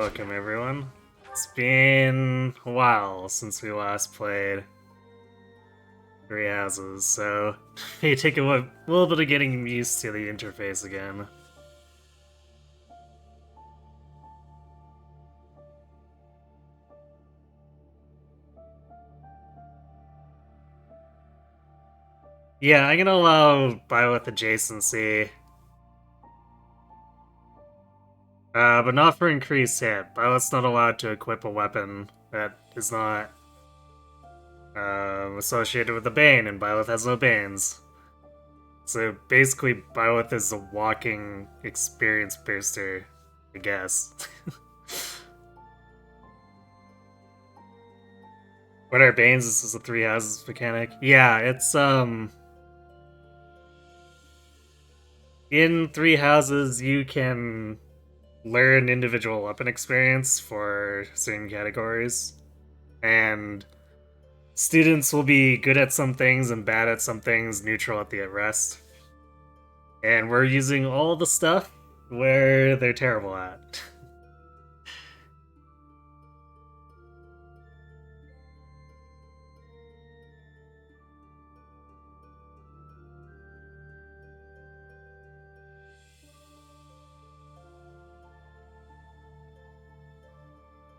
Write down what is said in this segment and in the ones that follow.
welcome everyone. It's been a while since we last played Three Houses, so it may take a little bit of getting used to the interface again. Yeah, I'm gonna allow buy with adjacency. But not for increased hit. Byleth's not allowed to equip a weapon that is not associated with the Bane, and Byleth has no Banes. So basically, Byleth is a walking experience booster, I guess. What are Banes? This is a Three Houses mechanic. Yeah, it's in Three Houses you can learn individual weapon experience for certain categories, and students will be good at some things and bad at some things, neutral at the rest. And we're using all the stuff where they're terrible at.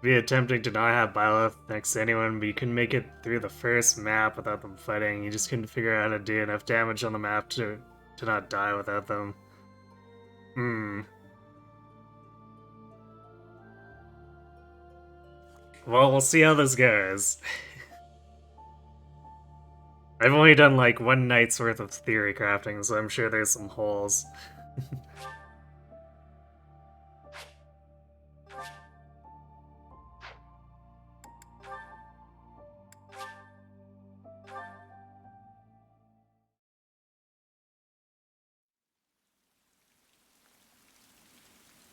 Be attempting to not have Byleth next to anyone, but you can make it through the first map without them fighting. You just couldn't figure out how to do enough damage on the map to not die without them. Well, we'll see how this goes. I've only done like one night's worth of theory crafting, so I'm sure there's some holes.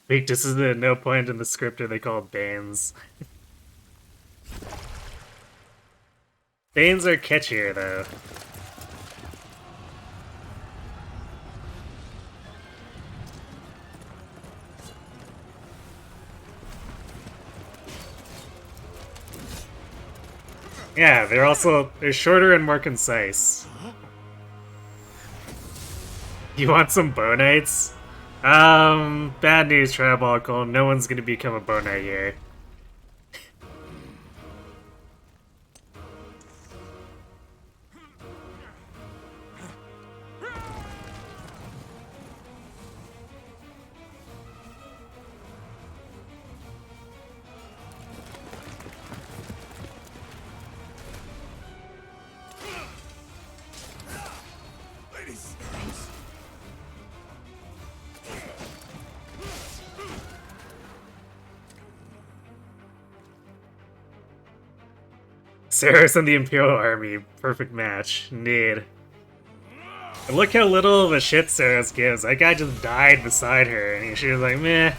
Wait, this is the no point in the script are they called Banes? Banes are catchier though. Yeah, they're shorter and more concise. You want some Bonites? Bad news, Tribalical. No one's gonna become a Bonite here. Saris and the Imperial Army. Perfect match. Indeed. And look how little of a shit Saris gives. That guy just died beside her, and she was like, meh.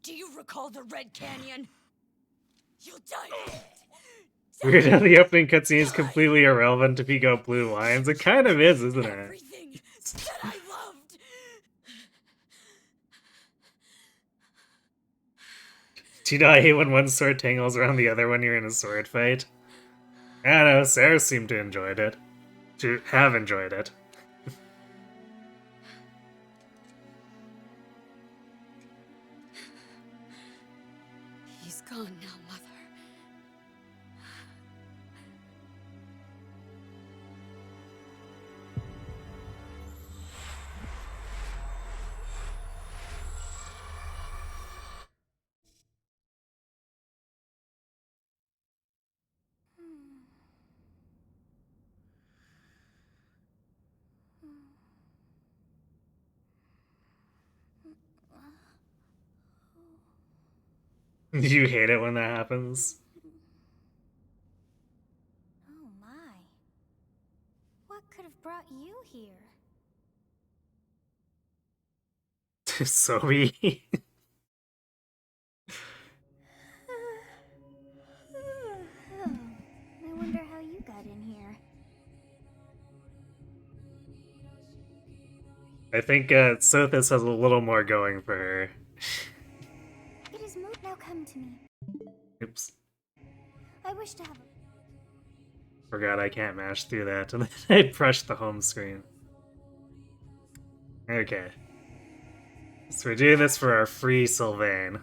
Do you recall the Red Canyon? You'll die. Weird how the opening cutscene is completely irrelevant if you go blue lines. It kind of is, isn't it? Everything that I loved. Do you not hate when one sword tangles around the other when you're in a sword fight? I don't know, Sarah seemed to enjoy it. To have enjoyed it. He's gone now, Mother. You hate it when that happens. Oh my. What could have brought you here? Sobi. Oh, I wonder how you got in here. I think Sothis has a little more going for her. It is moot now. Come to me. Oops. I wish to have a... Forgot I can't mash through that, and then I brushed the home screen. Okay. So we're doing this for our free Sylvain.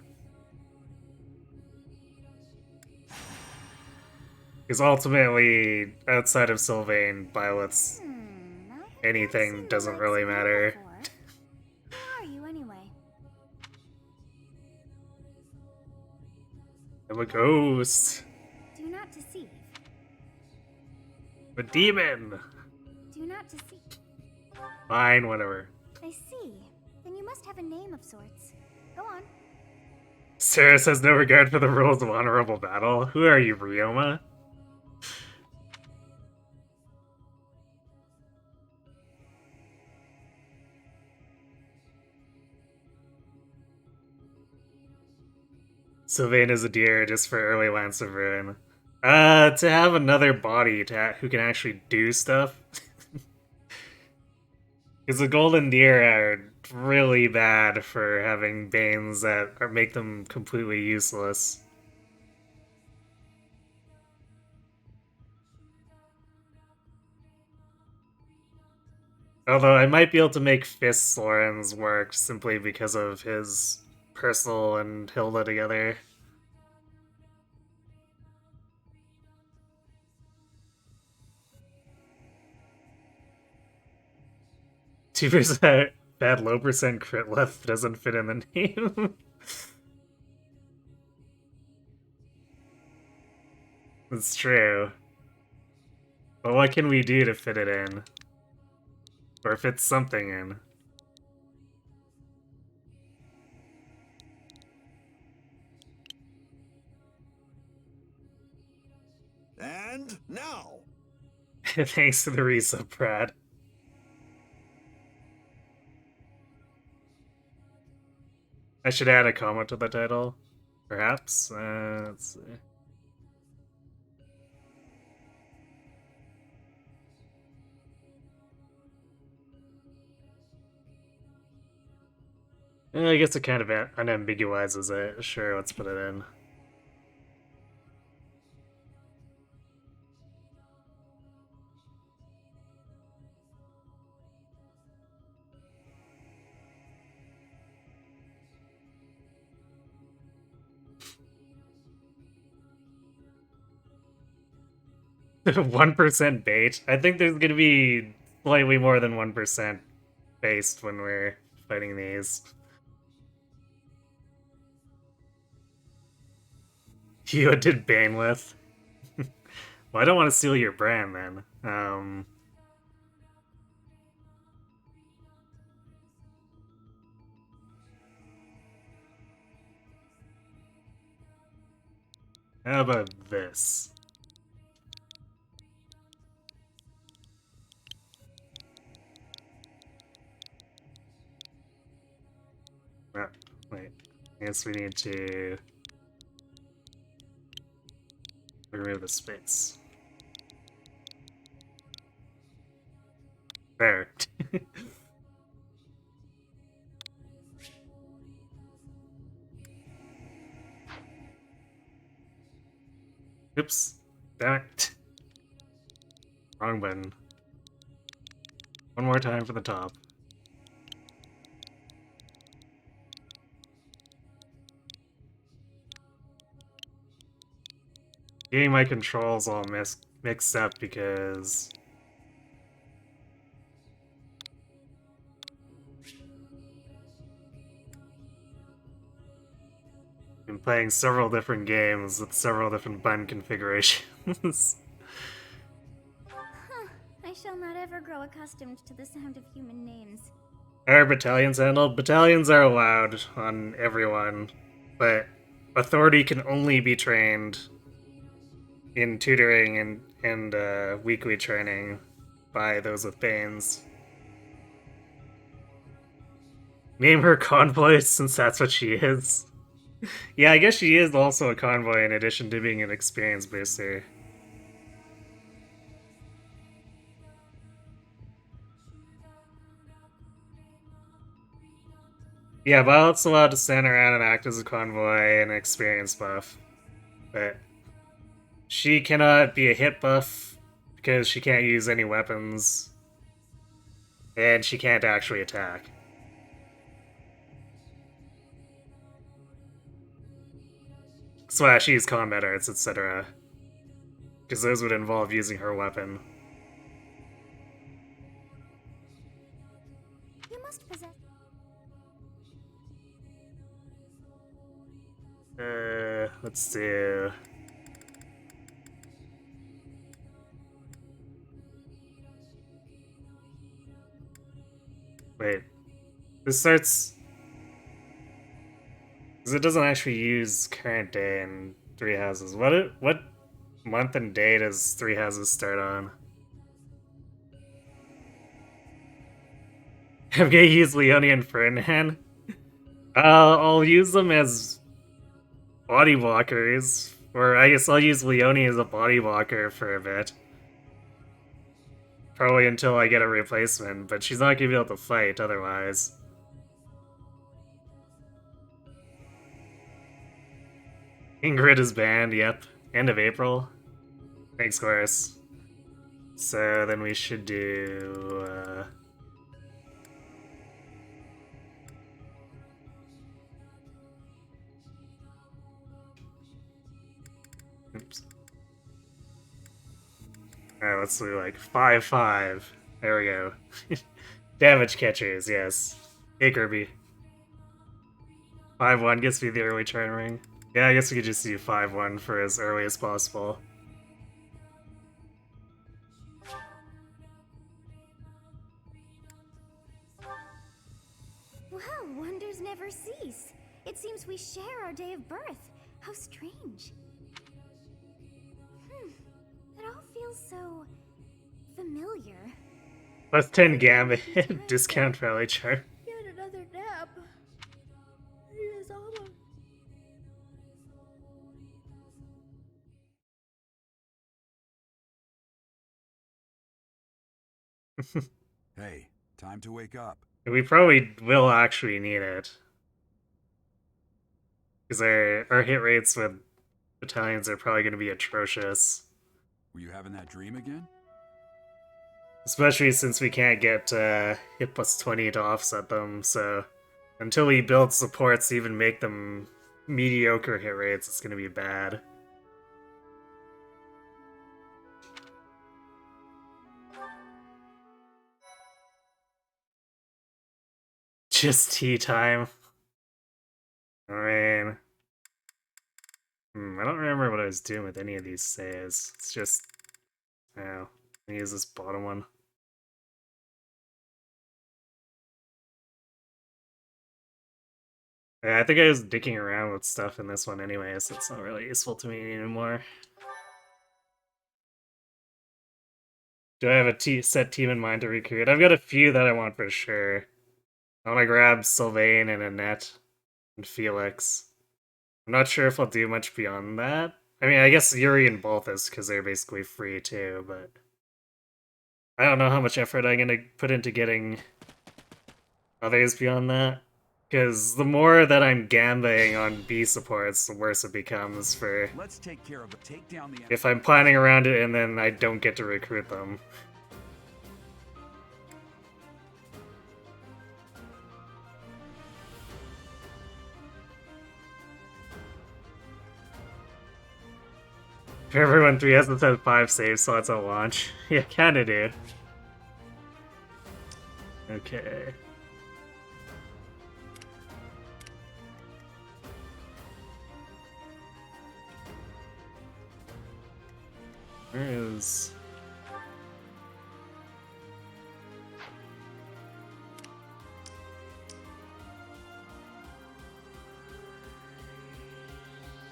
Because ultimately, outside of Sylvain, Violet's I have not anything seen the doesn't likes really of you matter. before. Who are you anyway? I'm a ghost. Do not deceive. A demon. Do not deceive. Fine, whatever. I see. Then you must have a name of sorts. Go on. Saris has no regard for the rules of honorable battle. Who are you, Ryoma? Sylvain is a deer just for early Lance of Ruin. To have another body who can actually do stuff. Because the golden deer are really bad for having banes that make them completely useless. Although I might be able to make Fist Lorenz work simply because of his Percival and Hilda together. Tuber's bad low percent crit left doesn't fit in the name. It's true. But what can we do to fit it in? Or fit something in? And now, Thanks to the resub, Brad. I should add a comment to the title. Perhaps? Let's see. I guess it kind of unambiguizes it. Sure, let's put it in. 1% bait. I think there's gonna be slightly more than 1% based when we're fighting these. You did Bane with. Well, I don't want to steal your brand then. How about this? Oh, wait. I guess we need to remove the space. There. Oops. Damn it. Wrong button. One more time for the top. Getting my controls all mixed up because I've been playing several different games with several different button configurations. Huh. I shall not ever grow accustomed to the sound of human names. How are battalions handled? Battalions are allowed on everyone, but authority can only be trained in tutoring and weekly training by those with Banes. Name her convoy since that's what she is. Yeah, I guess she is also a convoy in addition to being an experience booster. Yeah, Violet's allowed to stand around and act as a convoy and an experience buff. But she cannot be a hit buff because she can't use any weapons. And she can't actually attack. Slash use combat arts, etc. Because those would involve using her weapon. You must possess. Let's do. Wait. This starts. Because it doesn't actually use current day and three houses. What month and day does three houses start on? I'm gonna use Leone and Ferdinand. I'll use them as body blockers. Or I guess I'll use Leone as a body blocker for a bit. Probably until I get a replacement, but she's not gonna be able to fight otherwise. Ingrid is banned, yep. End of April. Thanks, Chorus. So then we should do... Oops. Alright, let's do like 5-5. There we go. Damage catchers, yes. Hey, Kirby. 5-1 gets me the early turn ring. Yeah, I guess we could just do 5-1 for as early as possible. Wow, wonders never cease. It seems we share our day of birth. How strange. It all feels so familiar. Plus 10 Gambit, discount rally chart. Yet another nap. It is almost. Hey, time to wake up. We probably will actually need it. Because our hit rates with battalions are probably going to be atrocious. Were you having that dream again? Especially since we can't get hit plus 20 to offset them, so until we build supports to even make them mediocre hit rates, it's going to be bad. Just tea time. I mean... I don't remember what I was doing with any of these saves. It's just... Oh, I'm gonna use this bottom one. Yeah, I think I was dicking around with stuff in this one anyway, so it's not really useful to me anymore. Do I have a set team in mind to recruit? I've got a few that I want for sure. I want to grab Sylvain and Annette and Felix. I'm not sure if I'll do much beyond that. I mean, I guess Yuri and Balthus, because they're basically free too, but... I don't know how much effort I'm gonna put into getting others beyond that. Because the more that I'm gambaying on B supports, the worse it becomes for... Let's take care of it. Take down the if I'm planning around it and then I don't get to recruit them. Everyone 3 hasn't had 5 save slots at launch. Yeah, kinda do. Okay. Where is...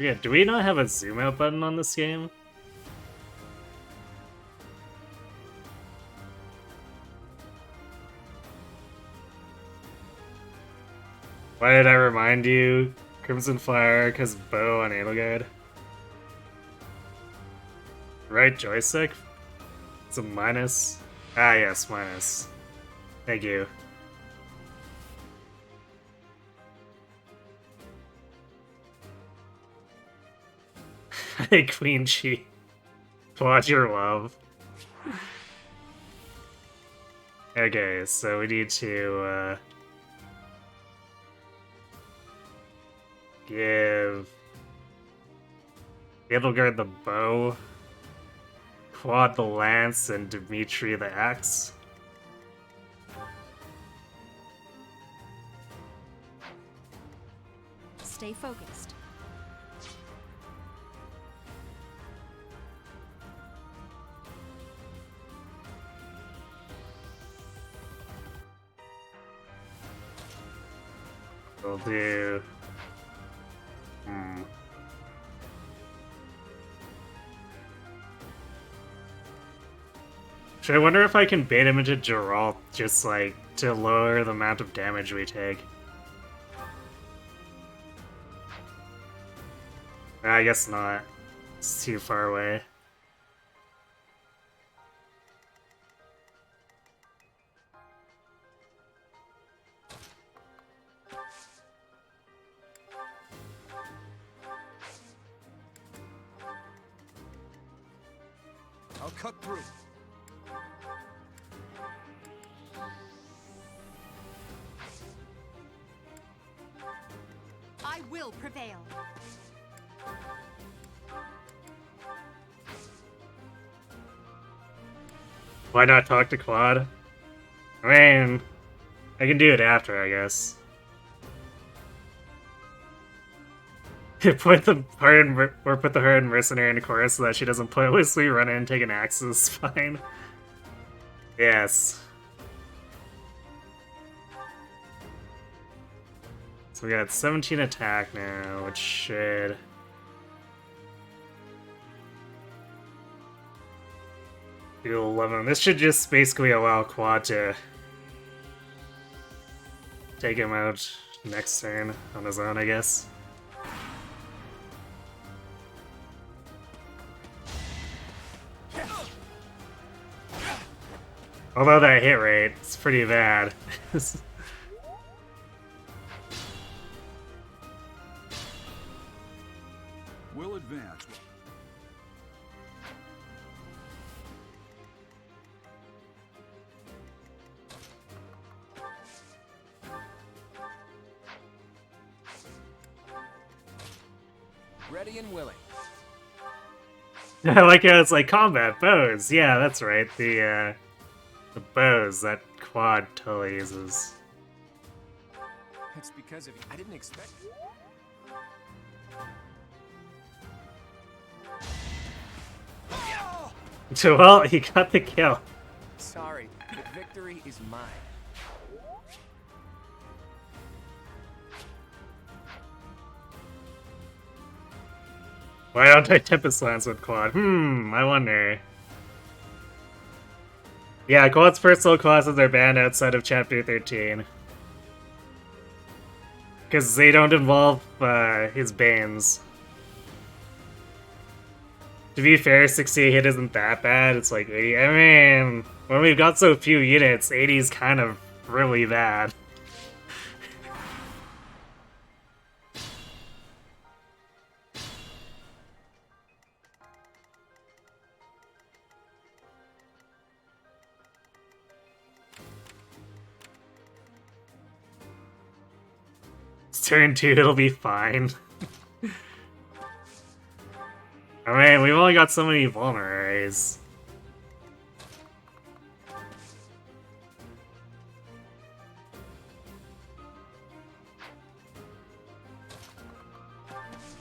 Yeah, do we not have a zoom out button on this game? Why did I remind you? Crimson Fire, because bow on Edelgard. Right joystick? It's a minus. Ah, yes, minus. Thank you. Hey, Queen Chi. Plot your love. Okay, so we need to, give Edelgard the bow, Quad the lance, and Dimitri the axe. Stay focused. We'll do... Should I wonder if I can bait him into Geralt just, like, to lower the amount of damage we take? I guess not. It's too far away. I'll cut through. I will prevail. Why not talk to Claude? I mean, I can do it after, I guess. Put the hard or put the hard mercenary in a chorus so that she doesn't pointlessly run in and take an axe is fine. Yes. So we got 17 attack now, which should... do 11. This should just basically allow Quad to take him out next turn on his own, I guess. Although that hit rate is pretty bad. We'll advance. Ready and willing. I like how it's like combat bows. Yeah, that's right. The bows that Quad totally uses. It's because of you. I didn't expect. So, well, he got the kill. Sorry, the victory is mine. Why don't I Tempest Lance with Quad? I wonder. Yeah, Quad's personal classes are banned outside of Chapter 13. Because they don't involve his Banes. To be fair, 60 hit isn't that bad. It's like 80. I mean, when we've got so few units, 80 is kind of really bad. It's turn 2, it'll be fine. I mean, we've only got so many vulneraries.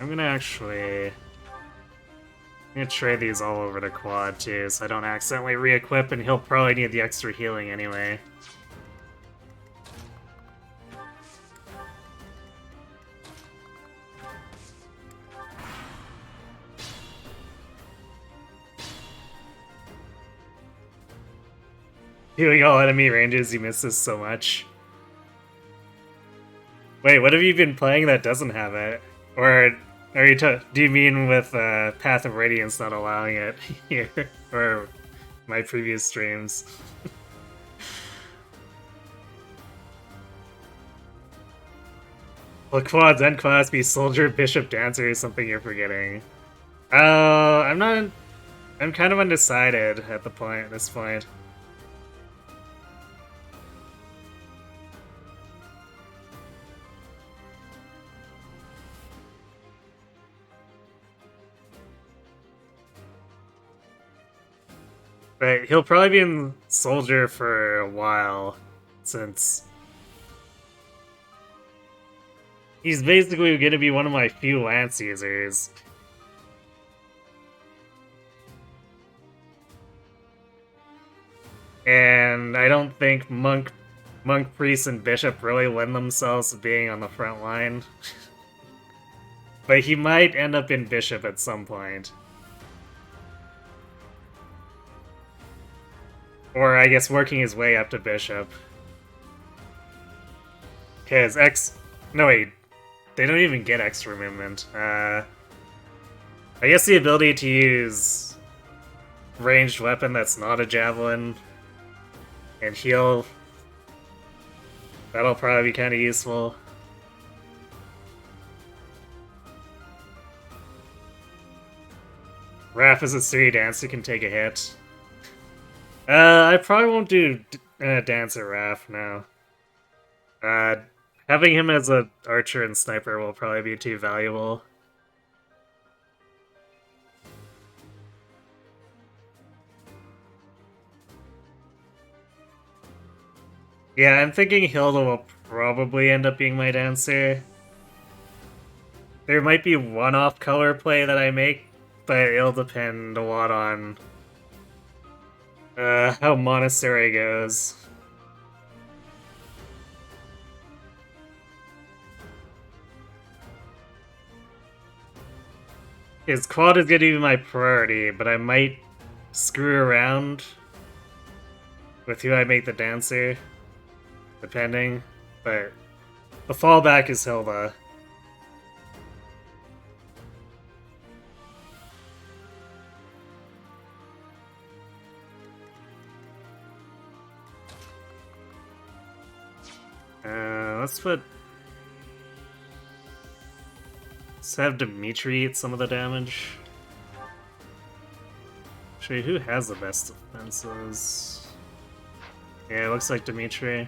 I'm gonna trade these all over to Quad too, so I don't accidentally re-equip, and he'll probably need the extra healing anyway. Healing all enemy ranges, you miss this so much. Wait, what have you been playing that doesn't have it? Or are you do you mean with Path of Radiance not allowing it here? Or my previous streams? Well, quads and class be soldier, bishop, dancer is something you're forgetting. I'm not. I'm kind of undecided at this point. But he'll probably be in soldier for a while, since he's basically going to be one of my few lance users. And I don't think monk, priest, and bishop really lend themselves to being on the front line. But he might end up in bishop at some point. Or I guess working his way up to bishop. Because no wait, they don't even get extra movement. I guess the ability to use ranged weapon that's not a javelin and heal, that'll probably be kind of useful. Raph is a 3 dancer, can take a hit. I probably won't do dancer Raph now. Having him as an archer and sniper will probably be too valuable. Yeah, I'm thinking Hilda will probably end up being my dancer. There might be one-off color play that I make, but it'll depend a lot on how Monastery goes. His quad is going to be my priority, but I might screw around with who I make the dancer, depending. But the fallback is Hilda. Let's have Dimitri eat some of the damage. Actually, who has the best defenses? Yeah, it looks like Dimitri.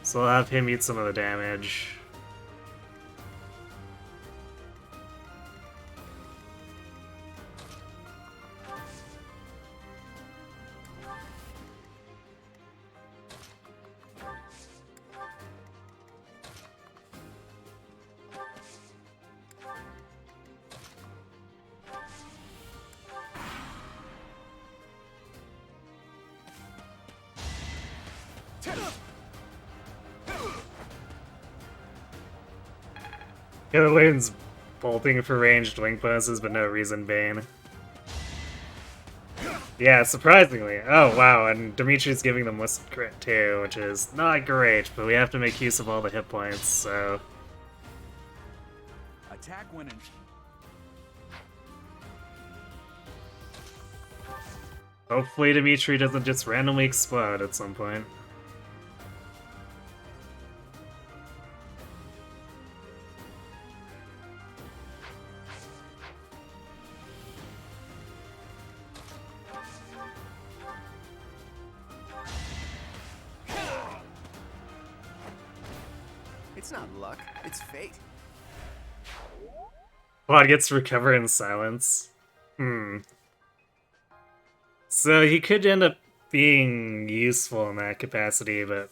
So I'll have him eat some of the damage. Killerlane's bolting for ranged wing bonuses, but no reason Bane. Yeah, surprisingly. Oh, wow, and Dimitri's giving them list crit too, which is not great, but we have to make use of all the hit points, so... Attack when in... Hopefully Dimitri doesn't just randomly explode at some point. It's not luck, it's fate. Quad gets to recover in silence. So he could end up being useful in that capacity, but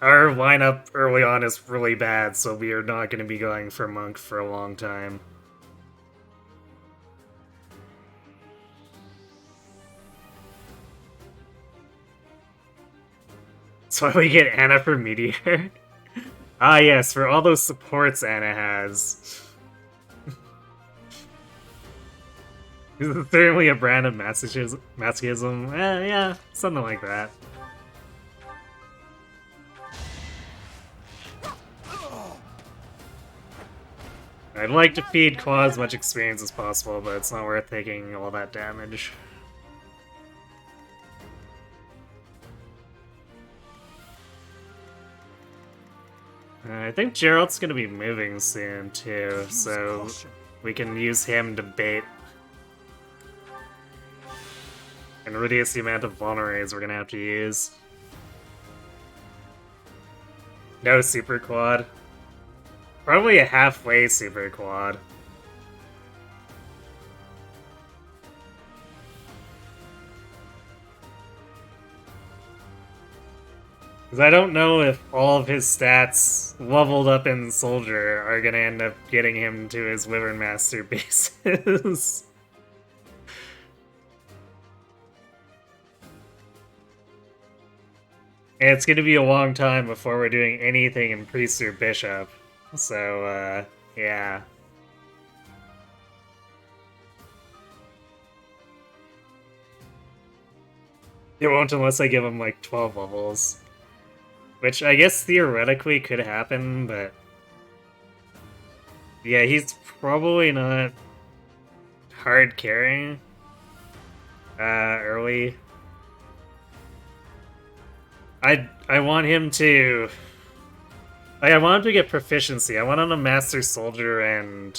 our lineup early on is really bad, so we are not going to be going for Monk for a long time. That's why we get Anna for Meteor. Ah yes, for all those supports Anna has. Certainly a brand of masochism. Yeah, something like that. I'd like to feed Claw as much experience as possible, but it's not worth taking all that damage. I think Gerald's gonna be moving soon too, so we can use him to bait and reduce the amount of vulneraries we're gonna have to use. No super quad. Probably a halfway super quad. Because I don't know if all of his stats leveled up in Soldier are gonna end up getting him to his Wyvern Master bases. And it's gonna be a long time before we're doing anything in Priest or Bishop. So, yeah. It won't unless I give him like 12 levels. Which I guess theoretically could happen, but... Yeah, he's probably not hard carrying early. I want him to... Like, I want him to get proficiency. I want him to master Soldier and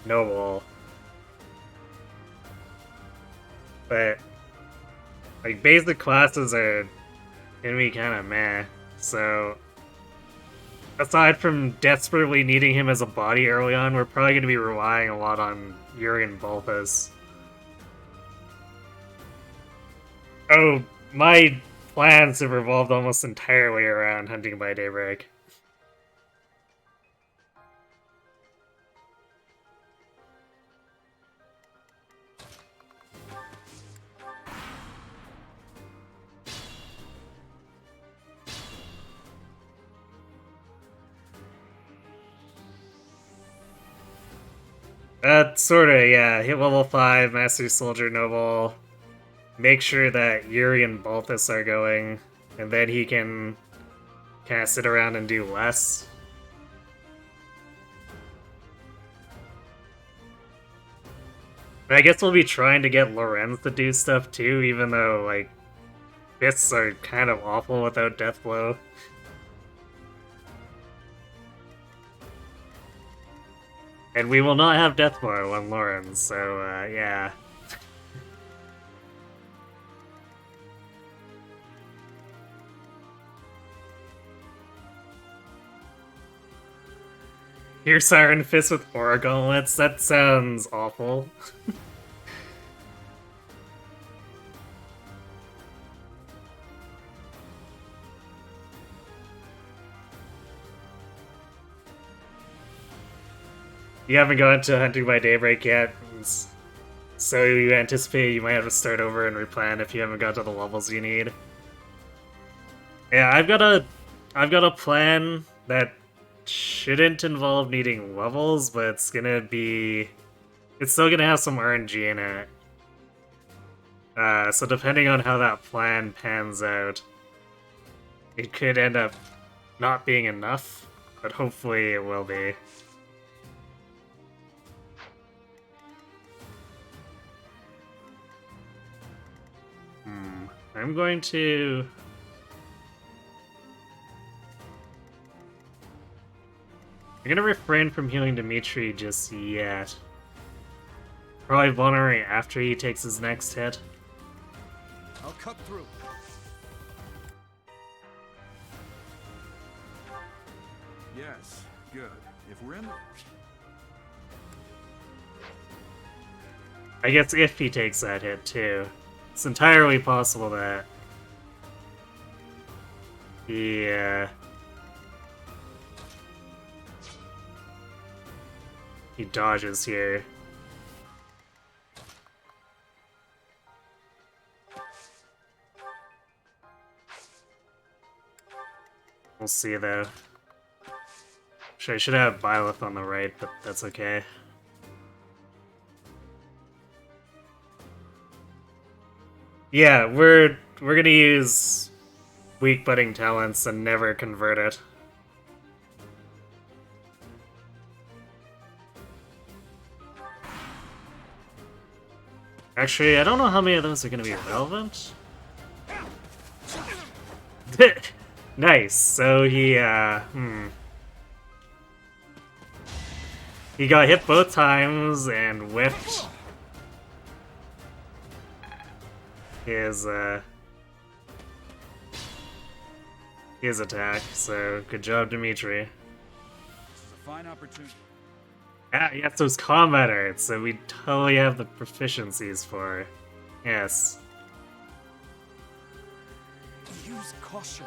Noble. But... Like, basic classes are gonna be kinda meh, so... Aside from desperately needing him as a body early on, we're probably gonna be relying a lot on Urian Balthus. Oh, my plans have revolved almost entirely around Hunting by Daybreak. Sorta, yeah. Hit level 5, Master Soldier Noble. Make sure that Yuri and Balthus are going, and then he can kind of sit around and do less. But I guess we'll be trying to get Lorenz to do stuff too, even though, like, fists are kind of awful without Deathblow. And we will not have Deathblow on Lorenz, so, yeah. Your Siren Fist with Aura Gauntlets? That sounds awful. You haven't gone to Hunting by Daybreak yet, so you anticipate you might have to start over and replan if you haven't got to the levels you need. Yeah, I've got a plan that shouldn't involve needing levels, but it's still gonna have some RNG in it. So depending on how that plan pans out, it could end up not being enough, but hopefully it will be. I'm going to... I'm gonna refrain from healing Dimitri just yet. Probably vulnerate after he takes his next hit. I'll cut through. Yes, good. If we're in... I guess if he takes that hit, too. It's entirely possible that... Yeah... He dodges here. We'll see, though. I should have Byleth on the right, but that's okay. Yeah, we're gonna use weak budding talents and never convert it. Actually, I don't know how many of those are gonna be relevant. Nice. So he got hit both times and whiffed his attack. So good job, Dimitri. This is a fine opportunity. Ah, yes, those combat arts that we totally have the proficiencies for. Yes. Use caution.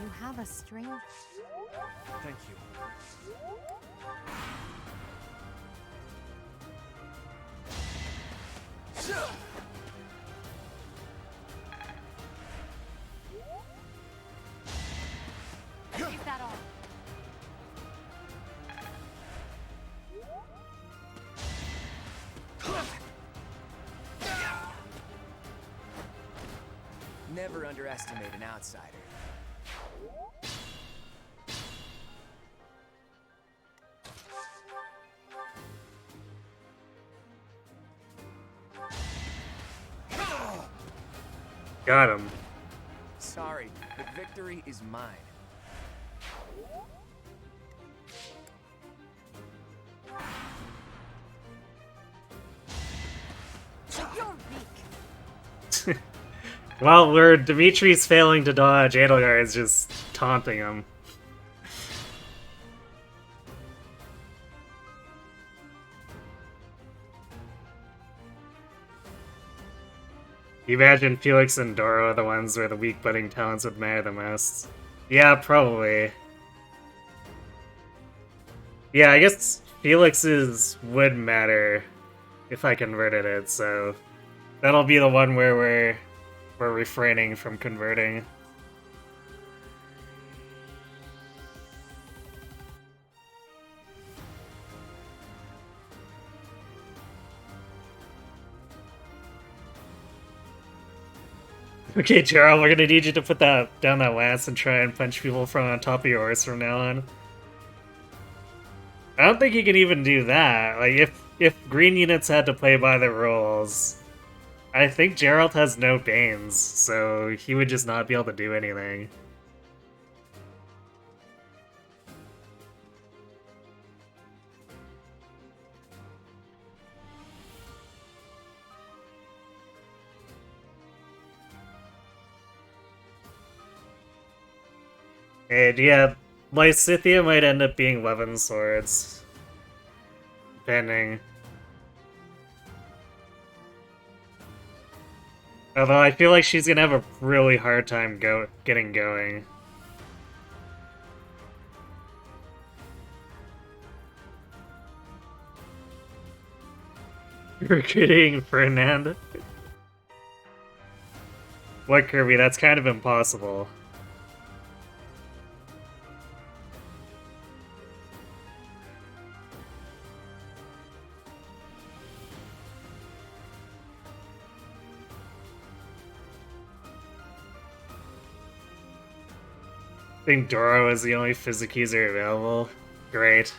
You have a strange... Thank you. Is that all? Never underestimate an outsider. Got him. Sorry, but victory is mine. You're weak. Well, where Dimitri's failing to dodge, Edelgard is just taunting him. You imagine Felix and Doro are the ones where the weak budding talents would matter the most. Yeah, probably. Yeah, I guess Felix's would matter if I converted it, so that'll be the one where we're refraining from converting. Okay, Gerald, we're gonna need you to put that down that lance and try and punch people from on top of your horse from now on. I don't think you can even do that. Like, if green units had to play by the rules, I think Gerald has no Banes, so he would just not be able to do anything. And yeah, Lysithia might end up being Levin Swords. Depending. Although I feel like she's gonna have a really hard time getting going. Recruiting Fernand? What, Kirby? That's kind of impossible. I think Doro is the only Physic user available. Great.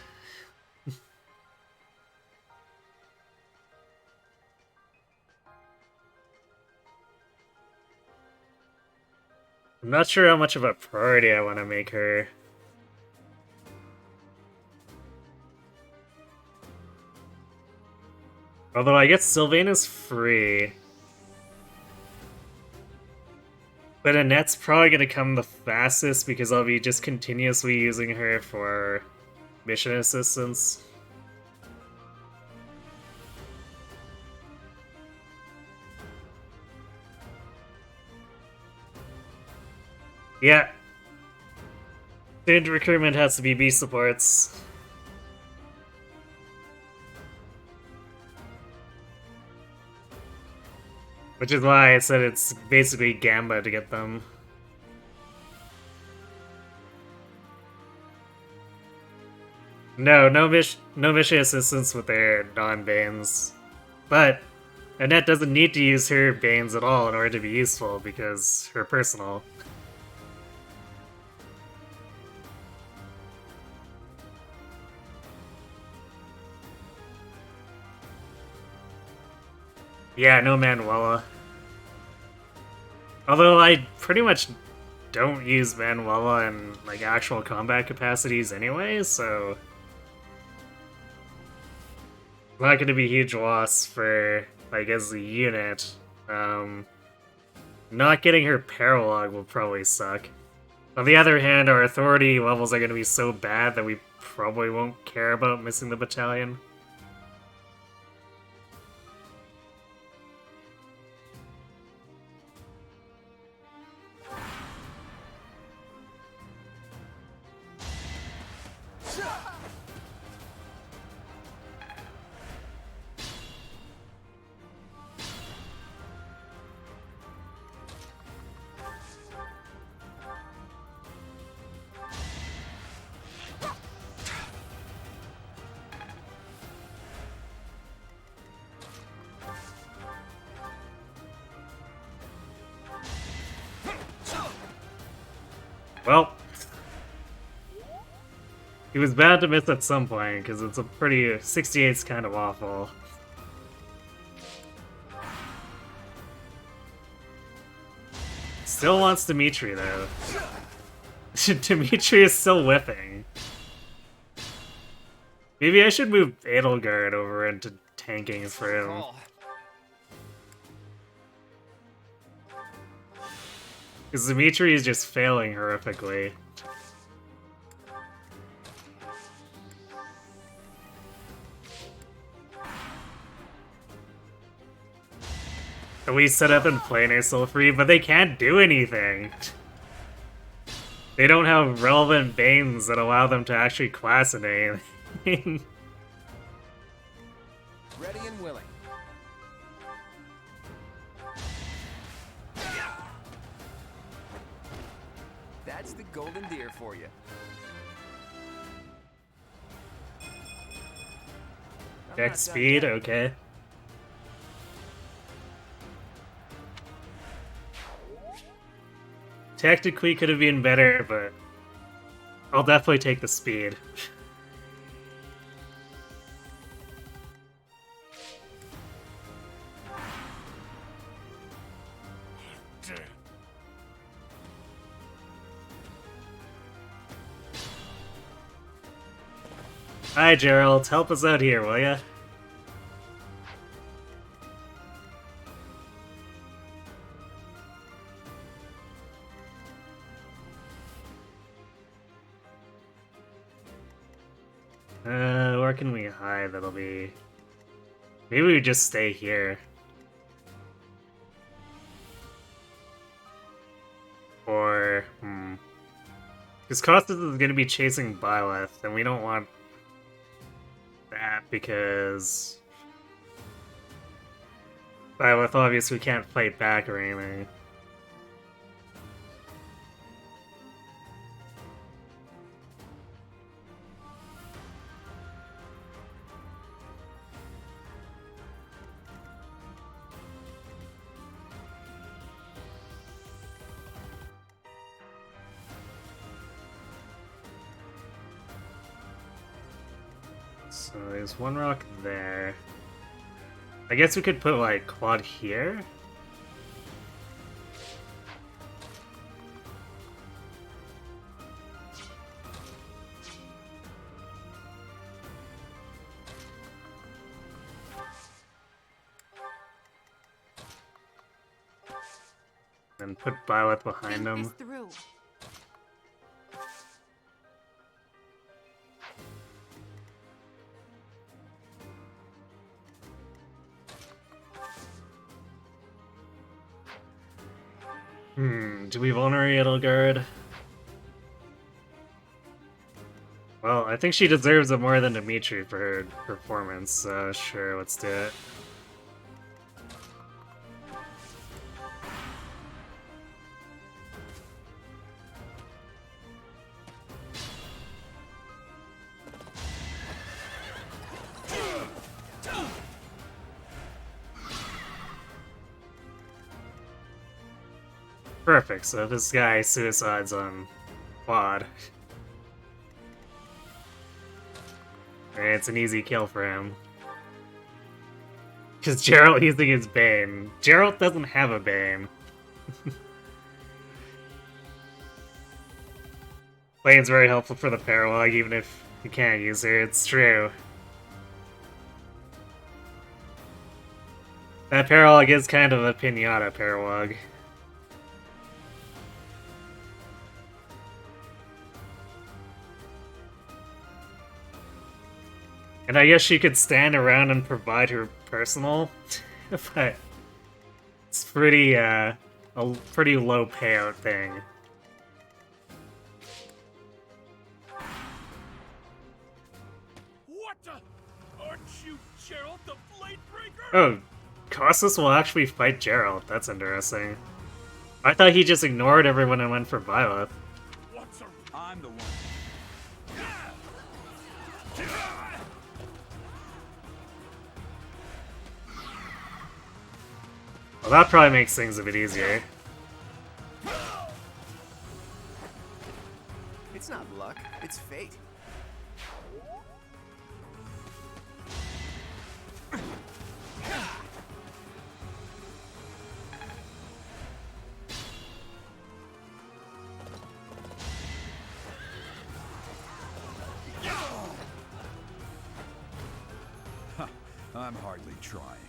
I'm not sure how much of a priority I want to make her. Although I guess Sylvaina's free. But Annette's probably gonna come the fastest because I'll be just continuously using her for mission assistance. Yeah. Student recruitment has to be B supports. Which is why I said it's basically Gamba to get them. No mission assistance with their non-Banes. But Annette doesn't need to use her Banes at all in order to be useful because her personal. Yeah, no Manuela. Although I pretty much don't use Manuela in like actual combat capacities anyway, so not going to be a huge loss for like as a unit. Not getting her paralog will probably suck. On the other hand, our authority levels are going to be so bad that we probably won't care about missing the battalion. Well, he was bound to miss at some point, because it's a pretty... 68's kind of awful. Still wants Dimitri, though. Dimitri is still whipping. Maybe I should move Edelgard over into tanking for him. Because Dimitri is just failing horrifically. At least set up and play are still free, but they can't do anything. They don't have relevant Banes that allow them to actually class in anything. Ready and willing. That's the golden deer for you. Deck speed, okay. Technically could have been better, but I'll definitely take the speed. Hi, Gerald. Help us out here, will ya? Where can we hide? That'll be... Maybe we just stay here. Or, because Costas is going to be chasing Byleth, and we don't want that because Byleth obviously can't fight back or anything. So there's one rock there. I guess we could put like quad here. And put Byleth behind Think him. this through. Do we vulnerate Edelgard? Well, I think she deserves it more than Dimitri for her performance, so sure, let's do it. Perfect, so this guy suicides on Quad. It's an easy kill for him. Because Geralt using his Bane. Geralt doesn't have a Bane. Lane's very helpful for the Paralog, even if you can't use her, it's true. That Paralog is kind of a pinata Paralog. And I guess she could stand around and provide her personal, but it's pretty, a pretty low payout thing. What the? Aren't you Gerald the Bladebreaker? Oh, Costas will actually fight Geralt. That's interesting. I thought he just ignored everyone and went for Byleth. What's a... I'm the one. Well, that probably makes things a bit easier. It's not luck, it's fate. I'm hardly trying.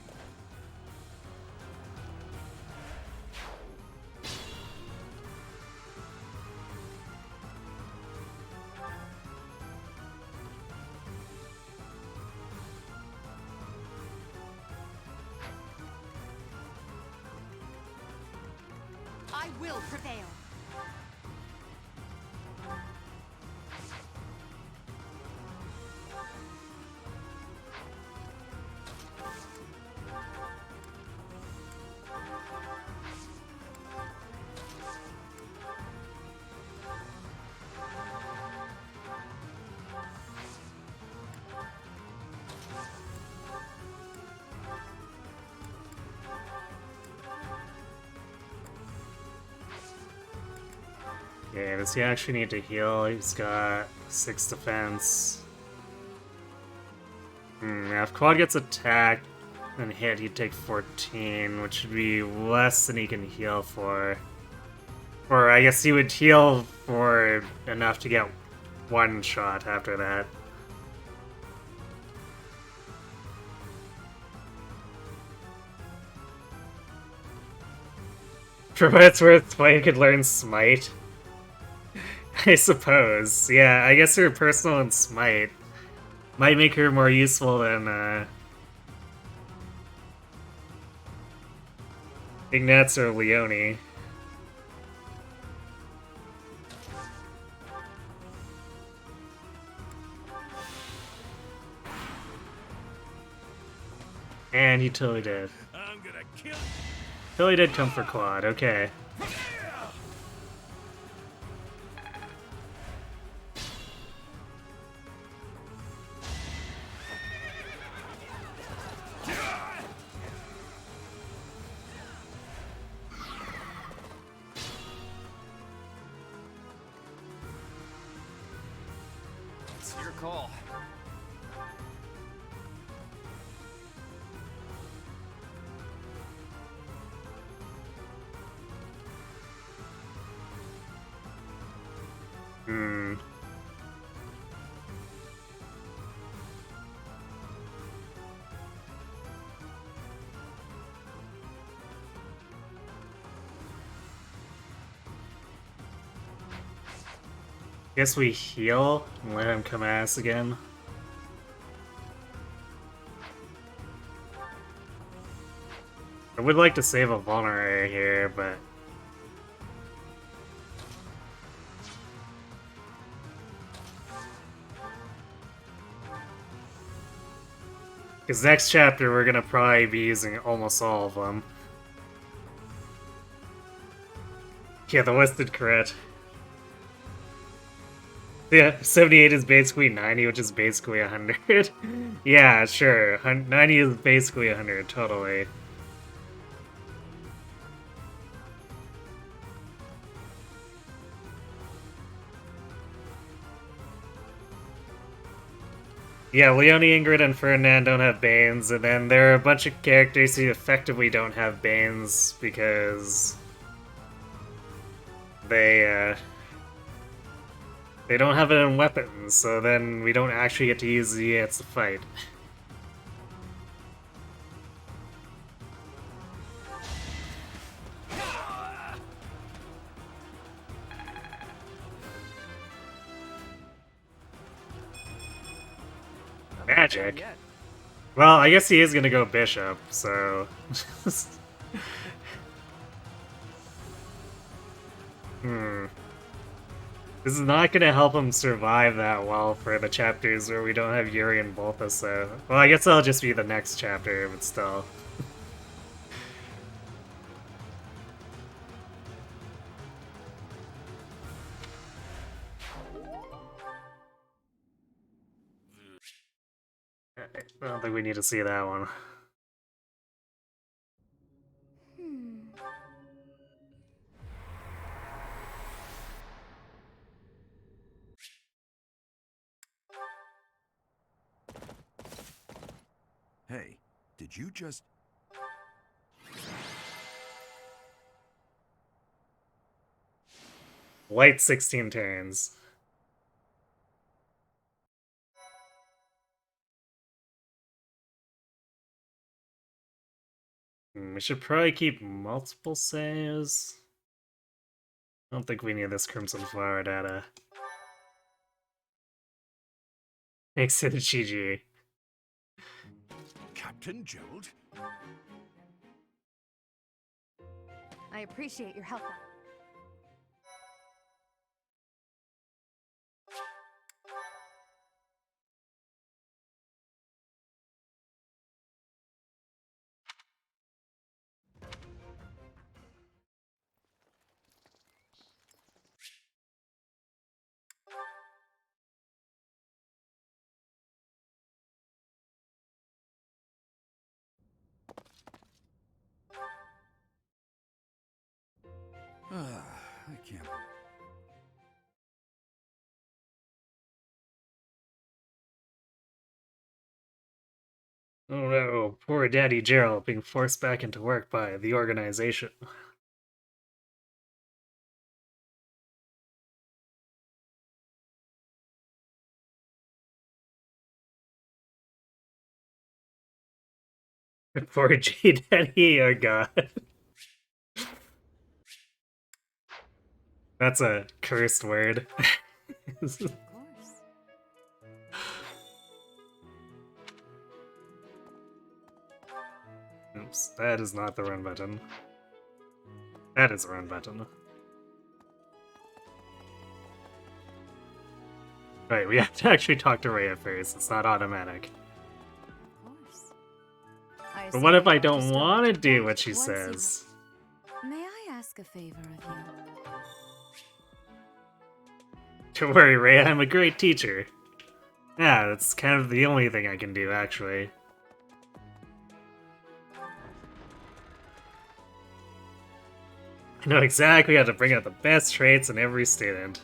I will prevail. Okay, does he actually need to heal? He's got 6 defense. Yeah, if Quad gets attacked and hit, he'd take 14, which would be less than he can heal for. Or I guess he would heal for enough to get 1 shot after that. For what it's worth, Flame could learn Smite. I suppose. Yeah, I guess her personal and Smite might make her more useful than, Ignatz or Leone. And he totally did. I'm gonna kill you. Totally did come for Quad, okay. It's your call. Hmm. Guess we heal and let him come at us again. I would like to save a vulnerary here, but... Because next chapter we're gonna probably be using almost all of them. Yeah, the listed crit. Yeah, 78 is basically 90, which is basically 100. Yeah, sure. 90 is basically 100, totally. Yeah, Leone, Ingrid, and Ferdinand don't have Banes, and then there are a bunch of characters who effectively don't have Banes because they don't have it in weapons, so then we don't actually get to use the units to fight. Magic? Yet. Well, I guess he is gonna go Bishop, so... This is not gonna help him survive that well for the chapters where we don't have Yuri and Boltha, so... Well, I guess that'll just be the next chapter, but still. I don't think we need to see that one. Hey, did you just... Light 16 turns. We should probably keep multiple saves. I don't think we need this Crimson Flower data. Exit GG. Captain Gerald? I appreciate your help. I can't... Oh no, poor Daddy Gerald being forced back into work by the organization. Poor G Daddy, oh god. That's a cursed word. Of course. Oops, that is not the run button. That is the run button. Right, we have to actually talk to Rhea first. It's not automatic. Of course. But what if I don't want to do what she says? May I ask a favor of you? Don't worry, Rhea, I'm a great teacher. Yeah, that's kind of the only thing I can do, actually. I know exactly how to bring out the best traits in every student.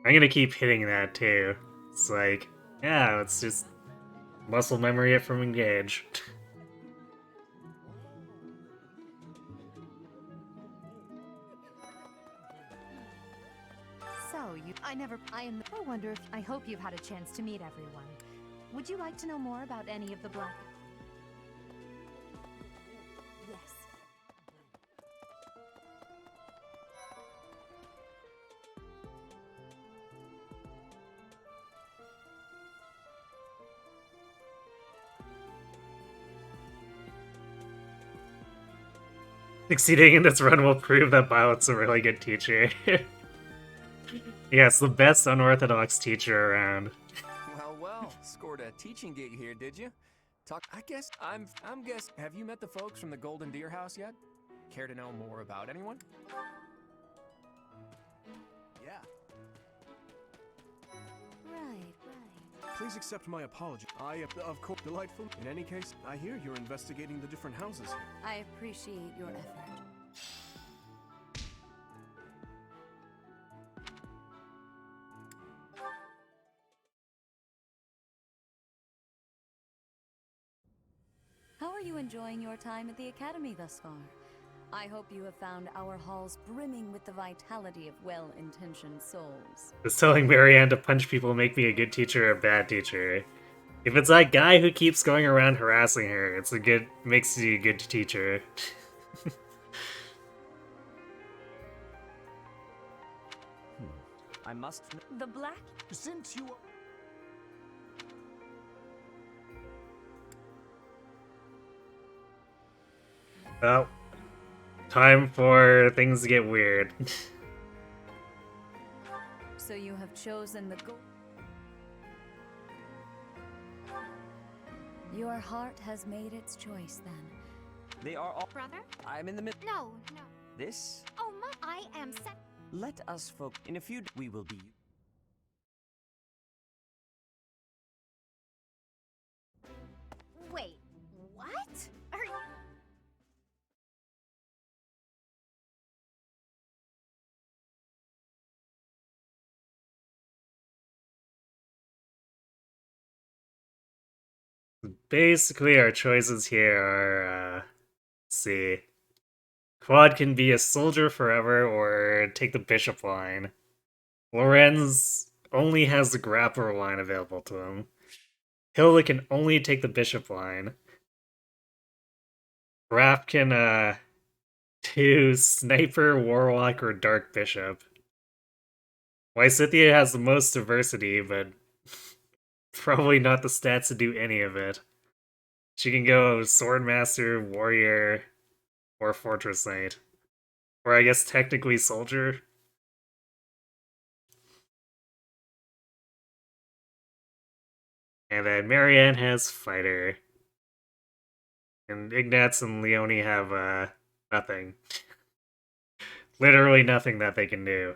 I'm gonna keep hitting that too. It's like, yeah, let's just muscle memory it from Engage. So, I wonder if, I hope you've had a chance to meet everyone. Would you like to know more about any of the Black... Succeeding in this run will prove that Violet's a really good teacher. Yes, the best unorthodox teacher around. Well, scored a teaching gig here, did you? I guess I'm guess. Have you met the folks from the Golden Deer House yet? Care to know more about anyone? Yeah. Right. Please accept my apology. I am, of course, delightful. In any case, I hear you're investigating the different houses here. I appreciate your effort. How are you enjoying your time at the Academy thus far? I hope you have found our halls brimming with the vitality of well-intentioned souls. Does telling Marianne to punch people make me a good teacher or a bad teacher? If it's that guy who keeps going around harassing her, makes you a good teacher. I must. The black? Since you. Well, time for things to get weird. So you have chosen the goal. Your heart has made its choice then. They are all. Brother? I'm in the middle. No. This. Oh, I am set. Let us focus. In a few. We will be. Wait, what? Are you... Basically, our choices here are, let's see. Quad can be a soldier forever or take the bishop line. Lorenz only has the grappler line available to him. Hilda can only take the bishop line. Raph can, do sniper, warlock, or dark bishop. Lysithia has the most diversity, but probably not the stats to do any of it. She can go swordmaster, warrior, or fortress knight. Or I guess technically soldier. And then Marianne has fighter. And Ignatz and Leonie have, nothing. Literally nothing that they can do.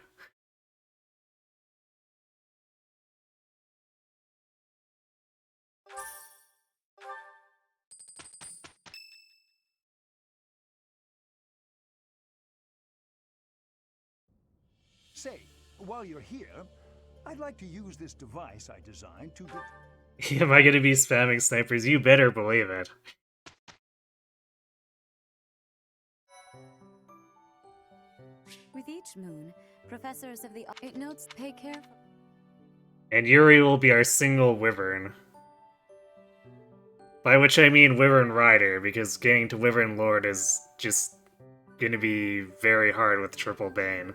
Say, while you're here, I'd like to use this device I designed to... Am I gonna be spamming snipers? You better believe it. With each moon, professors of the it notes pay care. And Yuri will be our single wyvern. By which I mean wyvern rider, because getting to wyvern lord is just gonna be very hard with triple bane.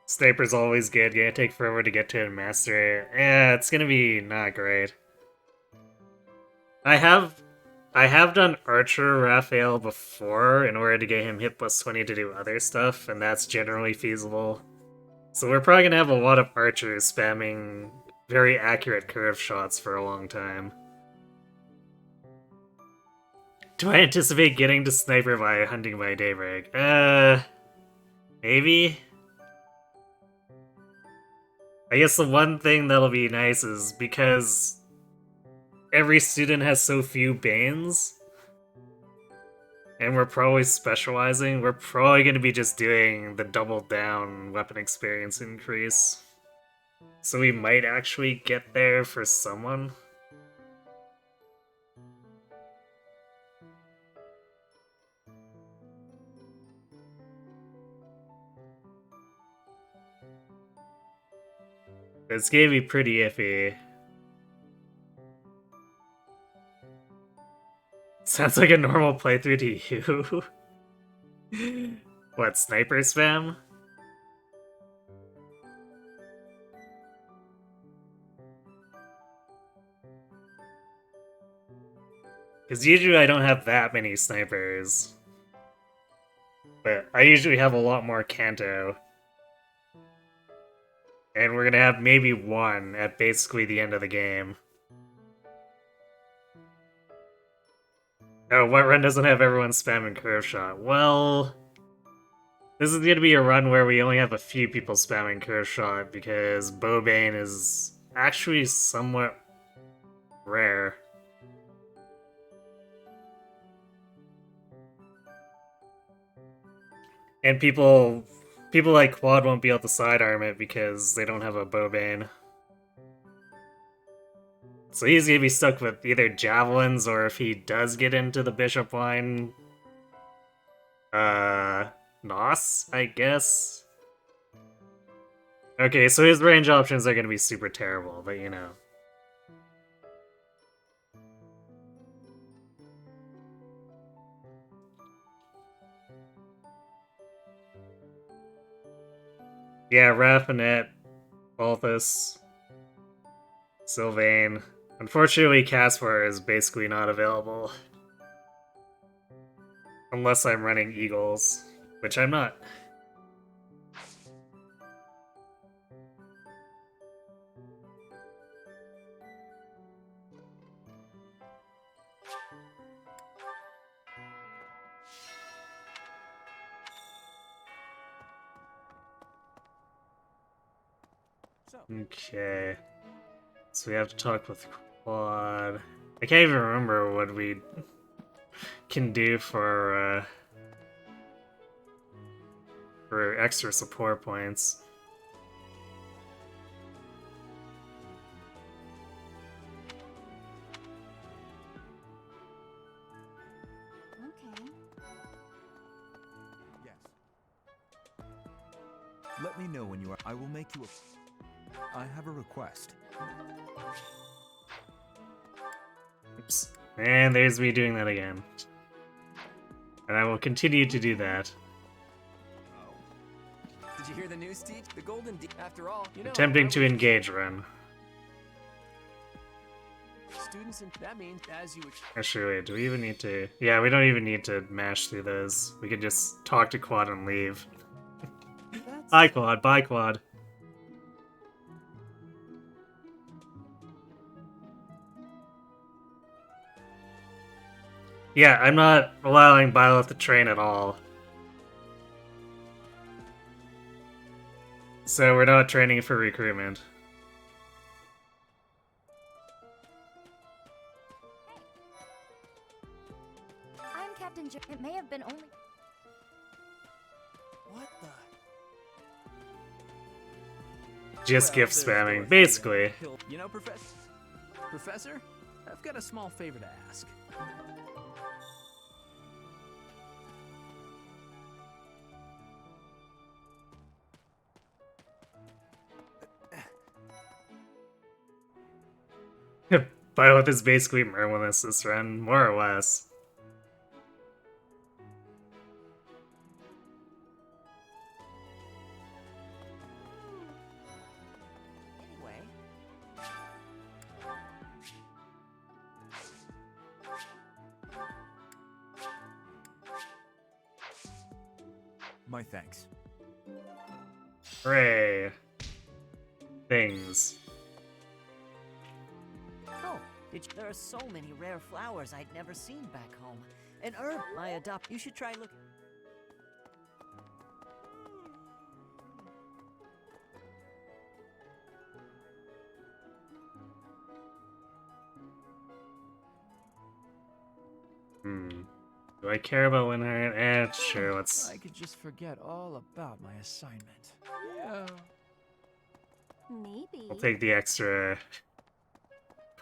Sniper's always good, gonna take forever to get to and master it. It's gonna be not great. I have done Archer Raphael before in order to get him hit plus 20 to do other stuff, and that's generally feasible. So we're probably gonna have a lot of archers spamming very accurate curve shots for a long time. Do I anticipate getting to sniper by hunting by daybreak? Maybe? I guess the one thing that'll be nice is because every student has so few banes, and we're probably specializing, we're probably going to be just doing the double down weapon experience increase. So we might actually get there for someone. It's gonna be pretty iffy. Sounds like a normal playthrough to you. What, sniper spam? Because usually I don't have that many snipers. But I usually have a lot more Kanto. And we're gonna have maybe one at basically the end of the game. Oh, what run doesn't have everyone spamming curve shot? Well, this is gonna be a run where we only have a few people spamming curve shot because Bowbane is actually somewhat rare. And people like Quad won't be able to sidearm it because they don't have a Bowbane. So he's gonna be stuck with either javelins, or if he does get into the bishop line, Nos, I guess. Okay, so his range options are gonna be super terrible, but you know. Yeah, Raffinet, Balthus, Sylvain. Unfortunately, Caspar is basically not available. Unless I'm running Eagles, which I'm not. Okay. So we have to talk with Quad. I can't even remember what we can do for extra support points. Okay. Yes. Let me know when you are. I will make you a. I have a request. Oops. And there's me doing that again. And I will continue to do that. Did you hear the news, Teach? The Golden after all, you know. Attempting to engage run. Students, and that means as you. Actually, wait, do we even need to? Yeah, we don't even need to mash through those. We can just talk to Quad and leave. Bye, Quad. Bye, Quad. Yeah, I'm not allowing Bile off the train at all. So we're not training for recruitment. I'm Captain Joe. It may have been only. What the? Just gift spamming, basically. You know, Professor, I've got a small favor to ask. Byleth is basically Merwinless this run, more or less. Anyway. My thanks. Hooray. Things. Oh, there are so many rare flowers I'd never seen back home. An herb I adopt. You should try looking. Do I care about winning? Sure, let's... I could just forget all about my assignment. Yeah. Maybe. I'll take the extra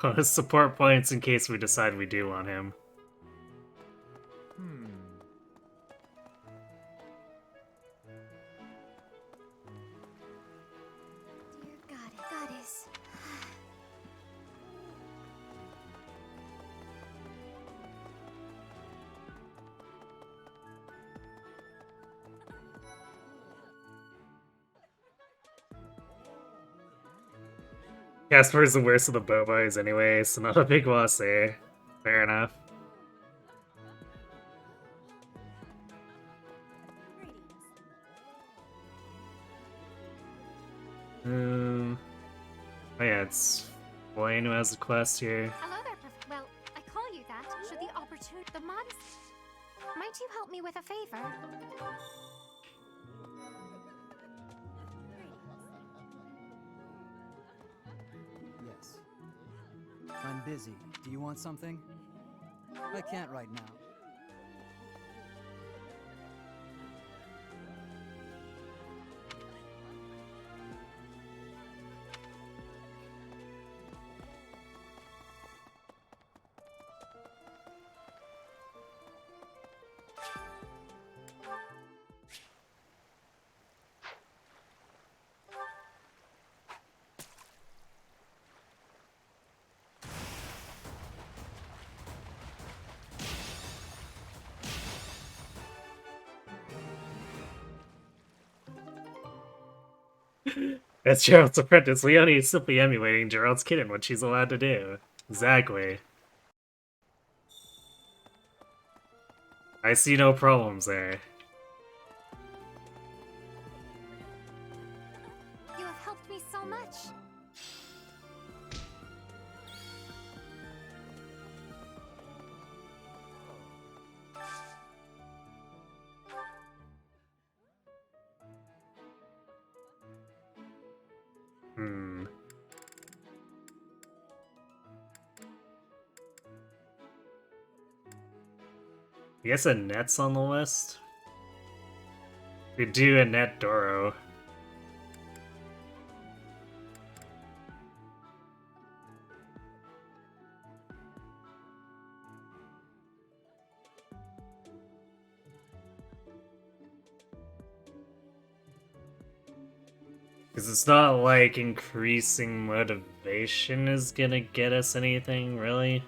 bonus support points in case we decide we do want him. Dear goddess. Casper is the worst of the Bobos anyway, so not a big loss there. Fair enough. Oh yeah, it's Blaine who has the quest here. Hello there, well, I call you that. Should the opportunity... The mods... Might you help me with a favor? Yes. I'm busy. Do you want something? I can't right now. As Gerald's apprentice, Leonie is simply emulating Gerald's kid in what she's allowed to do. Exactly. I see no problems there. You have helped me so much. Hmm. I guess Annette's on the list. We do Annette Doro. Because it's not like increasing motivation is gonna get us anything, really.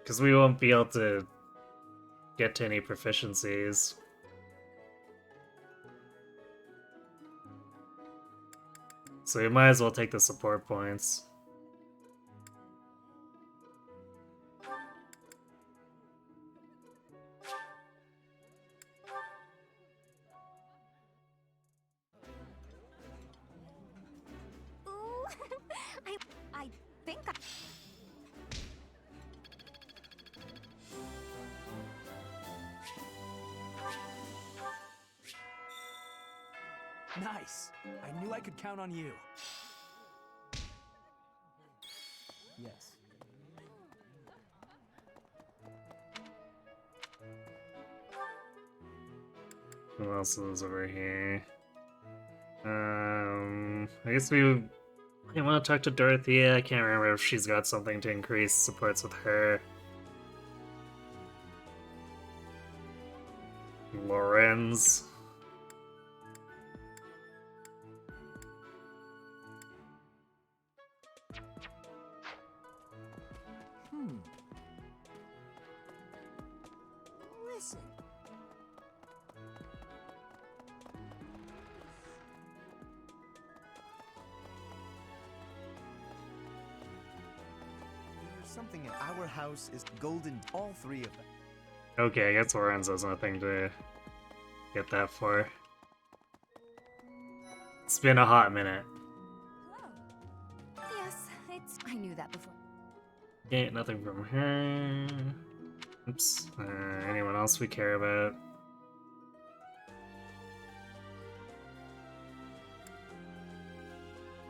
Because we won't be able to get to any proficiencies. So we might as well take the support points. Ooh, I think I... Nice. I knew I could count on you. Yes. Who else is over here? I guess we want to talk to Dorothea. I can't remember if she's got something to increase supports with her. Lorenz. Listen. There's something in our house is golden. All three of them. Okay, I guess Lorenz has nothing to get that for. It's been a hot minute. Hello. Yes, it's... I knew that before. Okay, nothing from her. Oops. Anyone else we care about?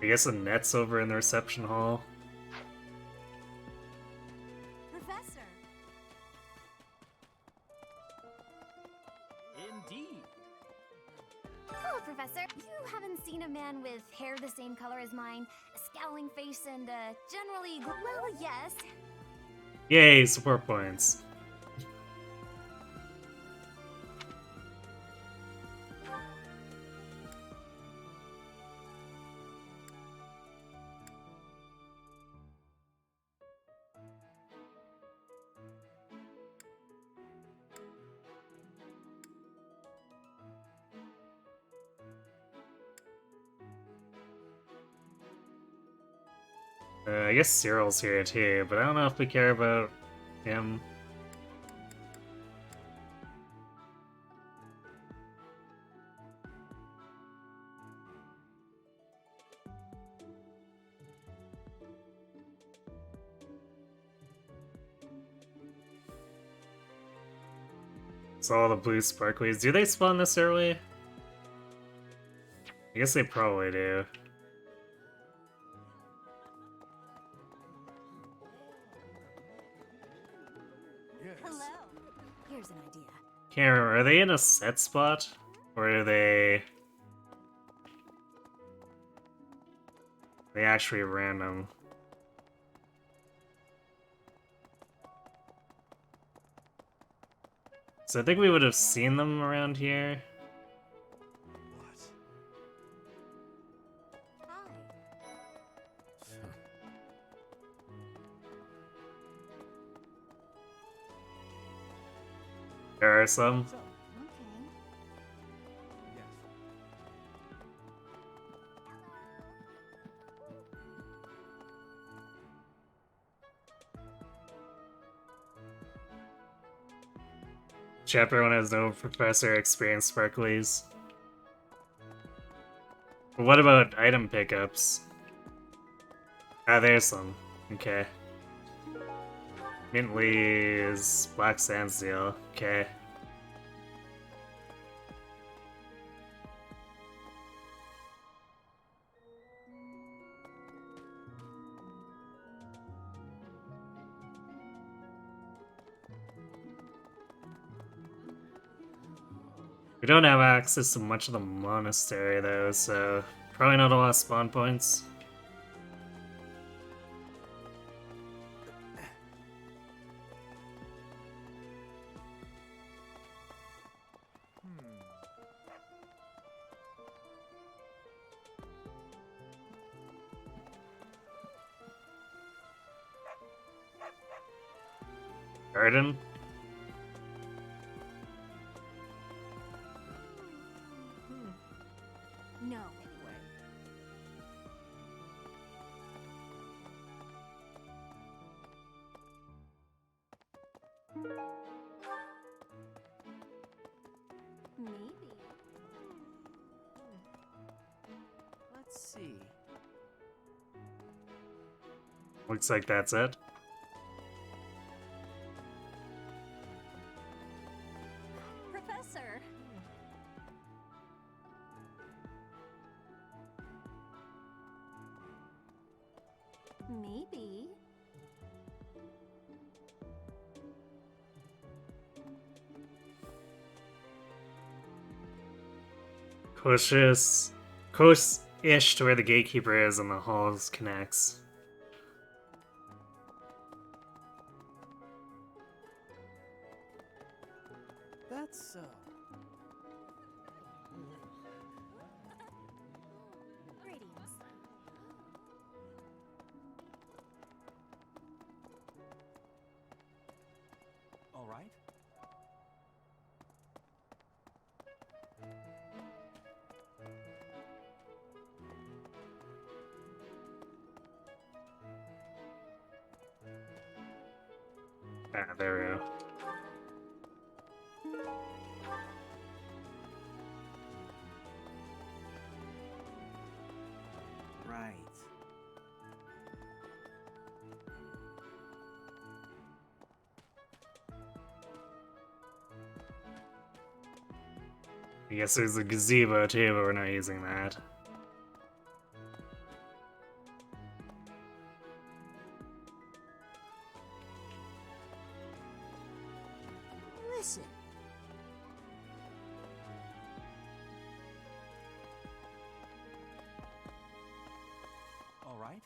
I guess Annette's over in the reception hall. Professor! Indeed. Hello, Professor. You haven't seen a man with hair the same color as mine, a scowling face, and generally... Well, yes. Yay, support points. I guess Cyril's here too, but I don't know if we care about him. So all the blue sparklies, do they spawn this early? I guess they probably do. Yes. Hello. Here's an idea. Can't remember, are they in a set spot? Or are they... They actually random? So I think we would have seen them around here. What? Hi. There are some. So, Okay. yes. Chapter 1 has no professor experience sparklies. But what about item pickups? Ah, there's some. Okay. Mint leaves, black sandsteel. Okay. We don't have access to much of the monastery though, so probably not a lot of spawn points. Garden? No. Maybe. Let's see. Looks like that's it. Professor. Maybe. Close-ish to where the gatekeeper is and the halls connects. That's so. Greetings. All right. Ah, there we go. Right. I guess there's a gazebo too, but we're not using that. Listen. All right.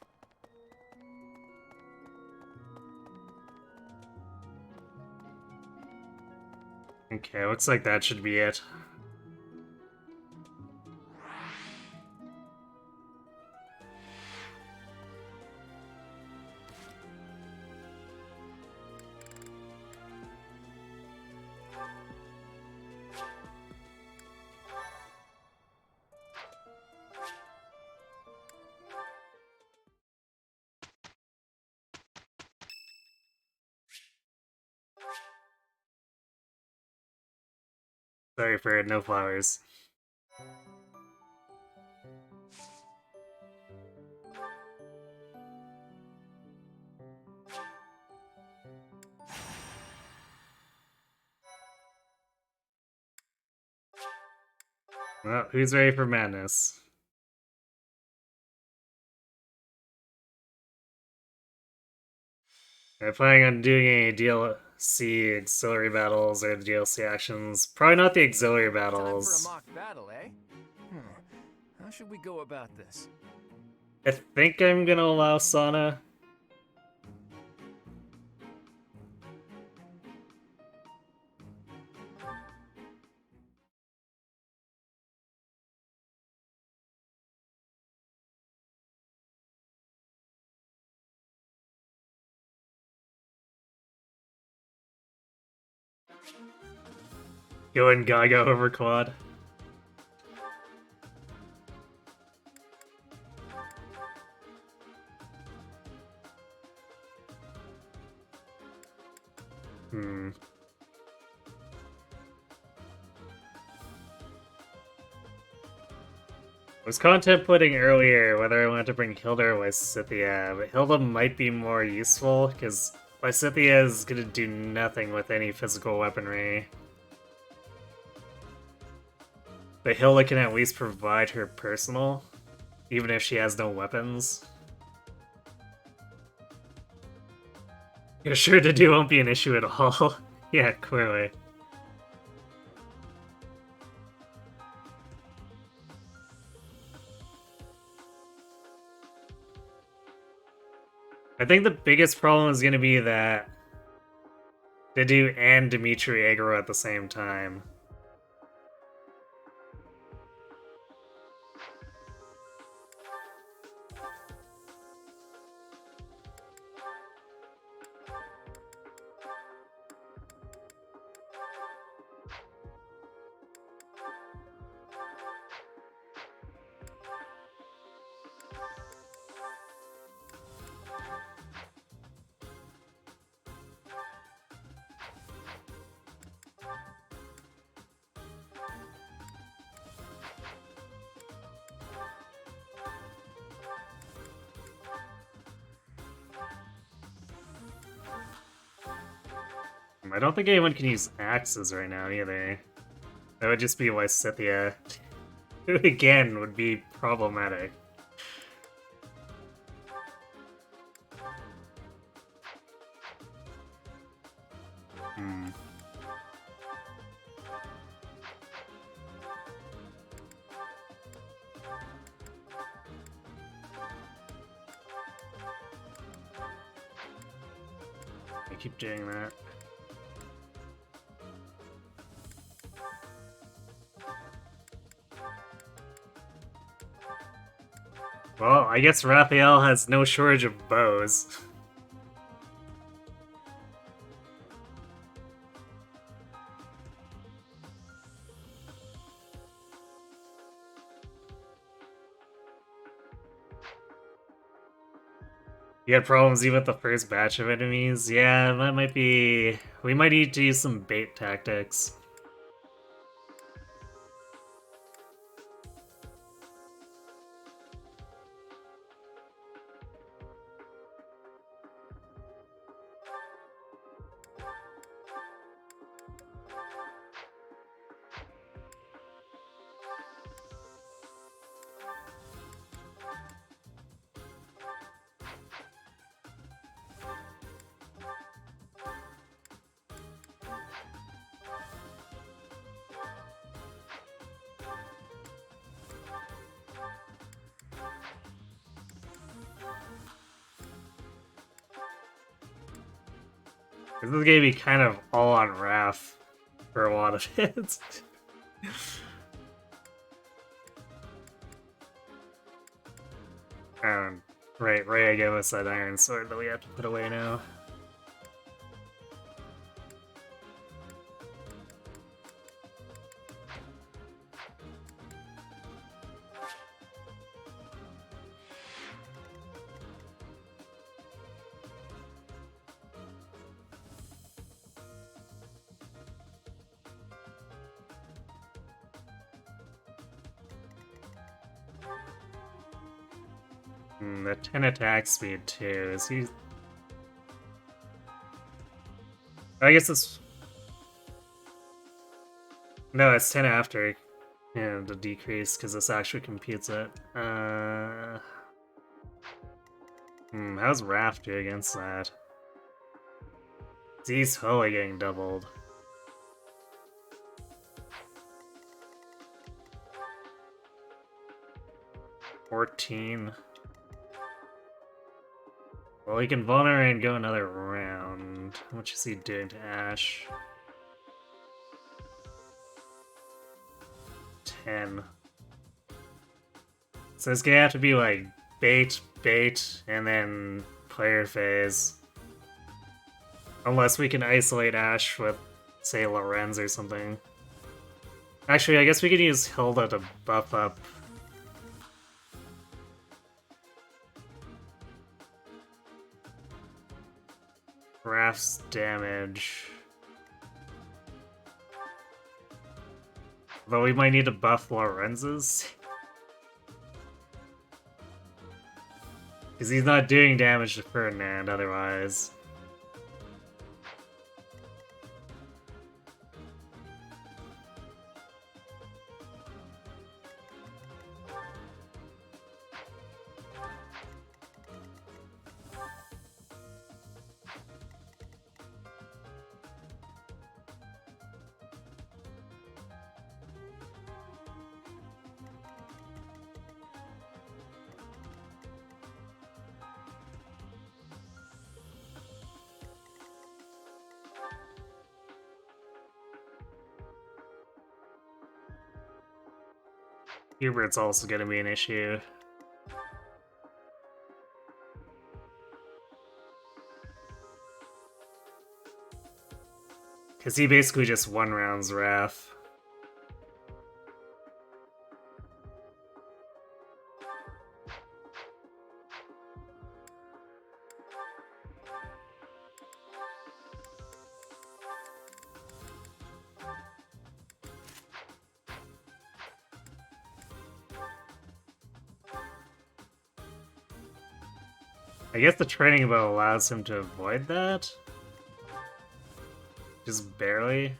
Okay, looks like that should be it. Sorry for no flowers. Well, who's ready for madness? I'm planning on doing any DLC auxiliary battles or the DLC actions. Probably not the auxiliary Time for a battles. mock battle, eh? How should we go about this? I think I'm gonna allow Sana. Going Gaga over quad. Hmm. I was contemplating earlier whether I wanted to bring Hilda or Lysithea, but Hilda might be more useful, because Lysithea is gonna do nothing with any physical weaponry. But Hilda can at least provide her personal, even if she has no weapons. You're sure to do won't be an issue at all. Yeah, clearly. I think the biggest problem is going to be that Didu and Dimitri aggro at the same time. I don't think anyone can use axes right now either. That would just be Lysithea, who again would be problematic. Hmm. I keep doing that. Well, I guess Raphael has no shortage of bows. You had problems even with the first batch of enemies? Yeah, that might be... We might need to use some bait tactics. This is gonna be kind of all on Raph for a lot of it. Right, Ray gave us that iron sword that we have to put away now. The 10 attack speed too. Is he? I guess it's... No, it's 10 after. And a decrease because this actually computes it. How's Raph do against that? He's totally getting doubled. $14. Well, he can vulnerate and go another round. How much is he doing to Ash? 10. So it's gonna have to be like bait, bait, and then player phase. Unless we can isolate Ash with, say, Lorenz or something. Actually, I guess we could use Hilda to buff up. Raph's damage. Though we might need to buff Lorenz's. Because he's not doing damage to Ferdinand otherwise. Hubert's also gonna be an issue. Because he basically just one rounds Wrath. I guess the training bow allows him to avoid that? Just barely?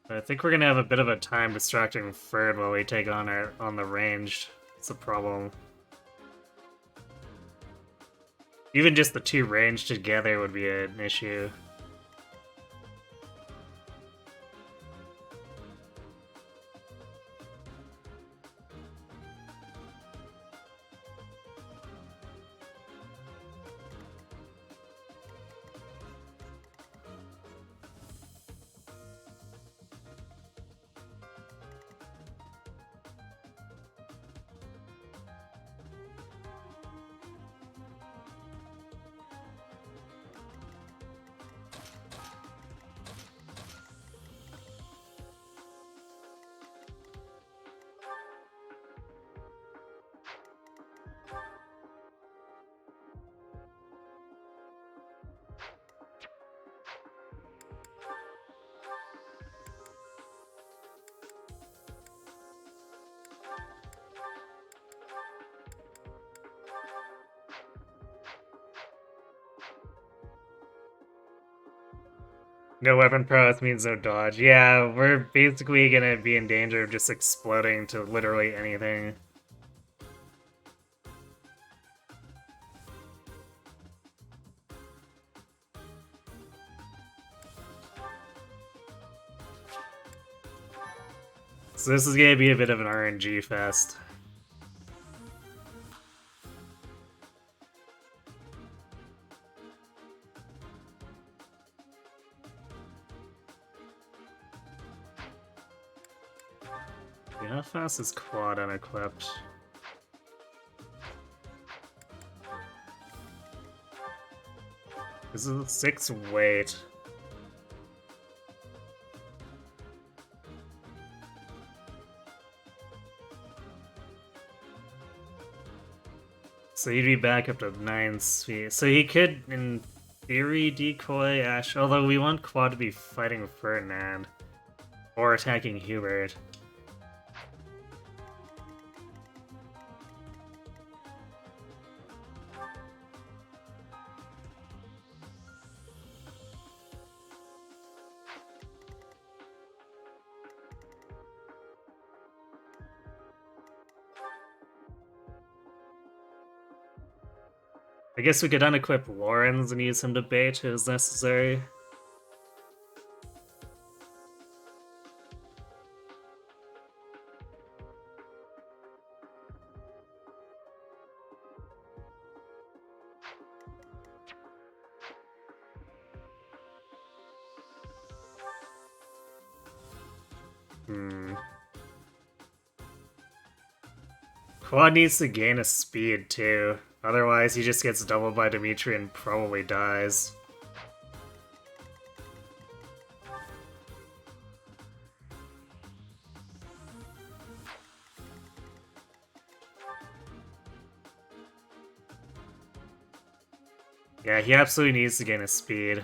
I think we're gonna have a bit of a time distracting Ferd while we take on the ranged. It's a problem. Even just the two ranged together would be an issue. No weapon prowess means no dodge. Yeah, we're basically gonna be in danger of just exploding to literally anything. So this is gonna be a bit of an RNG fest. How fast is quad unequipped? This is 6 weight. So he'd be back up to 9 speed. So he could, in theory, decoy Ash, although we want Quad to be fighting Ferdinand. Or attacking Hubert. guess we could unequip Lorenz and use him to bait as necessary. Quad needs to gain a speed too, otherwise he just gets doubled by Dimitri and probably dies. Yeah, he absolutely needs to gain a speed.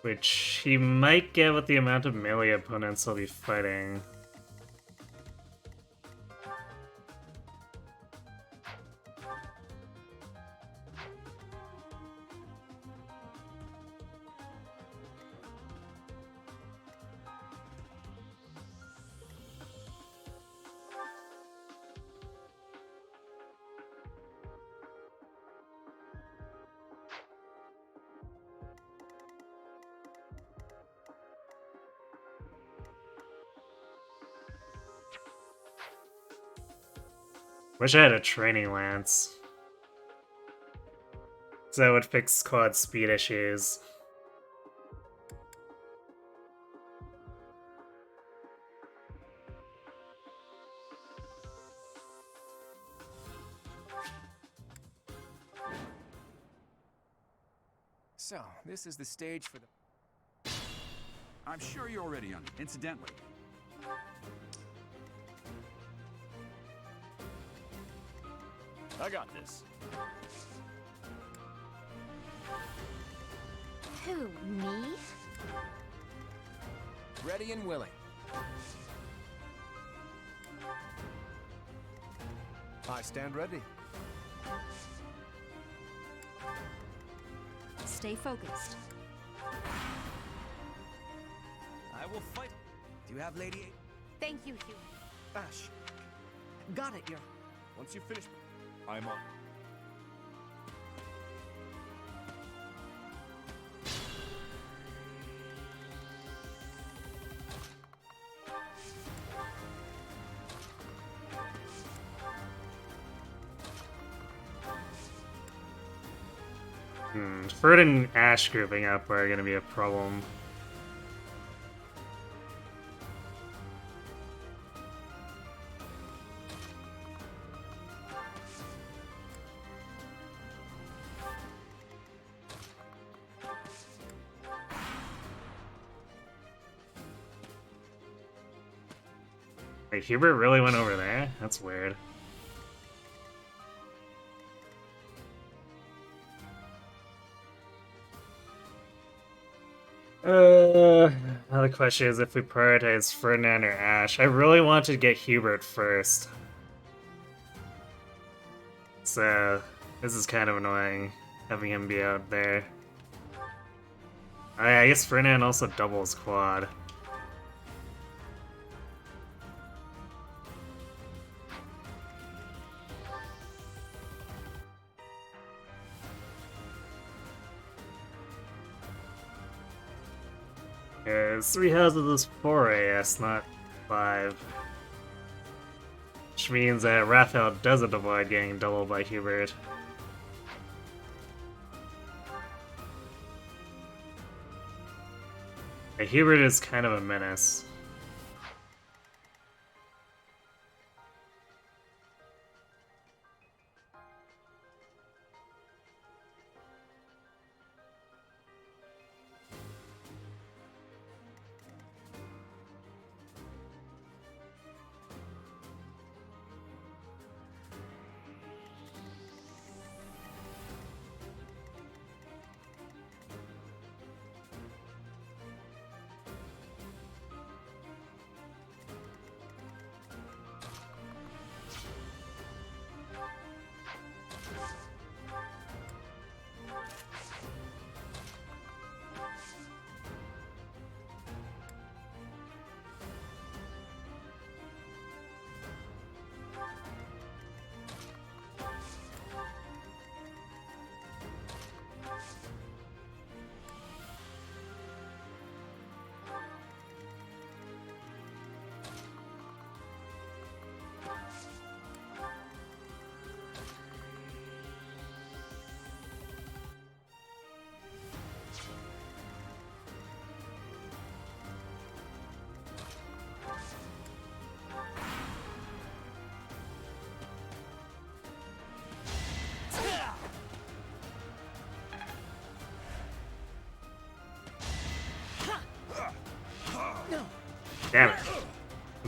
Which he might get with the amount of melee opponents he'll be fighting. Wish I had a training lance. So that would fix quad speed issues. So, this is the stage for the... I'm sure you're already on. Incidentally, I got this. Who, me? Ready and willing. I stand ready. Stay focused. I will fight. Do you have Lady Thank you, Hugh. Ash? Got it, you're... Once you finish, I'm on. Ferd and Ash grouping up are gonna be a problem. Wait, Hubert really went over there? That's weird. Now the question is if we prioritize Ferdinand or Ash. I really want to get Hubert first. So, this is kind of annoying, having him be out there. I guess Ferdinand also doubles quad. Because 3 houses is 4 AS, not 5. Which means that Raphael doesn't avoid getting doubled by Hubert. Yeah, Hubert is kind of a menace.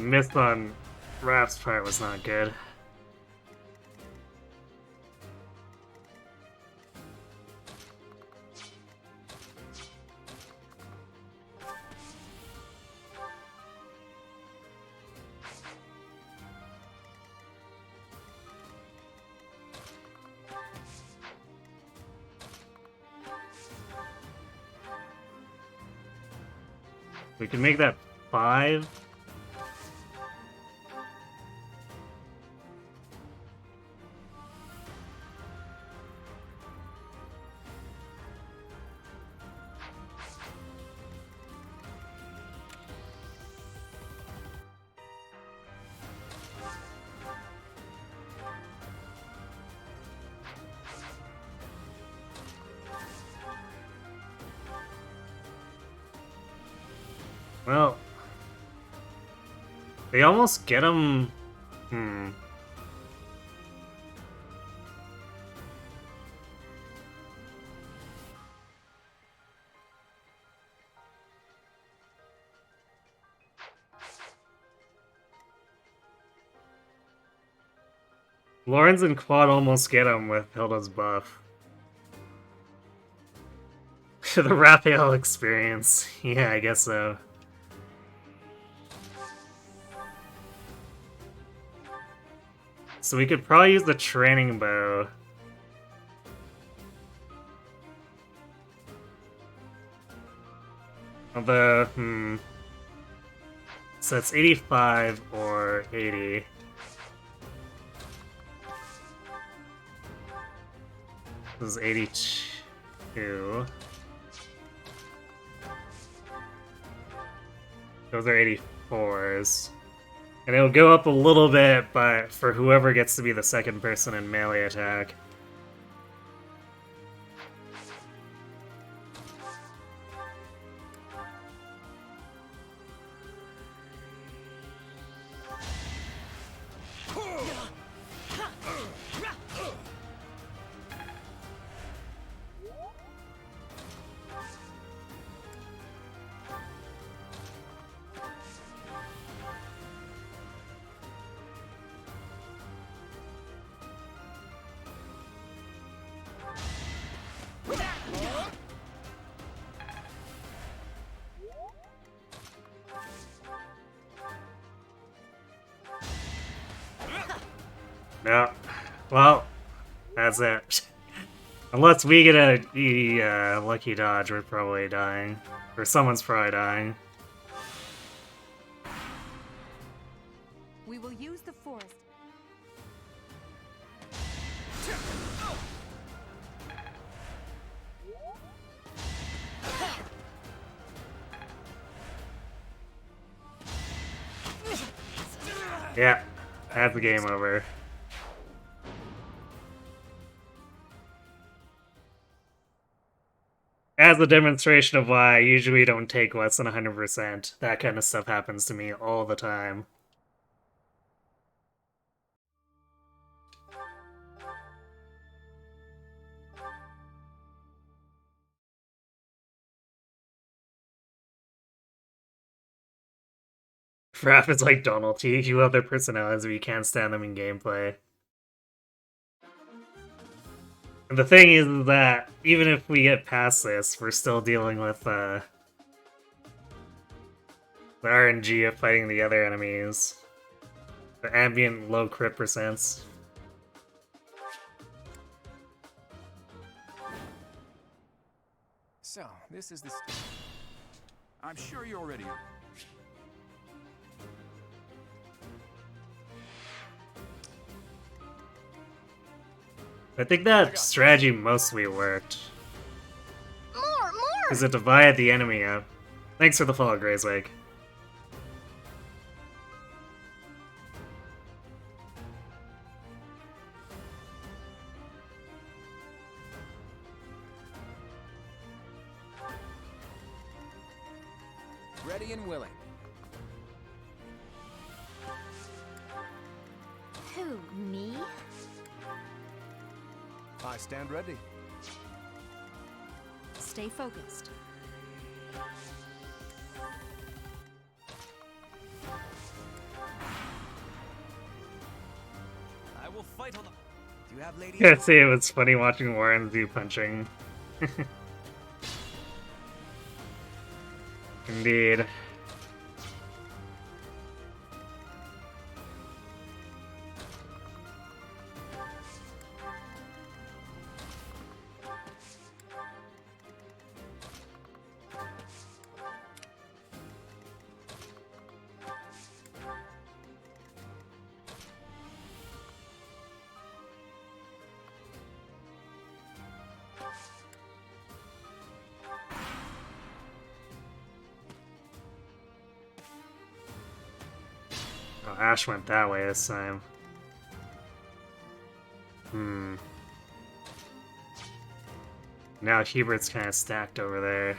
missed on Raph's part was not good. We can make that 5. Well, they almost get him. Lawrence and Quad almost get him with Hilda's buff. The Raphael experience. Yeah, I guess so. So we could probably use the training bow. Although, so it's 85 or 80. This is 82. Those are 84s. And it'll go up a little bit, but for whoever gets to be the second person in melee attack. No. Well, that's it. Unless we get a lucky dodge, we're probably dying. Or someone's probably dying. We will use the forest. Yeah, that's the game over. As a demonstration of why I usually don't take less than 100%, that kind of stuff happens to me all the time. Raph is like Donald T. You love their personalities, but you can't stand them in gameplay. And the thing is that even if we get past this, we're still dealing with the RNG of fighting the other enemies. The ambient low crit percents. So, this is the... I'm sure you're already... I think that strategy mostly worked. More! Because it divided the enemy up. Thanks for the follow, Grayswake. Ready and willing. Who, me? I stand ready. Stay focused. fight on the... Do you have ladies? Yeah, see, it was funny watching Warren do punching. Indeed. Oh, Ash went that way this time. Now Hubert's kind of stacked over there.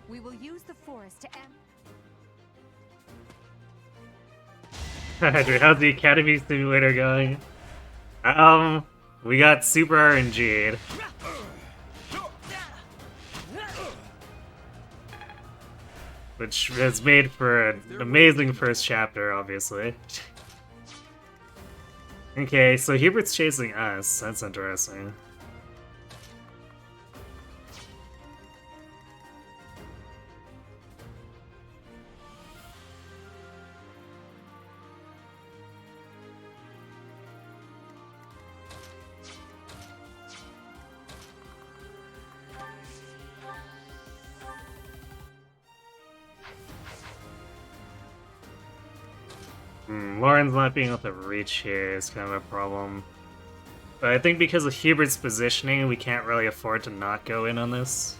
We will use the forest to Dude, how's the Academy Simulator going? We got Super RNG'd. Which has made for an amazing first chapter, obviously. Okay, so Hubert's chasing us. That's interesting. Lauren's not being able to reach here is kind of a problem. But I think because of Hubert's positioning, we can't really afford to not go in on this.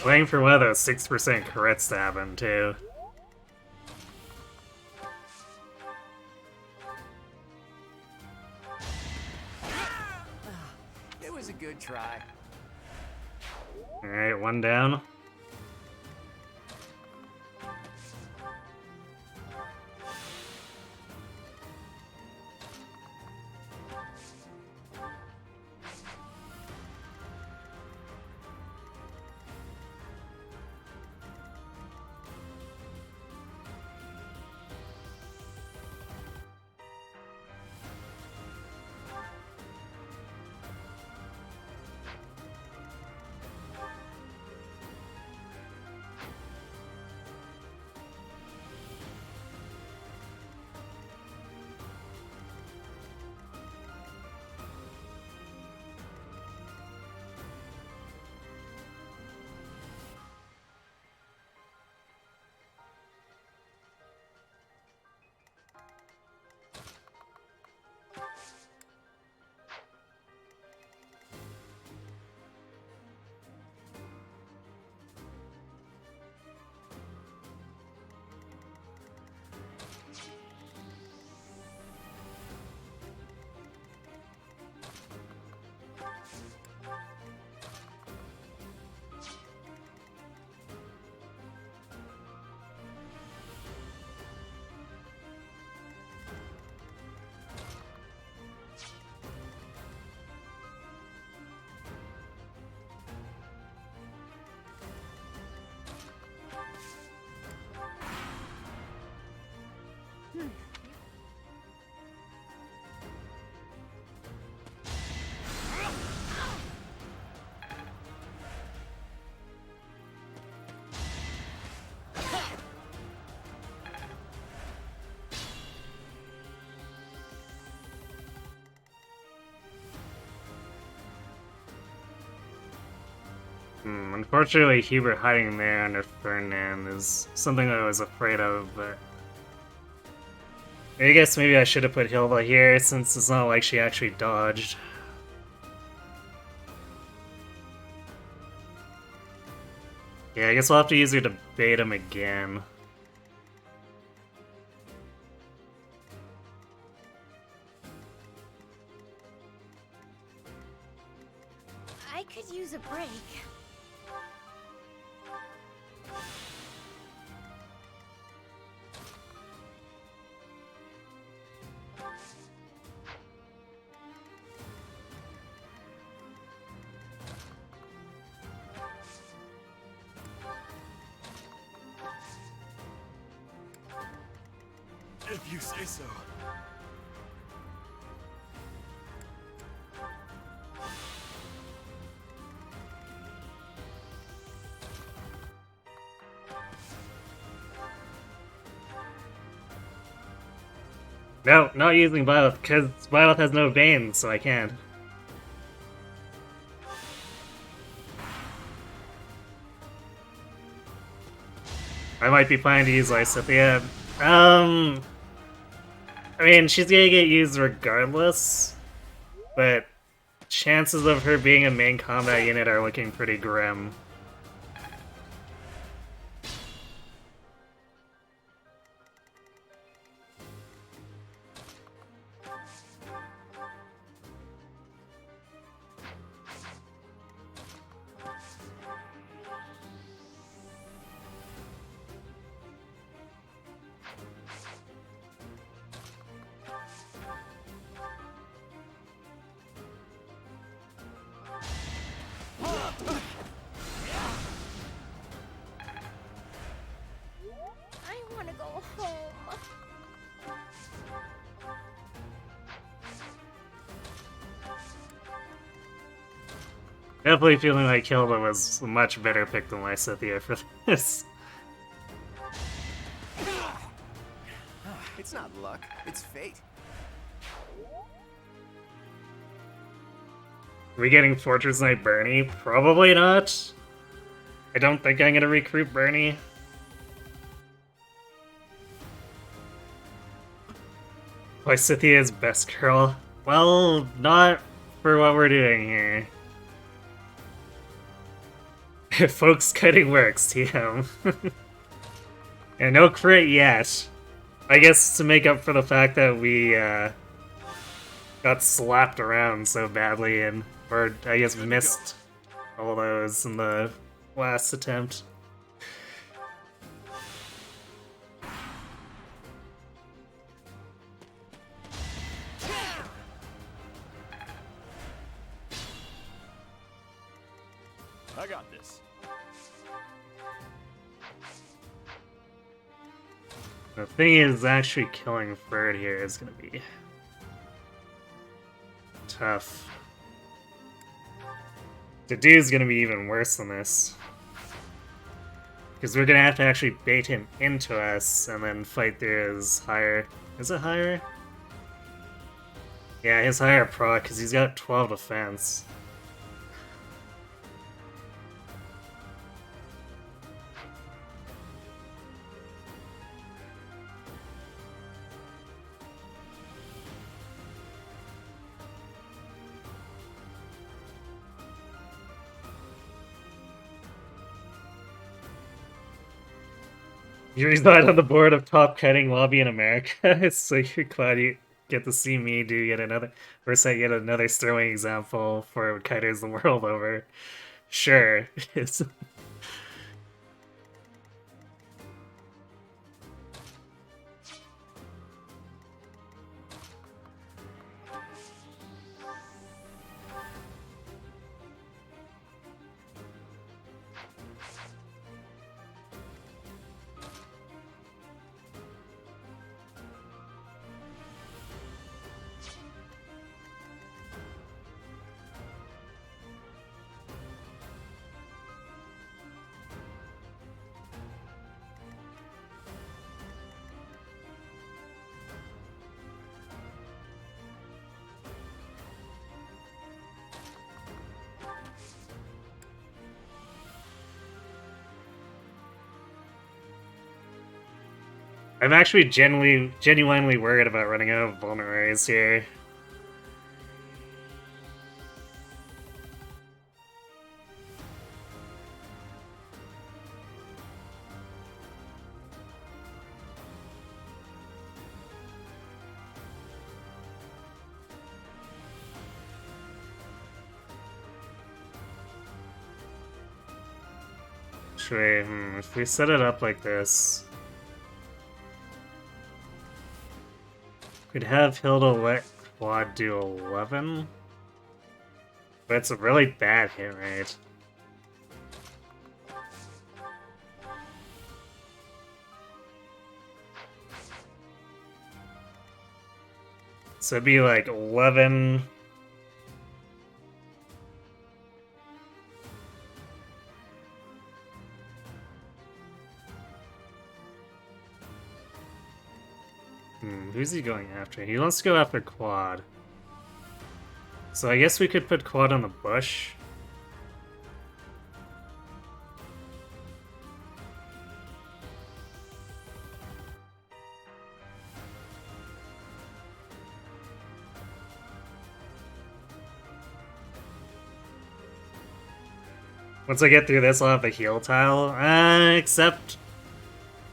Waiting for one of those 6% crits to happen, too. It was a good try. Alright, one down. Unfortunately, Hubert hiding there under Ferdinand is something I was afraid of, but I guess maybe I should have put Hilda here since it's not like she actually dodged. Yeah, I guess we'll have to use her to bait him again. I could use a break. If you say so. No, not using Violet, because Violet has no veins, so I can't. I might be planning to use Lysithea. I mean, she's gonna get used regardless, but chances of her being a main combat unit are looking pretty grim. I want to go home. Definitely feeling like Hilda was a much better pick than Lysithea for this. It's not luck, it's fate. Are we getting Fortress Knight Bernie? Probably not. I don't think I'm gonna recruit Bernie. Lysithea's best girl. Well, not for what we're doing here. Folks cutting works, TM. And no crit yet. I guess to make up for the fact that we got slapped around so badly and, or I guess missed all those in the last attempt. I got this. The thing is, actually killing Ferd here is gonna be tough. To do is gonna be even worse than this. Because we're gonna have to actually bait him into us and then fight through his higher... Is it higher? Yeah, his higher proc, because he's got 12 defense. You reside on the board of top kiting lobby in America. So you're glad you get to see me do yet another, or set yet another sterling example for kiters the world over. Sure. It's... I'm actually genuinely worried about running out of vulneraries here. If we set it up like this, we'd have Hilda let Quad do 11, but it's a really bad hit rate. So it'd be like 11. Who's he going after? He wants to go after Quad. So I guess we could put Quad on the bush. Once I get through this, I'll have a heal tile. Except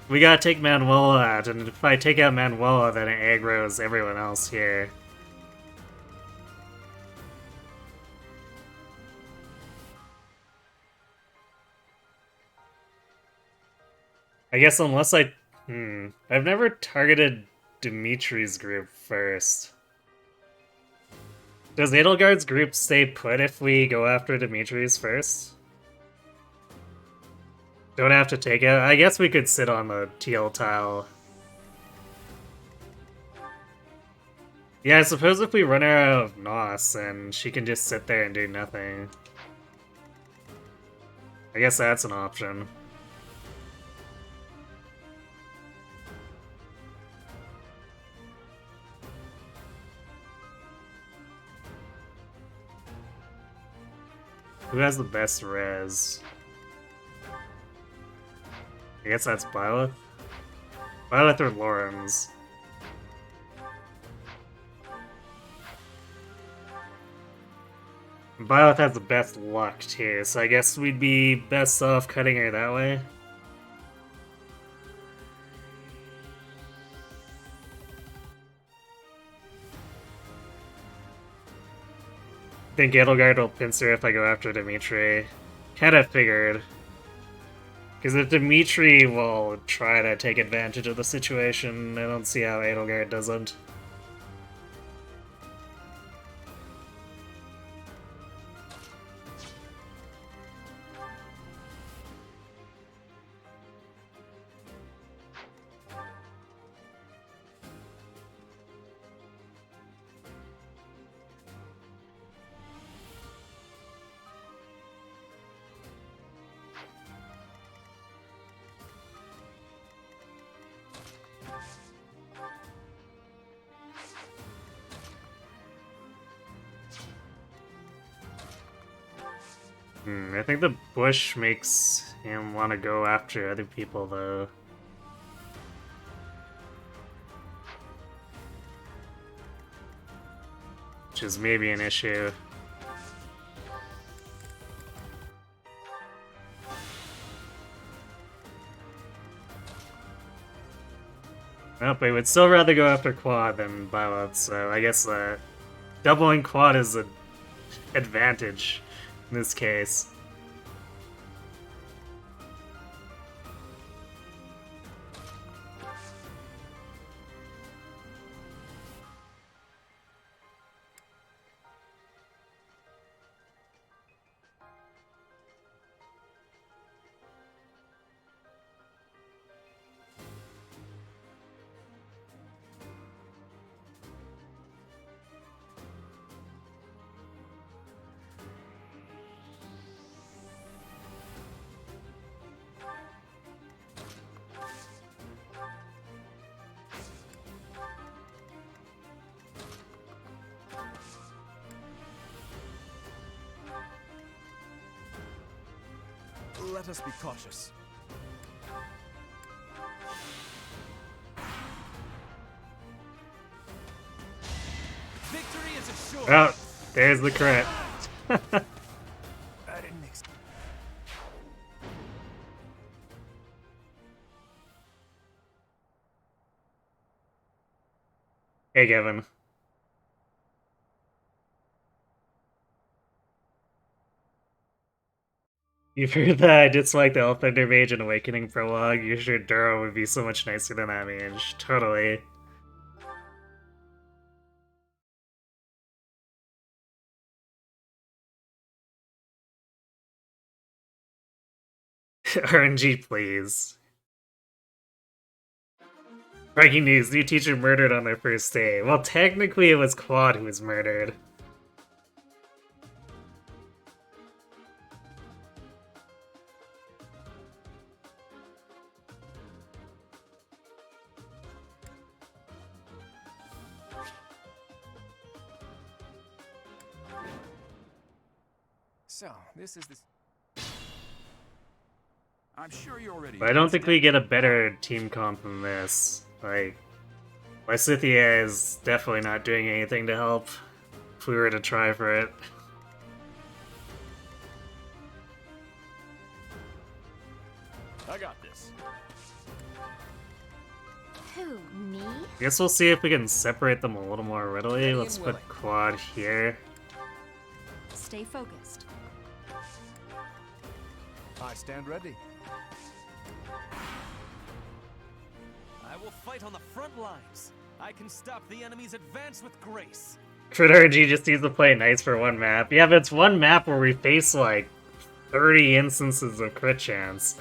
we gotta take Manuela out, and if I take out Manuela, then it aggroes everyone else here. I guess unless I... I've never targeted Dimitri's group first. Does Edelgard's group stay put if we go after Dimitri's first? Don't have to take it. I guess we could sit on the teal tile. Yeah, I suppose if we run her out of Nos, and she can just sit there and do nothing. I guess that's an option. Who has the best res? I guess that's Byleth? Byleth or Lawrence? Byleth has the best luck too, so I guess we'd be best off cutting her that way. I think Edelgard will pincer if I go after Dimitri. Kinda figured. Because if Dimitri will try to take advantage of the situation, I don't see how Edelgard doesn't. I think the bush makes him want to go after other people, though. Which is maybe an issue. Oh, but we'd still rather go after Quad than Byleth, so I guess doubling Quad is an advantage in this case. Let us be cautious. Oh, there's the crit. I didn't expect. Hey, Kevin. You've heard that I dislike the Elfender Mage and Awakening prologue. You sure Duro would be so much nicer than that mage. Totally. RNG, please. Breaking news, new teacher murdered on their first day. Well, technically it was Quad who was murdered. So, this is the... I'm sure you're ready. But I don't think we get a better team comp than this. Like, Lysithia is definitely not doing anything to help if we were to try for it. I got this. Who, me? I guess we'll see if we can separate them a little more readily. Let's put Quad here. Stay focused. I stand ready. I will fight on the front lines. I can stop the enemy's advance with grace. Crit RNG just needs to play nice for one map. Yeah, but it's one map where we face like 30 instances of crit chance.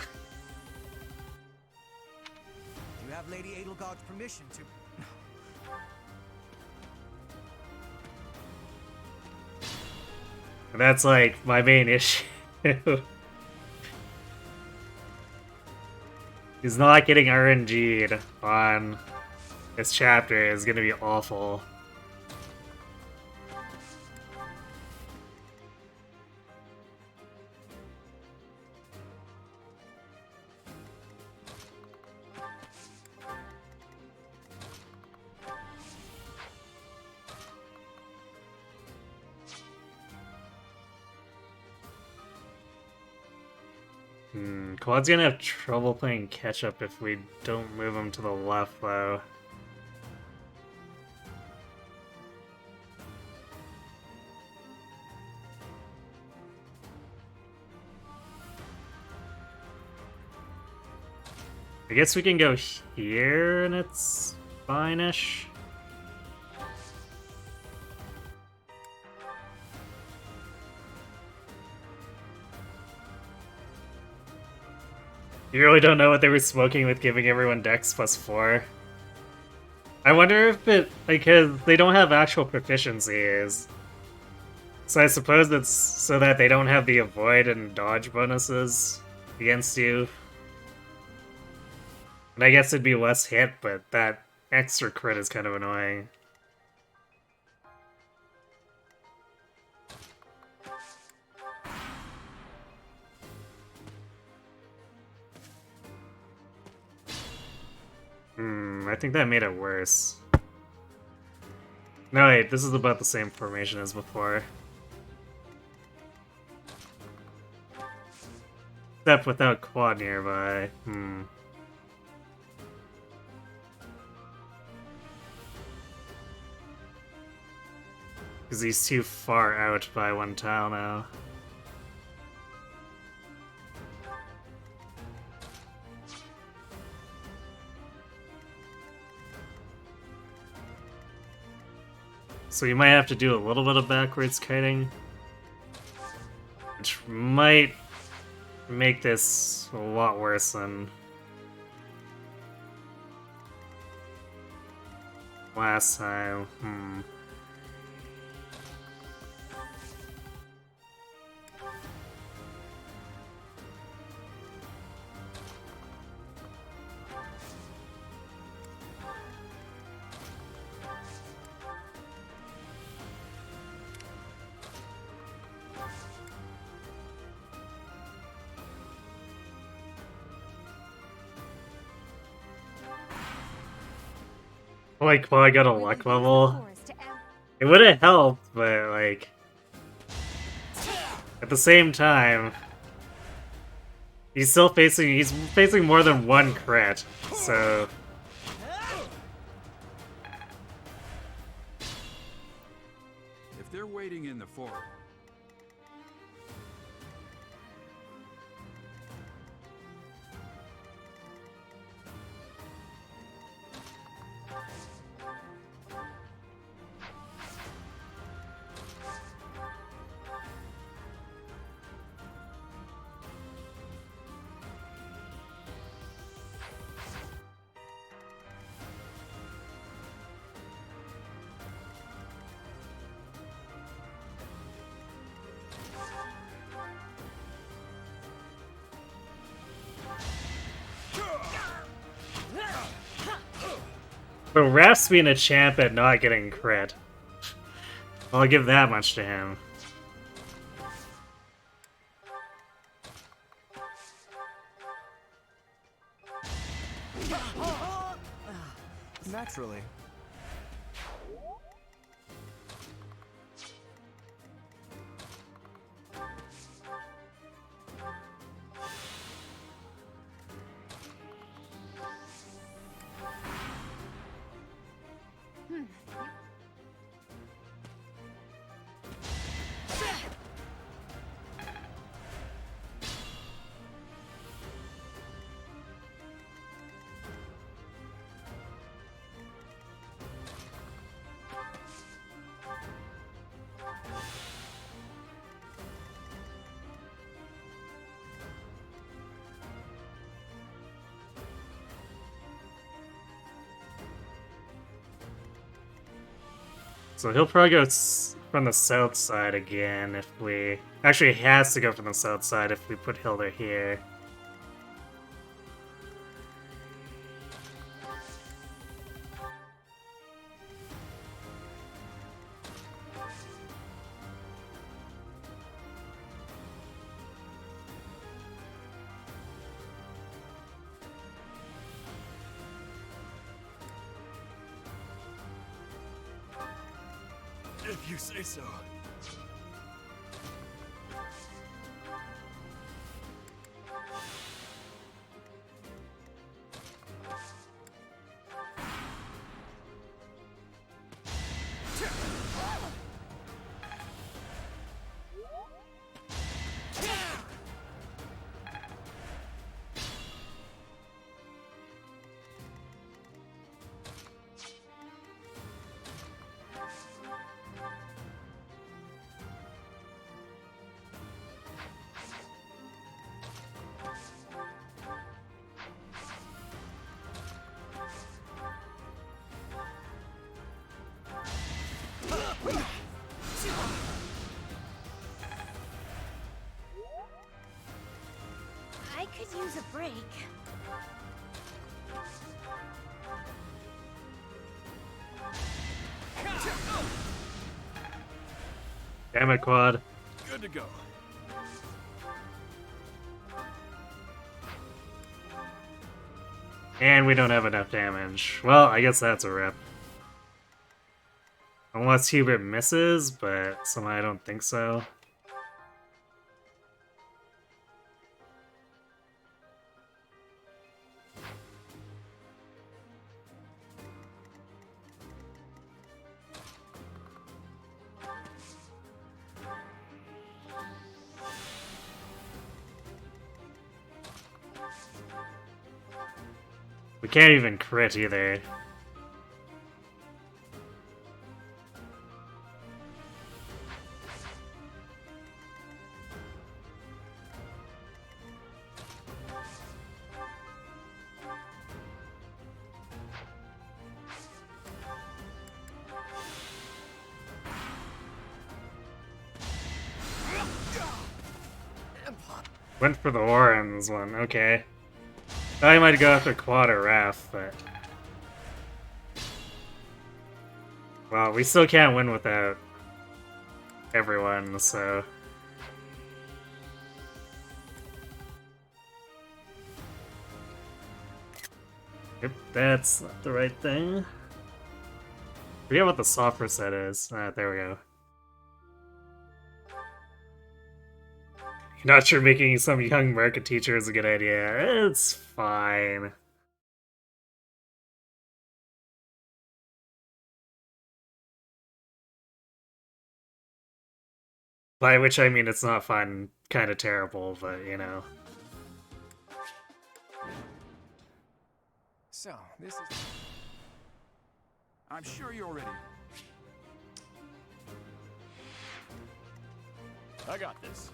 You have Lady Edelgard's permission to... And that's like my main issue. He's not getting RNG'd on this chapter is gonna be awful. Quad's gonna have trouble playing catch-up if we don't move him to the left, though. I guess we can go here and it's fine-ish. You really don't know what they were smoking with giving everyone Dex +4. I wonder if it... because they don't have actual proficiencies. So I suppose it's so that they don't have the avoid and dodge bonuses against you. And I guess it'd be less hit, but that extra crit is kind of annoying. I think that made it worse. No, wait, this is about the same formation as before. Except without Quad nearby. Because he's too far out by one tile now. So you might have to do a little bit of backwards kiting, which might make this a lot worse than last time. Like, well, I got a luck level. It would have helped, but like at the same time, he's facing more than one crit, so If they're waiting in the fort, but Raph's being a champ at not getting crit. I'll give that much to him. Naturally. So he'll probably go from the south side again if we... Actually, he has to go from the south side if we put Hilda here. If you say so. I could use a break. Damn it, Quad. Good to go. And we don't have enough damage. Well, I guess that's a rip. Unless Hubert misses, but somehow I don't think so. We can't even crit either. Went for the Warrens one, okay. Thought I might go after Quad or Raph, but... Well, we still can't win without everyone, so... Yep, that's not the right thing. Forget what the software set is. There we go. Not sure making some young market teacher is a good idea. It's fine. By which I mean it's not fun, kind of terrible, but you know. So, this is... I'm sure you're ready. I got this.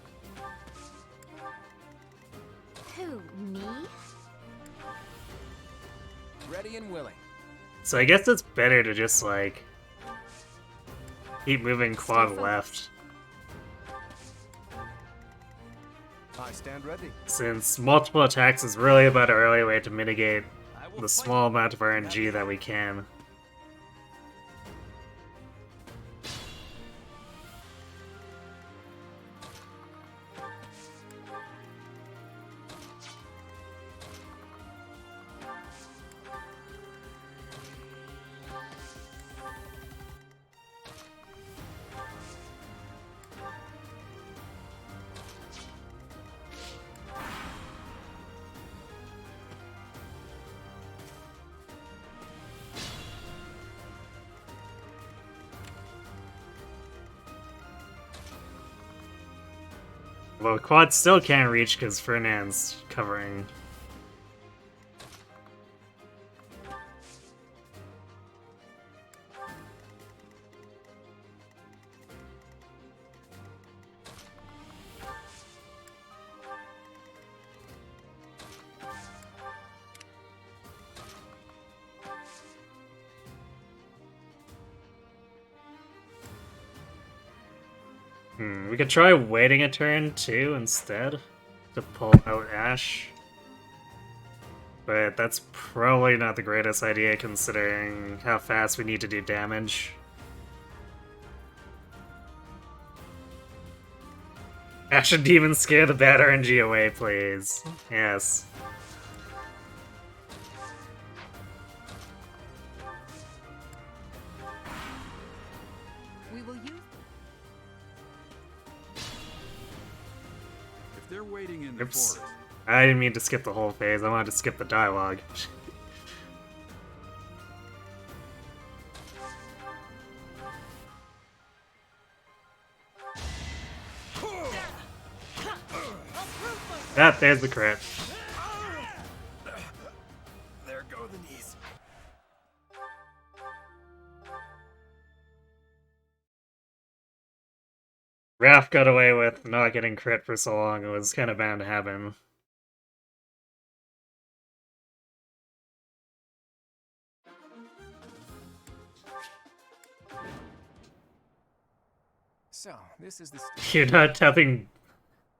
Who, me? Ready and willing. So I guess it's better to just, like, keep moving quad left. I stand ready. Since multiple attacks is really about an early way to mitigate the small amount of RNG that we can. Well, quad still can't reach because Fernand's covering. We could try waiting a turn too instead to pull out Ash. But that's probably not the greatest idea considering how fast we need to do damage. Ash and Demon scare the bad RNG away, please. Yes. We will use... If they're waiting in the Oops. forest, I didn't mean to skip the whole phase, I wanted to skip the dialogue. There's the crit. There go the knees. Raph got away with not getting crit for so long, it was kind of bound to happen. So, this is the... You're not tapping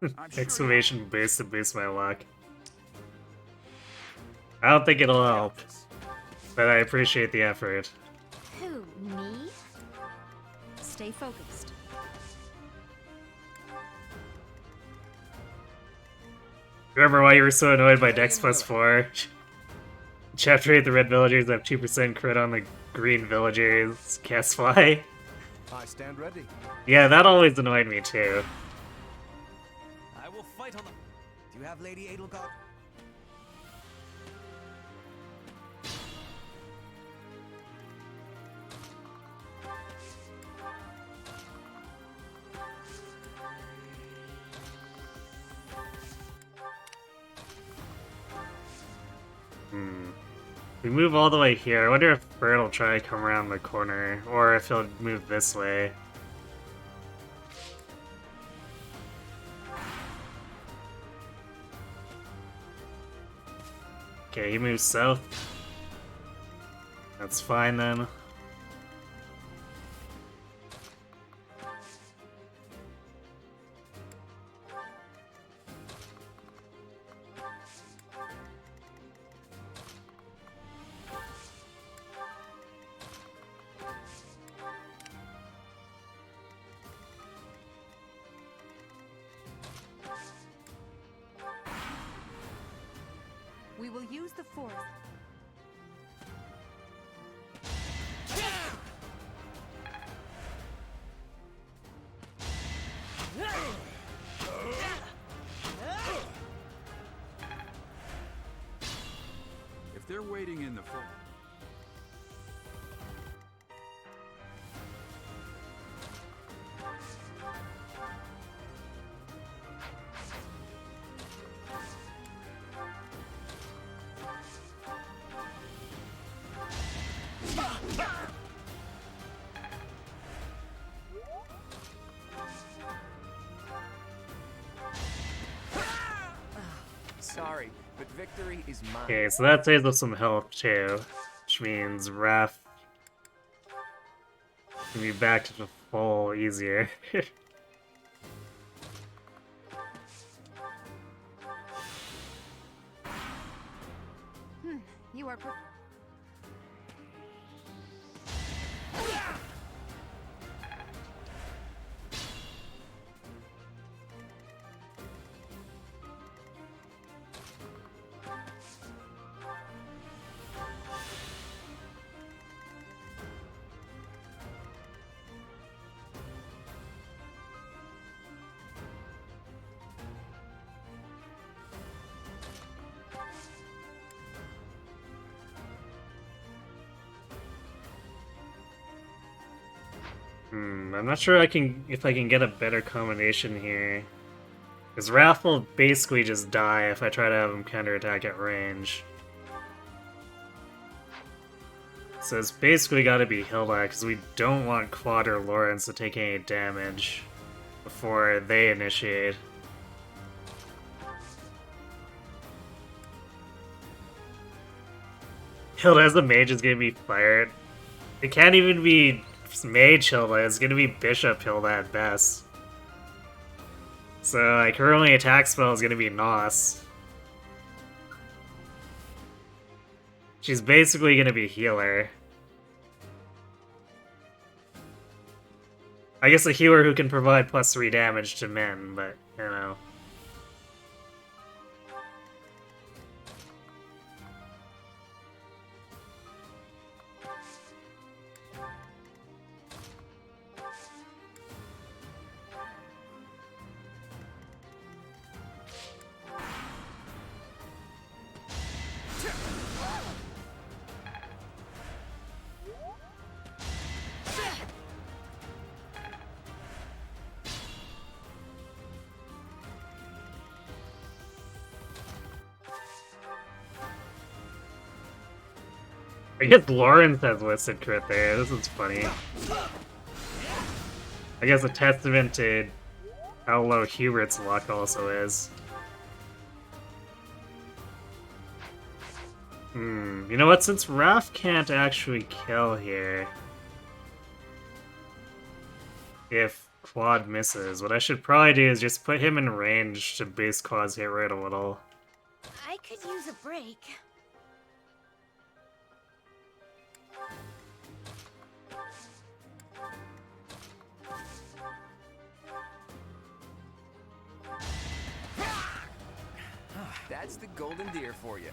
I'm sure exclamation boost to boost my luck. I don't think it'll help, but I appreciate the effort. Who, me? Stay focused. Remember why you were so annoyed by Dex plus 4? Chapter 8, the red villagers have 2% crit on the green villagers. Cast fly? I stand ready. Yeah, that always annoyed me too. I will fight on the... Do you have Lady Edelgard? We move all the way here. I wonder if Bird will try to come around the corner, or if he'll move this way. Okay, he moves south. That's fine then. We will use the forest. If they're waiting in the full... Sorry, but victory is mine. Okay, so that saves us some health too, which means Raph can be back to the full easier. You are. I'm not sure if I can get a better combination here. Because Raph will basically just die if I try to have him counterattack at range. So it's basically gotta be Hilda, because we don't want Quad or Lawrence to take any damage before they initiate. Hilda as a mage is gonna be fired. It can't even be Mage Hilda, it's gonna be Bishop Hilda at best. So, like, her only attack spell is gonna be Nos. She's basically gonna be healer. I guess a healer who can provide +3 damage to men, but, you know. I guess Lawrence has listed crit there, this is funny. I guess a testament to how low Hubert's luck also is. You know what, since Raph can't actually kill here, if Quad misses, what I should probably do is just put him in range to boost Quad's hit rate a little. I could use a break. That's the golden deer for you.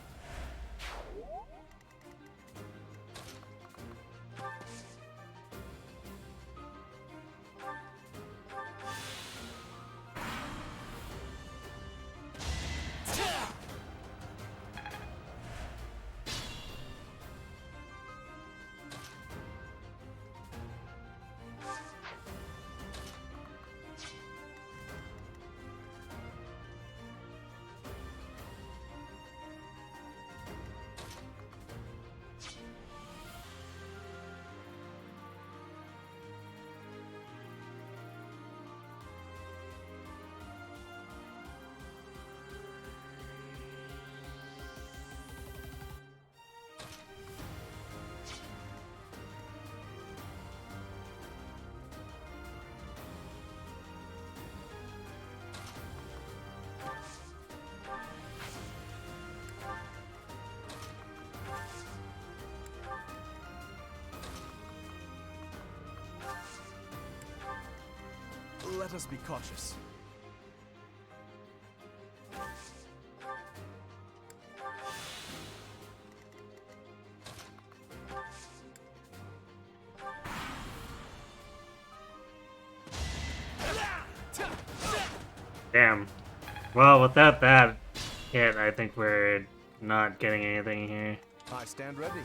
Let us be cautious. Damn. Well, without that hit, I think we're not getting anything here. I stand ready.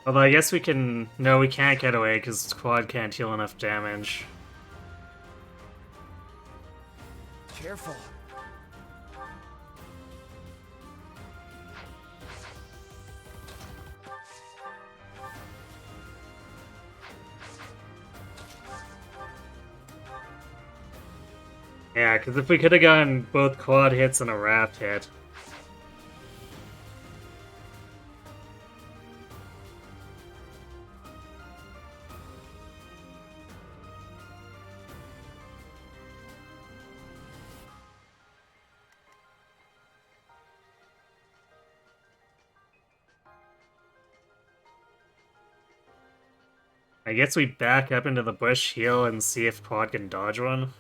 Although I guess we can... No, we can't get away because Quad can't heal enough damage. Careful. Yeah, because if we could have gotten both Quad hits and a Raft hit... I guess we back up into the bush, heal, and see if Quad can dodge one.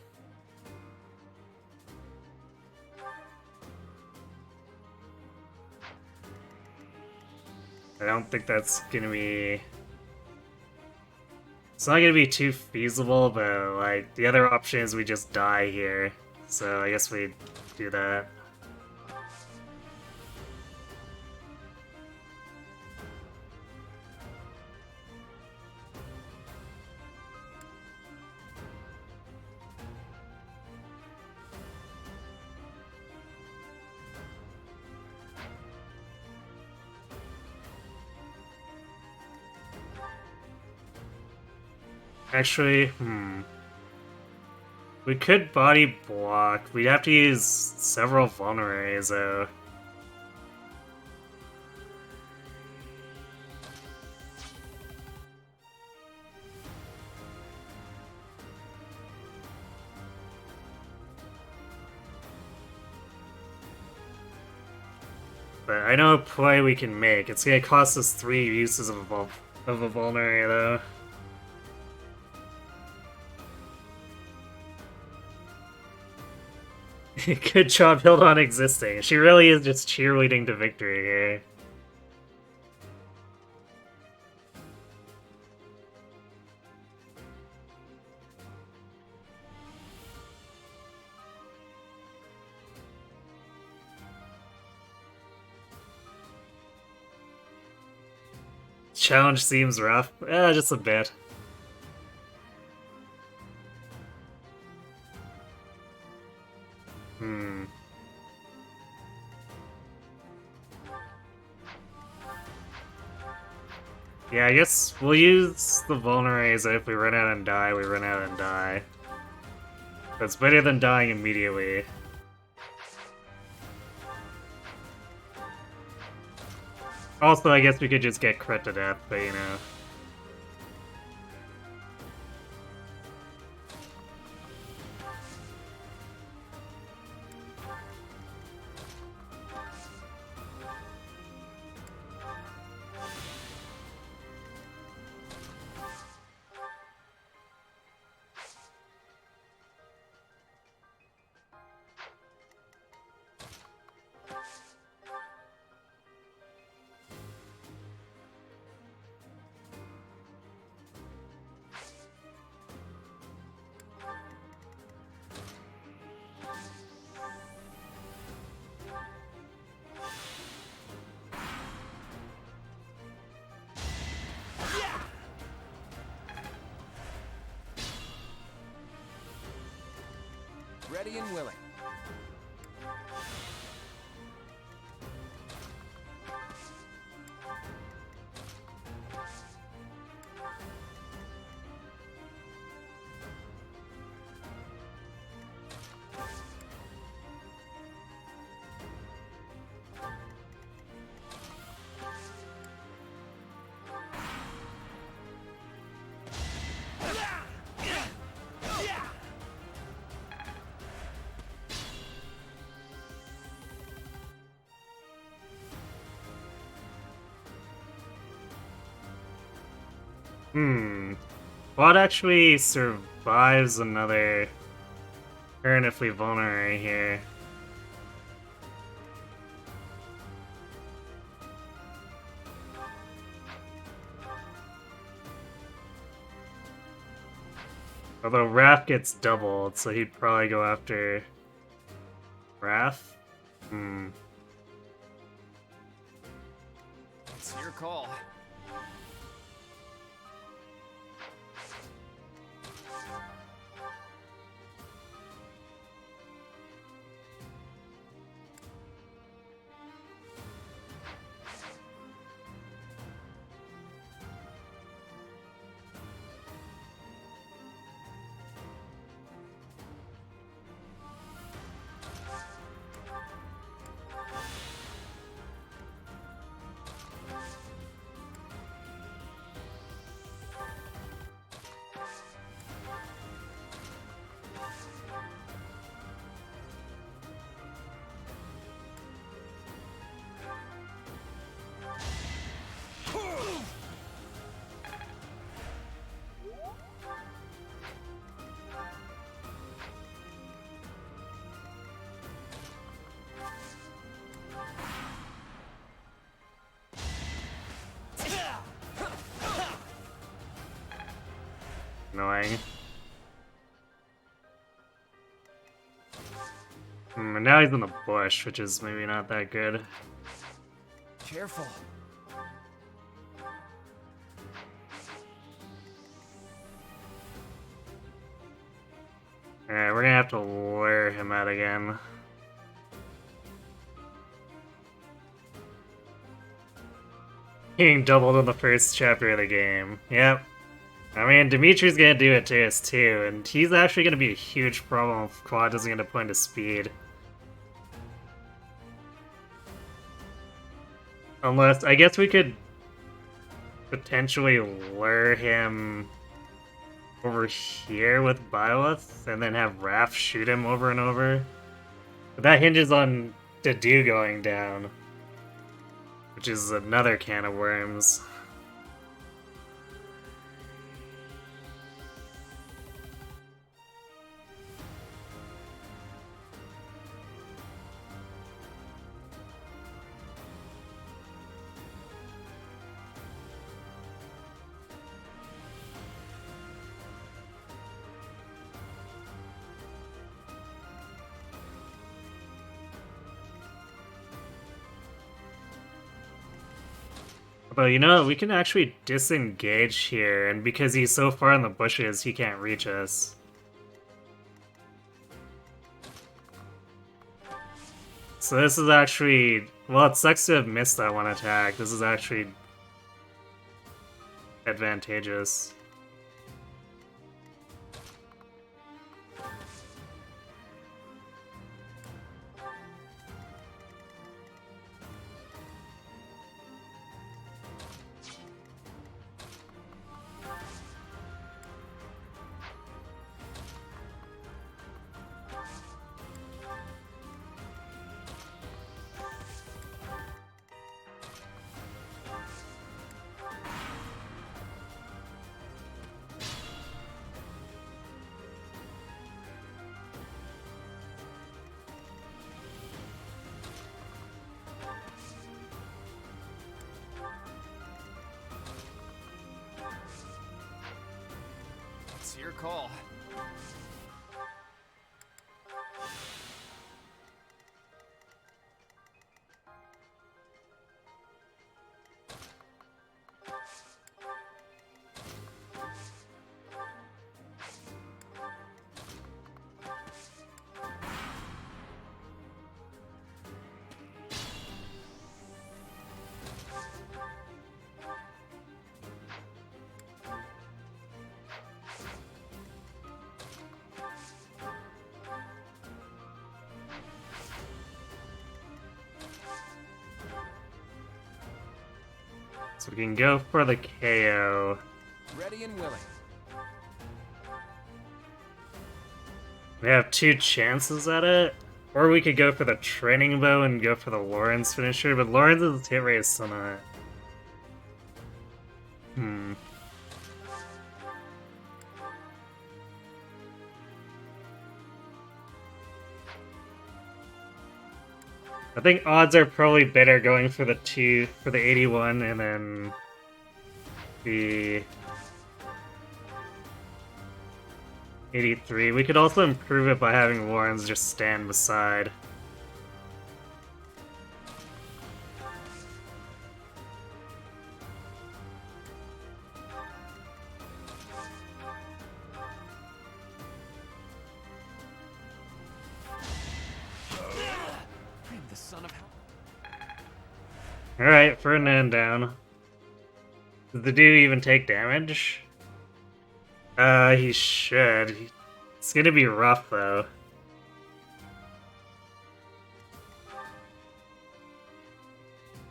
I don't think that's gonna be... It's not gonna be too feasible, but like the other option is we just die here. So I guess we do that. Actually, we could body block. We'd have to use several vulneraries though. But I know a play we can make. It's gonna cost us 3 uses of a vulnerary though. Good job, Hildon existing. She really is just cheerleading to victory here. Challenge seems rough. Just a bit. Yeah, I guess we'll use the vulneraries, and if we run out and die, we run out and die. That's better than dying immediately. Also, I guess we could just get crit to death, but you know. Ready and willing. Quad actually survives another turn if we vulnerate here. Although Raph gets doubled, so he'd probably go after Wrath? It's your call. Annoying. And now he's in the bush, which is maybe not that good. Careful. Alright, we're gonna have to lure him out again. Getting doubled in the first chapter of the game. Yep. I mean, Dimitri's gonna do it to us too, and he's actually gonna be a huge problem if Quad doesn't get a point of speed. Unless, I guess we could potentially lure him over here with Byleth, and then have Raph shoot him over and over. But that hinges on Dedu going down, which is another can of worms. But you know, we can actually disengage here, and because he's so far in the bushes, he can't reach us. So this is actually... Well, it sucks to have missed that one attack. This is actually advantageous. It's your call. So we can go for the KO. Ready and willing. We have two chances at it. Or we could go for the training bow and go for the Lawrence finisher, but Lawrence's hit rate is still not... I think odds are probably better going for the 81 and then the 83. We could also improve it by having Lawrence just stand beside. Alright, Ferdinand down. Did the dude even take damage? He should. It's gonna be rough, though.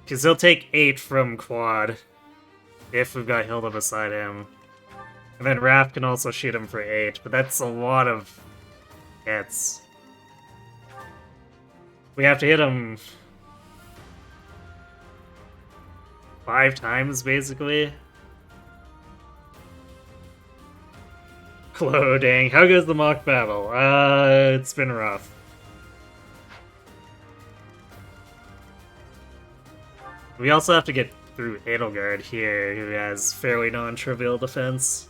Because he'll take 8 from Quad, if we've got Hilda beside him. And then Raph can also shoot him for 8, but that's a lot of hits. We have to hit him 5 times, basically. Loading. How goes the mock battle? It's been rough. We also have to get through Edelgard here, who has fairly non-trivial defense.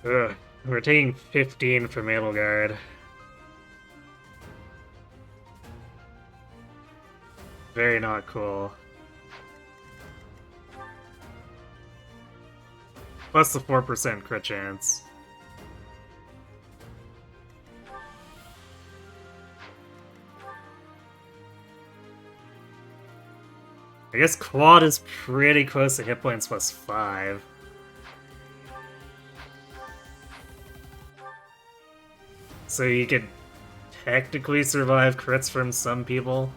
Ugh, we're taking 15 from Edelgard. Very not cool. Plus the 4% crit chance. I guess Quad is pretty close to hit points plus 5. So you could technically survive crits from some people.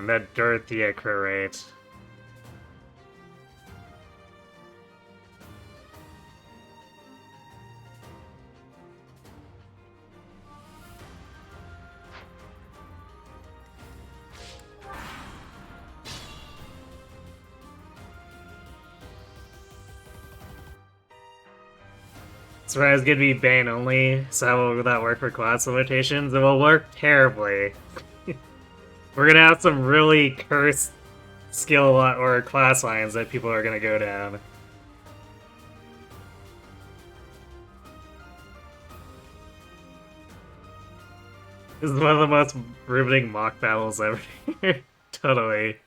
That Dorothea crit rate. So it's gonna be Bane only, so how will that work for class limitations? It will work terribly. We're gonna have some really cursed skill or class lines that people are gonna go down. This is one of the most riveting mock battles ever. Totally.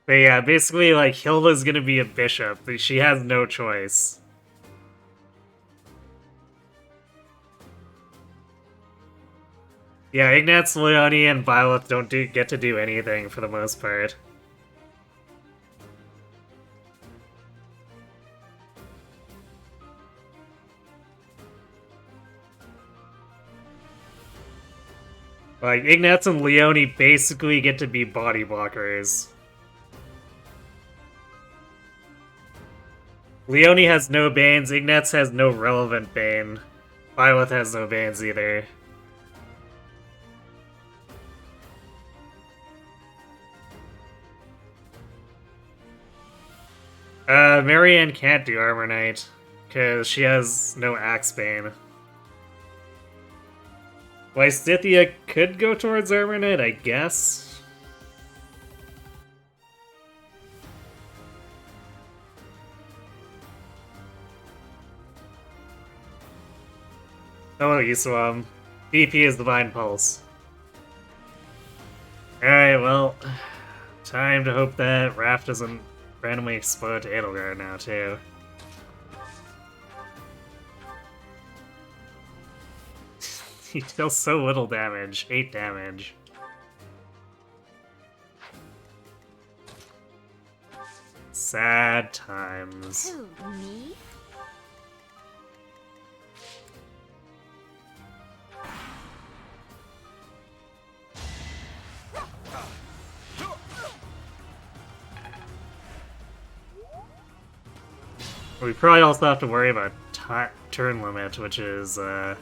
But yeah, basically, like, Hilda's gonna be a bishop. She has no choice. Yeah, Ignatz, Leone, and Byleth don't get to do anything for the most part. Like, Ignatz and Leone basically get to be body blockers. Leone has no Banes, Ignatz has no relevant Bane. Byleth has no Banes either. Marianne can't do Armor Knight, because she has no Axe Bane. Lysithea could go towards Armor Knight, I guess. Hello, Iswam. DP is Divine Pulse. Alright, well, time to hope that Raph doesn't randomly explode to Edelgard now, too. He deals so little damage. 8 damage. Sad times. Who, me? We probably also have to worry about turn limit, which is gonna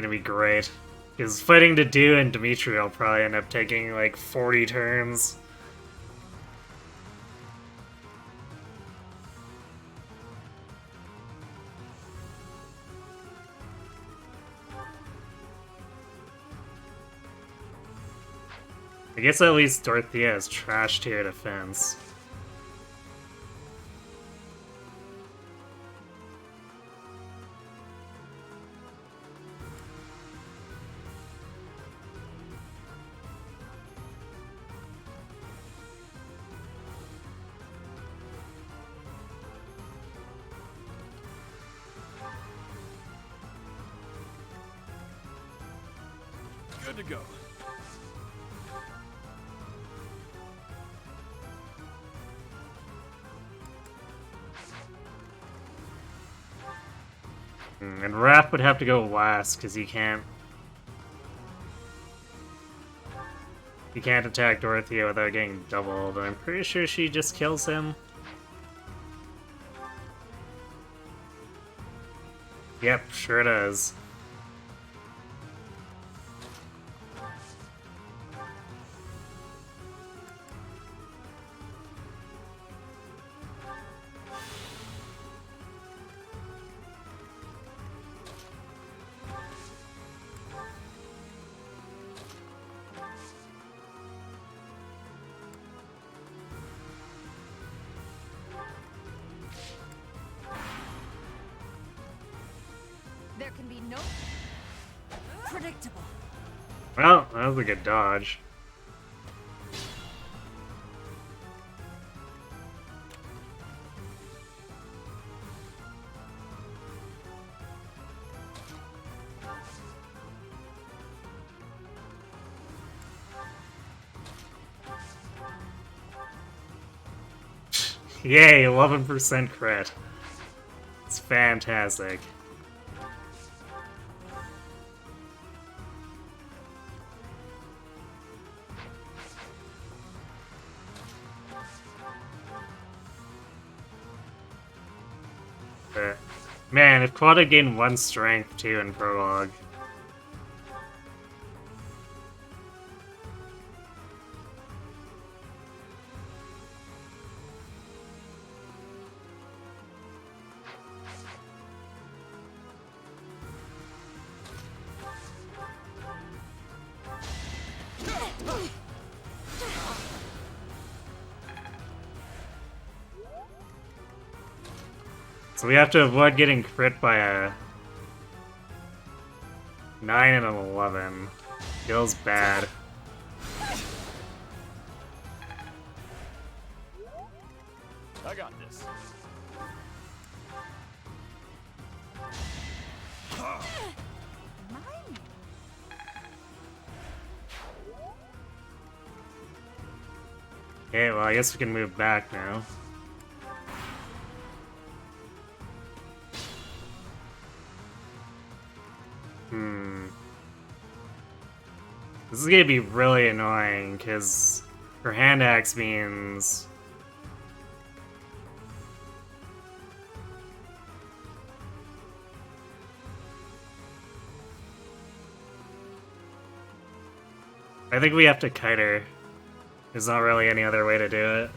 be great. Because fighting Dedue and Dimitri will probably end up taking like 40 turns. I guess at least Dorothea has trash tier defense. Good to go. And Raph would have to go last, because he can't... He can't attack Dorothea without getting doubled, and I'm pretty sure she just kills him. Yep, sure does. There can be no predictable. Well, that was a good dodge. Yay, 11% crit. It's fantastic. Man, if Quad had gained 1 strength too in Prologue. So we have to avoid getting crit by a 9 and an 11. Feels bad. I got this. Okay, well I guess we can move back now. This is gonna be really annoying, because her hand axe means... I think we have to kite her. There's not really any other way to do it.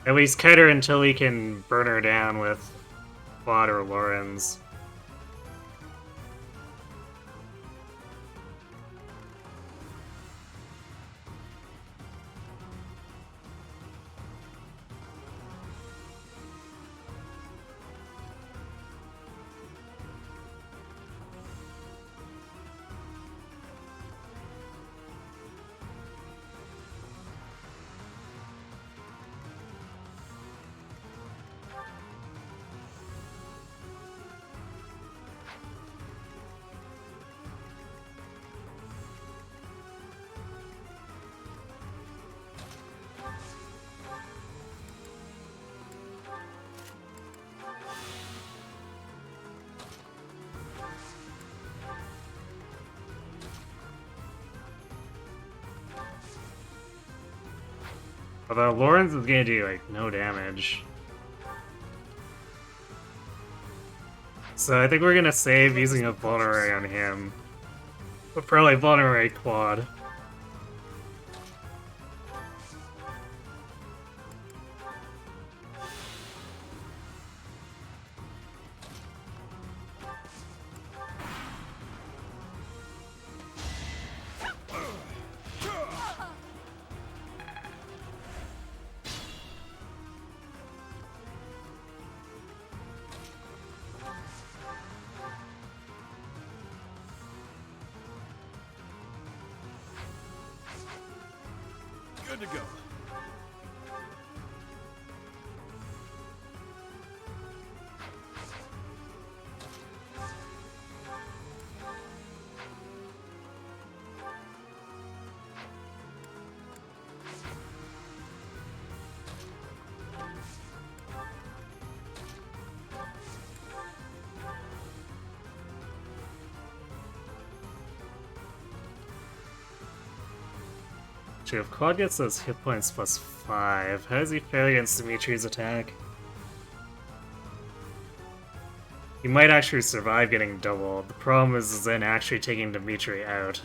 At least kite her until we can burn her down with Claude or Lorenz. Although Lawrence is gonna do, like, no damage. So I think we're gonna save using a Vulnerary on him. But probably Vulnerary Quad. Good to go. Actually, if Quad gets those hit points plus 5, how does he fare against Dimitri's attack? He might actually survive getting doubled. The problem is then actually taking Dimitri out.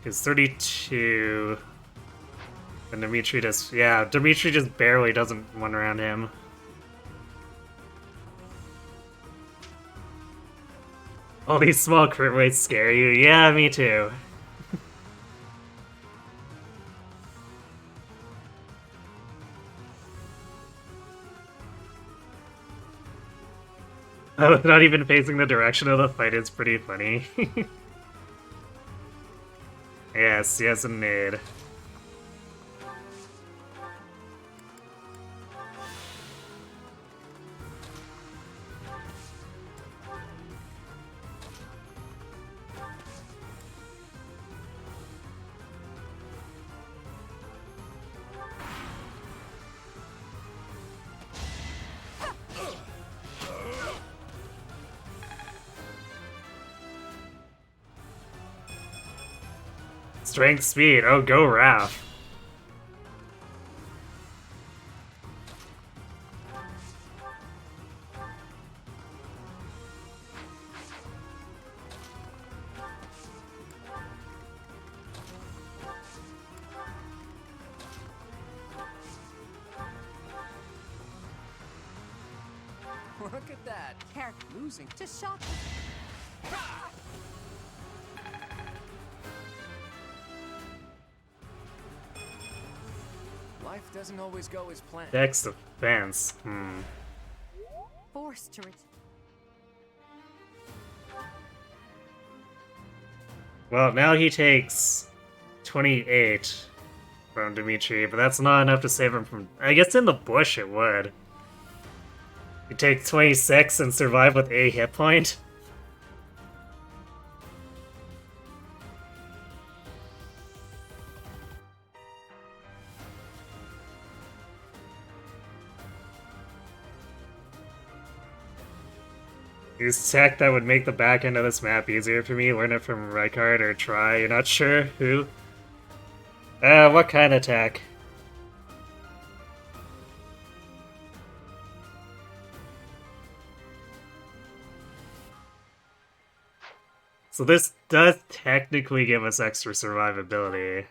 Because 32... And Dimitri just... Yeah, Dimitri just barely doesn't run around him. All these small crit rates scare you. Yeah, me too. Not even facing the direction of the fight is pretty funny. Yes, yes indeed. Strength speed, oh go Raph. Look at that. Character Losing. to shock. Life doesn't always go as planned. Dex defense, Forced to Well, now he takes 28 from Dimitri, but that's not enough to save him from... I guess in the bush it would. You take 26 and survive with a hit point? Use tech that would make the back end of this map easier for me. Learn it from Rykard or try. You're not sure? Who? What kind of tech? So this does technically give us extra survivability.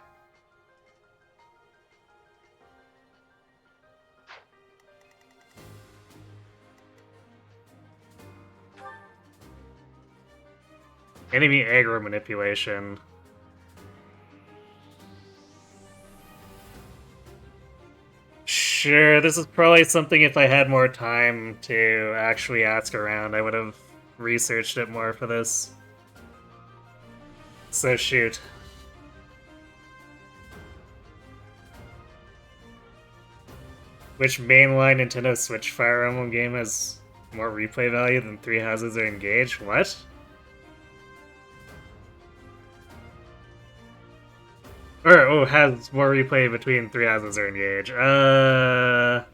Enemy aggro manipulation. Sure, this is probably something if I had more time to actually ask around, I would have researched it more for this. So shoot. Which mainline Nintendo Switch Fire Emblem game has more replay value than Three Houses Are Engaged? What? Or, oh, has more replay between Three Houses Are Engaged. I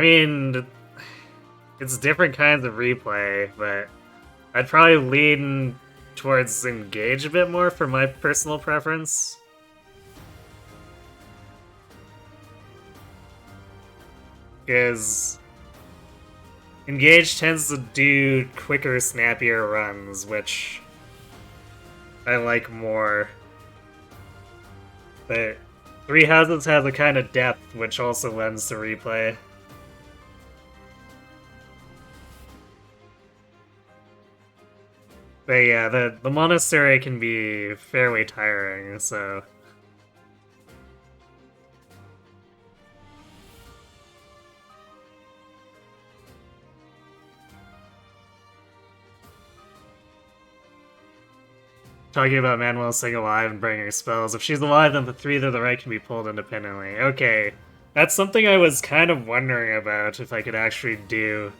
mean, it's different kinds of replay, but I'd probably lean towards Engage a bit more for my personal preference. Because Engage tends to do quicker, snappier runs, which I like more. But Three Houses has a kind of depth, which also lends to replay. But yeah, the monastery can be fairly tiring, so... Talking about Manuel staying alive and bringing her spells. If she's alive, then the three to the right can be pulled independently. Okay, that's something I was kind of wondering about, if I could actually do.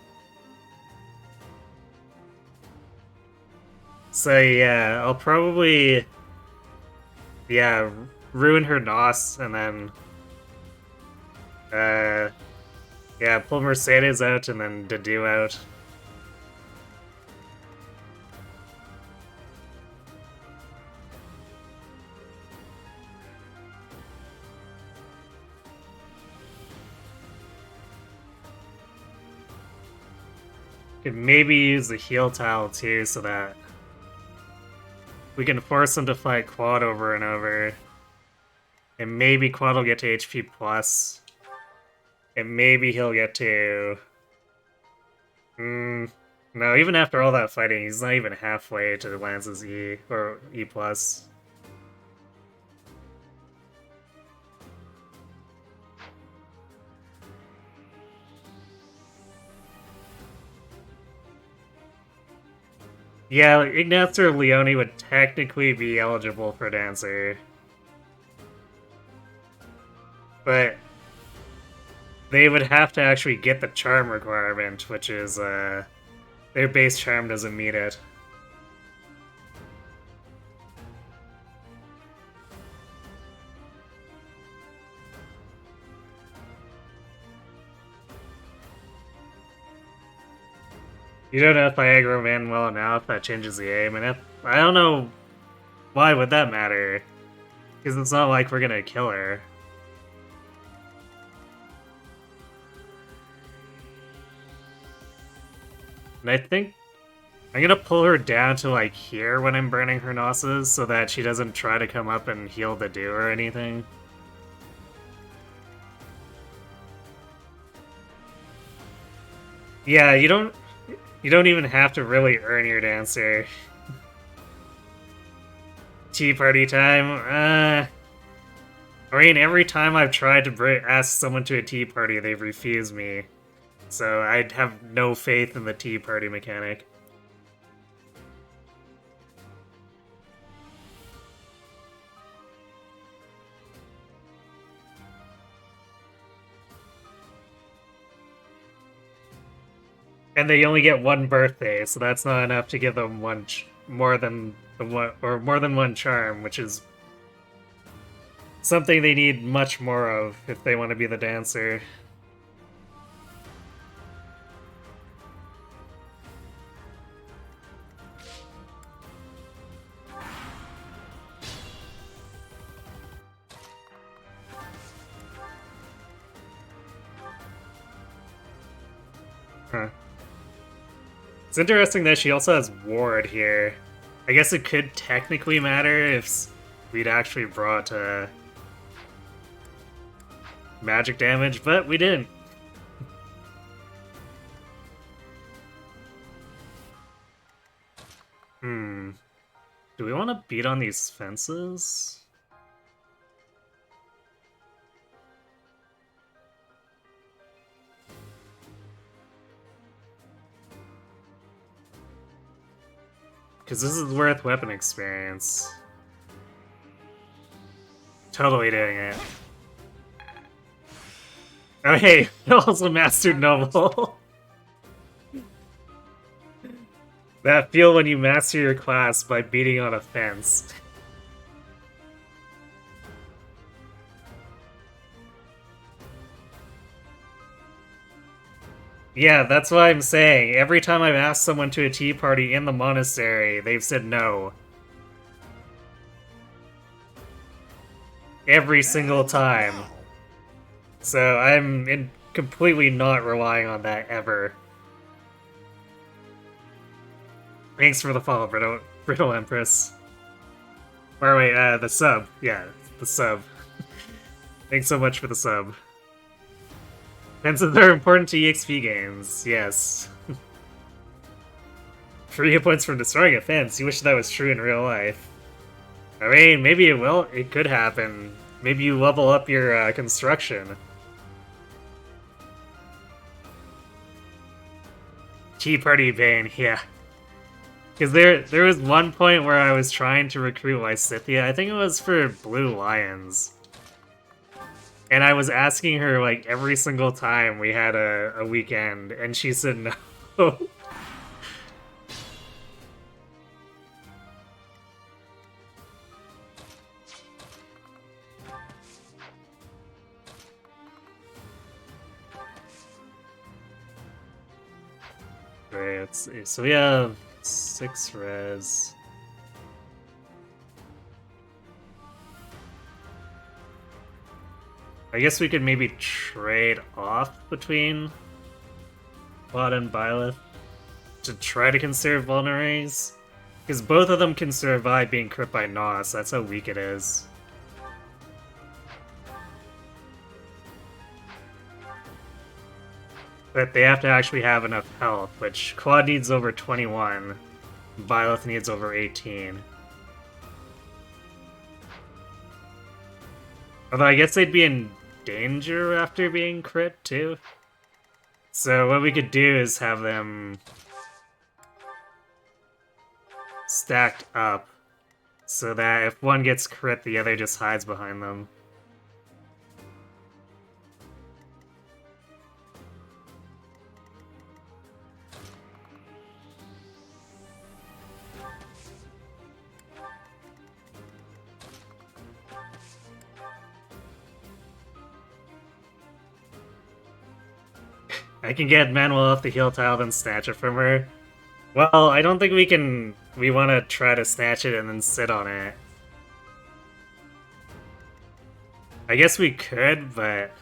So yeah, I'll probably... Yeah, ruin her Nos, and then... Yeah, pull Mercedes out, and then Dedu out. Could maybe use the heal tile too, so that we can force him to fight Quad over and over. And maybe Quad will get to HP plus. And maybe he'll get to... No, even after all that fighting, he's not even halfway to Lance's E, or E plus. Yeah, Ignatz or Leone would technically be eligible for Dancer. But they would have to actually get the charm requirement, which is, their base charm doesn't meet it. You don't know if I aggro man well enough, that changes the aim, and if I don't know why would that matter? Because it's not like we're gonna kill her. And I think I'm gonna pull her down to like here when I'm burning her Nosses so that she doesn't try to come up and heal the do or anything. Yeah, you don't even have to really earn your Dancer. Tea party time? I mean, every time I've tried to ask someone to a tea party, they've refused me. So I'd have no faith in the tea party mechanic. And they only get one birthday, so that's not enough to give them more than one charm, which is something they need much more of if they want to be the Dancer. Huh. It's interesting that she also has Ward here. I guess it could technically matter if we'd actually brought magic damage, but we didn't. Do we want to beat on these fences? Because this is worth weapon experience. Totally doing it. Oh hey, also mastered Noble. That feel when you master your class by beating on a fence. Yeah, that's what I'm saying. Every time I've asked someone to a tea party in the monastery, they've said no. Every single And time. now. So I'm completely not relying on that ever. Thanks for the follow, Brittle Empress. Or wait, the sub. Yeah, the sub. Thanks so much for the sub. Fences are important to EXP games, yes. Free hit points from destroying a fence. You wish that was true in real life. I mean, maybe it will. It could happen. Maybe you level up your construction. Tea Party Bane, yeah. Because there was one point where I was trying to recruit Lysithia. I think it was for Blue Lions. And I was asking her, like, every single time we had a weekend, and she said no. Right, let's see. So we have 6 res. I guess we could maybe trade off between Bot and Byleth to try to conserve vulneraries. Because both of them can survive being crit by Nos, that's how weak it is. But they have to actually have enough health, which Quad needs over 21, Byleth needs over 18. Although I guess they'd be in danger after being crit, too. So what we could do is have them stacked up, so that if one gets crit, the other just hides behind them. I can get Manuel off the heal tile, then snatch it from her. Well, I don't think we can... We want to try to snatch it and then sit on it. I guess we could, but...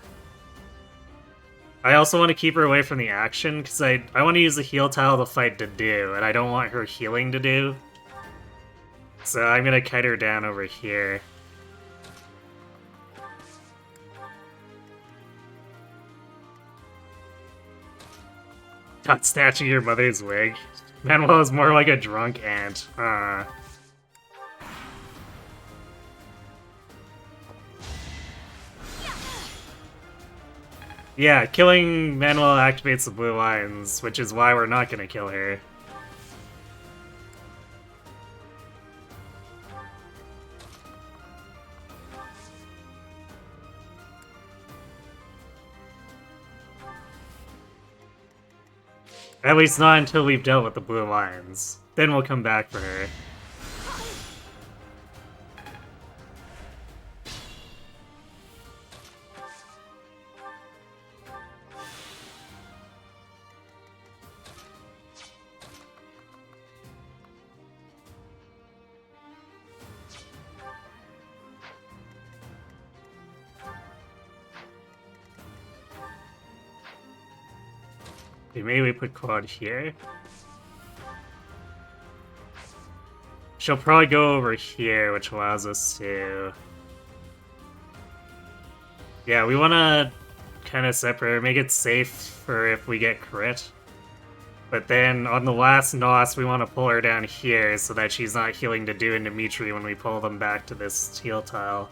I also want to keep her away from the action, because I want to use the heal tile to fight Dedu, and I don't want her healing Dedu. So I'm going to kite her down over here. Not snatching your mother's wig. Manuel is more like a drunk ant. Yeah, killing Manuel activates the blue lines, which is why we're not gonna kill her. At least not until we've dealt with the blue lines. Then we'll come back for her. Maybe we put Quad here. She'll probably go over here, which allows us to... Yeah, we want to kind of separate, make it safe for if we get crit. But then on the last Nos, we want to pull her down here so that she's not healing Dedu and Dimitri when we pull them back to this heal tile.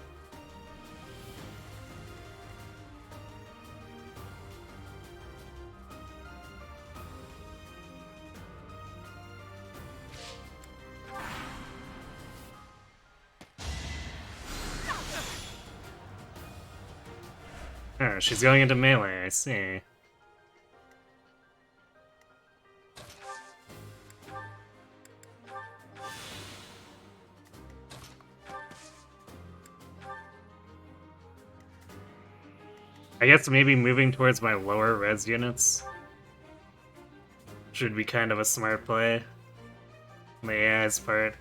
Oh, she's going into melee, I see. I guess maybe moving towards my lower res units. which would be kind of a smart play on the AI's part.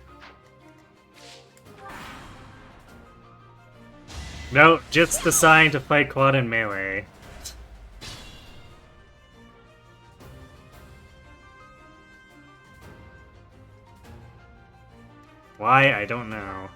No, just assigned to fight quad and melee. Why? I don't know.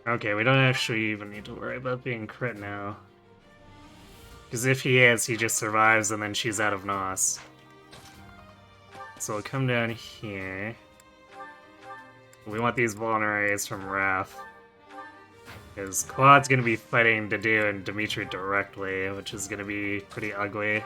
Okay, we don't actually even need to worry about being crit now. Because if he is, he just survives and then she's out of NOS. So we'll come down here. We want these vulneraries from Wrath. Because Quad's gonna be fighting Dedu and Dimitri directly, which is gonna be pretty ugly.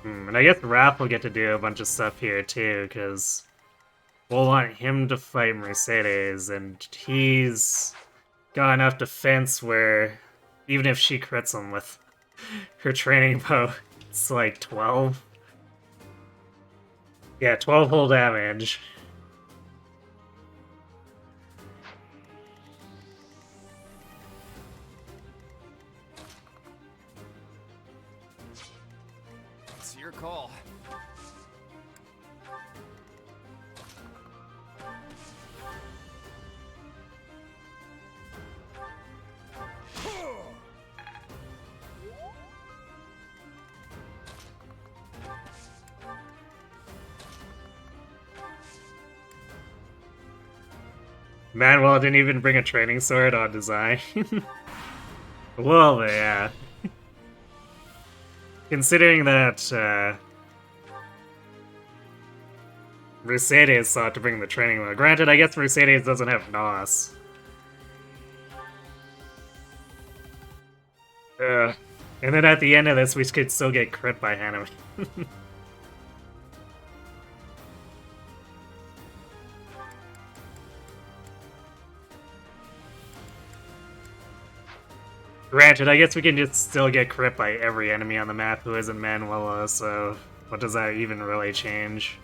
And I guess Raph will get to do a bunch of stuff here too, because we'll want him to fight Mercedes, and he's got enough defense where even if she crits him with her training bow, it's like 12. Yeah, 12 whole damage. It's your call. Manuel didn't even bring a training sword on design. Well, yeah. Considering that Mercedes sought to bring the training wheel. Granted, I guess Mercedes doesn't have NOS. And then at the end of this, we could still get crit by Hanami. Granted, I guess we can just still get crit by every enemy on the map who isn't Manuela, so what does that even really change?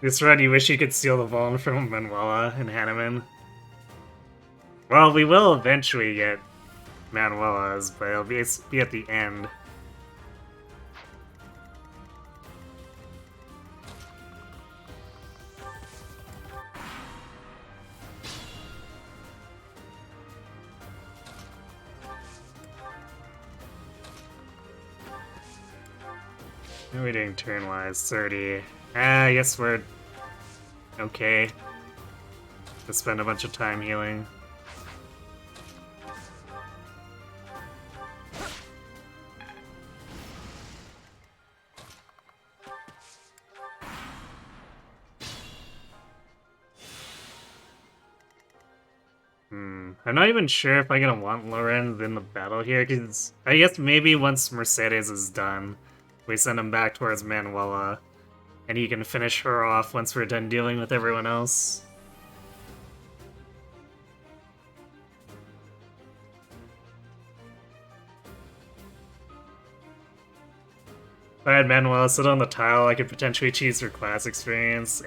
This run, you wish you could steal the Vuln from Manuela and Hanneman. Well, we will eventually get Manuela's, but it'll be at the end. What are we doing turn-wise? 30. I guess we're okay to spend a bunch of time healing. I'm not even sure if I'm gonna want Lorenz in the battle here, because I guess maybe once Mercedes is done, we send him back towards Manuela, and he can finish her off once we're done dealing with everyone else. If I had Manuela sit on the tile, I could potentially choose her class experience.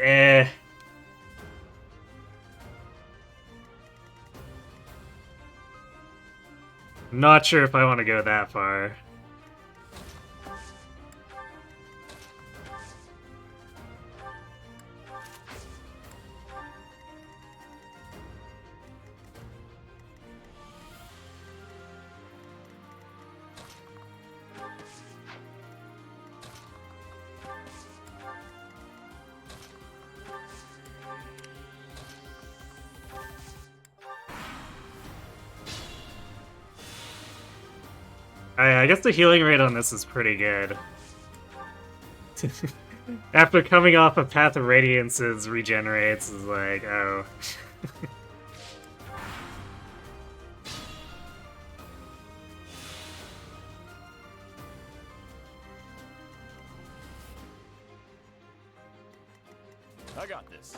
Not sure if I want to go that far. I guess the healing rate on this is pretty good. After coming off a Path of Radiance's regenerates is like, oh. I got this.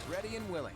Ready and willing.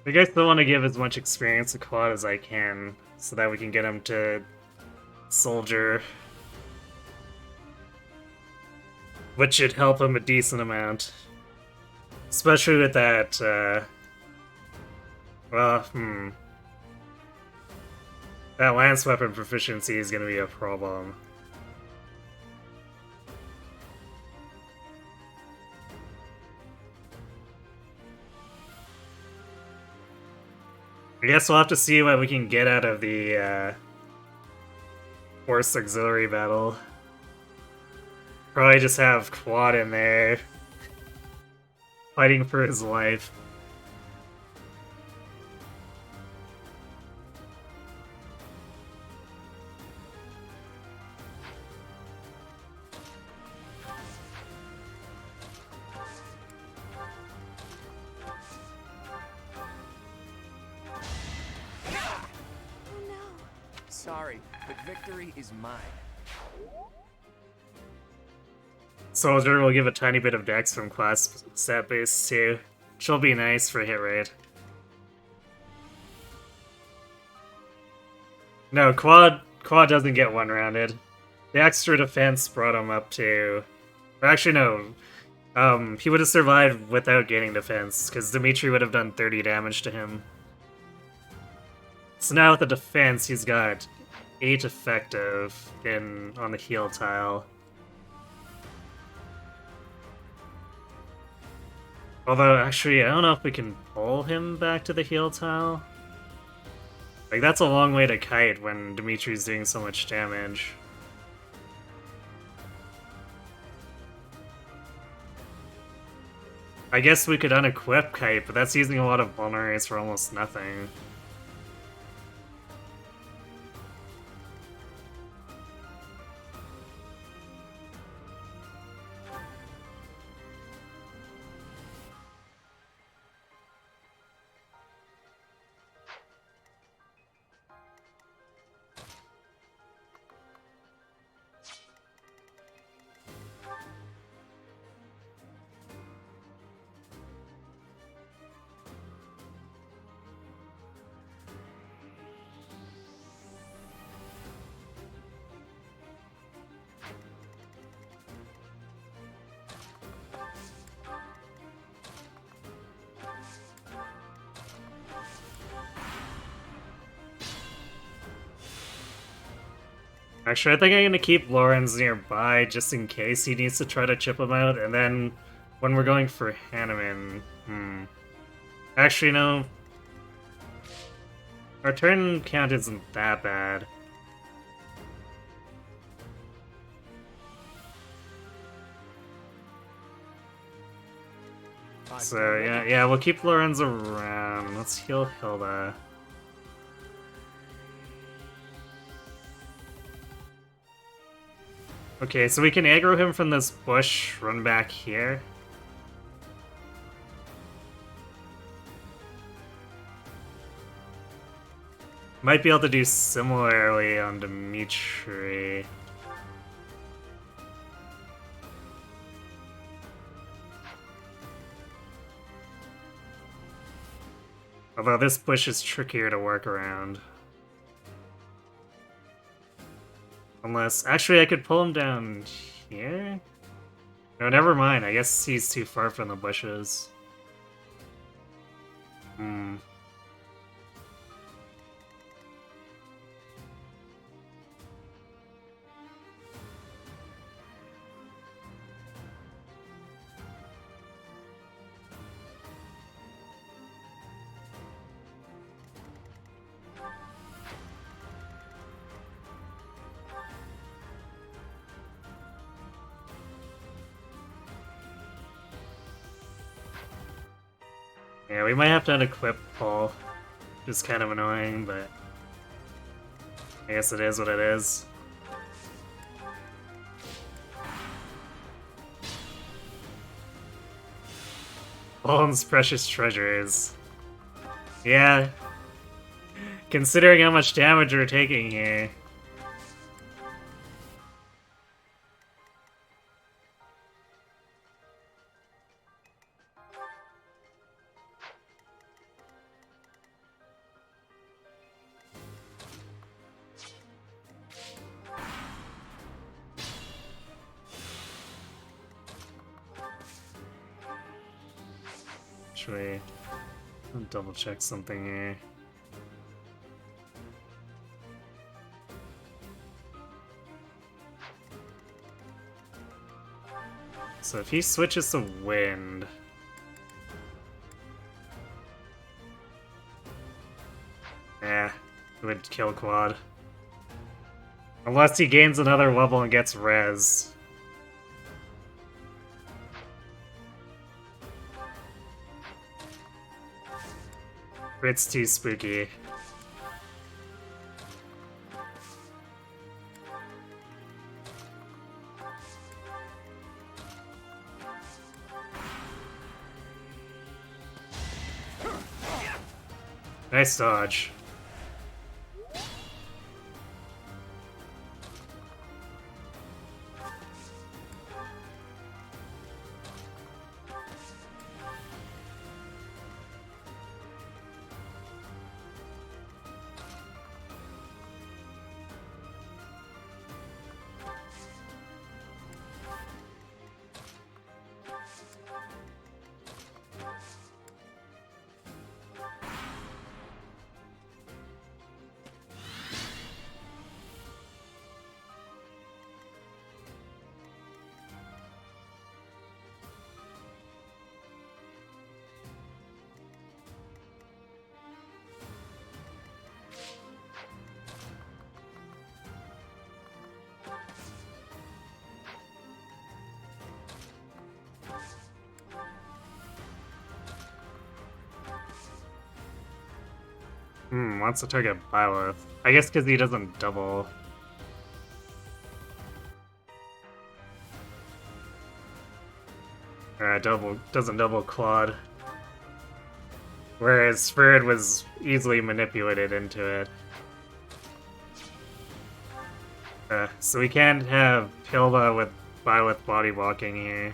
I guess I want to give as much experience to Claude as I can, so that we can get him to Soldier. Which should help him a decent amount. Especially with that, that lance weapon proficiency is going to be a problem. I guess we'll have to see what we can get out of the Force Auxiliary battle. Probably just have Quad in there, fighting for his life. Sorry, but victory is mine. Soldier will give a tiny bit of dex from class stat base too. She'll be nice for hit rate. No, Quad doesn't get one-rounded. The extra defense brought him up to... Actually, no. He would have survived without gaining defense, because Dimitri would have done 30 damage to him. So now with the defense, he's got 8 effective on the heal tile. Although, actually, I don't know if we can pull him back to the heal tile. Like, that's a long way to kite when Dimitri's doing so much damage. I guess we could unequip kite, but that's using a lot of vulnerates for almost nothing. Actually, I think I'm gonna keep Lawrence nearby just in case he needs to try to chip him out, and then when we're going for Hanneman, Actually, no. Our turn count isn't that bad. So yeah, we'll keep Lorenz around. Let's heal Hilda. Okay, so we can aggro him from this bush, run back here. Might be able to do similarly on Dimitri. Although this bush is trickier to work around. Unless... Actually, I could pull him down here? No, never mind. I guess he's too far from the bushes. Yeah, we might have to unequip Paul, which is kind of annoying, but I guess it is what it is. Paul's precious treasures. Yeah. Considering how much damage we're taking here. Actually, I'll double check something here. So if he switches to wind... Eh, it would kill Quad. Unless he gains another level and gets res. It's too spooky. Nice dodge. Wants to target Byleth. I guess because he doesn't double. Doesn't double Claude. Whereas Spirit was easily manipulated into it. So we can't have Hilda with Byleth body blocking here.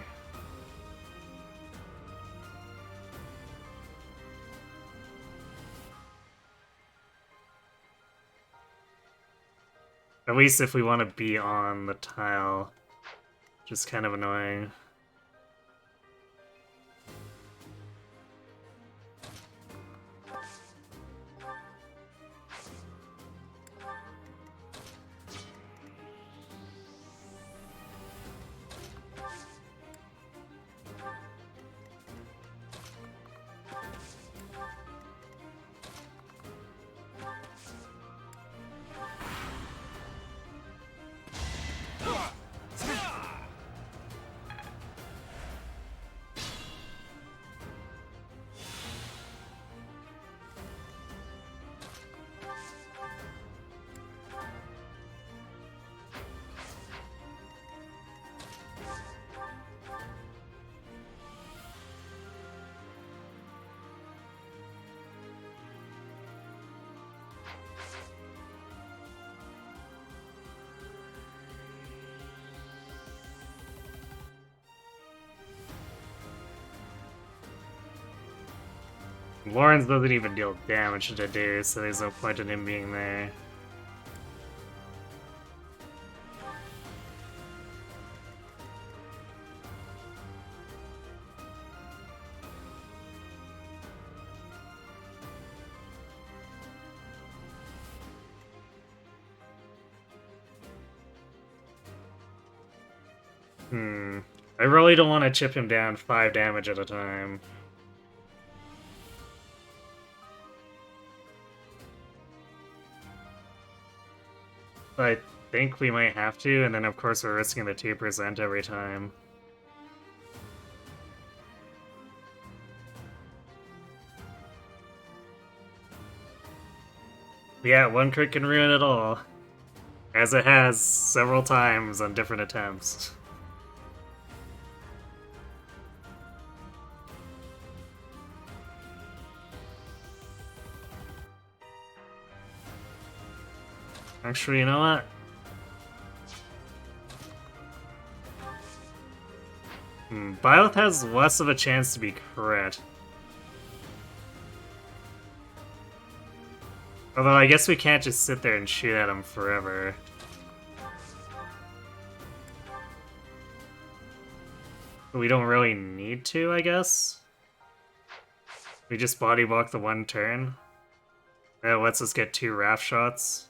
At least if we want to be on the tile. Which is kind of annoying. Lawrence doesn't even deal damage to do, so there's no point in him being there. I really don't want to chip him down 5 damage at a time. I think we might have to, and then of course we're risking the 2% every time. Yeah, one crit can ruin it all. As it has several times on different attempts. Actually, you know what? Byleth has less of a chance to be crit. Although I guess we can't just sit there and shoot at him forever. We don't really need to, I guess. We just body block the one turn. That lets us get 2 raft shots.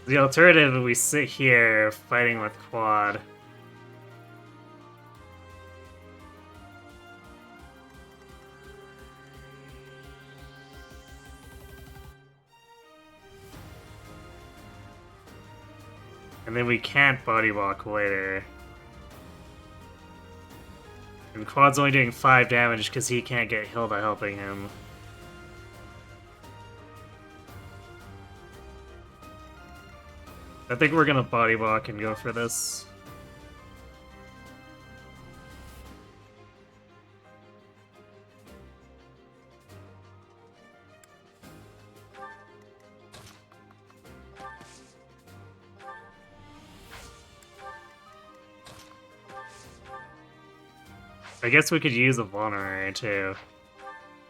The alternative, we sit here fighting with Quad. And then we can't body block later. And Quad's only doing 5 damage because he can't get Hilda helping him. I think we're gonna body block and go for this. I guess we could use a vulnerary too,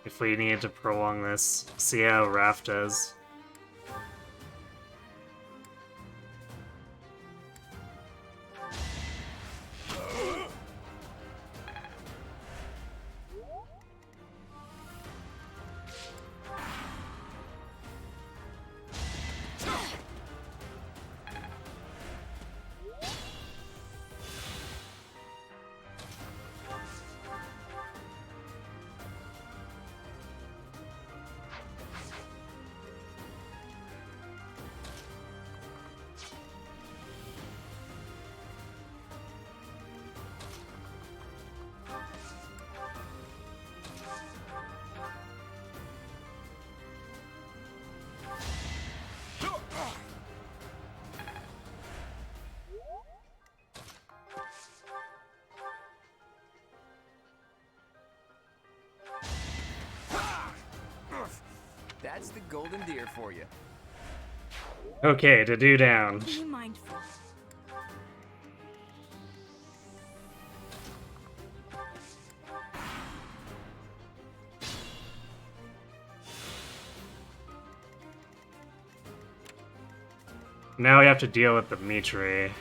if we needed to prolong this. See how Raph does. That's the golden deer for you. Okay, to do down. Be mindful. Now we have to deal with the Mitri.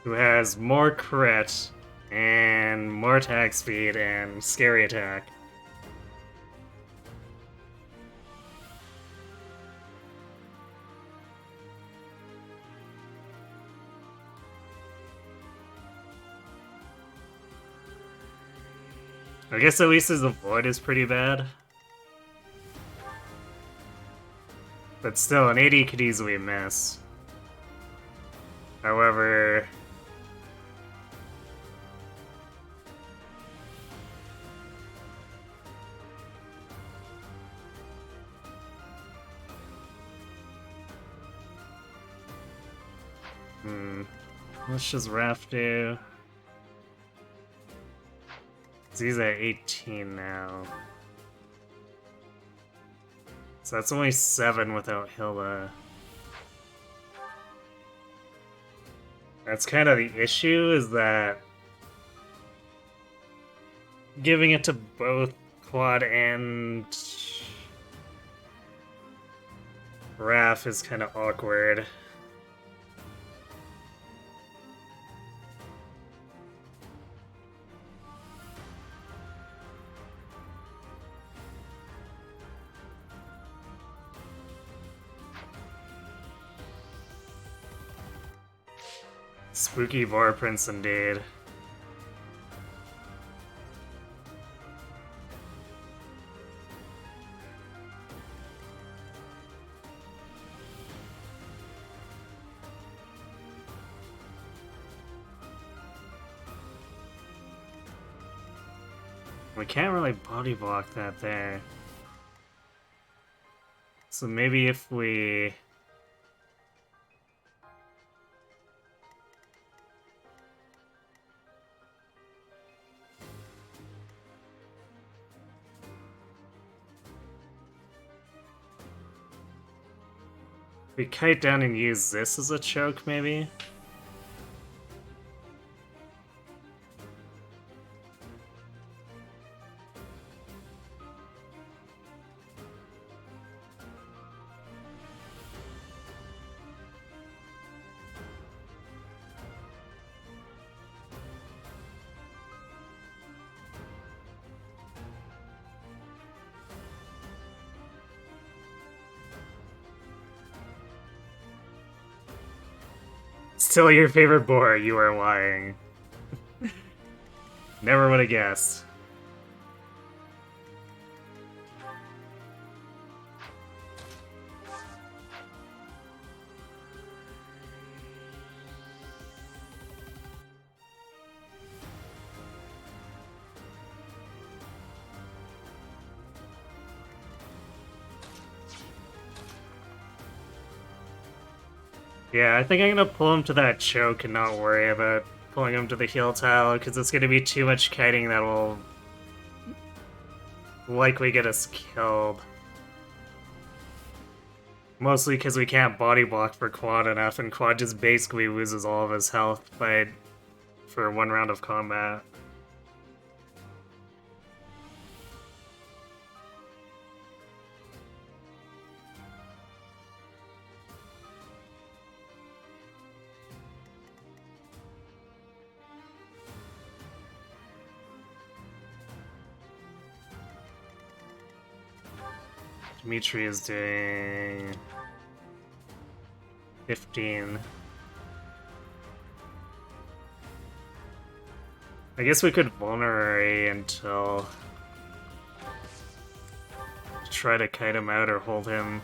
who has more crit and more attack speed and scary attack. I guess at least his avoid is pretty bad. But still, an 80 could easily miss. However... Let's just Raph do... He's at 18 now. So that's only 7 without Hilda. That's kind of the issue, is that giving it to both Quad and Raph is kind of awkward. Spooky Vor Prince indeed. We can't really body block that there. So maybe if we... We kite down and use this as a choke, maybe? Still your favorite boar, you are lying. Never would have guessed. Yeah, I think I'm gonna pull him to that choke and not worry about pulling him to the heal tile, because it's gonna be too much kiting that will likely get us killed. Mostly because we can't body block for Quad enough, and Quad just basically loses all of his health for one round of combat. Dimitri is doing 15. I guess we could vulnerate until try to kite him out or hold him.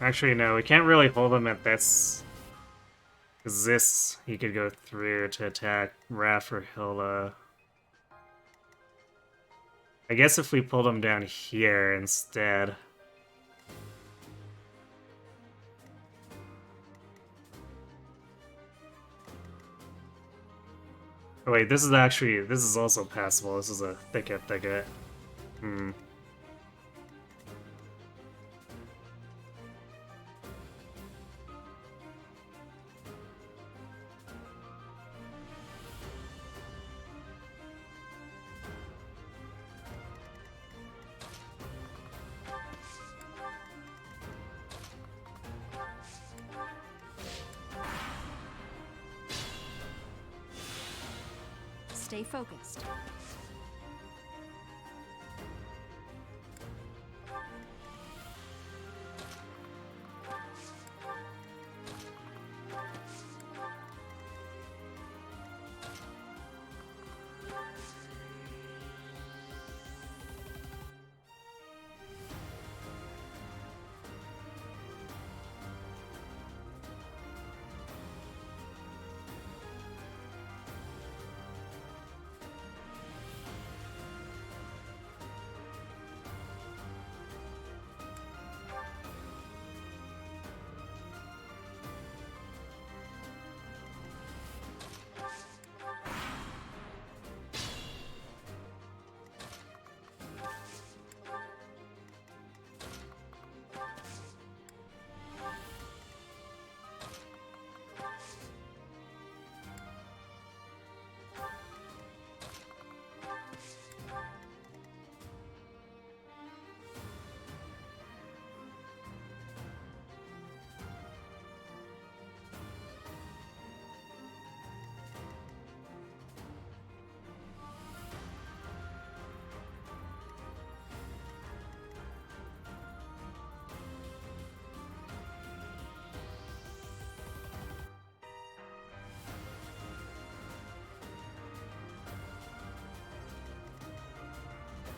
Actually, no, we can't really hold him at this. Because this, he could go through to attack Raph or Hilda. I guess if we pulled him down here instead. Oh wait, this is also passable. This is a thicket. stay focused.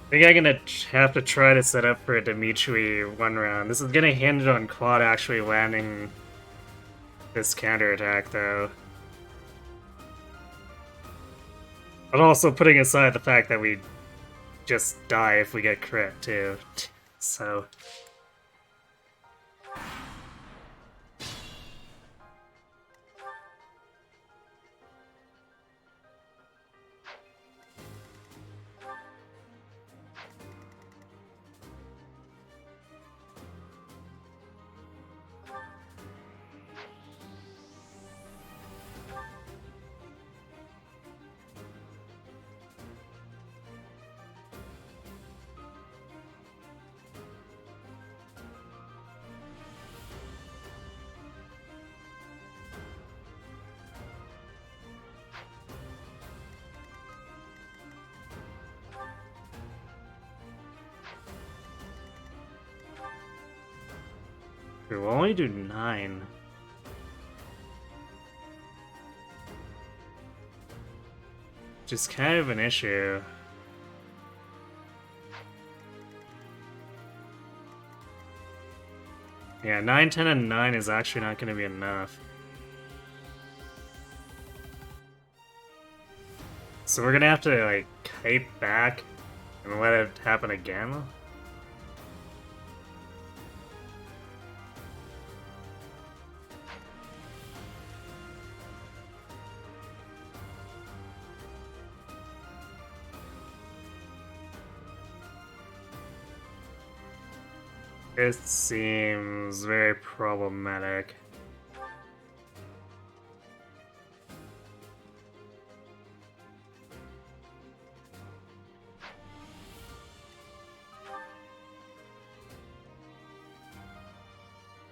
I think I'm gonna have to try to set up for a Dimitri one round. This is gonna hinge on Quad actually landing this counterattack, though. But also putting aside the fact that we just die if we get crit, too. So... We'll only do 9. Which is kind of an issue. Yeah, 9, 10, and 9 is actually not going to be enough. So we're going to have to, like, kite back and let it happen again? It seems very problematic.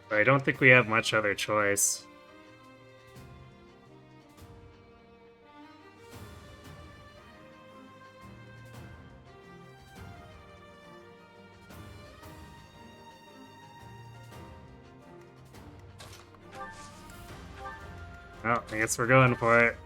But I don't think we have much other choice. Well, I guess we're going for it.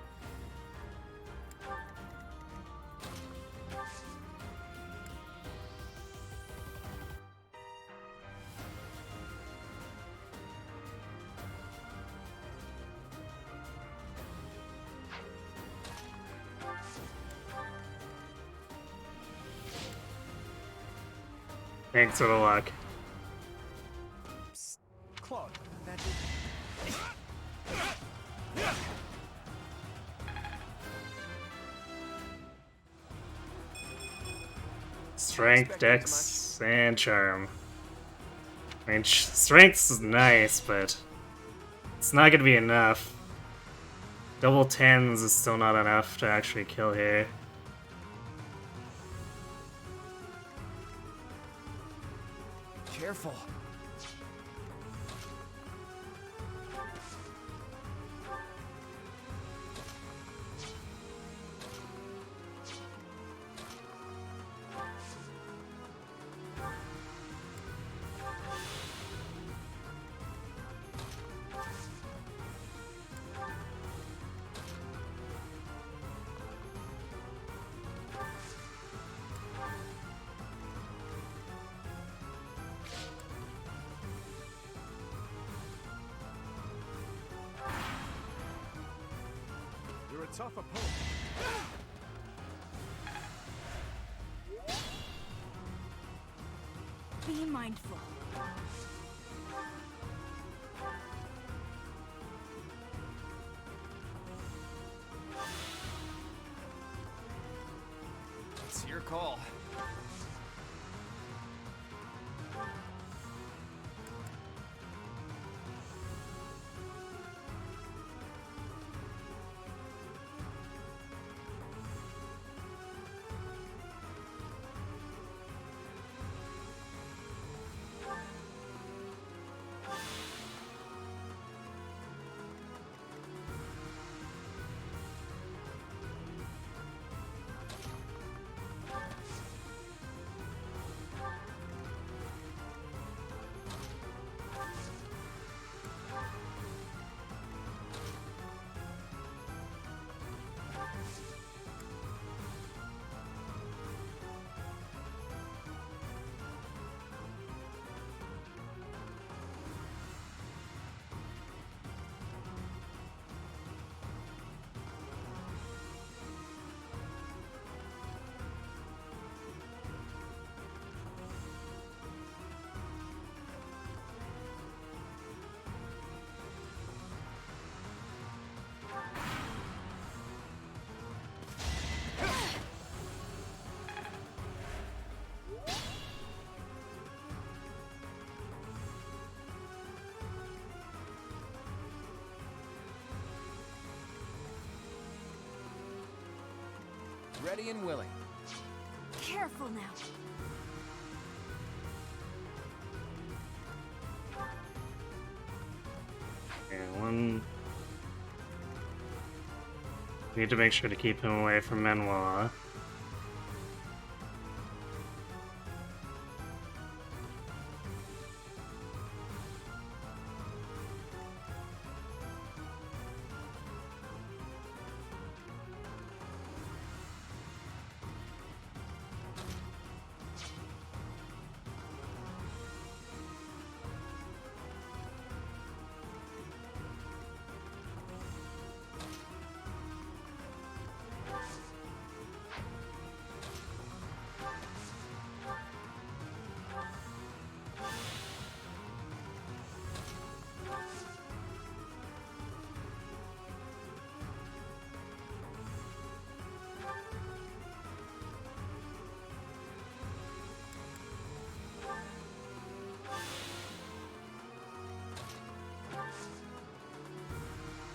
Thanks for the luck. Psst, Claude, that Strength, Dex, and Charm. I mean, Strength is nice, but it's not gonna be enough. Double 10s is still not enough to actually kill here. Careful. a tough opponent. Be mindful. It's your call. Ready and willing. Careful now. Yeah, one. Need to make sure to keep him away from Manoir.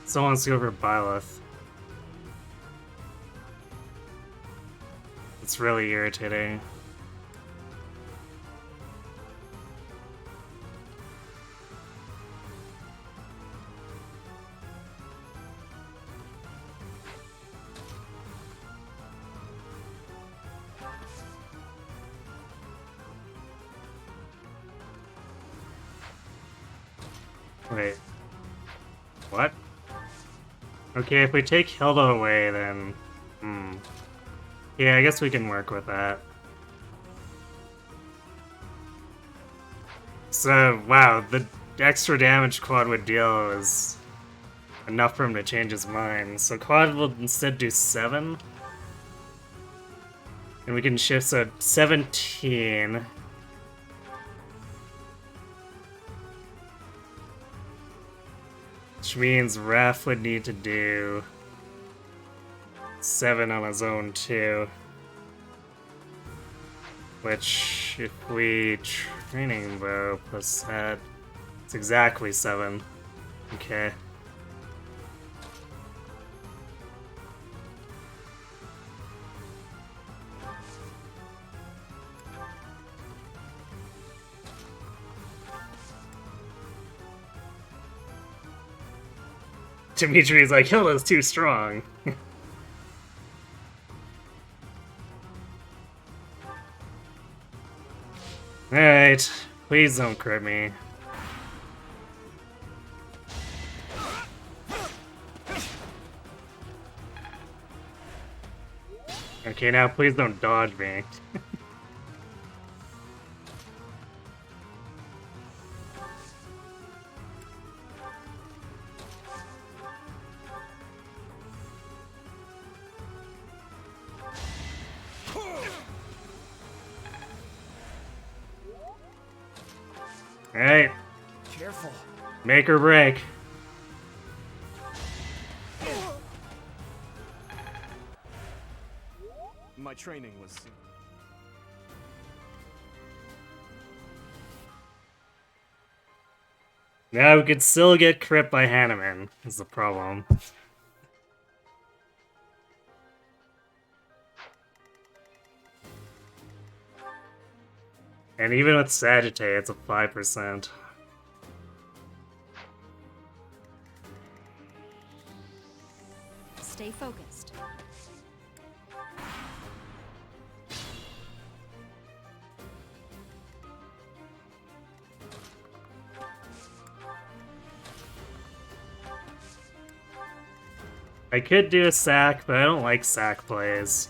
Someone wants to go for Byleth. It's really irritating. Wait. What? Okay, if we take Hilda away, then... Yeah, I guess we can work with that. So, wow, the extra damage Quad would deal is enough for him to change his mind. So Quad will instead do 7. And we can shift, so 17. Which means Raph would need to do 7 on his own too. Which, if we training bow plus that, it's exactly 7. Okay. Dimitri's like, Hilda's too strong. Alright, please don't crit me. Okay, now please don't dodge me. Alright, Careful. make or break. My training was. Now we could still get crit by Hanneman, is the problem. And even with Sagittae, it's a 5%. Stay focused. I could do a sack, but I don't like sack plays.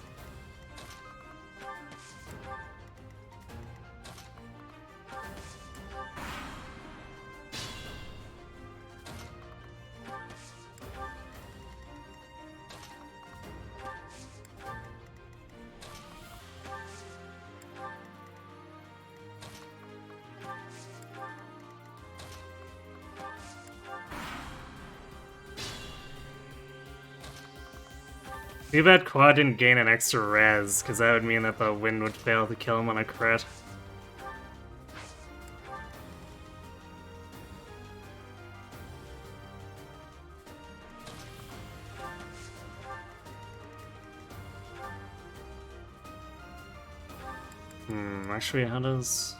Too bad Quad didn't gain an extra res, because that would mean that the wind would fail to kill him on a crit. Actually, how does...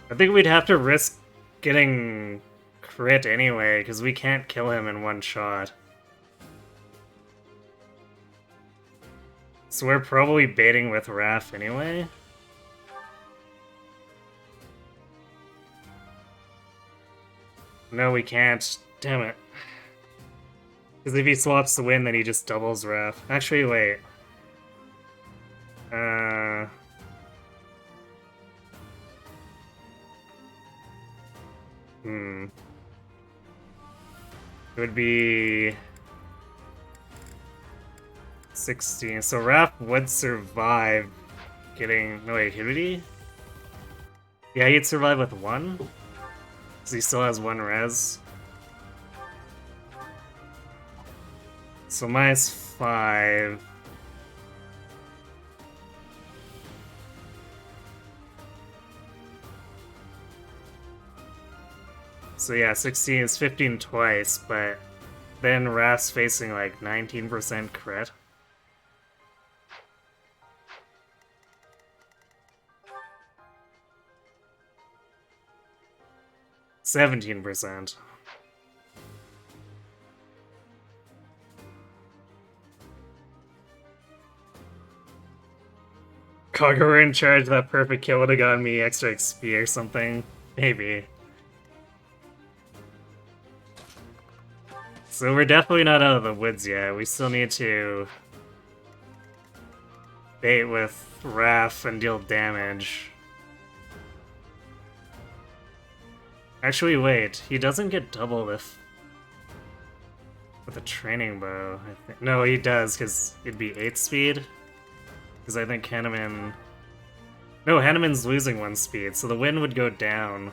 I think we'd have to risk getting crit anyway, because we can't kill him in one shot. So we're probably baiting with Raph anyway. No, we can't. Damn it. Because if he swaps the win, then he just doubles Raph. Actually, wait. It would be 16. So Raph would survive getting... No, wait, would he? Yeah, he'd survive with 1. Because he still has 1 res. So -5. So yeah, 16 is 15 twice, but then Raph's facing like 19% crit. %. Kagura in charge, that perfect kill would have gotten me extra XP or something. Maybe. So we're definitely not out of the woods yet. We still need to bait with Raph and deal damage. Actually, wait. He doesn't get doubled if... with a training bow, I think. No, he does, because it'd be 8 speed. Because I think Hanneman... No, Hanneman's losing 1 speed, so the wind would go down.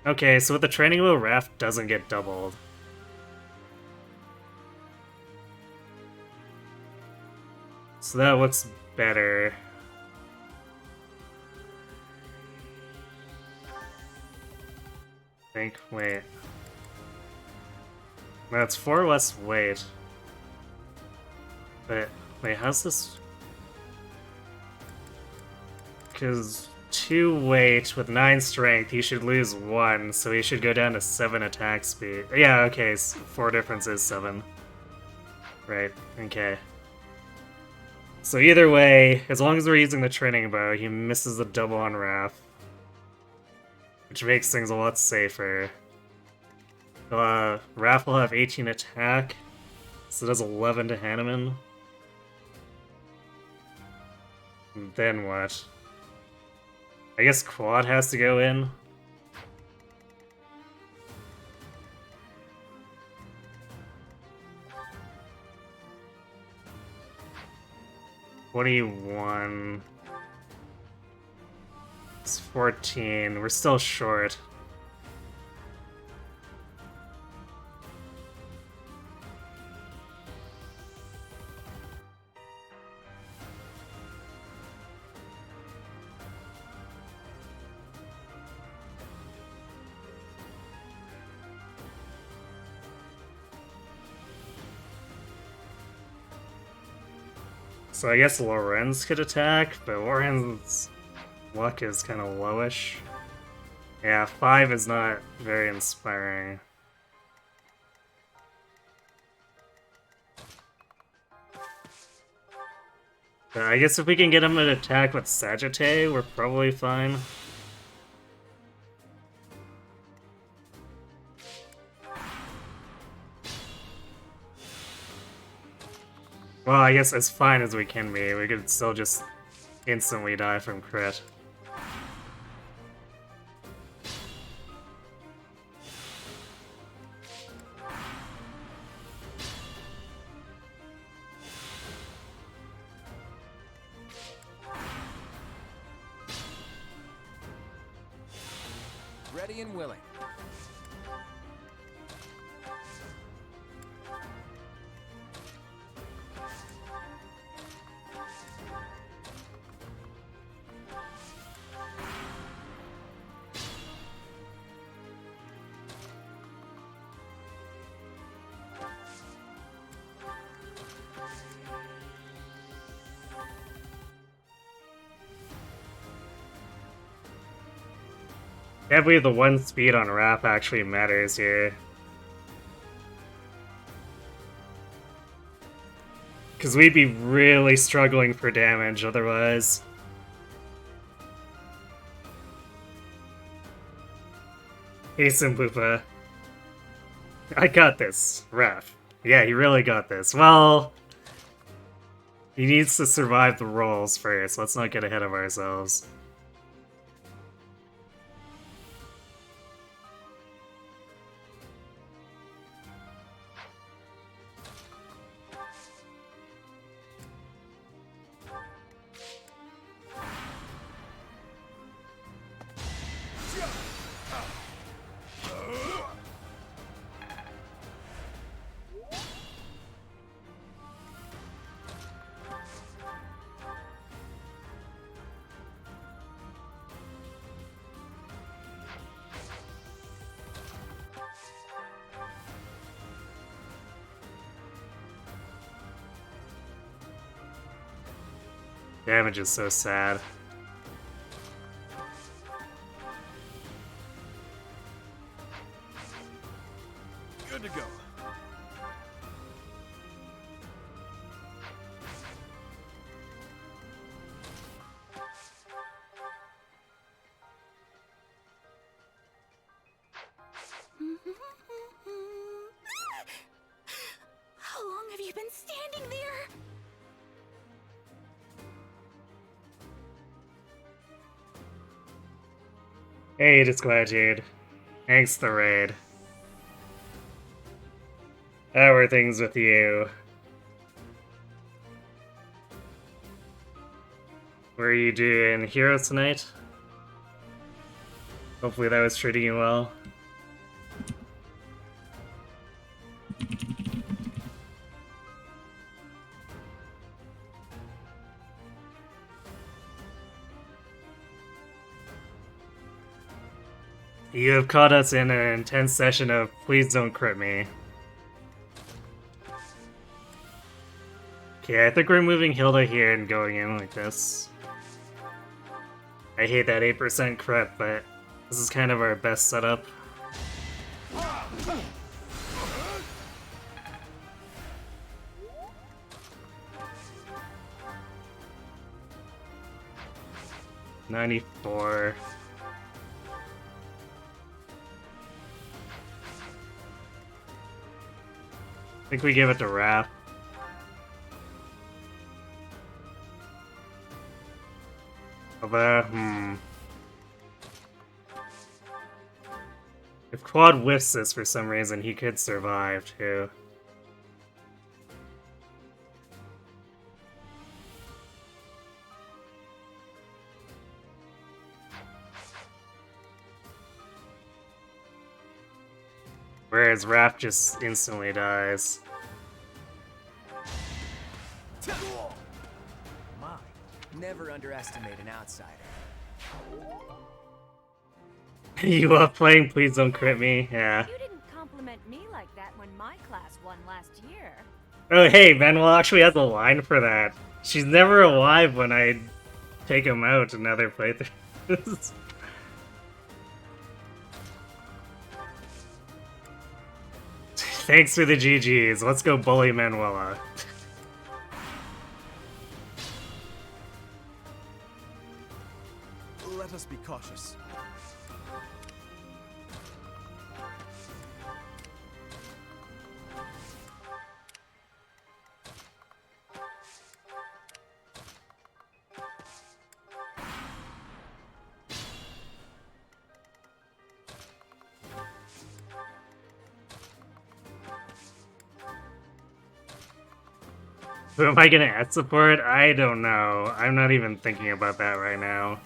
Okay, so with the training bow, Raph doesn't get doubled. So that looks better. I think, wait. That's 4 less weight. But, wait, how's this? Because 2 weight with 9 strength, he should lose 1, so he should go down to 7 attack speed. Yeah, okay, so 4 difference is 7. Right, okay. So either way, as long as we're using the training bow, he misses the double on Raph. Which makes things a lot safer. Raph will have 18 attack, so does 11 to Hanneman. And then what? I guess Quad has to go in. It's 14. We're still short. So I guess Lorenz could attack, but Lorenz's luck is kind of lowish. Yeah, 5 is not very inspiring. But I guess if we can get him to attack with Sagittae, we're probably fine. Well, I guess as fine as we can be, we could still just instantly die from crit. Ready and willing. Can't believe the 1 speed on Wrap actually matters here. Because we'd be really struggling for damage otherwise. Hey Simbupa. I got this, Ref. Yeah, he really got this. Well, he needs to survive the rolls first. Let's not get ahead of ourselves. Damage is so sad. Good to go. How long have you been standing there? Hey, Disquietude. Thanks the raid. How are things with you? What are you doing, Heroes tonight? Hopefully that was treating you well. You have caught us in an intense session of please don't crit me. Okay, I think we're moving Hilda here and going in like this. I hate that 8% crit, but this is kind of our best setup. $94. I think we give it to Raph. Although, if Quad whiffs this for some reason, he could survive too. Whereas Raph just instantly dies. Never underestimate an outsider. You love playing, please don't crit me. Yeah. You didn't compliment me like that when my class won last year. Oh hey, Manuel actually has a line for that. She's never alive when I take him out in other playthroughs. Thanks for the GGs. Let's go bully Manuela. Let us be cautious. Who am I gonna add support? I don't know. I'm not even thinking about that right now.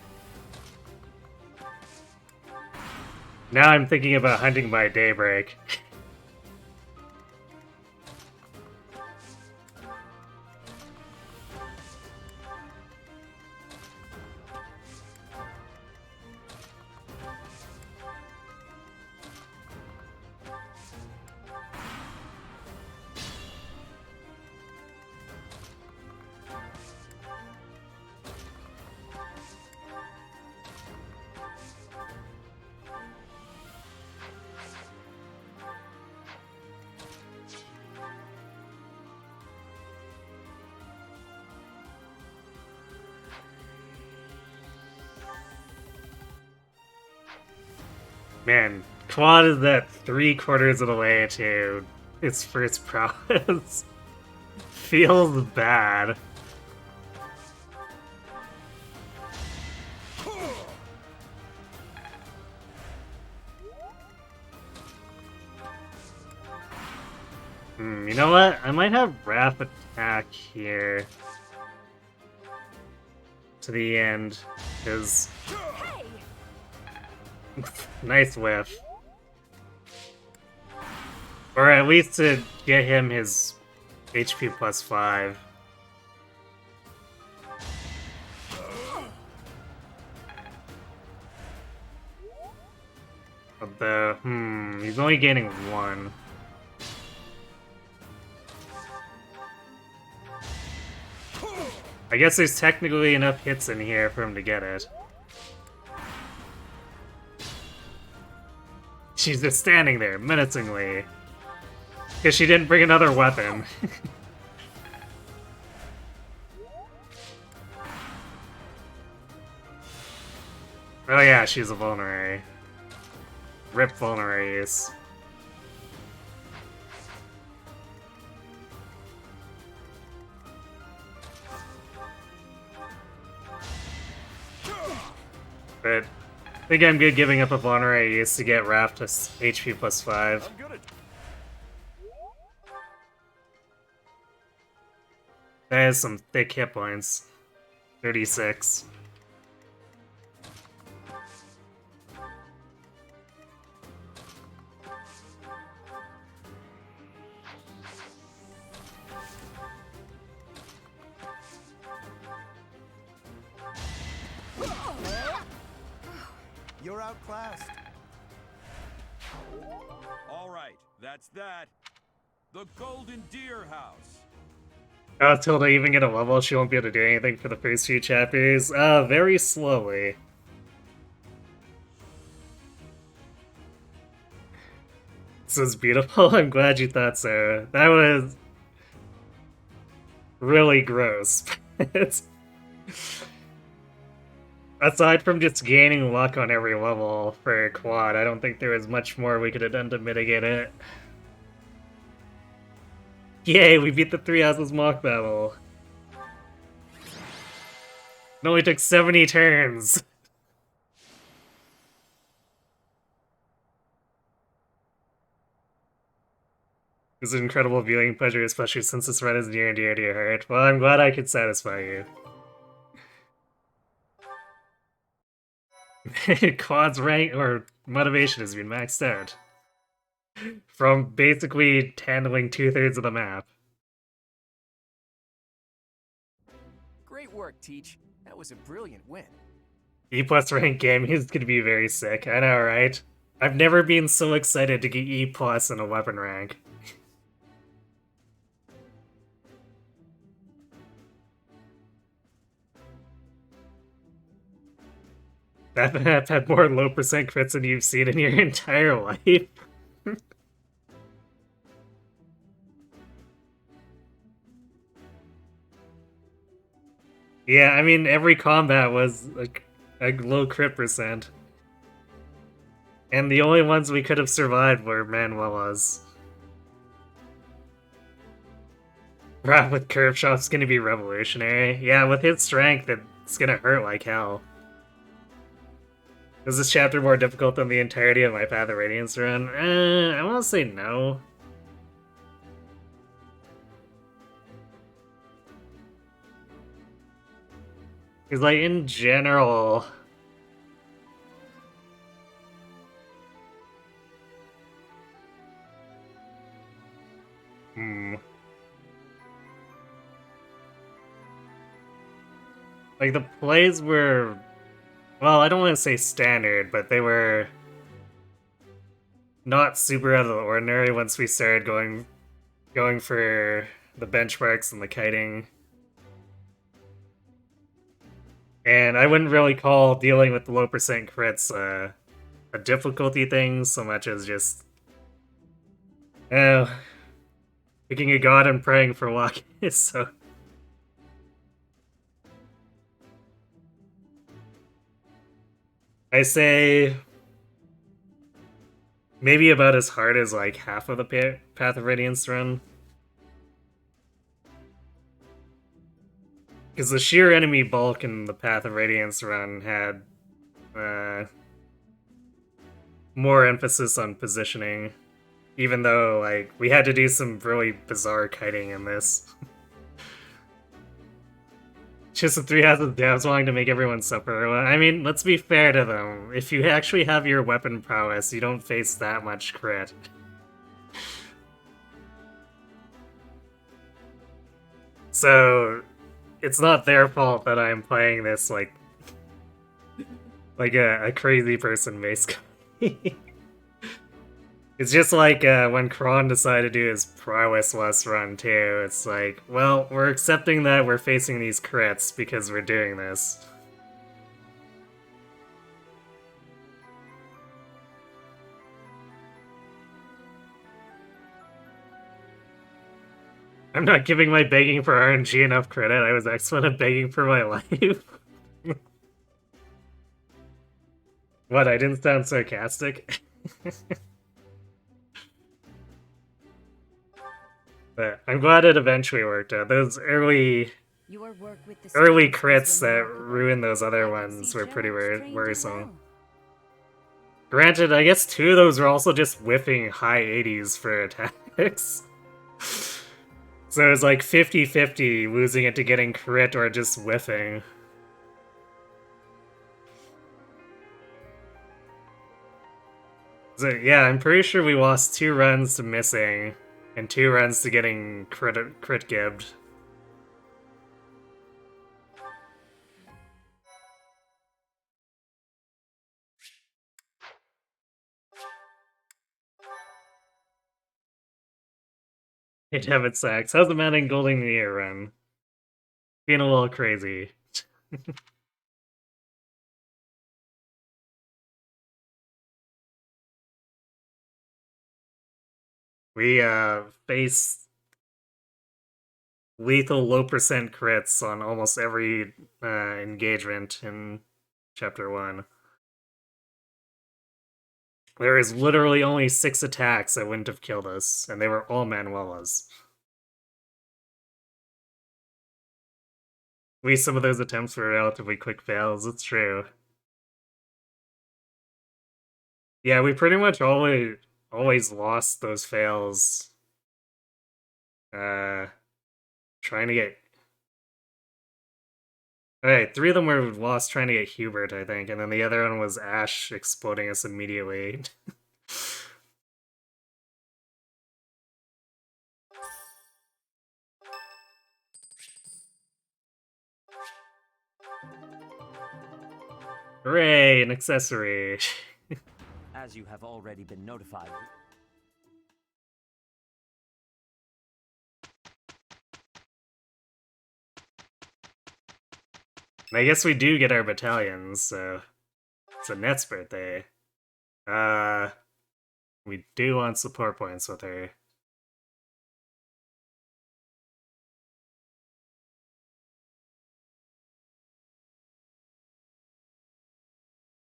Now I'm thinking about hunting by daybreak. Man, Quad is at 3/4 of the way to its first prowess. Feels bad. You know what? I might have Raph attack here. To the end, because... Nice whiff. Or at least to get him his HP plus 5. Although, he's only gaining 1. I guess there's technically enough hits in here for him to get it. She's just standing there, menacingly. Because she didn't bring another weapon. Oh yeah, she's a vulnerary. Rip vulneraries. But I think I'm good giving up a vulnerary use to get Raph to HP plus 5. That has some thick hit points. 36. You're outclassed. All right, that's that. The Golden Deer House. Oh, Tilda even get a level, she won't be able to do anything for the first few chapters. Very slowly. This is beautiful, I'm glad you thought so. That was... really gross. Aside from just gaining luck on every level for Quad, I don't think there was much more we could have done to mitigate it. Yay, we beat the 3 houses mock battle. It only took 70 turns. It was an incredible viewing pleasure, especially since this run is near and dear to your heart. Well, I'm glad I could satisfy you. Quad's rank or motivation has been maxed out. from basically handling 2/3 of the map. Great work, Teach. That was a brilliant win. E+ rank game is gonna be very sick. I know, right? I've never been so excited to get E+ in a weapon rank. That map had more low percent crits than you've seen in your entire life. Yeah, I mean, every combat was a low crit percent. And the only ones we could have survived were Manuela's. Rob with curve shot's gonna be revolutionary. Yeah, with his strength, it's gonna hurt like hell. Is this chapter more difficult than the entirety of my Path of Radiance run? I wanna say no. Because, like, in general... Like, the plays were... Well, I don't want to say standard, but they were... not super out of the ordinary once we started going for the benchmarks and the kiting. And I wouldn't really call dealing with the low percent crits a difficulty thing so much as just picking a god and praying for luck. So I say maybe about as hard as like half of the Path of Radiance run. Because the sheer enemy bulk in the Path of Radiance run had more emphasis on positioning, even though like we had to do some really bizarre kiting in this. Just the 3 houses devs wanting to make everyone suffer. Well, I mean, let's be fair to them. If you actually have your weapon prowess, you don't face that much crit. So, it's not their fault that I'm playing this like a crazy person, basically. It's just like when Kron decided to do his prowess less run too. It's like, well, we're accepting that we're facing these crits because we're doing this. I'm not giving my begging for RNG enough credit. I was excellent begging for my life. What, I didn't sound sarcastic? But I'm glad it eventually worked out. Those early crits that ruined those other ones were pretty worrisome. Granted, I guess 2 of those were also just whiffing high 80s for attacks. So it was like 50-50 losing it to getting crit or just whiffing. So yeah, I'm pretty sure we lost 2 runs to missing and 2 runs to getting crit gibbed. Hey, damn it, Sax. How's the Maddening Golden Year run? Being a little crazy. We face lethal low percent crits on almost every engagement in Chapter 1. There is literally only 6 attacks that wouldn't have killed us, and they were all Manuela's. At least some of those attempts were relatively quick fails, it's true. Yeah, we pretty much always lost those fails. Trying to get... Okay, 3 of them were lost trying to get Hubert, I think, and then the other one was Ash exploding us immediately. Hooray, an accessory. As you have already been notified. And I guess we do get our battalions, so it's Annette's birthday. We do want support points with her.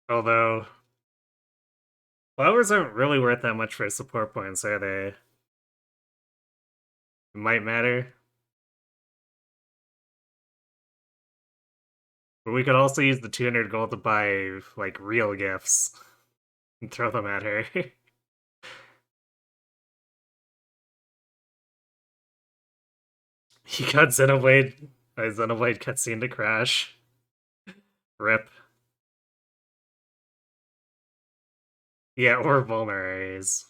Although, flowers aren't really worth that much for support points, are they? It might matter. But we could also use the 200 gold to buy, like, real gifts. And throw them at her. He got Xenoblade cutscene to crash. Rip. Yeah, or vulneraries.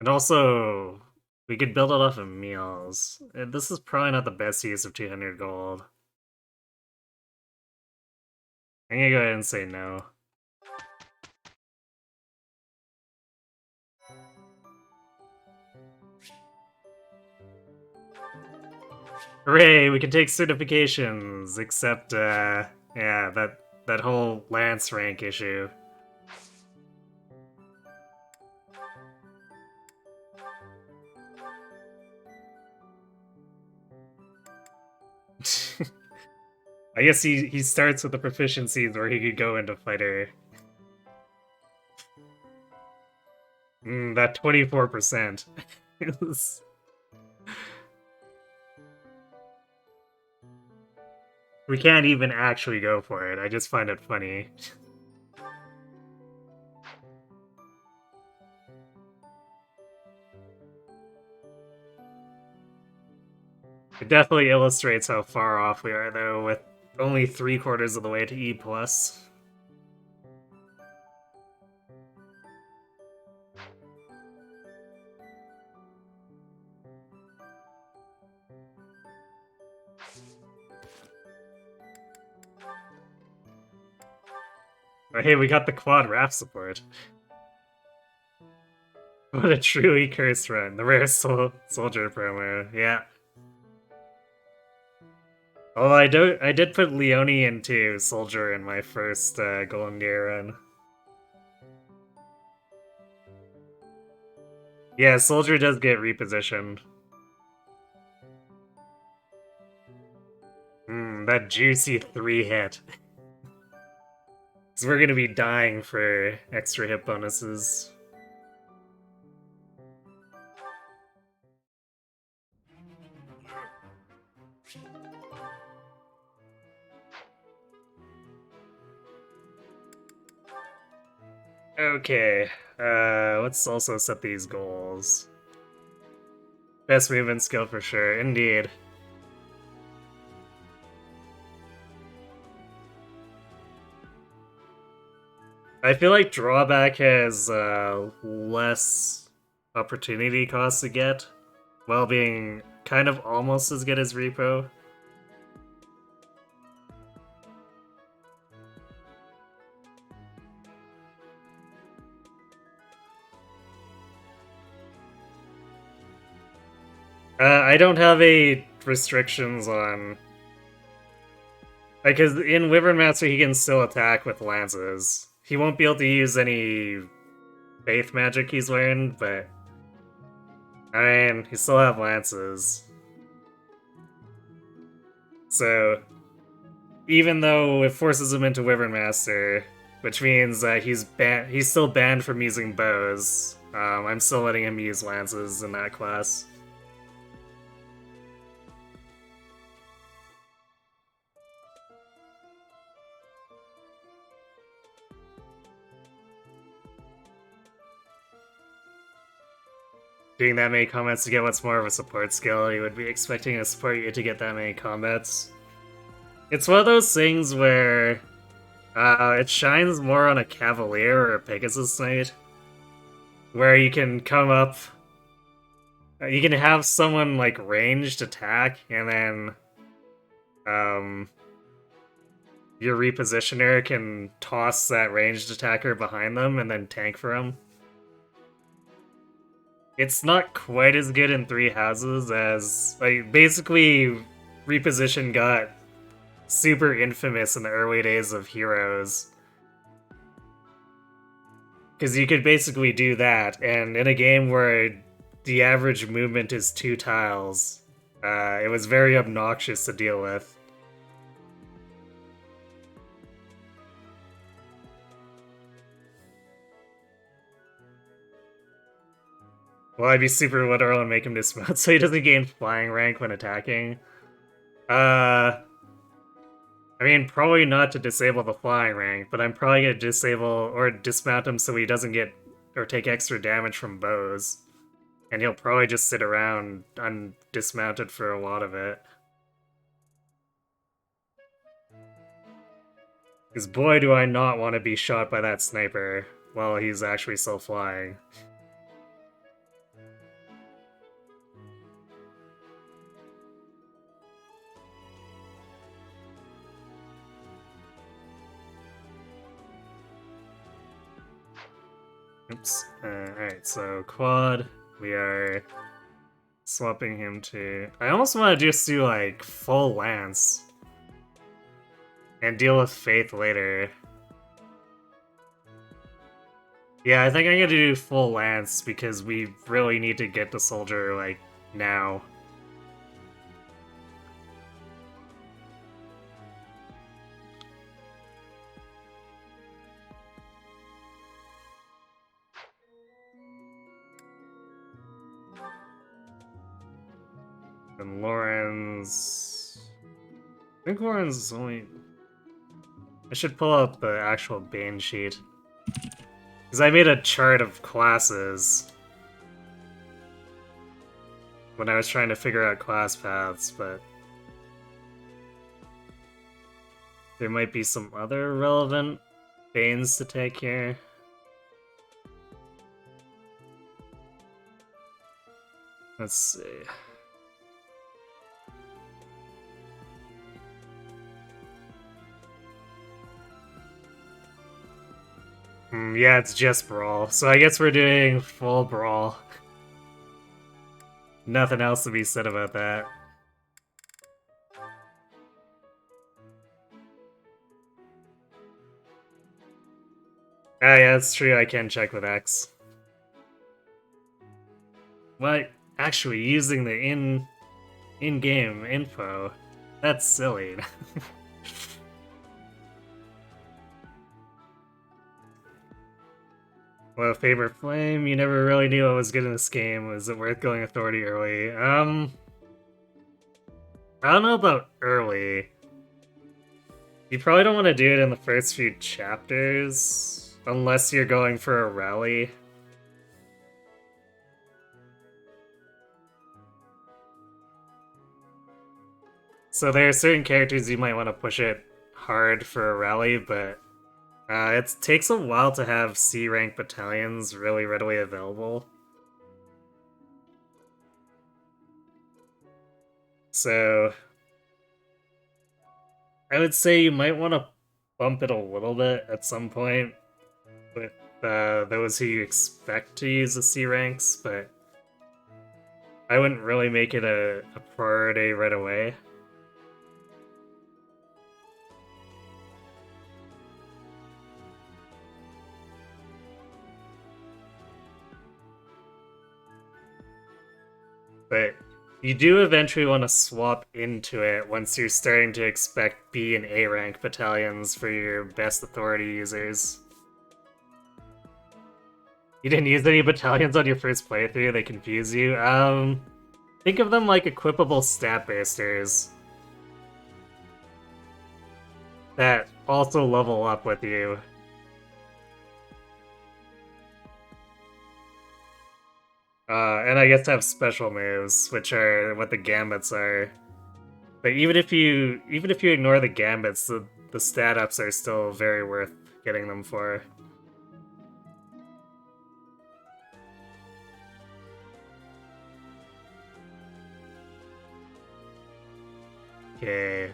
And also, we could build it off of meals. This is probably not the best use of 200 gold. I'm gonna go ahead and say no. Hooray, we can take certifications, except, yeah, that whole Lance rank issue. I guess he starts with the proficiencies where he could go into fighter. That 24%. We can't even actually go for it, I just find it funny. It definitely illustrates how far off we are, though, with only 3/4 of the way to E+. Oh, hey, we got the quad raft support. What a truly cursed run. The rare soldier promo, yeah. Although I did put Leone into soldier in my first Golden Gear run. Yeah, soldier does get repositioned. That juicy 3-hit. So we're gonna be dying for extra hit bonuses. Okay, let's also set these goals. Best movement skill for sure, indeed. I feel like drawback has less opportunity cost to get, while being kind of almost as good as repo. I don't have any restrictions on... Because in Wyvern Master he can still attack with lances. He won't be able to use any faith magic he's learned, but... I mean, he still have lances. So... Even though it forces him into Wyvern Master, which means that he's still banned from using bows, I'm still letting him use lances in that class. Doing that many combats to get what's more of a support skill, you would be expecting a support unit to get that many combats. It's one of those things where it shines more on a Cavalier or a Pegasus Knight, where you can come up, you can have someone like ranged attack, and then your repositioner can toss that ranged attacker behind them and then tank for them. It's not quite as good in Three Houses as, like, basically reposition got super infamous in the early days of Heroes. Because you could basically do that, and in a game where the average movement is 2 tiles, it was very obnoxious to deal with. Well, I'd be super literal and make him dismount so he doesn't gain flying rank when attacking. I mean, probably not to disable the flying rank, but I'm probably gonna disable or dismount him so he doesn't get or take extra damage from bows. And he'll probably just sit around undismounted for a lot of it. Because boy do I not want to be shot by that sniper while he's actually still flying. Oops. Alright, so quad, we are swapping him to... I almost want to just do, like, full lance. And deal with Faith later. Yeah, I think I'm gonna do full lance because we really need to get the soldier, like, now. And Lauren's... I think Lauren's is only... I should pull up the actual Bane sheet. Because I made a chart of classes when I was trying to figure out class paths, but there might be some other relevant Banes to take here. Let's see. Yeah, it's just Brawl. So I guess we're doing full Brawl. Nothing else to be said about that. Ah, yeah, that's true. I can check with X. What? Actually, using the in-game info? That's silly. Well, favorite flame? You never really knew what was good in this game. Was it worth going authority early? I don't know about early. You probably don't want to do it in the first few chapters, unless you're going for a rally. So there are certain characters you might want to push it hard for a rally, but it takes a while to have C-rank battalions really readily available. So I would say you might want to bump it a little bit at some point with those who you expect to use the C-ranks, but I wouldn't really make it a priority right away. But you do eventually want to swap into it once you're starting to expect B and A rank battalions for your best authority users. You didn't use any battalions on your first playthrough, they confuse you? Think of them like equipable stat boosters that also level up with you. And I guess have special moves, which are what the gambits are. But even if you ignore the gambits, the stat ups are still very worth getting them for. Okay,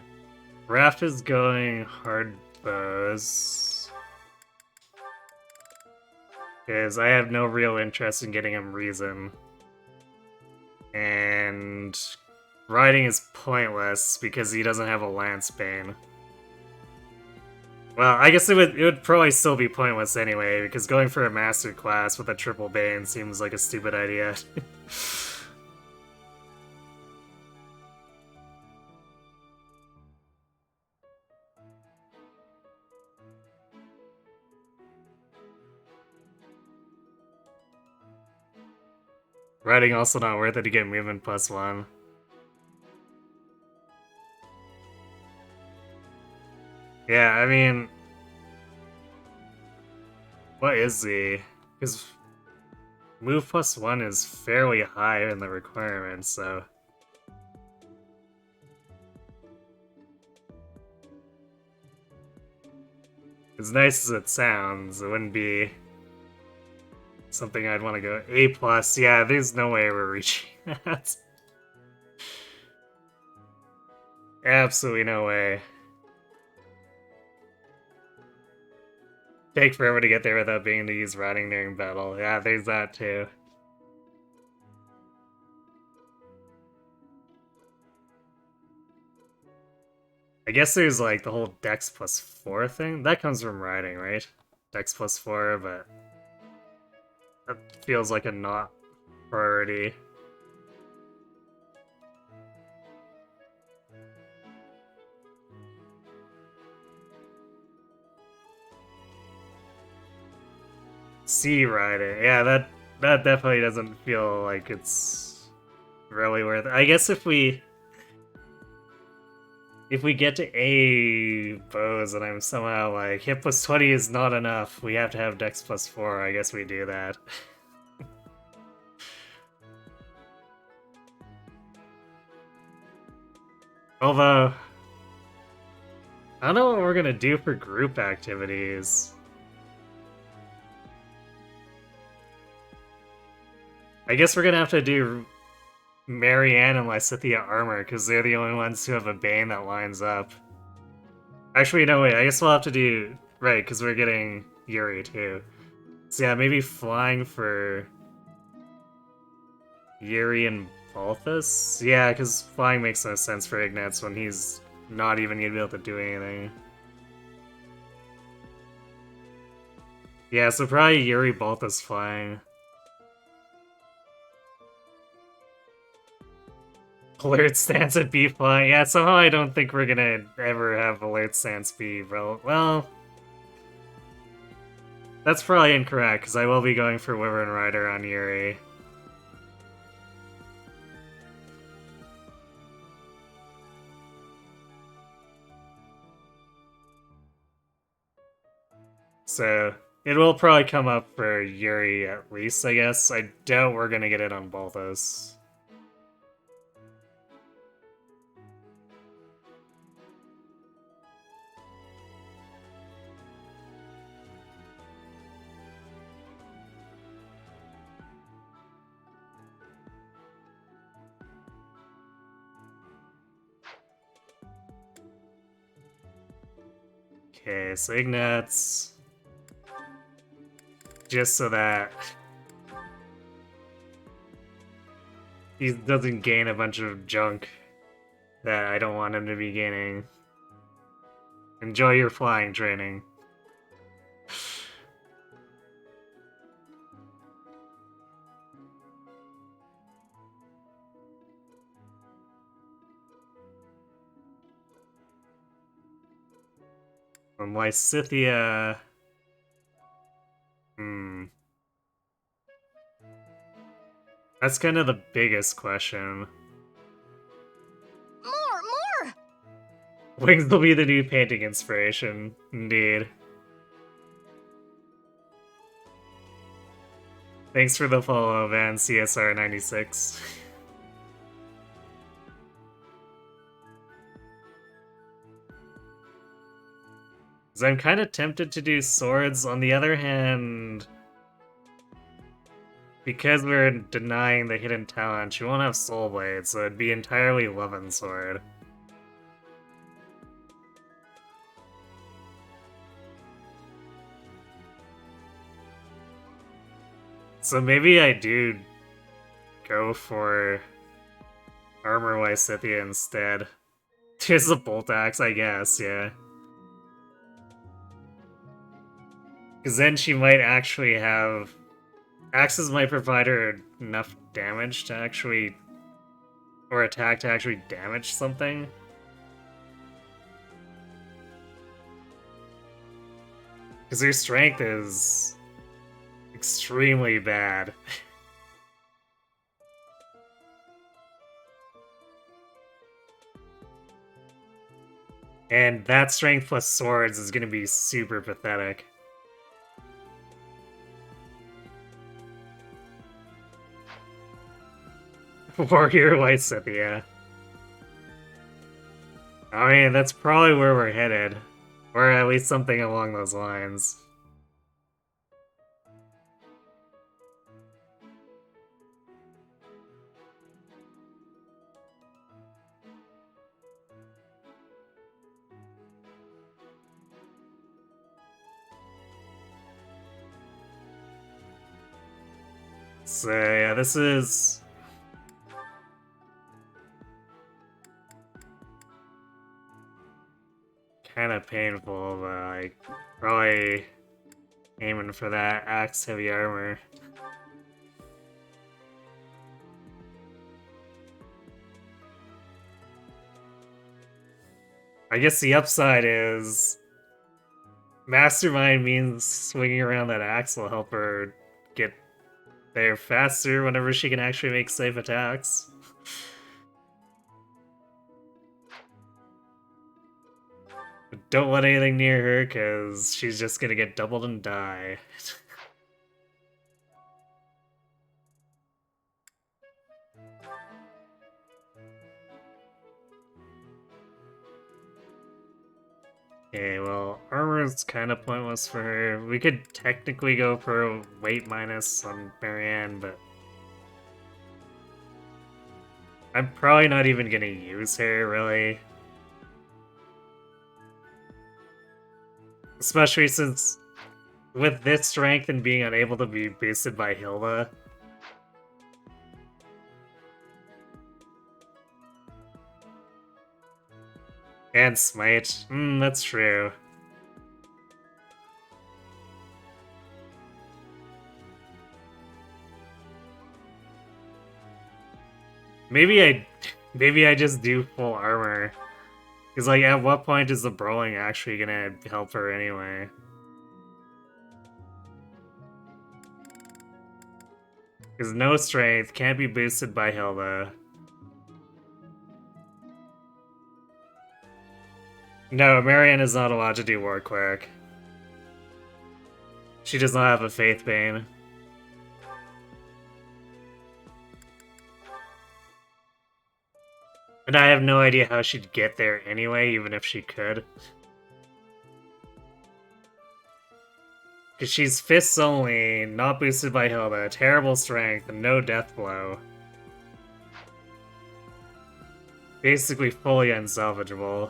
Raph is going hard bows. Because I have no real interest in getting him reason. And riding is pointless because he doesn't have a Lance Bane. Well, I guess it would probably still be pointless anyway, because going for a master class with a triple Bane seems like a stupid idea. Riding also not worth it to get movement +1. Yeah, I mean... What is the... Because move +1 is fairly high in the requirements, so... As nice as it sounds, it wouldn't be something I'd want to go A+. Yeah, there's no way we're reaching that. Absolutely no way. Take forever to get there without being to use riding during battle. Yeah, there's that too. I guess there's like the whole Dex +4 thing. That comes from riding, right? Dex +4, but that feels like a not priority. Sea riding. Yeah, that definitely doesn't feel like it's really worth it. I guess if we get to A bows and I'm somehow like hit +20 is not enough, we have to have Dex +4, I guess we do that. Although, I don't know what we're gonna do for group activities. I guess we're gonna have to do Marianne and Lysithea armor, because they're the only ones who have a Bane that lines up. Actually, no, wait, I guess we'll have to do... Right, because we're getting Yuri, too. So yeah, maybe flying for... Yuri and Balthus? Yeah, because flying makes no sense for Ignatz when he's not even gonna be able to do anything. Yeah, so probably Yuri, Balthus flying. Alert stance at B flying. Yeah, somehow I don't think we're gonna ever have alert stance be well. That's probably incorrect, because I will be going for Wyvern Rider on Yuri. So, it will probably come up for Yuri at least, I guess. I doubt we're gonna get it on Balthus. Okay, so Ignatz... Just so that he doesn't gain a bunch of junk that I don't want him to be gaining. Enjoy your flying training. From Lysithea... That's kind of the biggest question. More! Wings will be the new painting inspiration, indeed. Thanks for the follow, Van CSR96. Because I'm kind of tempted to do swords. On the other hand, because we're denying the hidden talent, she won't have Soul Blade, so it'd be entirely Love and Sword. So maybe I do go for Armor Lysithia instead. Here's a Bolt Axe, I guess, yeah. Because then she might actually have... Axes might provide her enough damage to actually... or attack to actually damage something. Because her strength is... extremely bad. And that strength plus swords is gonna be super pathetic. Warrior Lysithia. I mean, that's probably where we're headed. Or at least something along those lines. So yeah, this is... kind of painful, but like, probably aiming for that axe heavy armor. I guess the upside is Mastermind means swinging around that axe will help her get there faster whenever she can actually make safe attacks. But don't let anything near her, because she's just gonna get doubled and die. Okay, well, armor's kind of pointless for her. We could technically go for a weight minus on Marianne, but I'm probably not even gonna use her, really. Especially since, with this strength and being unable to be boosted by Hilda, and Smite. That's true. Maybe I just do full armor. Because, like, at what point is the brawling actually gonna help her anyway? Because no strength, can't be boosted by Hilda. No, Marianne is not allowed to do War Cleric. She does not have a Faith Bane. And I have no idea how she'd get there anyway, even if she could. Because she's fists only, not boosted by Hilda, terrible strength, and no death blow. Basically fully unsalvageable.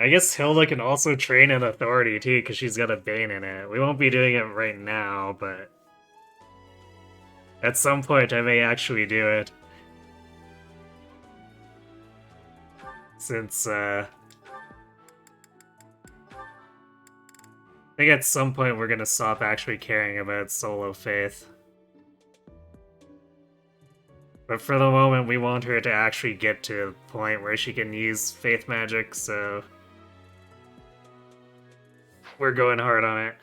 I guess Hilda can also train in Authority too, because she's got a Bane in it. We won't be doing it right now, but at some point I may actually do it. Since, I think at some point we're gonna stop actually caring about solo Faith. But for the moment, we want her to actually get to a point where she can use Faith Magic, so we're going hard on it.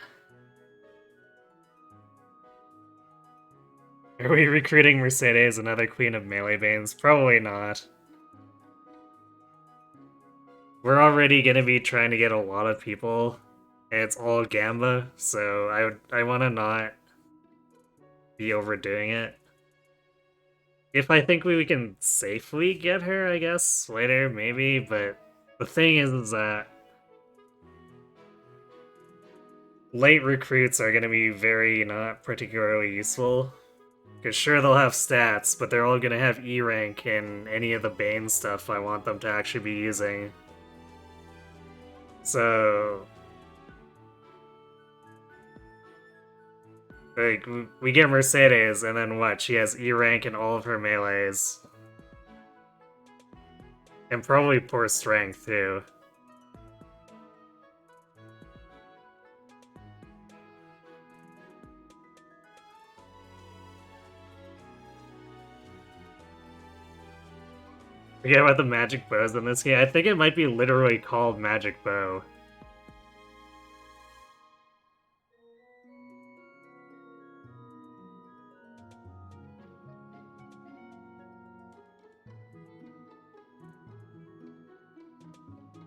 Are we recruiting Mercedes, another Queen of Melee Banes? Probably not. We're already gonna be trying to get a lot of people, and it's all Gamba, so I want to not be overdoing it. If I think we can safely get her, I guess, later, maybe, but the thing is that late recruits are going to be very not particularly useful, Because sure, they'll have stats, but they're all gonna have E rank in any of the Bane stuff I want them to actually be using. So... like, we get Mercedes, and then what? She has E rank in all of her melees. And probably poor strength, too. Forget about the magic bows in this game. I think it might be literally called Magic Bow.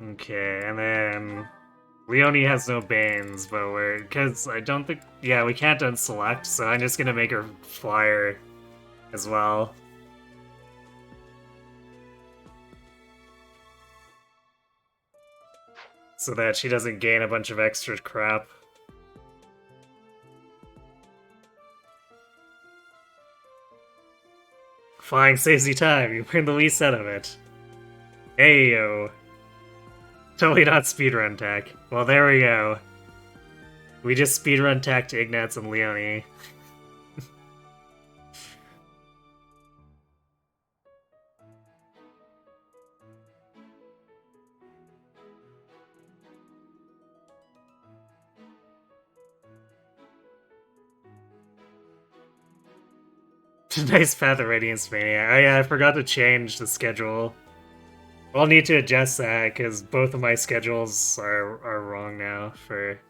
Okay, and then Leonie has no Banes, but because I don't think, yeah, we can't unselect, so I'm just gonna make her Flyer as well. So that she doesn't gain a bunch of extra crap. Flying saves you time, you bring the least out of it. Heyo. Totally not speedrun tech. Well, there we go. We just speedrun tech to Ignatz and Leonie. Nice Path of Radiance Mania. Oh yeah, I forgot to change the schedule. I'll need to adjust that, because both of my schedules are wrong now for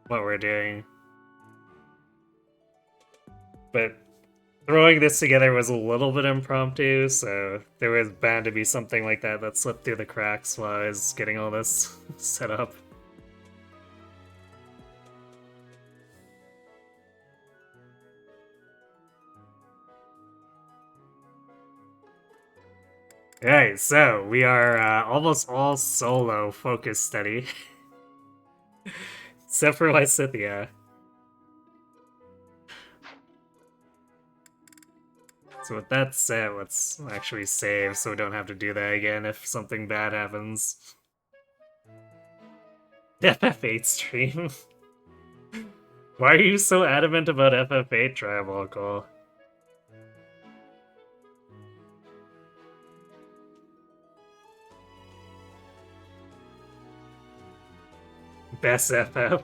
what we're doing. But throwing this together was a little bit impromptu, so there was bound to be something like that that slipped through the cracks while I was getting all this set up. Alright, so we are almost all solo focus study. Except for Lysithia. So with that said, let's actually save so we don't have to do that again if something bad happens. FF8 stream? Why are you so adamant about FF8 Triabolical? Best FF.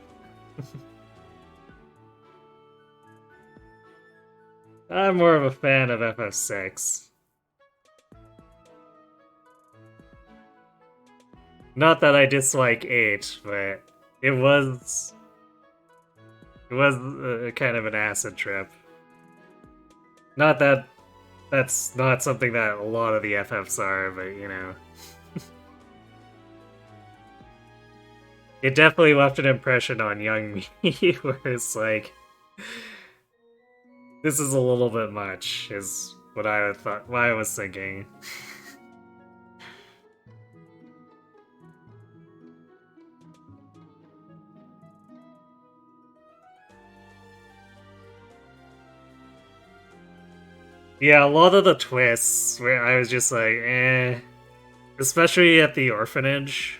I'm more of a fan of FF6. Not that I dislike 8, but it was kind of an acid trip. Not that that's not something that a lot of the FFs are, but you know. It definitely left an impression on young me, where it's like, this is a little bit much, is what I thought, what I was thinking. Yeah, a lot of the twists where I was just like, eh, especially at the orphanage.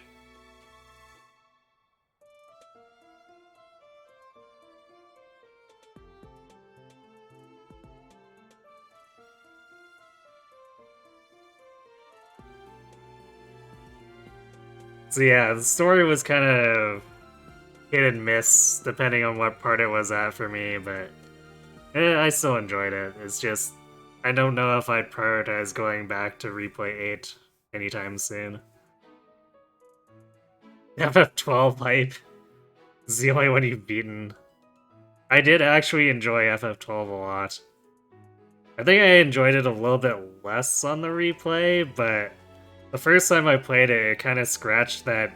So yeah, the story was kind of hit and miss depending on what part it was at for me, but I still enjoyed it. It's just, I don't know if I'd prioritize going back to replay 8 anytime soon. FF12 hype is the only one you've beaten. I did actually enjoy FF12 a lot. I think I enjoyed it a little bit less on the replay, but the first time I played it, it kind of scratched that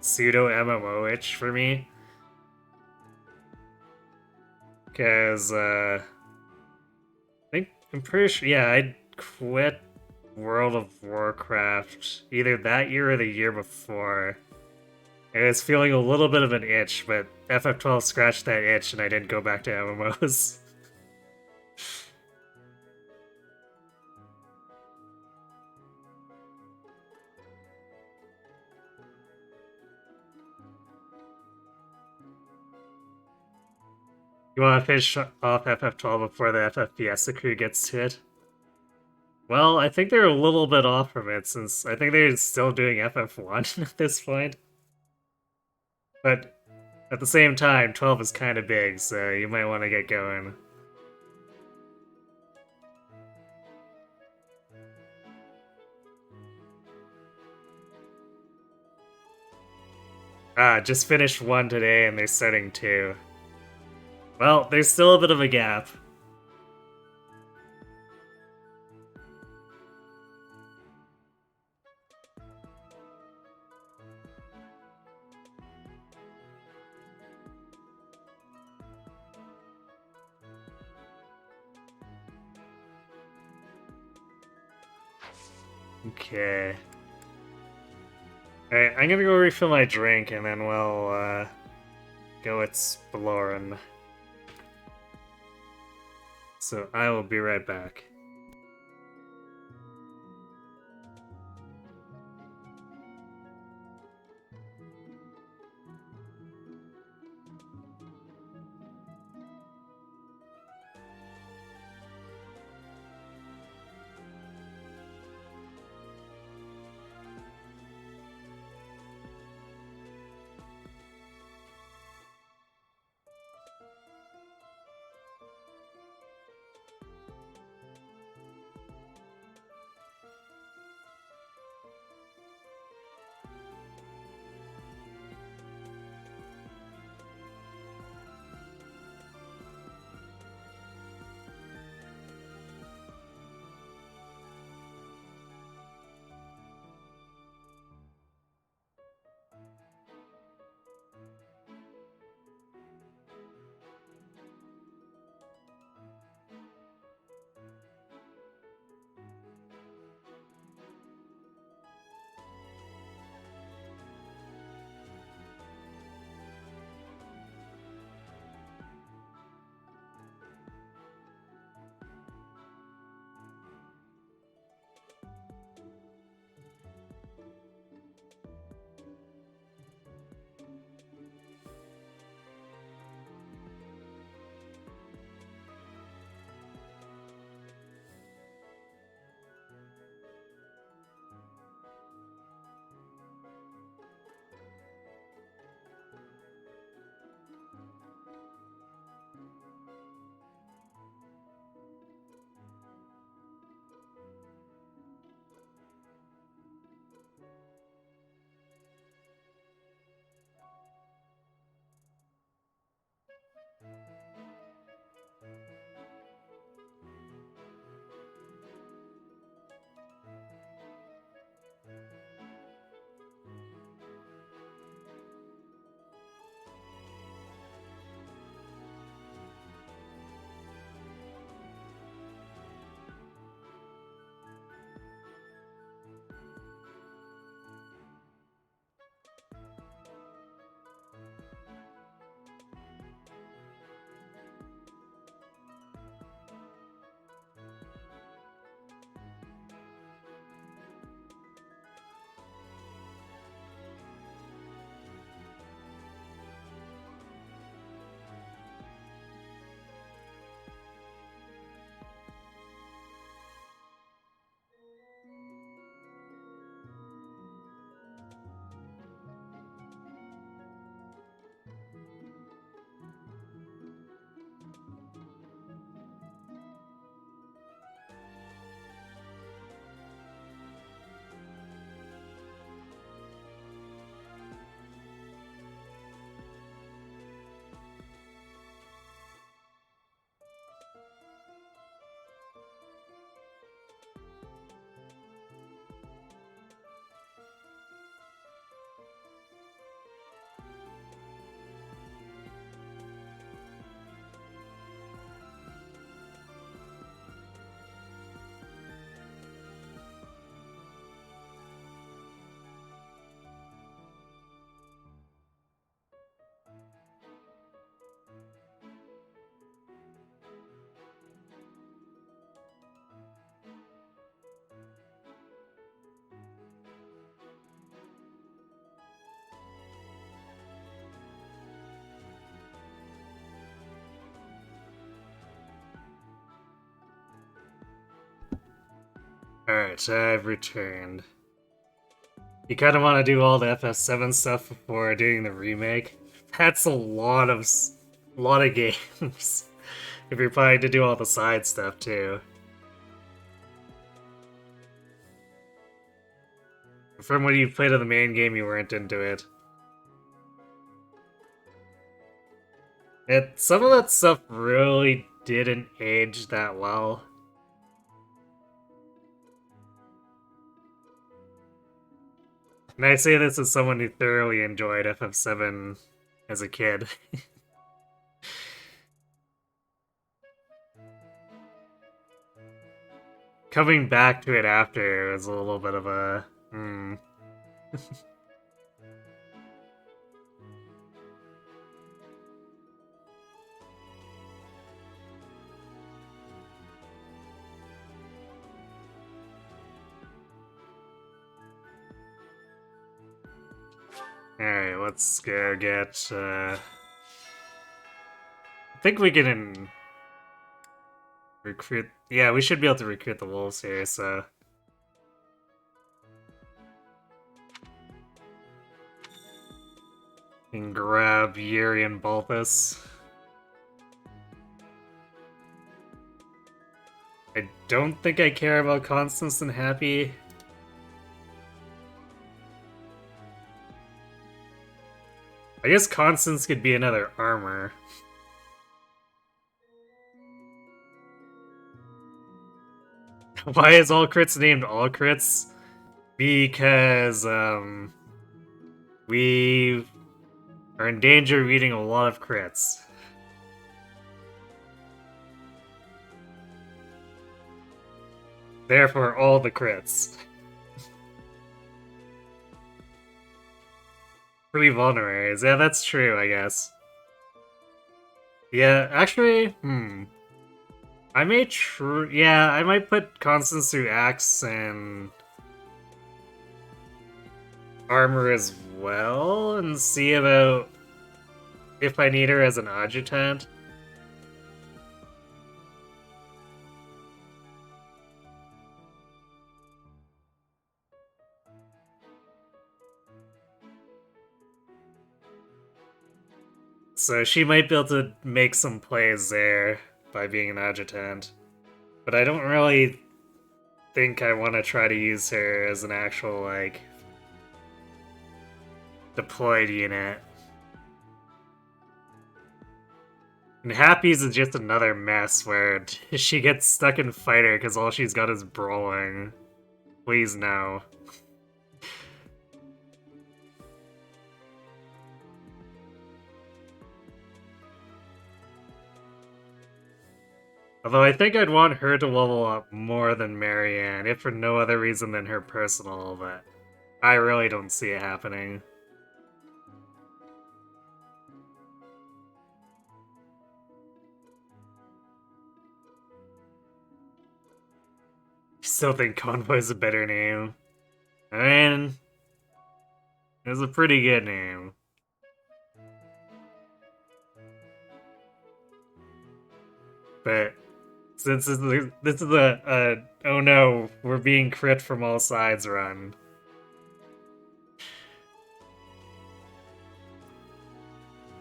pseudo MMO itch for me. Because, I'm pretty sure, yeah, I quit World of Warcraft either that year or the year before. I was feeling a little bit of an itch, but FF12 scratched that itch and I didn't go back to MMOs. You want to finish off FF12 before the FF Fiesta crew gets to it? Well, I think they're a little bit off from it, since I think they're still doing FF1 at this point. But at the same time, 12 is kind of big, so you might want to get going. Ah, just finished 1 today and they're starting 2. Well, there's still a bit of a gap. Okay. Alright, I'm gonna go refill my drink and then we'll go exploring. So I will be right back. Alright, I've returned. You kind of want to do all the FF7 stuff before doing the remake. That's a lot of games. If you're planning to do all the side stuff too. From when you played in the main game, you weren't into it. Some of that stuff really didn't age that well. And I say this as someone who thoroughly enjoyed FF7 as a kid. Coming back to it after was a little bit of a... Alright, let's go get... I think we can recruit... Yeah, we should be able to recruit the wolves here, so... And grab Yuri and Balthus. I don't think I care about Constance and Happy. I guess Constance could be another armor. Why is All Crits named All Crits? Because, we are in danger of eating a lot of crits. Therefore, all the crits. Pretty vulneraries. Yeah, that's true, I guess. Yeah, actually, I may yeah, I might put Constance through Axe and armor as well, and see about if I need her as an adjutant. So she might be able to make some plays there by being an adjutant. But I don't really think I want to try to use her as an actual, like, deployed unit. And Happy's is just another mess where she gets stuck in fighter because all she's got is brawling. Please no. Although I think I'd want her to level up more than Marianne, if for no other reason than her personal, but I really don't see it happening. Still think Convoy's a better name. I mean, it was a pretty good name. But since this is a oh no, we're being crit from all sides run.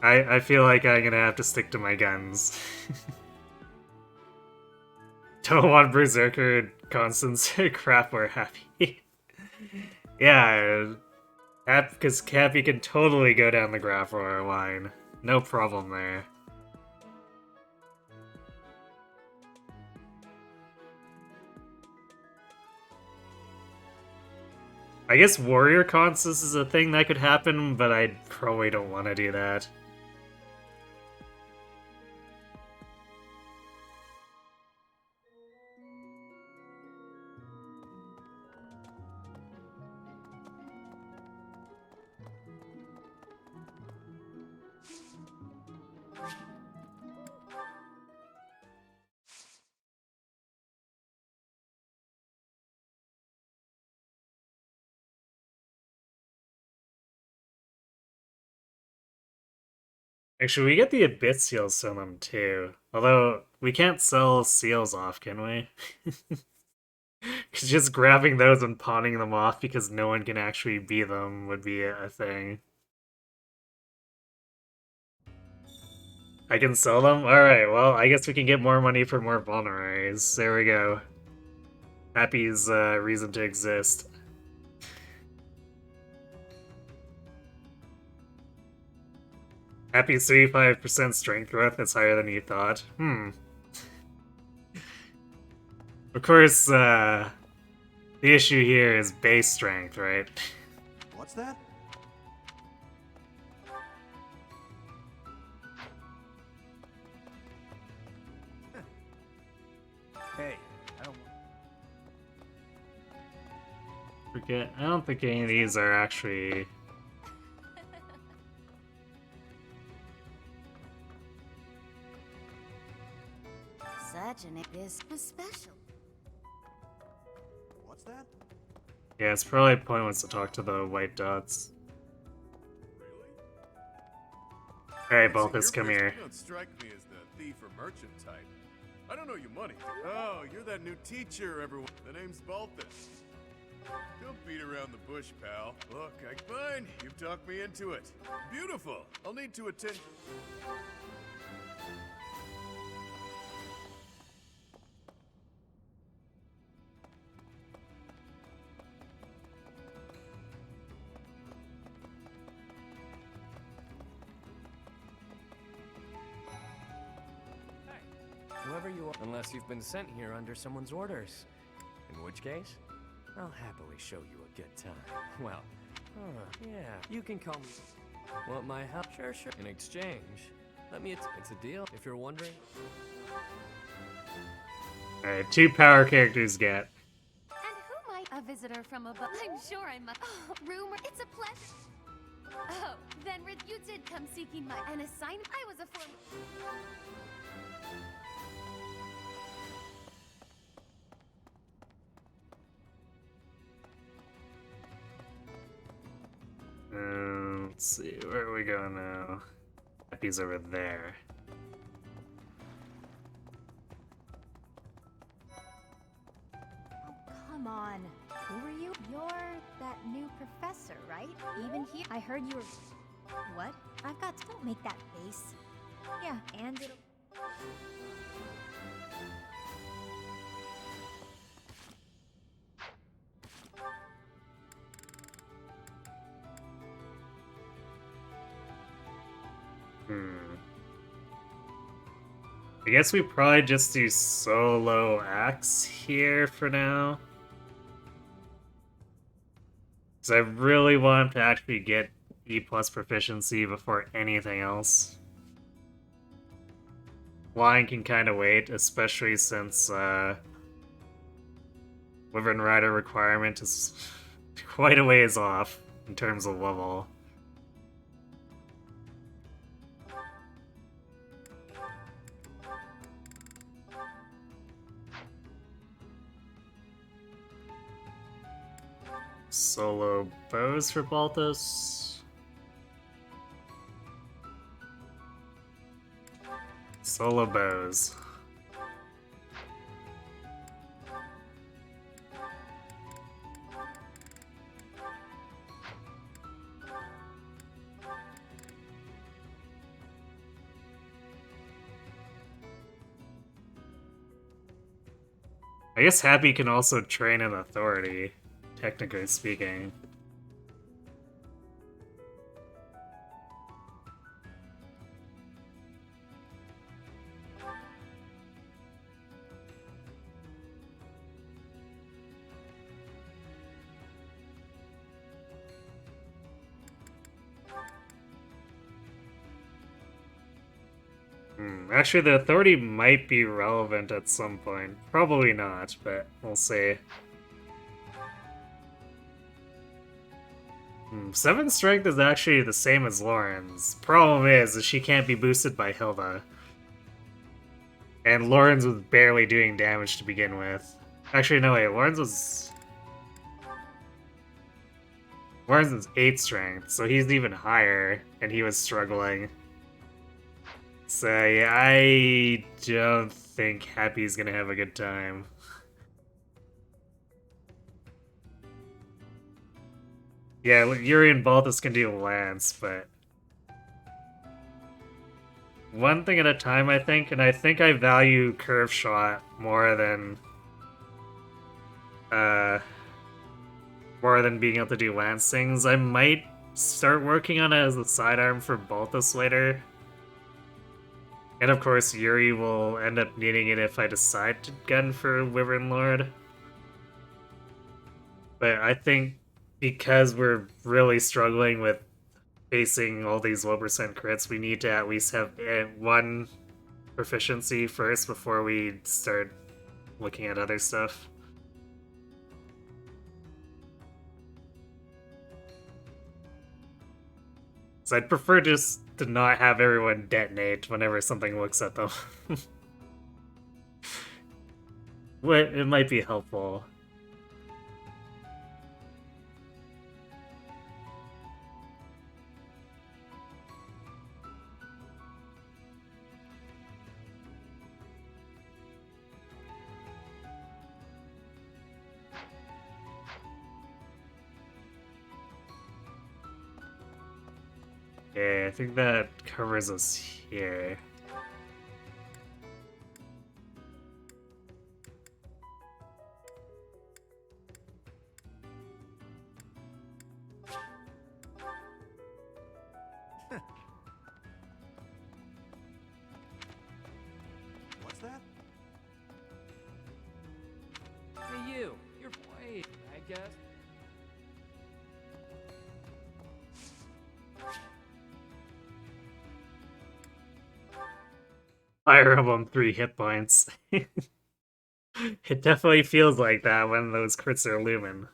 I feel like I'm gonna have to stick to my guns. Don't want Berserker, Constance, crap, we're happy. Yeah, because Cappy can totally go down the Grappler line. No problem there. I guess Warrior Constance is a thing that could happen, but I probably don't want to do that. Actually, we get the Abyss seals from them too. Although, we can't sell seals off, can we? Just grabbing those and pawning them off because no one can actually be them would be a thing. I can sell them? Alright, well, I guess we can get more money for more vulneraries. There we go. Happy's reason to exist. Happy's 35% strength growth is higher than you thought. Of course, the issue here is base strength, right? What's that? Hey, I don't. Forget. I don't think any of these are actually. Such an this was special. What's that? Yeah, it's probably pointless to talk to the white dots. Alright, Balthus, come here. You don't strike me as the thief or merchant type. I don't know your money. Oh, you're that new teacher, everyone. The name's Balthus. Don't beat around the bush, pal. Look, fine. You've talked me into it. Beautiful. I'll need to attend. Whoever you are, unless you've been sent here under someone's orders. In which case, I'll happily show you a good time. Well, yeah, you can call me. Want my help? Sure. In exchange, let me. It's a deal, if you're wondering. Alright, 2 power characters get. And who might a visitor from above? I'm sure I must. Oh, rumor. It's a pleasure. Oh, then you did come seeking an assignment. I was a former. Let's see, where are we going now? Happy's over there. Come on. Who are you? You're that new professor, right? Even here, I heard you were. What? I've got to. Don't make that face. Yeah, and it'll. I guess we probably just do solo axe here for now. Because I really want to actually get E+ proficiency before anything else. Flying can kind of wait, especially since Wyvern Rider requirement is quite a ways off in terms of level. Solo bows for Balthus. Solo bows. I guess Happy can also train an authority, technically speaking. Actually, the authority might be relevant at some point. Probably not, but we'll see. 7 strength is actually the same as Lauren's. Problem is she can't be boosted by Hilda. And Lauren's was barely doing damage to begin with. Actually, no, wait, Lauren's was 8 strength, so he's even higher, and he was struggling. So yeah, I don't think Happy's gonna have a good time. Yeah, Yuri and Balthus can do Lance, but one thing at a time, I think, and I think I value Curve Shot uh, more than being able to do Lance things. I might start working on it as a sidearm for Balthus later. And of course, Yuri will end up needing it if I decide to gun for Wyvern Lord. But I think because we're really struggling with facing all these low percent crits, we need to at least have one proficiency first before we start looking at other stuff. So I'd prefer just to not have everyone detonate whenever something looks at them. It might be helpful. Okay, I think that covers us here. What's that? Hey, you. You're wait, I guess. Fire Emblem 3 hit points. It definitely feels like that when those crits are looming.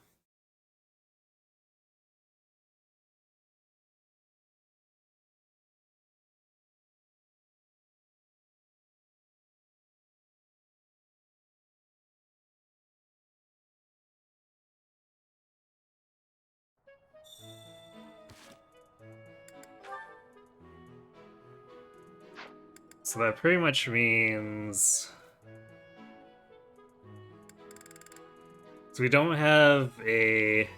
So that pretty much means... So we don't have a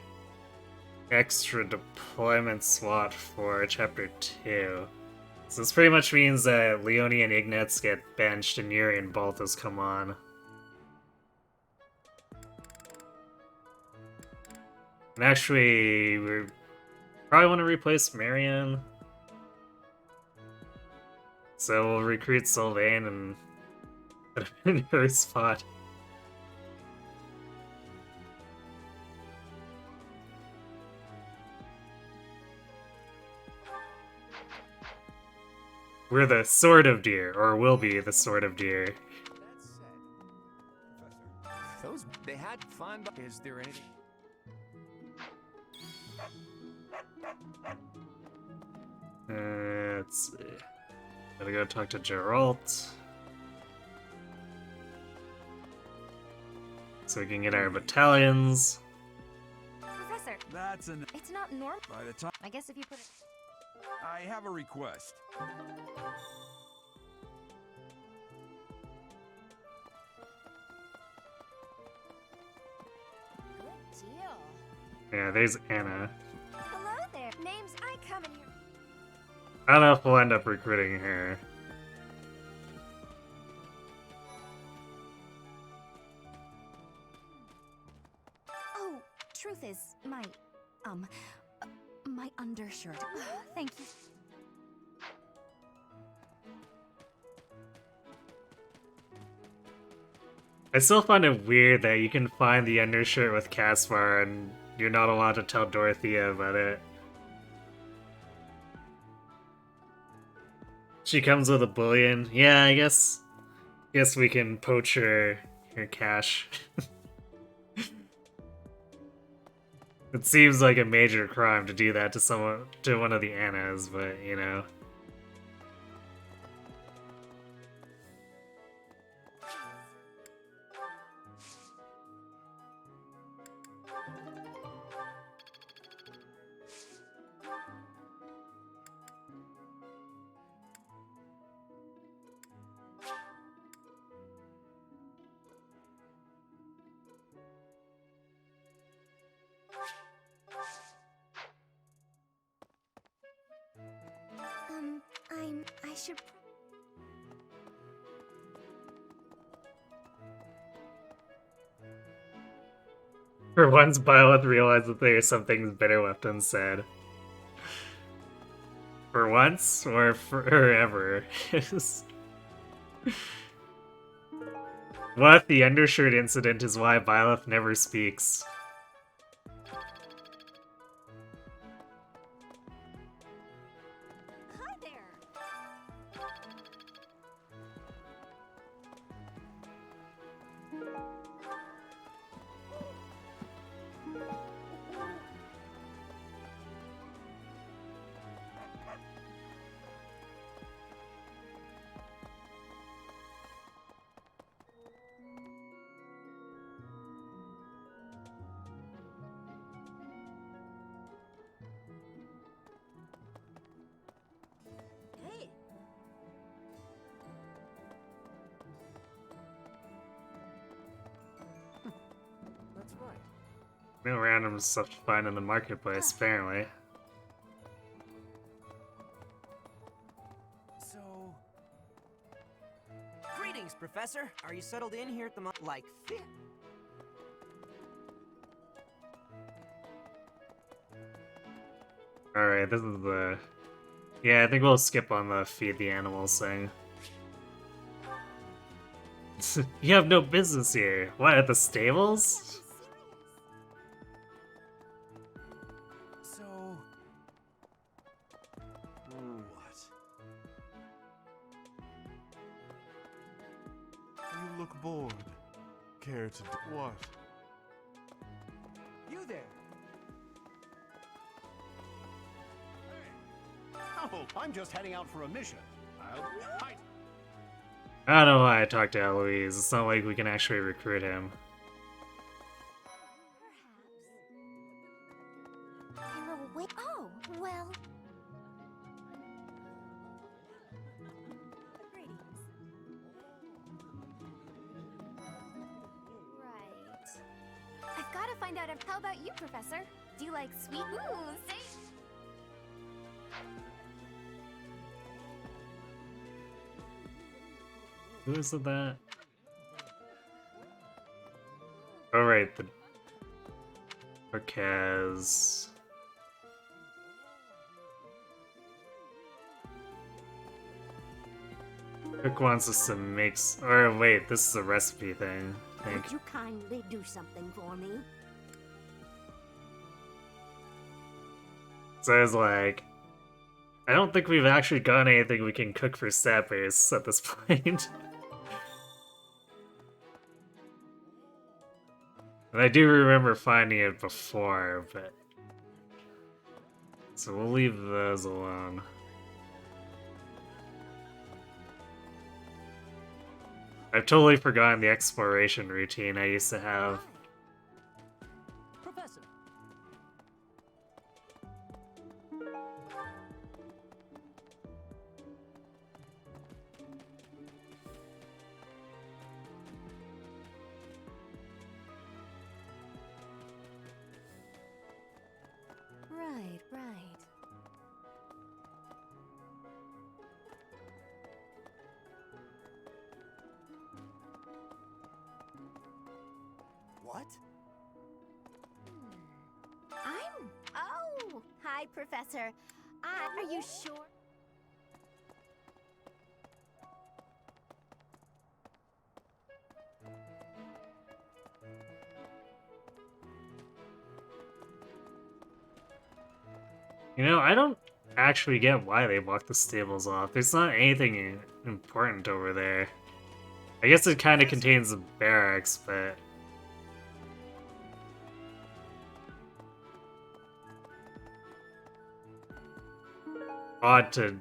extra deployment slot for Chapter 2. So this pretty much means that Leonie and Ignatz get benched and Yuri and Balthus come on. And actually, we probably want to replace Marion. So we'll recruit Sylvain and put him in her spot. We're the Sword of Deer, or will be the Sword of Deer. That said, Professor, they had fun. Is there anything? Let's see. Gotta go talk to Geralt. So we can get our battalions. Professor, That's an. it's not normal. By the time I guess if you put it. I have a request. Good deal. Yeah, there's Anna. Hello there. Name's I come in here. I don't know if we'll end up recruiting her. Oh, truth is, my undershirt. Thank you. I still find it weird that you can find the undershirt with Caspar and you're not allowed to tell Dorothea about it. She comes with a bullion. Yeah, I guess we can poach her cash. It seems like a major crime to do that to one of the Annas, but you know. should. For once, Byleth realized that there are some things better left unsaid. For once, or forever. What? The undershirt incident is why Byleth never speaks. Hi there. Hey. That's right. No random stuff to find in the marketplace, apparently. So... Greetings, Professor. Are you settled in here at the like fit? Alright, this is the... Yeah, I think we'll skip on the feed the animals thing. You have no business here. What, at the stables? So... What? You look bored. Care to do what? You there? Oh, I'm just heading out for a mission. I don't know why I talked to Eloise. It's not like we can actually recruit him. Oh, well. Greetings. Right. I've got to find out. How about you, Professor? Do you like sweet? Ooh, say. Who is that? Oh, right, the Orcaz. Cook wants us to make. Or wait, this is a recipe thing. I think. Would you kindly do something for me? So I was like, I don't think we've actually got anything we can cook for Sappers at this point. And I do remember finding it before, but... So we'll leave those alone. I've totally forgotten the exploration routine I used to have. Professor. Right, right. What? Oh, hi, Professor. Are you sure? You know, I don't actually get why they blocked the stables off. There's not anything important over there. I guess it kind of contains the barracks, but... Odd to,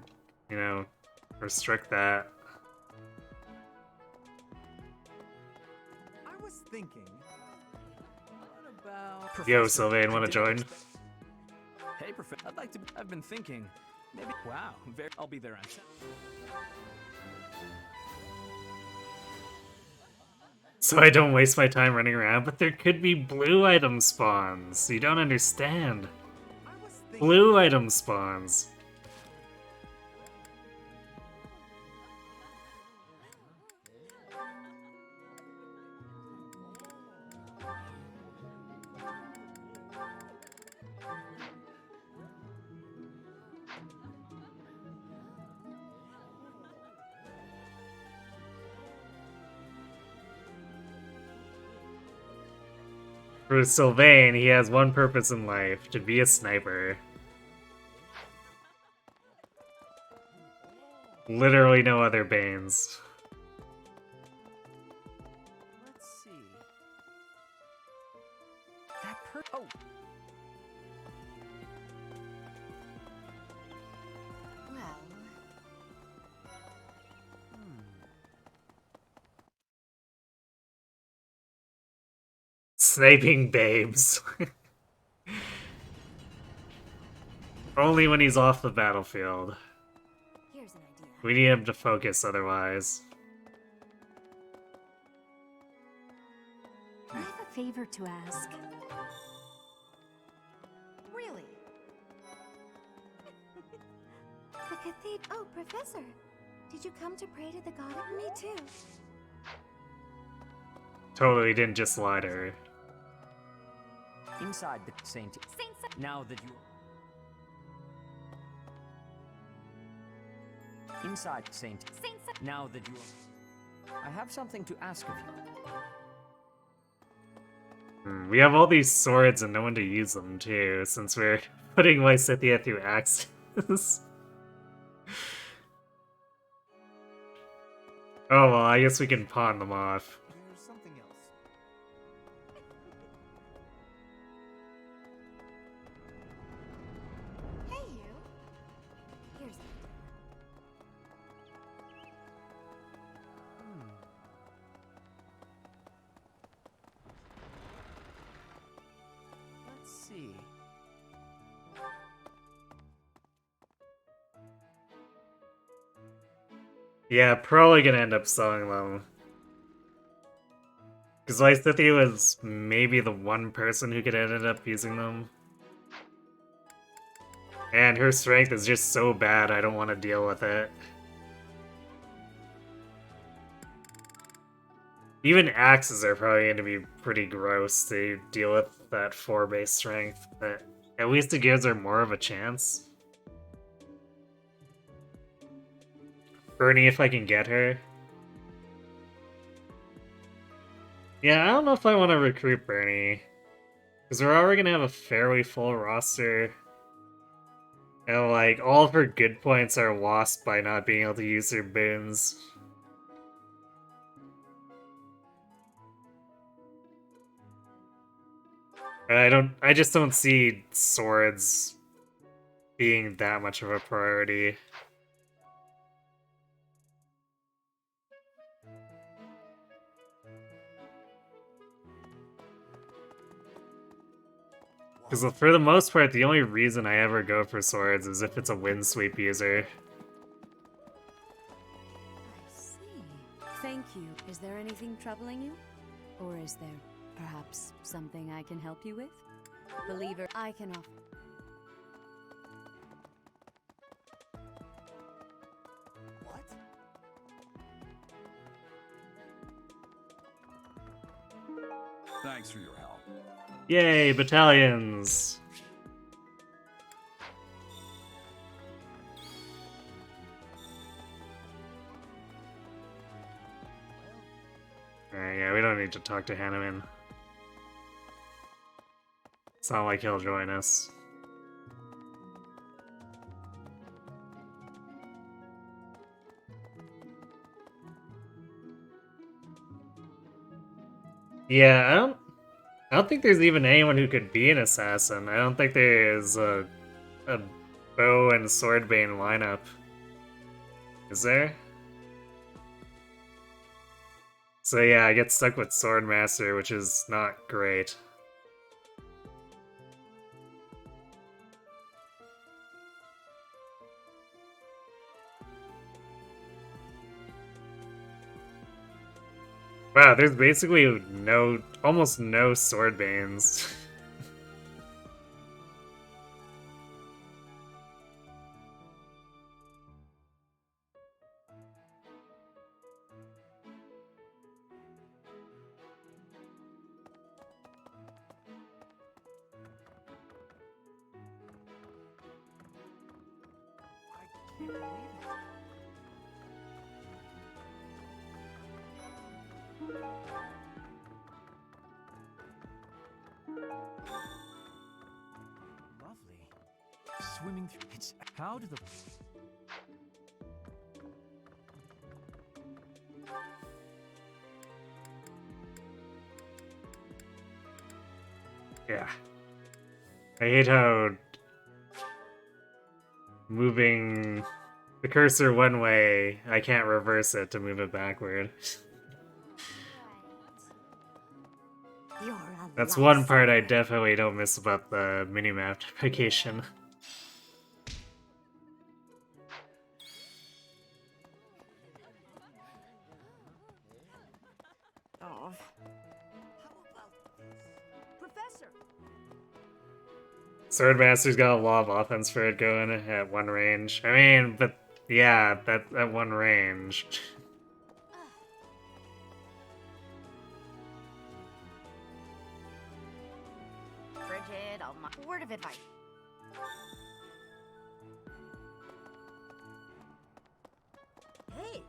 you know, restrict that. I was thinking, what about... Yo, Sylvain, wanna join? Hey, Professor. I'd like to... I've been thinking. Maybe... Wow. I'll be there on time. So I don't waste my time running around, but there could be blue item spawns. You don't understand. Blue item spawns. For Sylvain, he has one purpose in life, to be a sniper. Literally no other Banes. Let's see. Oh. Well, Sniping babes. Only when he's off the battlefield. here's an idea. We need him to focus otherwise. I have a favor to ask. Really? The cathedral. Oh, Professor. Did you come to pray to the god? Me too. Totally didn't just lie to her. Inside the Saint. Now that you. Inside Saint. Now that you. I have something to ask of you. We have all these swords and no one to use them too, since we're putting Lysithea through axes. Oh well, I guess we can pawn them off. There's something else. Hey, you. Here's an Let's see. Yeah, probably gonna end up selling them. Because Lysithea was maybe the one person who could end up using them. And her strength is just so bad, I don't want to deal with it. Even axes are probably going to be pretty gross to deal with that 4 base strength, but at least it gives her more of a chance. Bernie, if I can get her. Yeah, I don't know if I want to recruit Bernie. Because we're already going to have a fairly full roster. And, like, all of her good points are lost by not being able to use her boons. I just don't see swords being that much of a priority. Because for the most part, the only reason I ever go for swords is if it's a wind sweep user. I see. Thank you. Is there anything troubling you? Or is there perhaps something I can help you with? Believer, I can offer. What? Thanks for your help. Yay, battalions! Yeah, we don't need to talk to Hanneman. It's not like he'll join us. Yeah, I don't think there's even anyone who could be an assassin. I don't think there is a bow and swordbane lineup. Is there? So yeah, I get stuck with Swordmaster, which is not great. Wow, there's basically almost no swordbanes. Lovely. Swimming through. It's how do the. Yeah. I hate how moving the cursor one way, I can't reverse it to move it backward. You're a That's one part I lifesaver. definitely don't miss about the minimap navigation. Oh. Professor! Swordmaster's got a lot of offense for it going at one range. I mean, but yeah, that at one range. Frigid, word of advice. Hey!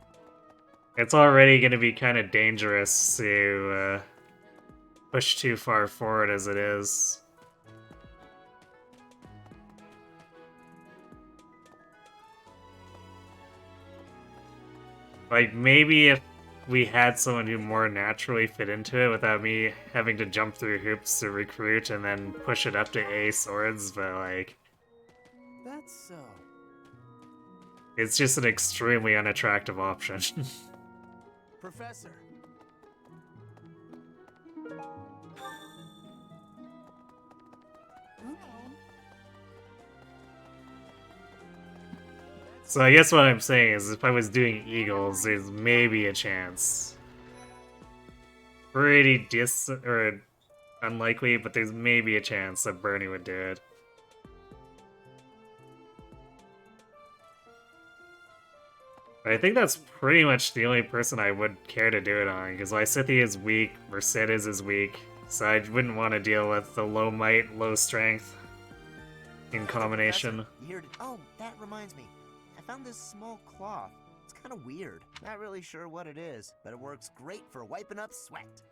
It's already going to be kind of dangerous to push too far forward as it is. Like, maybe if we had someone who more naturally fit into it without me having to jump through hoops to recruit and then push it up to A swords, but like, That's so. it's just an extremely unattractive option. Professor. So I guess what I'm saying is if I was doing Eagles, there's maybe a chance. Pretty or unlikely, but there's maybe a chance that Bernie would do it. But I think that's pretty much the only person I would care to do it on, because Lysithea is weak, Mercedes is weak, so I wouldn't want to deal with the low might, low strength in combination. Oh, that reminds me. I found this small cloth. It's kind of weird. Not really sure what it is, but it works great for wiping up sweat.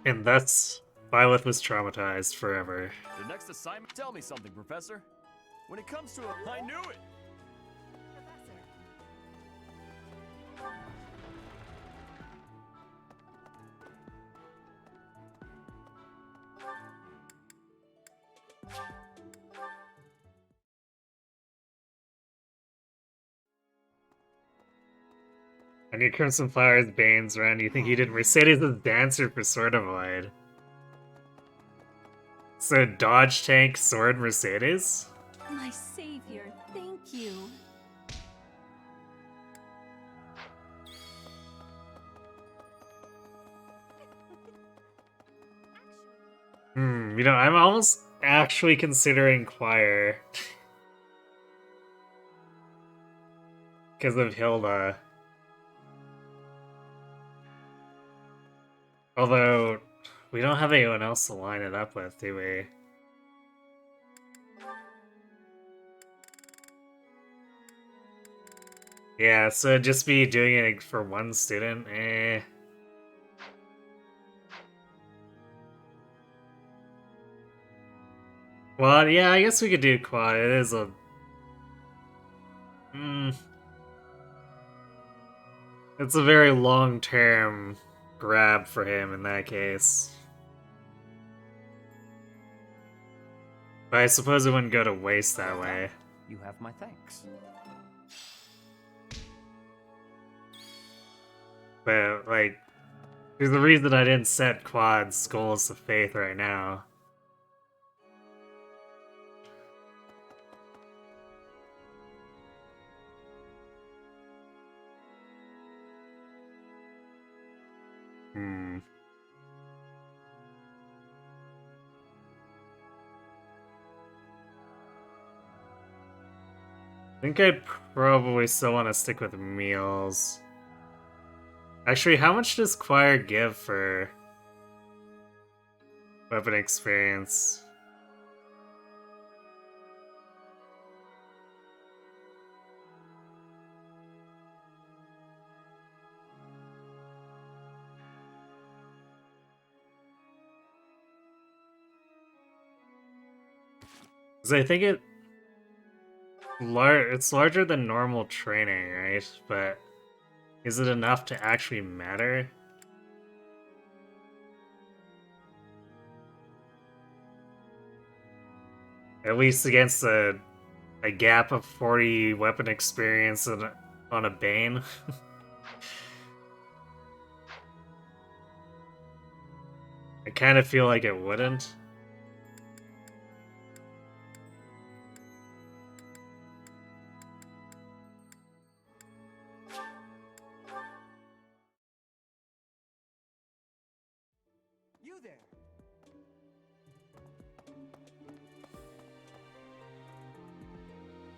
And thus, Violet was traumatized forever. The next assignment. Tell me something, Professor. When it comes to a, I knew it. I need Crimson Flowers, Bane's run. You think you did Mercedes as Dancer for Sword of Void? So dodge tank sword Mercedes? My savior, thank you. You know, I'm almost actually considering Choir. Because of Hilda. Although, we don't have anyone else to line it up with, do we? Yeah, so just be doing it for one student? Eh. Well, yeah, I guess we could do quad. It is a... It's a very long-term grab for him in that case. But I suppose it wouldn't go to waste that way. You have my thanks. But, like, there's a reason I didn't set Quad's Skulls of Faith right now. I think I'd probably still want to stick with meals. Actually, how much does Choir give for weapon experience? Because I think it's larger than normal training, right? But is it enough to actually matter? At least against a gap of 40 weapon experience on a Bane. I kind of feel like it wouldn't. You there.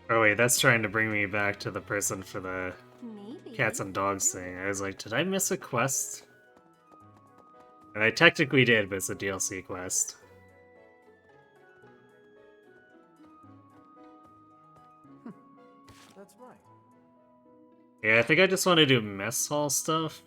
Oh wait, that's trying to bring me back to the person for the Maybe. cats and dogs thing. I was like, did I miss a quest? And I technically did, but it's a DLC quest. That's right. Yeah, I think I just want to do mess hall stuff.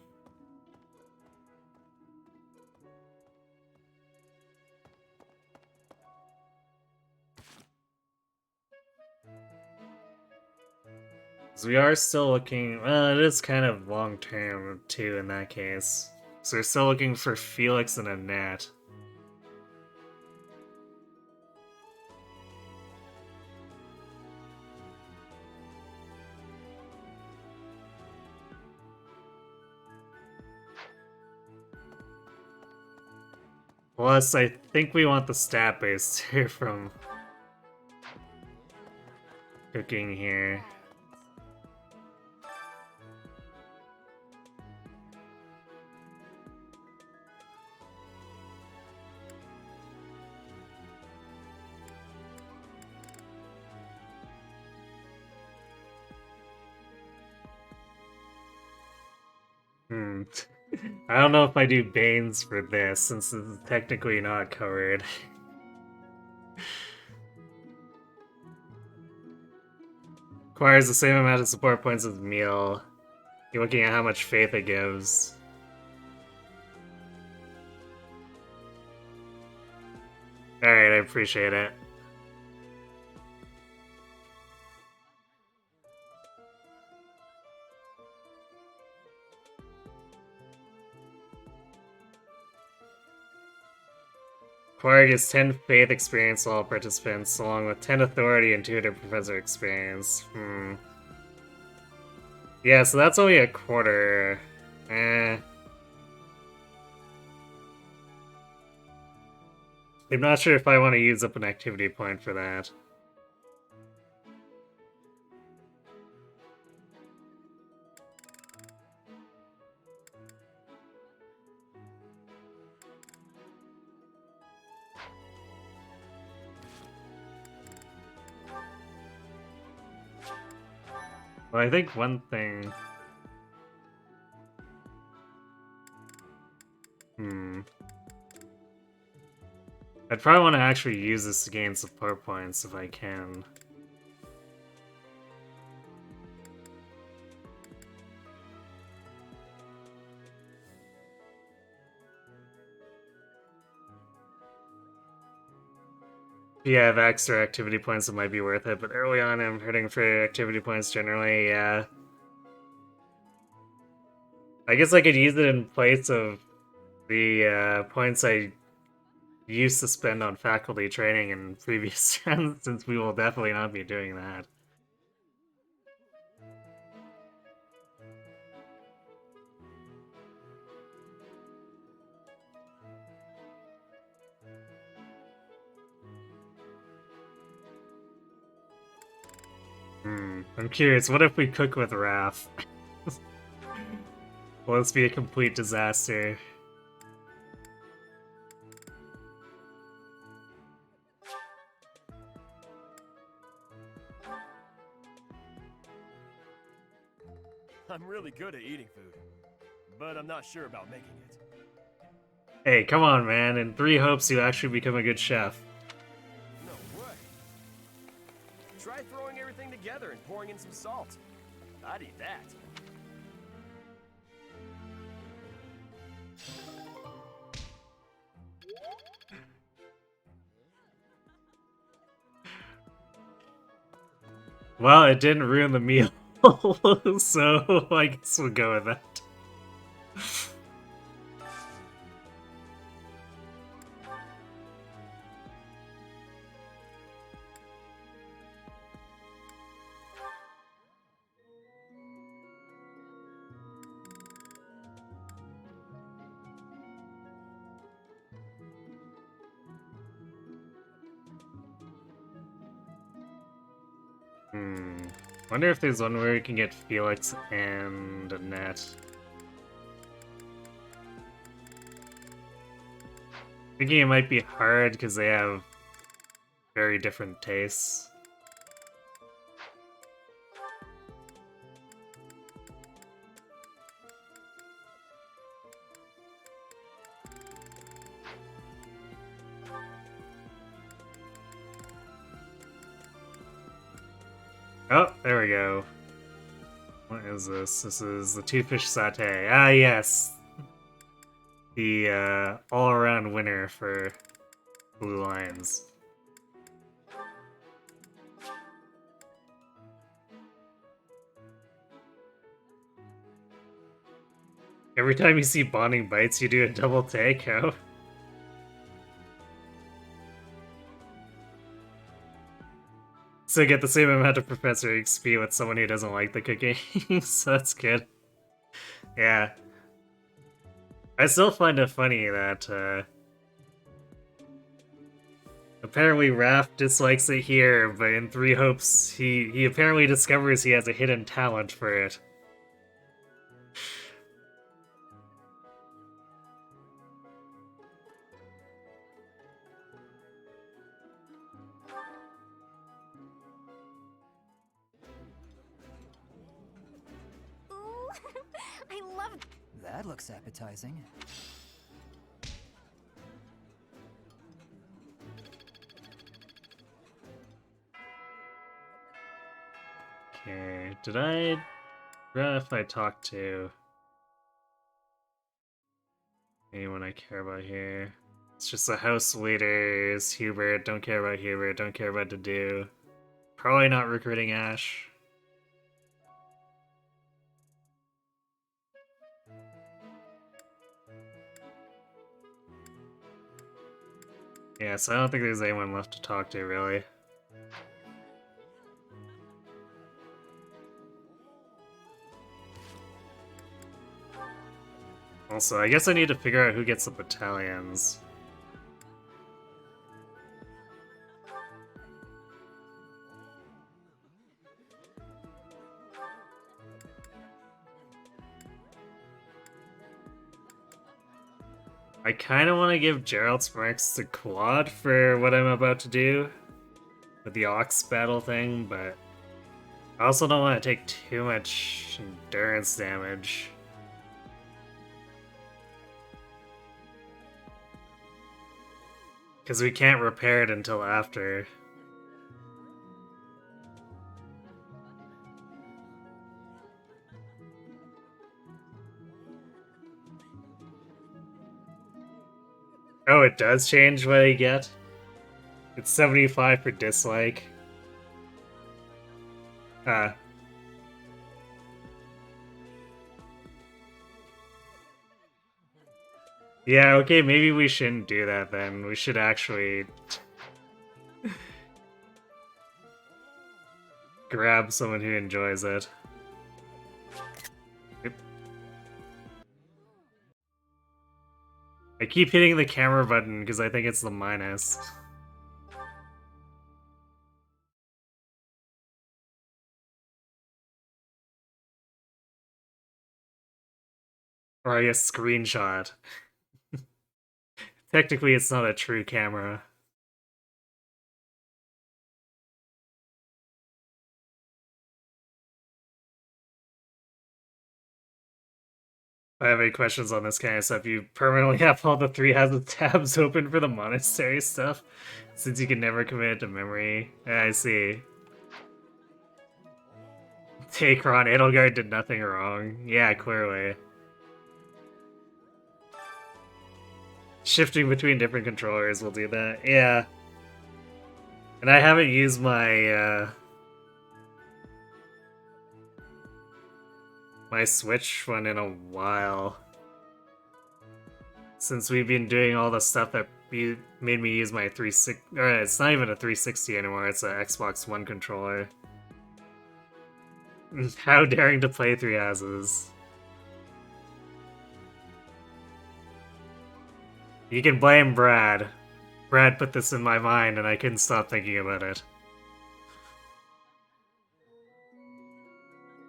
So we are still looking, well, it is kind of long term too in that case. So we're still looking for Felix and Annette. Plus, I think we want the stat base too from cooking here. I don't know if I do Banes for this, since it's technically not covered. Requires the same amount of support points as Meal. You're looking at how much faith it gives. Alright, I appreciate it. Quarry gets 10 faith experience to all participants, along with 10 authority and tutor professor experience. Yeah, so that's only a quarter. I'm not sure if I want to use up an activity point for that. Well, I think one thing... I'd probably want to actually use this to gain support points if I can. If you have extra activity points, it might be worth it, but early on I'm hurting for activity points generally, yeah. I guess I could use it in place of the points I used to spend on faculty training in previous runs, since we will definitely not be doing that. I'm curious, what if we cook with Raph? Will this be a complete disaster? I'm really good at eating food, but I'm not sure about making it. Hey, come on, man. In 3 hopes you actually become a good chef. No way. Try throwing everything together and pouring in some salt. I'd eat that. Well, it didn't ruin the meal, so I guess we'll go with that. Wonder if there's one where we can get Felix and Annette. Thinking it might be hard because they have very different tastes. Oh, there we go. What is this? This is the toothfish satay. Ah, yes! The all-around winner for Blue Lions. Every time you see bonding bites, you do a double take, oh? So get the same amount of Professor XP with someone who doesn't like the cooking, so that's good. Yeah. I still find it funny that, apparently Raph dislikes it here, but in Three Hopes, he apparently discovers he has a hidden talent for it. Ooh, I love. That looks appetizing. Okay, did I... if I talked to anyone I care about here? It's just the house waiters, Hubert, don't care about Hubert, don't care about Dedu. Probably not recruiting Ash. Yeah, so I don't think there's anyone left to talk to, really. Also, I guess I need to figure out who gets the battalions. I kind of want to give Gerald's marks to Quad for what I'm about to do with the Ox battle thing, but I also don't want to take too much endurance damage. Because we can't repair it until after. Oh, it does change what I get? It's 75 for dislike. Yeah, okay, maybe we shouldn't do that then. We should actually grab someone who enjoys it. Yep. I keep hitting the camera button because I think it's the minus. Or I guess screenshot. Technically, it's not a true camera. If I have any questions on this kind of stuff, you permanently have all the 3 hazard tabs open for the monastery stuff, since you can never commit it to memory. I see. Takron, Edelgard did nothing wrong. Yeah, clearly. Shifting between different controllers will do that. Yeah. And I haven't used my my Switch one in a while. Since we've been doing all the stuff that made me use my 360... Alright, it's not even a 360 anymore, it's an Xbox One controller. How daring to play 3 houses. You can blame Brad. Brad put this in my mind and I couldn't stop thinking about it.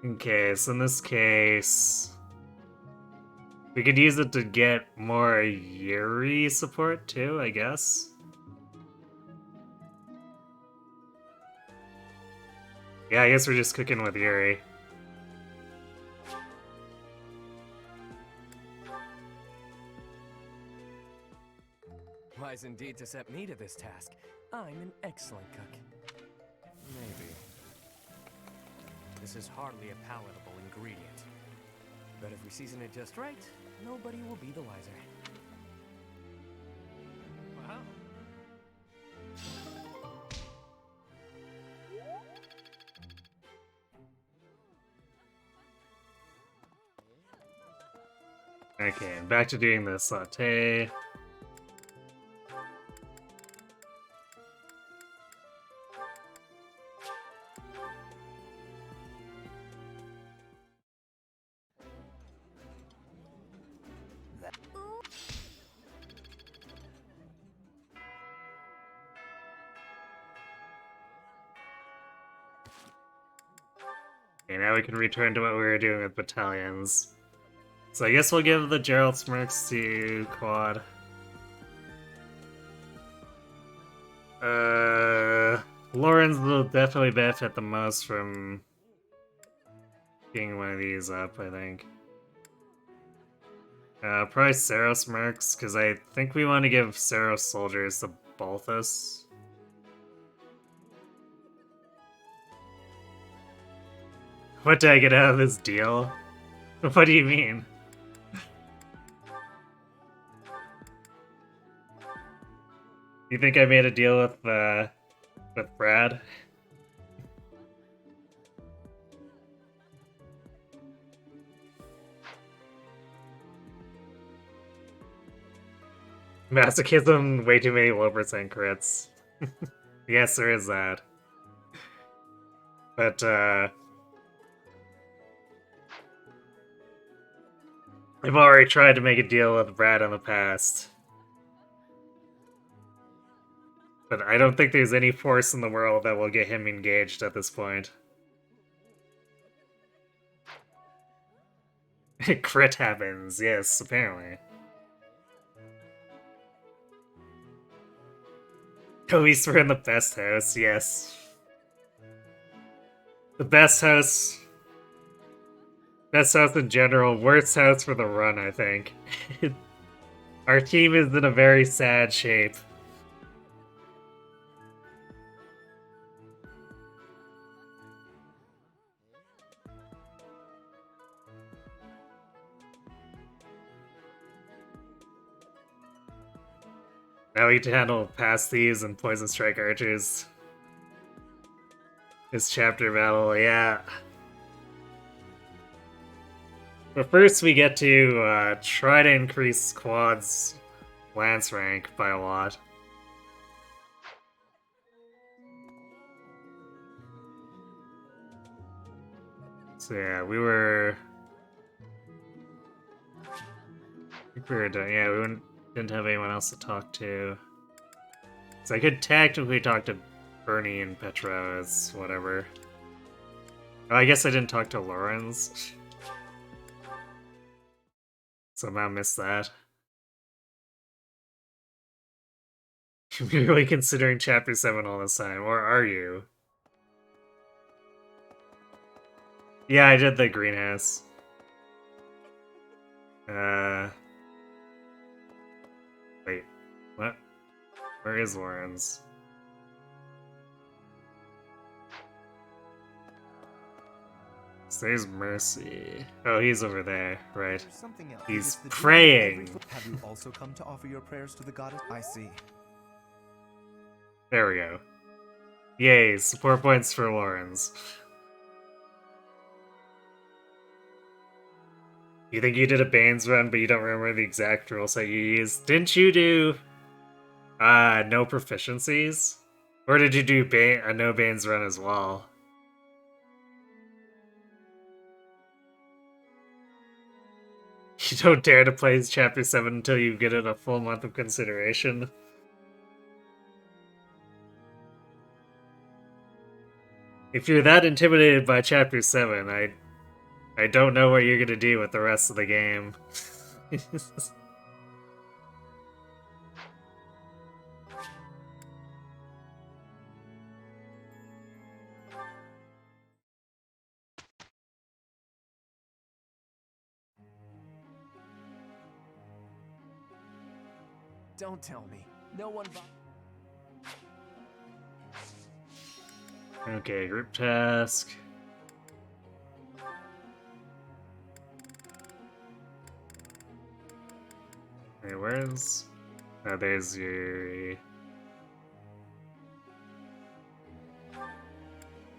Okay, so in this case... we could use it to get more Yuri support too, I guess. Yeah, I guess we're just cooking with Yuri. Wise indeed to set me to this task. I'm an excellent cook. Maybe. This is hardly a palatable ingredient. But if we season it just right, nobody will be the wiser. Wow. Okay, back to doing the saute. Okay, now we can return to what we were doing with battalions. So I guess we'll give the Gerald Smirks to Quad. Lawrence will definitely benefit the most from getting one of these up, I think. Probably Saros Mercs, because I think we want to give Saros soldiers to Balthus. What did I get out of this deal? What do you mean? You think I made a deal with Brad? Masochism, way too many low percent crits. Yes, there is that. But, I've already tried to make a deal with Brad in the past. But I don't think there's any force in the world that will get him engaged at this point. Crit happens, yes, apparently. At least we're in the best house, yes. The best house... Best house in general, worst house for the run, I think. Our team is in a very sad shape. Now we need to handle past thieves and poison strike archers. This chapter battle, yeah. But first we get to try to increase Quad's lance rank by a lot. So yeah, we were done. Yeah, we didn't have anyone else to talk to. So I could technically talk to Bernie and Petra as whatever. Oh, I guess I didn't talk to Lorenz. Somehow missed that. You're really considering Chapter 7 all this time, or are you? Yeah, I did the greenhouse. Wait, what? Where is Lorenz? There's Mercy. Oh, he's over there, right. Something else. He's praying. Have you also come to offer your prayers to the goddess? I see. There we go. Yay, support points for Lorenz. You think you did a Bane's run, but you don't remember the exact rule set you used. Didn't you do no proficiencies? Or did you do a no Bane's run as well? You don't dare to play Chapter 7 until you get it a full month of consideration. If you're that intimidated by Chapter 7, I don't know what you're gonna do with the rest of the game. Don't tell me. No one. Okay, group task. Hey, where's... Oh, there's Yuri.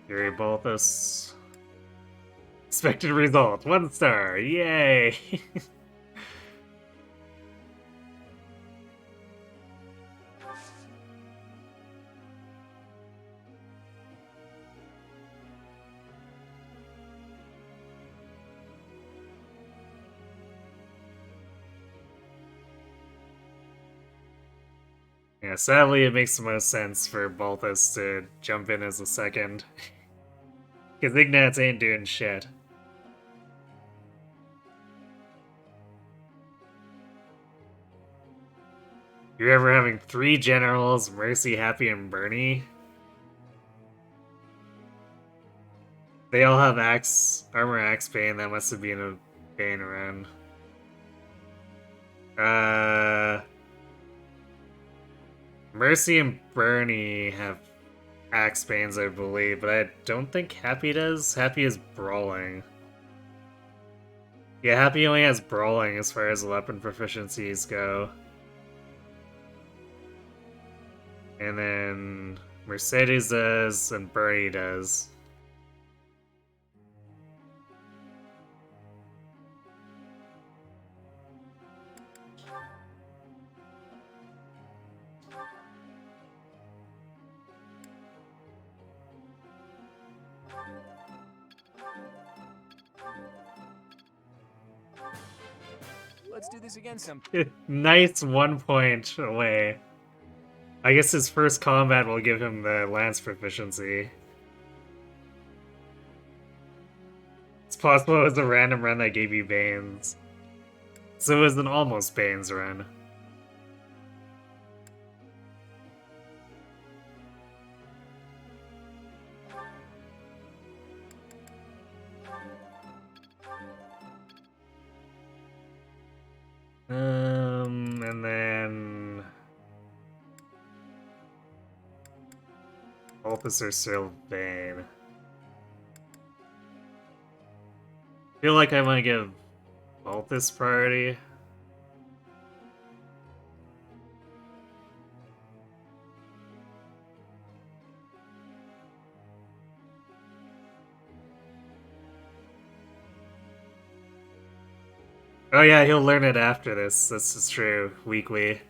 Yuri Bolthus. Expected result, 1 star, yay! Yeah, sadly it makes the most sense for Balthus to jump in as a second. Because Ignatz ain't doing shit. You're ever having 3 generals, Mercy, Happy, and Bernie? They all have armor axe Bane, that must have been a Bane around. Mercy and Bernie have axe Banes, I believe, but I don't think Happy does. Happy is Brawling. Yeah, Happy only has Brawling as far as weapon proficiencies go. And then Mercedes does, and Bernie does. Let's do this again some. Nice 1 point away. I guess his first combat will give him the lance proficiency. It's possible it was a random run that gave you Banes. So it was an almost Banes run. And then... Officer Sylvain. Feel like I want to give Balthus priority. Oh yeah, he'll learn it after this. This is true. Weekly.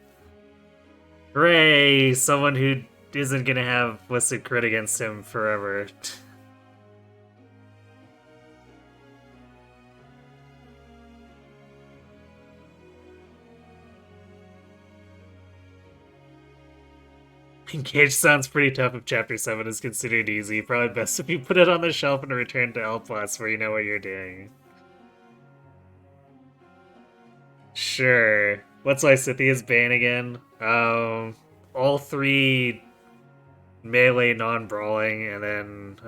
Hooray! Someone who isn't gonna have listed crit against him forever. Engage sounds pretty tough if Chapter 7 is considered easy. Probably best if you put it on the shelf and return to L+, where you know what you're doing. Sure. What's Lysithia's Bane again? All 3 melee non-brawling, and then,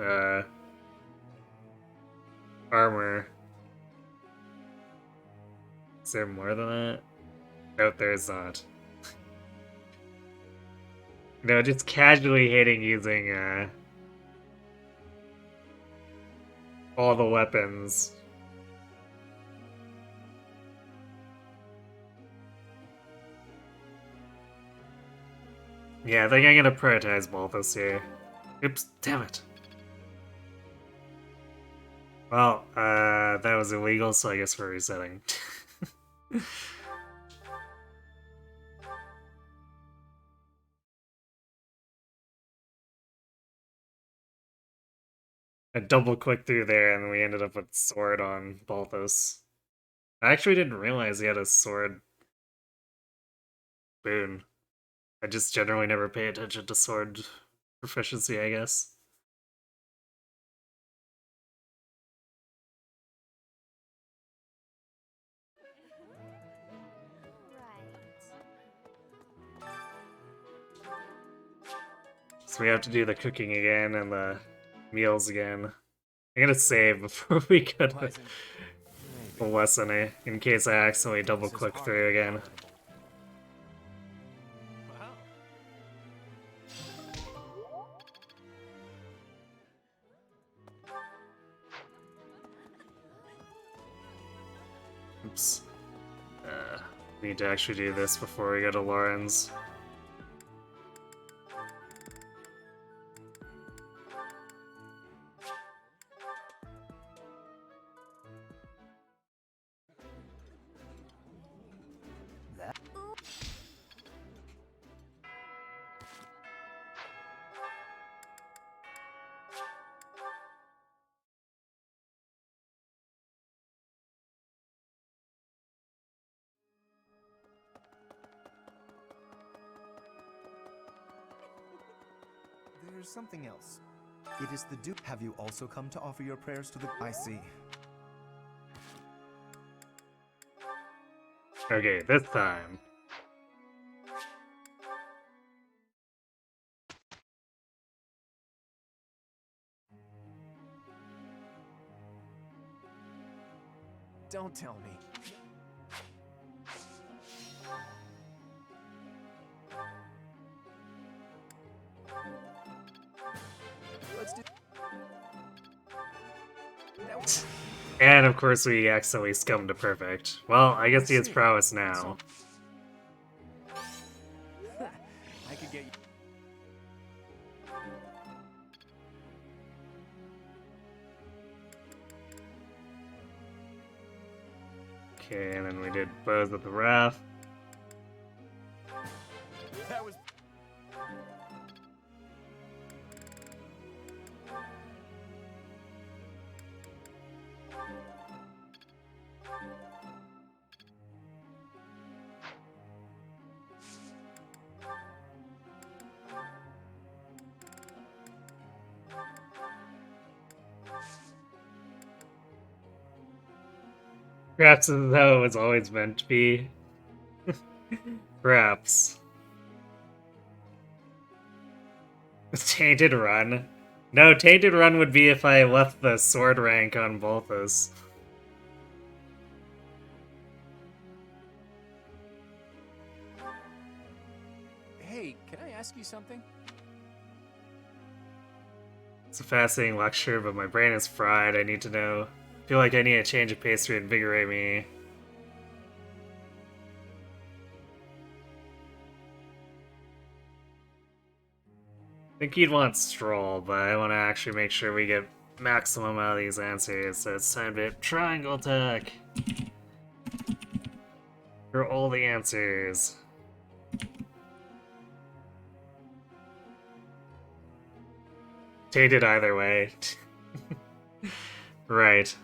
armor. Is there more than that? Nope, there's not. No, just casually hating using, all the weapons. Yeah, I think I'm gonna prioritize Balthus here. Oops, damn it. Well, that was illegal, so I guess we're resetting. I double clicked through there and we ended up with sword on Balthus. I actually didn't realize he had a sword boon. I just generally never pay attention to sword proficiency, I guess. So we have to do the cooking again and the meals again. I'm gonna save before we go to the lesson in case I accidentally double click through again. Oops. Need to actually do this before we go to Lauren's. There's something else. It is the Duke. Have you also come to offer your prayers to the... I see. Okay, this time. Don't tell me. Let's do... And of course we accidentally scummed to perfect. Well, I guess he has prowess now. I could get you... Okay, and then we did Bows of the Wrath. That was... Perhaps this is how it was always meant to be. Perhaps. Tainted Run? No, Tainted Run would be if I left the sword rank on Balthus. Hey, can I ask you something? It's a fascinating lecture, but my brain is fried. I need to know. I feel like I need a change of pace to invigorate me. I think he'd want Stroll, but I want to actually make sure we get maximum out of these answers, so it's time to triangle attack. For all the answers. Tainted either way. Right.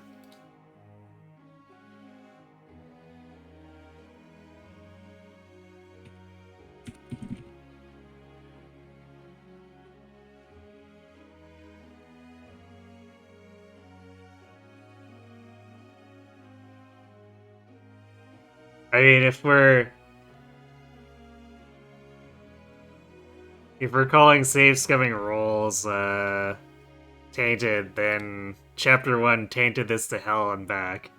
I mean, if we're calling save scumming rolls, tainted, then chapter 1 tainted this to hell and back.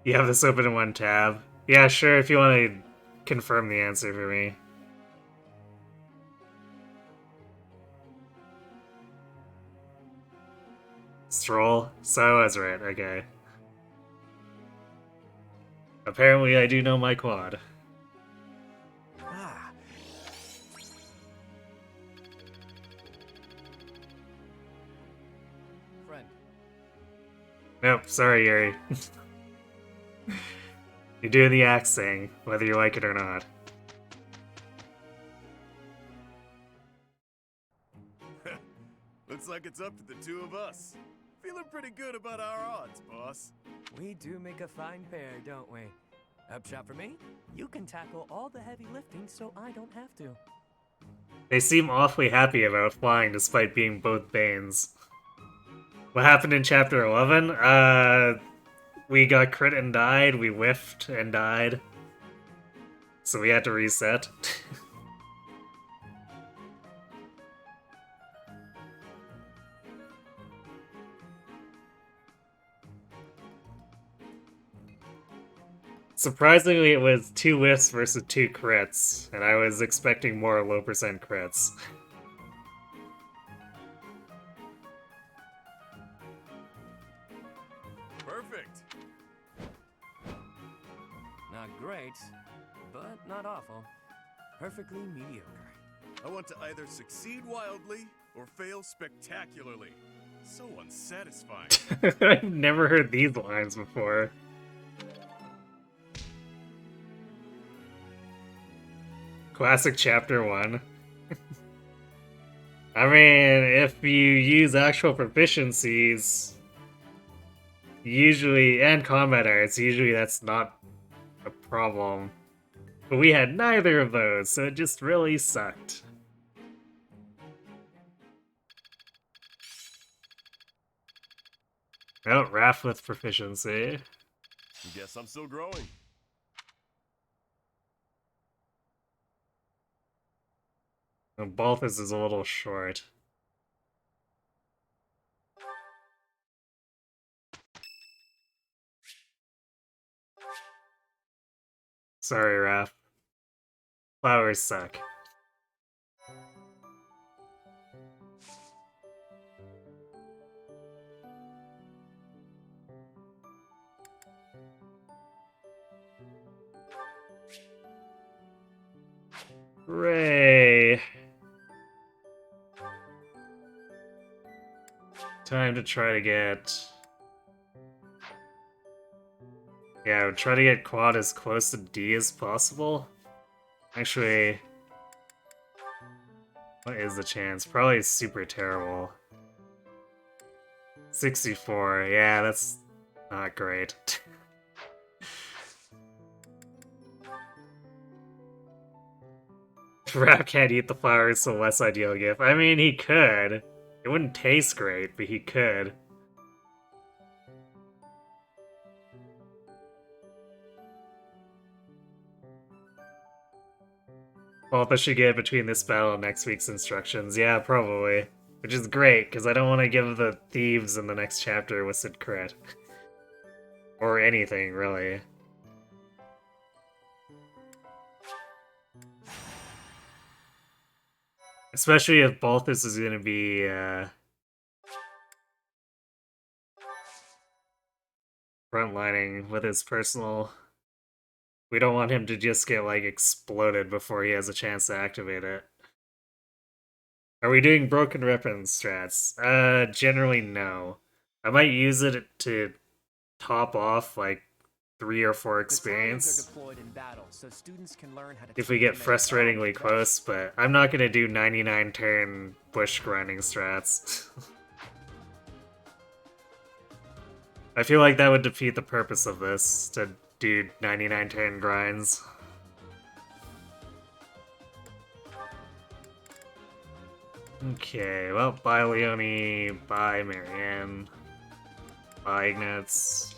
You have this open in one tab. Yeah, sure, if you want to confirm the answer for me. Stroll? So I was right, okay. Apparently I do know my quad. Ah. Nope, sorry, Yuri. You're doing the axe thing, whether you like it or not. Looks like it's up to the two of us. Feeling pretty good about our odds, boss. We do make a fine pair, don't we? Upshot for me? You can tackle all the heavy lifting so I don't have to. They seem awfully happy about flying despite being both Banes. What happened in Chapter 11? We got crit and died, we whiffed and died. So we had to reset. Surprisingly, it was 2 whiffs versus 2 crits, and I was expecting more low percent crits. Perfect. Not great, but not awful. Perfectly mediocre. I want to either succeed wildly or fail spectacularly. So unsatisfying. I've never heard these lines before. Classic Chapter 1. I mean, if you use actual proficiencies, usually, and combat arts, usually that's not a problem. But we had neither of those, so it just really sucked. Oh, Raph with proficiency. Guess I'm still growing. Balthus is a little short. Sorry, Raph. Flowers suck. Hooray! Time to try to get... Yeah, I would try to get quad as close to D as possible. Actually... What is the chance? Probably super terrible. 64, yeah, that's not great. Rap can't eat the flowers, so less ideal gift. I mean, he could. It wouldn't taste great, but he could. Well, I should get between this battle and next week's instructions. Yeah, probably. Which is great, because I don't want to give the thieves in the next chapter Wisted crit. Or anything, really. Especially if Balthus is going to be, frontlining with his personal... We don't want him to just get, like, exploded before he has a chance to activate it. Are we doing broken weapon strats? Generally no. I might use it to top off, like, 3 or 4 experience if we get frustratingly close, but I'm not gonna do 99 turn bush grinding strats. I feel like that would defeat the purpose of this, to do 99 turn grinds. Okay, well, bye Leonie, bye Marianne, bye Ignatz.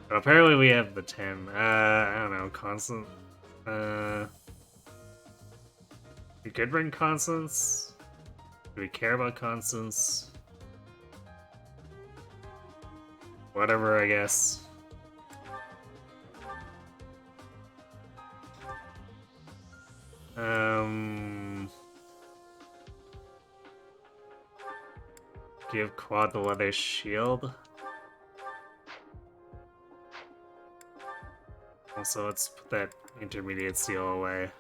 Well, apparently we have the 10. I don't know, constant. We could bring constants. Do we care about constants? Whatever, I guess. Give Quad the leather shield. Also, let's put that intermediate seal away.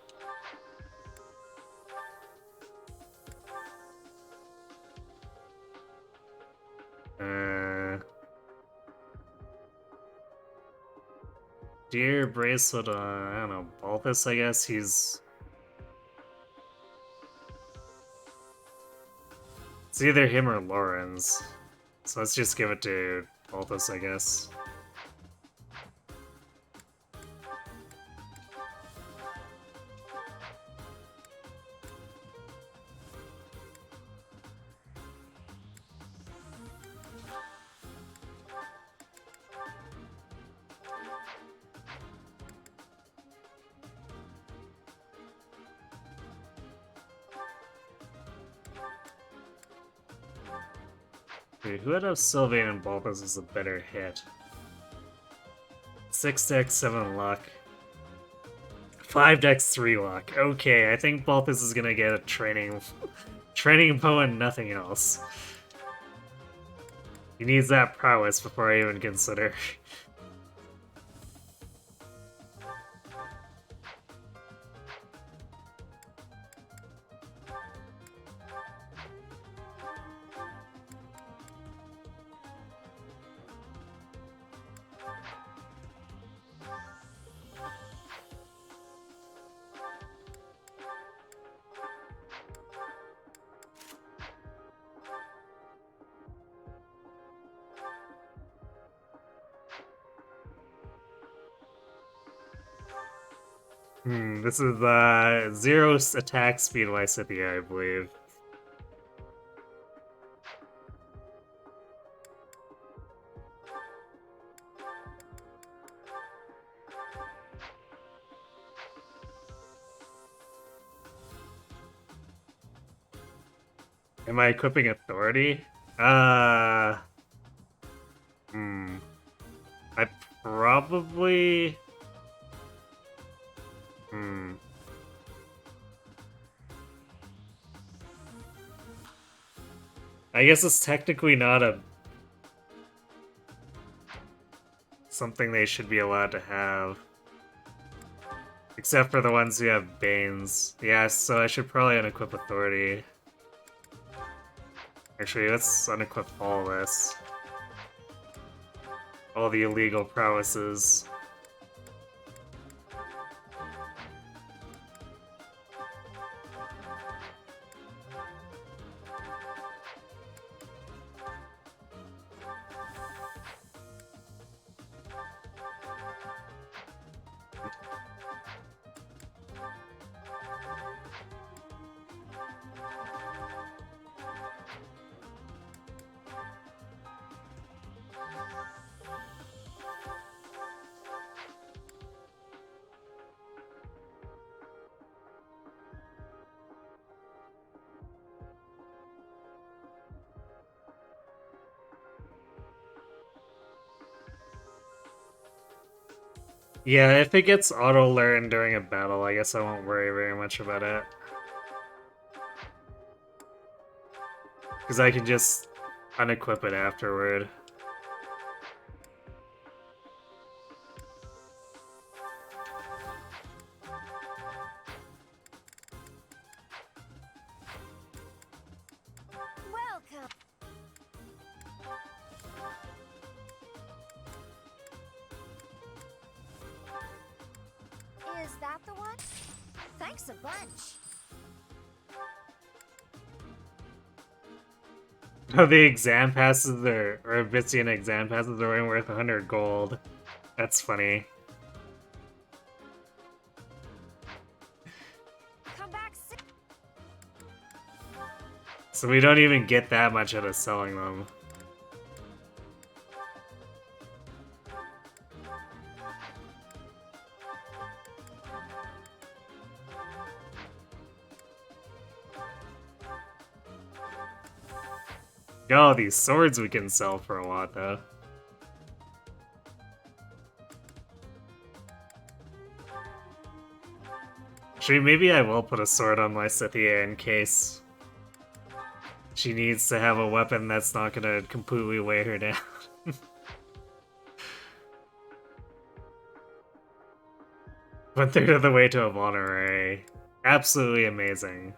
Deer bracelet on, I don't know, Balthus, I guess. It's either him or Lawrence. So let's just give it to Balthus, I guess. Wait, who would have Sylvain and Balthus as a better hit? 6 dex, 7 luck. 5 dex, 3 luck. Okay, I think Balthus is gonna get a training bow and nothing else. He needs that prowess before I even consider. This is 0 attack speed Lysithia, I believe. Am I equipping Authority? I probably... I guess it's technically not something they should be allowed to have. Except for the ones who have Banes. Yeah, so I should probably unequip Authority. Actually, let's unequip all this. All the illegal prowesses. Yeah, if it gets auto-learned during a battle, I guess I won't worry very much about it. Because I can just unequip it afterward. Welcome. Is that the one? Thanks a bunch. Oh, the exam passes or Vician exam passes are only worth 100 gold. That's funny. Come back soon. So we don't even get that much out of selling them. Oh, these swords we can sell for a lot, though. Actually, maybe I will put a sword on Lysithia in case she needs to have a weapon that's not gonna completely weigh her down. 1/3 of the way to a Monterey. Absolutely amazing.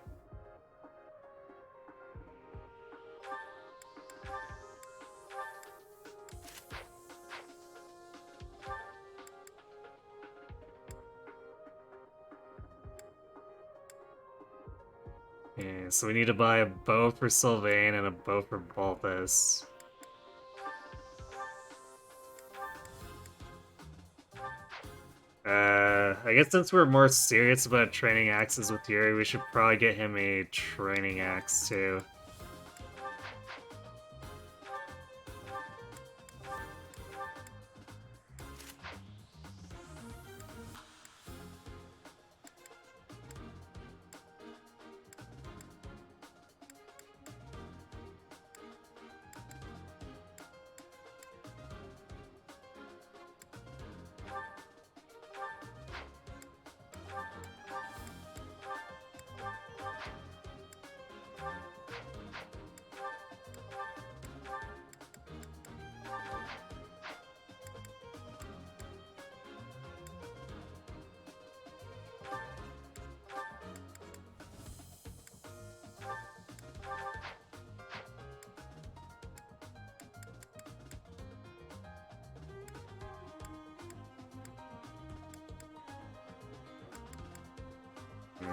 Okay, so we need to buy a bow for Sylvain and a bow for Balthus. I guess since we're more serious about training axes with Yuri, we should probably get him a training axe too.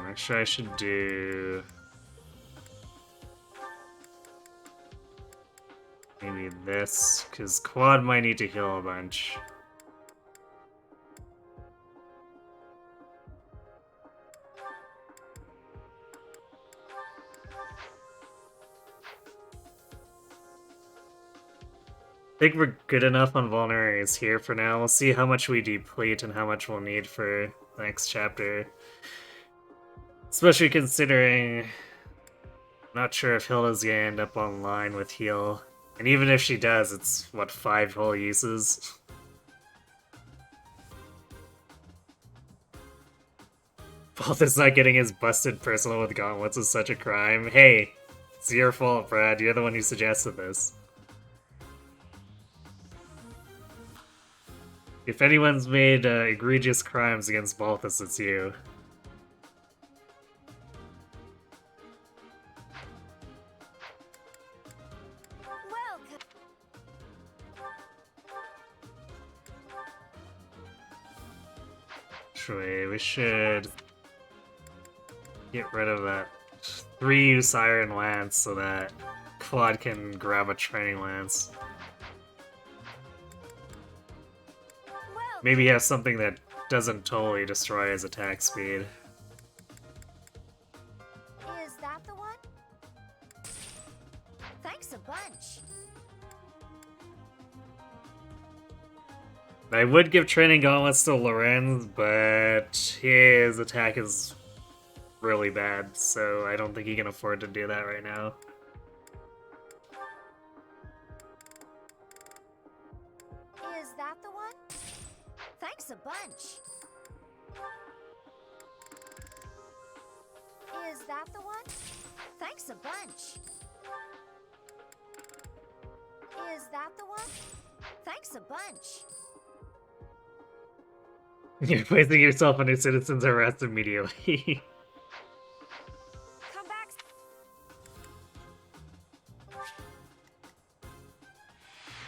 Actually, I should do maybe this, because Quad might need to heal a bunch. I think we're good enough on vulneraries here for now. We'll see how much we deplete and how much we'll need for the next chapter. Especially considering I'm not sure if Hilda's gonna end up online with heal. And even if she does, it's, what, 5 whole uses? Balthus not getting his busted personal with gauntlets is such a crime. Hey, it's your fault, Brad. You're the one who suggested this. If anyone's made egregious crimes against Balthus, it's you. Actually, we should get rid of that 3-use Iron Lance so that Claude can grab a Training Lance. Maybe have something that doesn't totally destroy his attack speed. Is that the one? Thanks a bunch. I would give Training Gauntlets to Lorenz, but his attack is really bad, so I don't think he can afford to do that right now. Is that the one? Thanks a bunch. Is that the one? Thanks a bunch. Is that the one? Thanks a bunch. You're placing yourself under citizen's arrest immediately. Come back.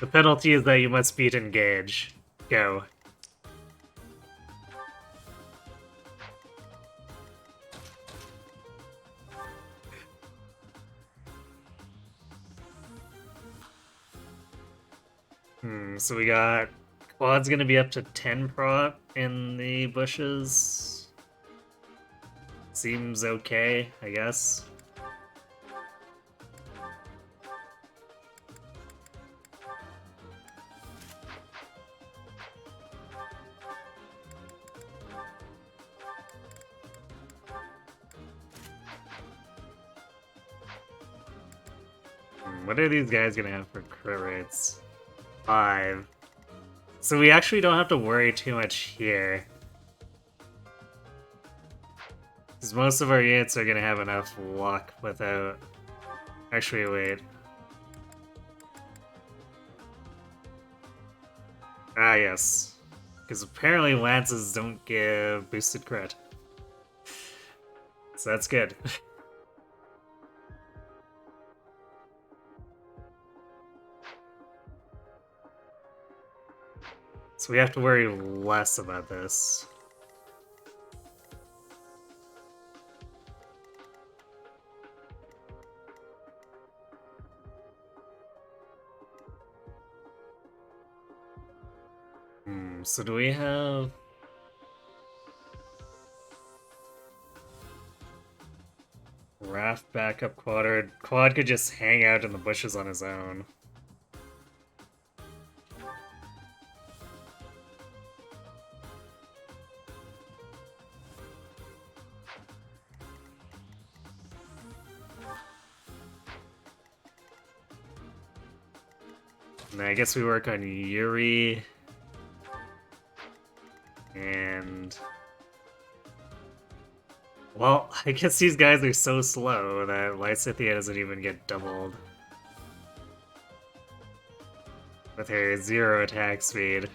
The penalty is that you must beat Engage. Go. So we got Quad's gonna be up to 10 prot in the bushes. Seems okay, I guess. What are these guys gonna have for crit rates? 5. So we actually don't have to worry too much here. Because most of our units are gonna have enough luck without... Actually, wait. Ah, yes. Because apparently lances don't give boosted crit. So that's good. So we have to worry less about this. So do we have... Raft backup quad? Quad could just hang out in the bushes on his own. And I guess we work on Yuri. And... Well, I guess these guys are so slow that Lysithea doesn't even get doubled. With her 0 attack speed.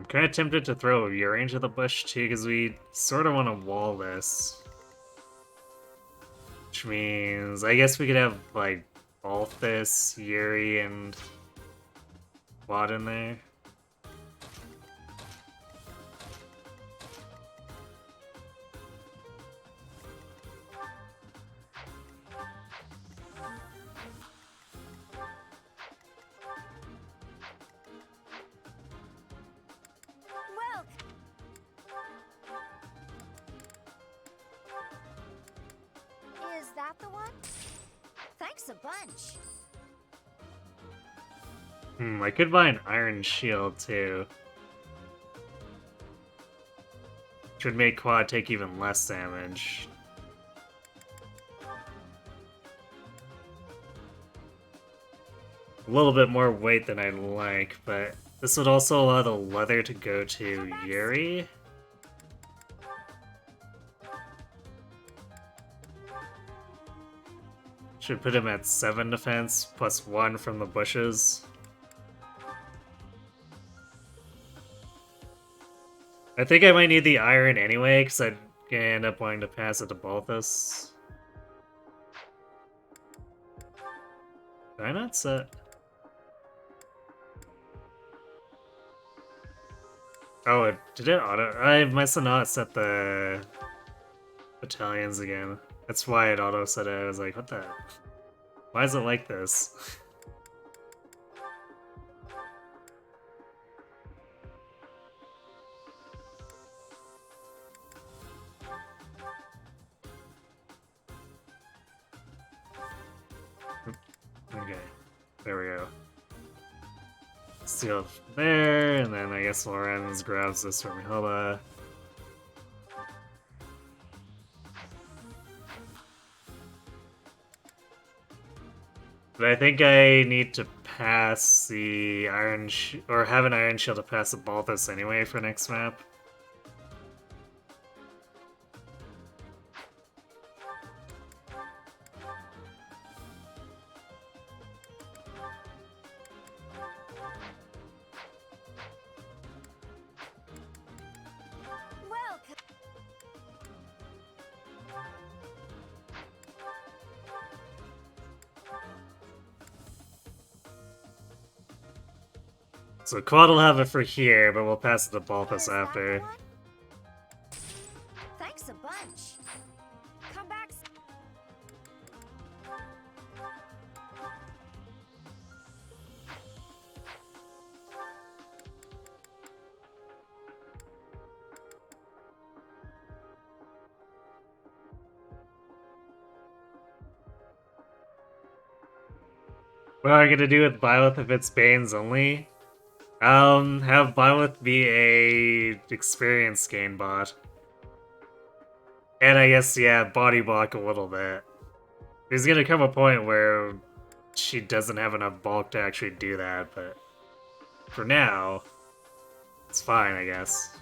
Kind of tempted to throw Yuri into the bush too, because we sort of want to wall this. Which means, I guess we could have, like, Balthus, Yuri, and Quad in there. Is that the one? Thanks a bunch. I could buy an Iron Shield too. Which would make Quad take even less damage. A little bit more weight than I'd like, but this would also allow the leather to go to Yuri. Should put him at 7 defense, plus 1 from the bushes. I think I might need the iron anyway, because I'd end up wanting to pass it to Balthus. Did I not set? Oh, did it auto? I must have not set the battalions again. That's why it auto set it. I was like, what the? Why is it like this? Okay, there we go. Seal there, and then I guess Lorenz grabs this from Hilda. But I think I need to pass the or have an Iron Shield to pass the Balthus anyway for next map. So Quad will have it for here, but we'll pass it to Balthus after. Thanks a bunch. Come back. What am I gonna do with Byleth if it's Banes only? Have Byleth be a experience gain bot. And I guess, yeah, body block a little bit. There's gonna come a point where she doesn't have enough bulk to actually do that, but for now, it's fine, I guess.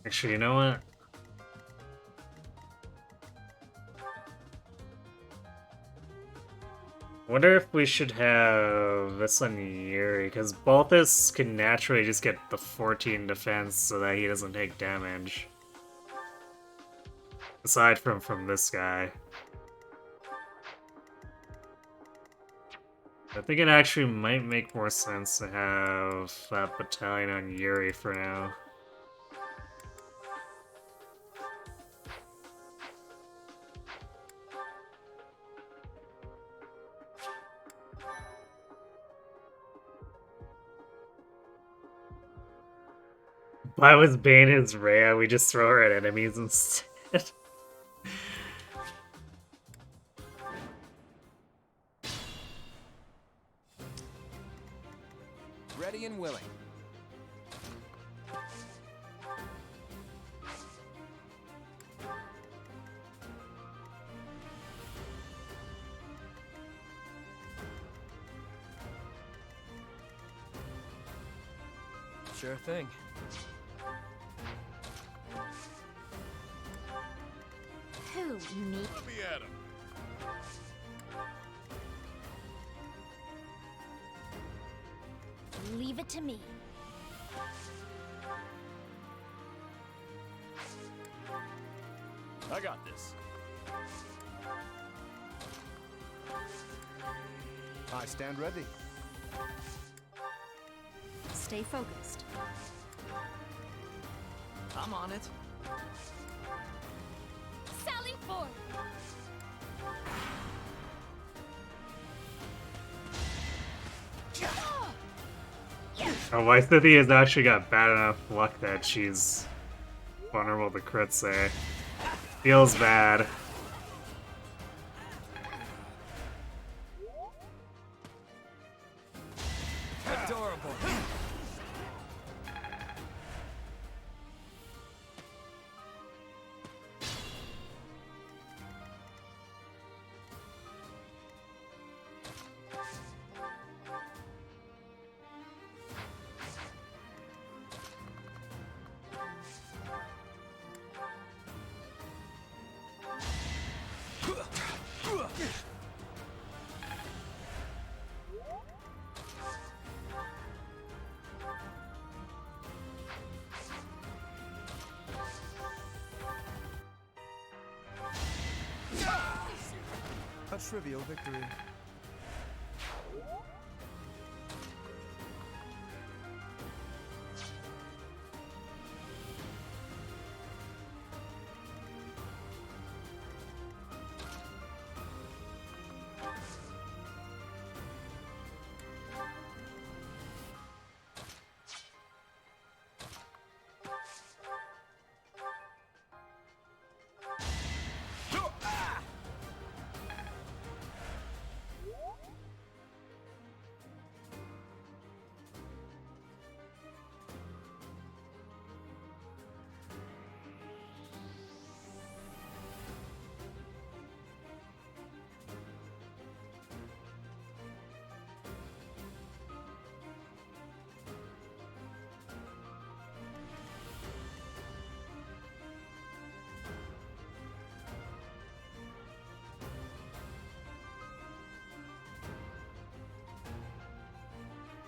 Actually, you know what? Wonder if we should have this on Yuri, because Balthus can naturally just get the 14 defense so that he doesn't take damage. Aside from this guy. I think it actually might make more sense to have that battalion on Yuri for now. Why was Bane his Rhea? We just throw her at enemies instead. Ready and willing. Sure thing. Who, me? Let me at him. Leave it to me. I got this. I stand ready. Stay focused. I'm on it. Sally forth! Oh, my Cynthia has actually got bad enough luck that she's vulnerable to crits there. Feels bad. Adorable. A trivial victory.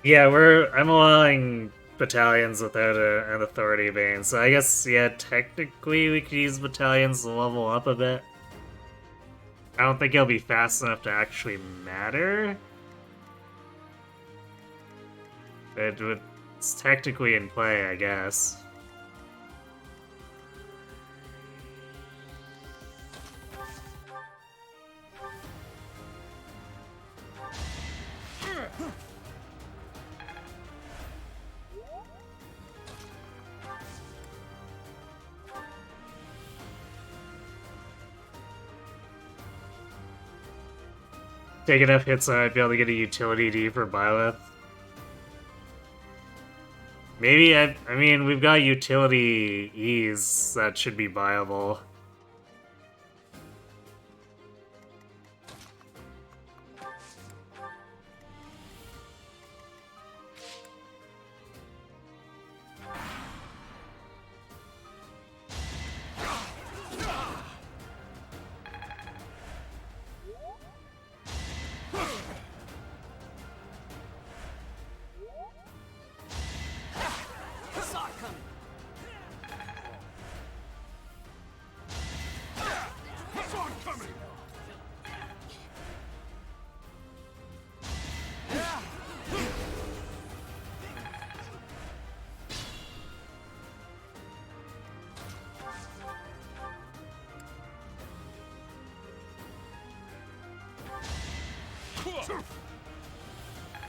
Yeah, I'm allowing battalions without an authority bane, so I guess, yeah, technically we could use battalions to level up a bit. I don't think it'll be fast enough to actually matter. It's technically in play, I guess. Take enough hits so I'd be able to get a utility D for Byleth. Maybe, I mean, we've got utility E's that should be viable.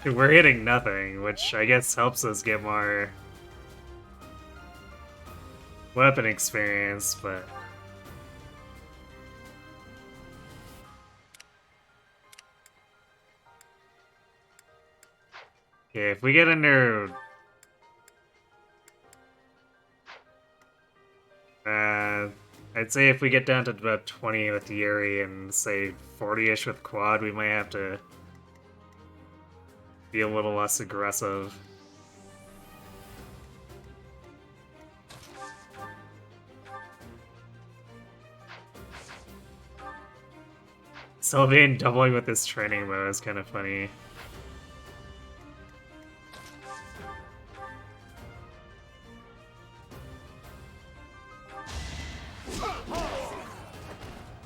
We're hitting nothing, which I guess helps us get more weapon experience, but... Okay, if we get under... I'd say if we get down to about 20 with Yuri and say 40-ish with Quad, we might have to be a little less aggressive. Sylvain doubling with this training bow is kind of funny.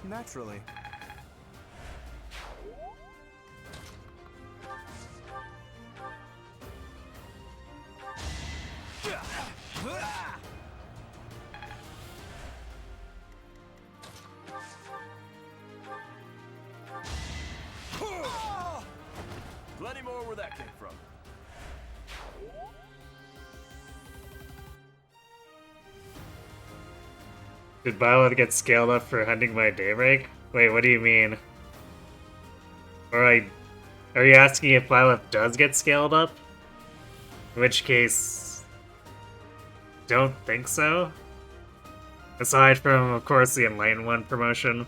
Naturally. Plenty more where that came from. Did Byleth get scaled up for hunting by daybreak? Wait, what do you mean? Are you asking if Byleth does get scaled up? In which case, don't think so. Aside from, of course, the Enlightened One promotion.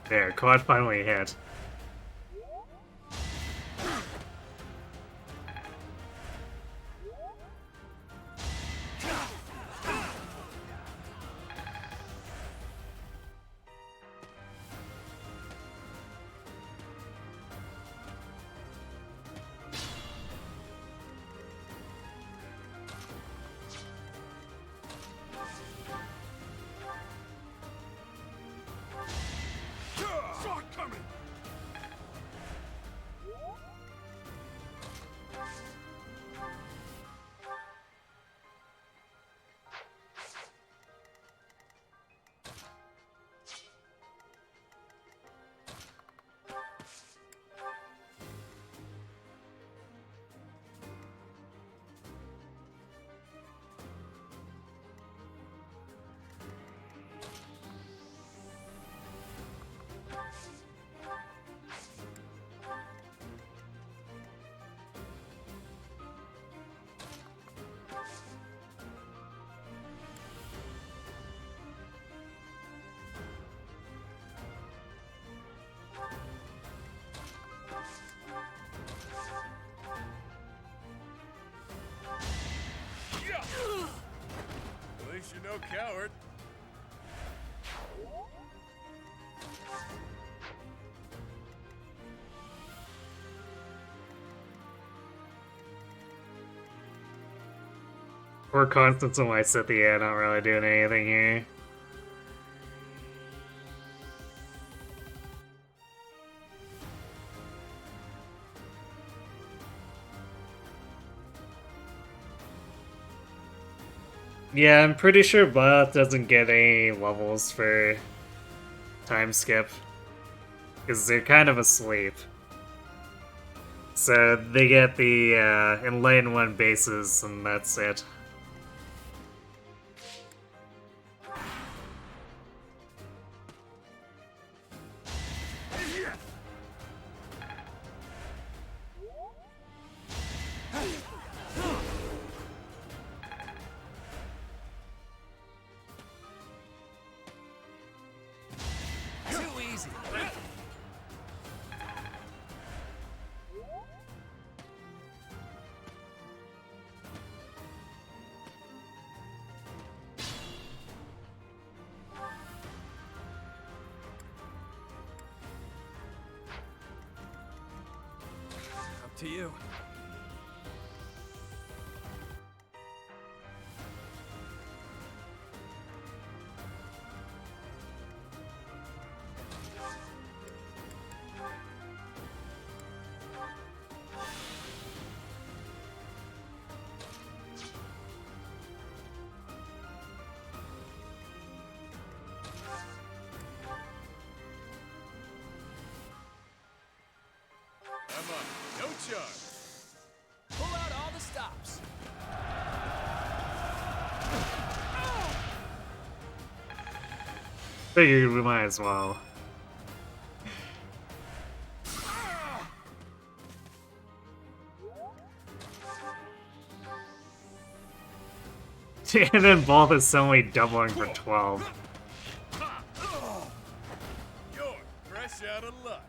There, Quad finally hit. least you're no coward. Poor Constance and Lysithea not really doing anything here. Yeah, I'm pretty sure Blythe doesn't get any levels for time skip. Because they're kind of asleep. So they get the Enlighten 1 bases, and that's it. Up to you. I'm on no charge. Pull out all the stops. Figured we might as well. And then both is suddenly doubling for 12. You're fresh out of luck.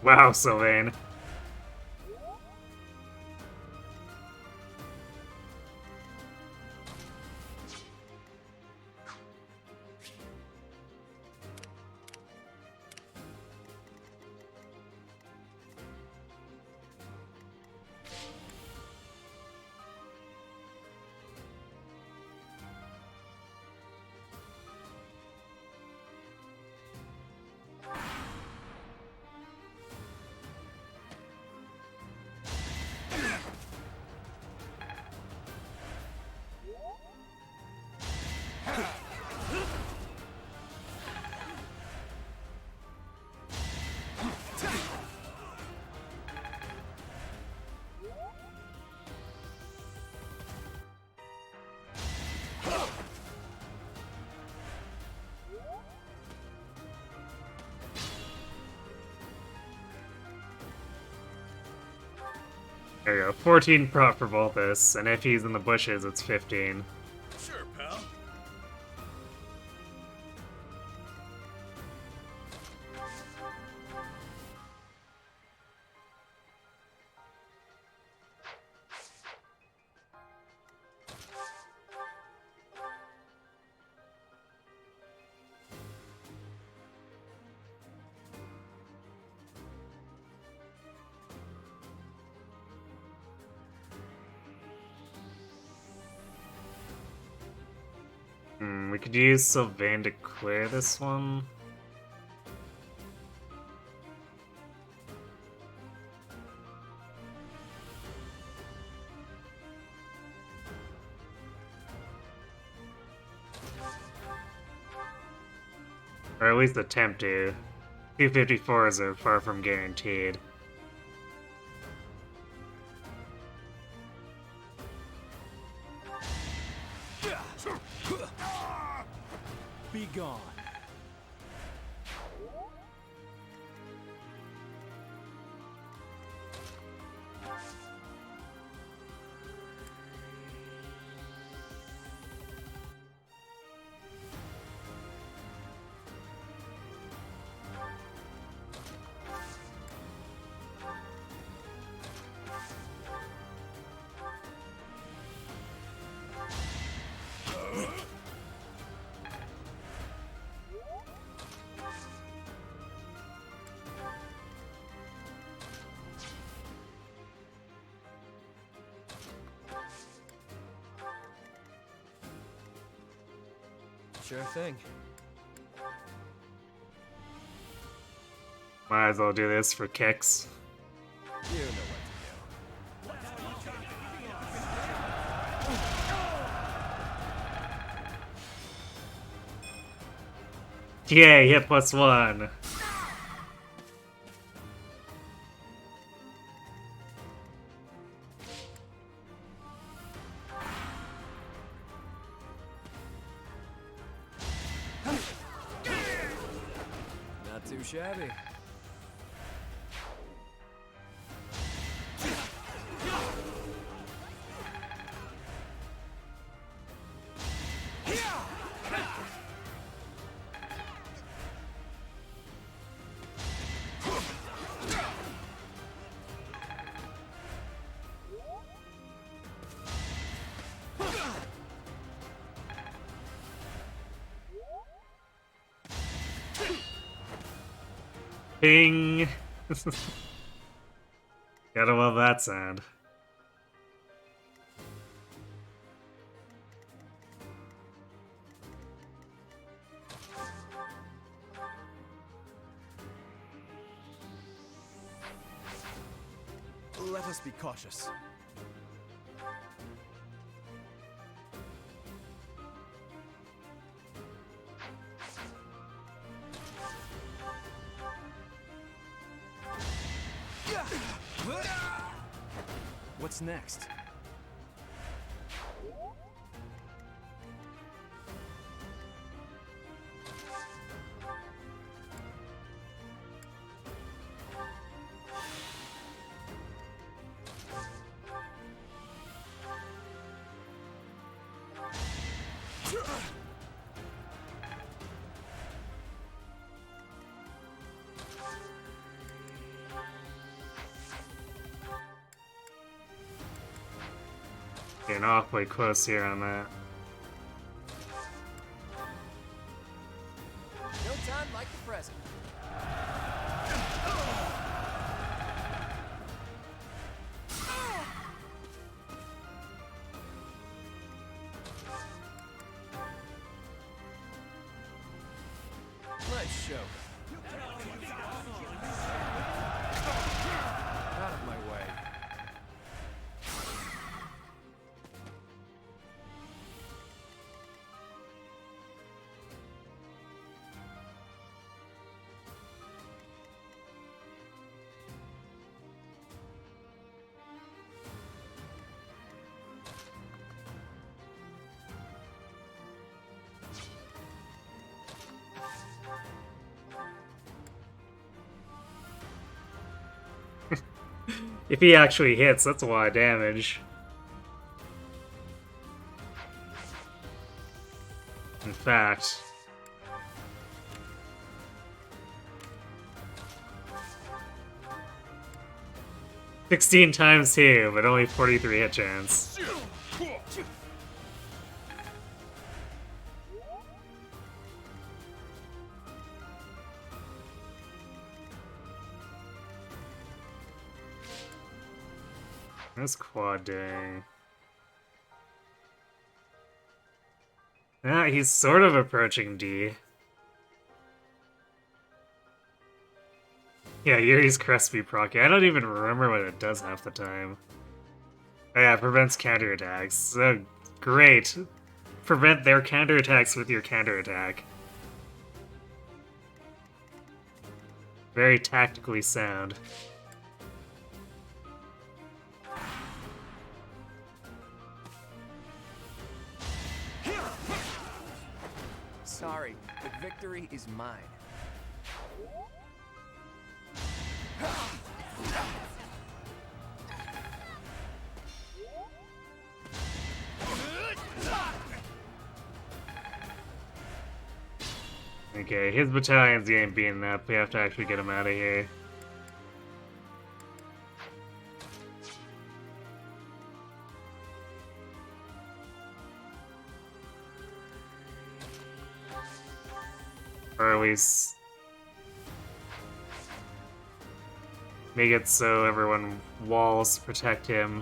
Wow, Sylvain. There you go, 14 prop for Volthus, and if he's in the bushes, it's 15. Sure, pal. We could use Sylvain to clear this one. Or at least attempt to. 254s are far from guaranteed. Be gone. Sure thing. Might as well do this for kicks. You know what to do. Yay, hit +1. Not too shabby. Ping! Gotta love that sound. Let us be cautious. What's next? Getting awfully close here on that. No time like the present. Let's show them. Out of my way. If he actually hits, that's a lot of damage. In fact... "16 times 2, but only 43 hit chance." That's quad doing. Yeah, he's sort of approaching D. Yeah, Yuri's Crispy proc. I don't even remember what it does half the time. Oh yeah, it prevents counterattacks. So great. Prevent their counterattacks with your counterattack. Very tactically sound. Sorry, but victory is mine. Okay, his battalion's getting beaten up. We have to actually get him out of here. Or at least make it so everyone walls to protect him.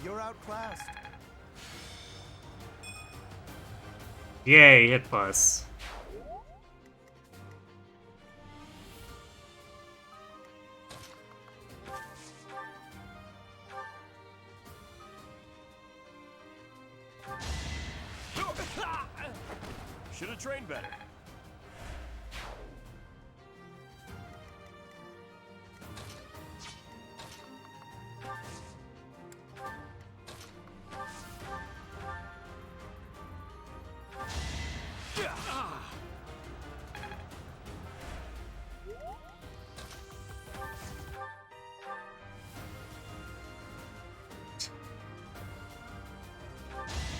You're outclassed. Yay, hit plus. Should have trained better.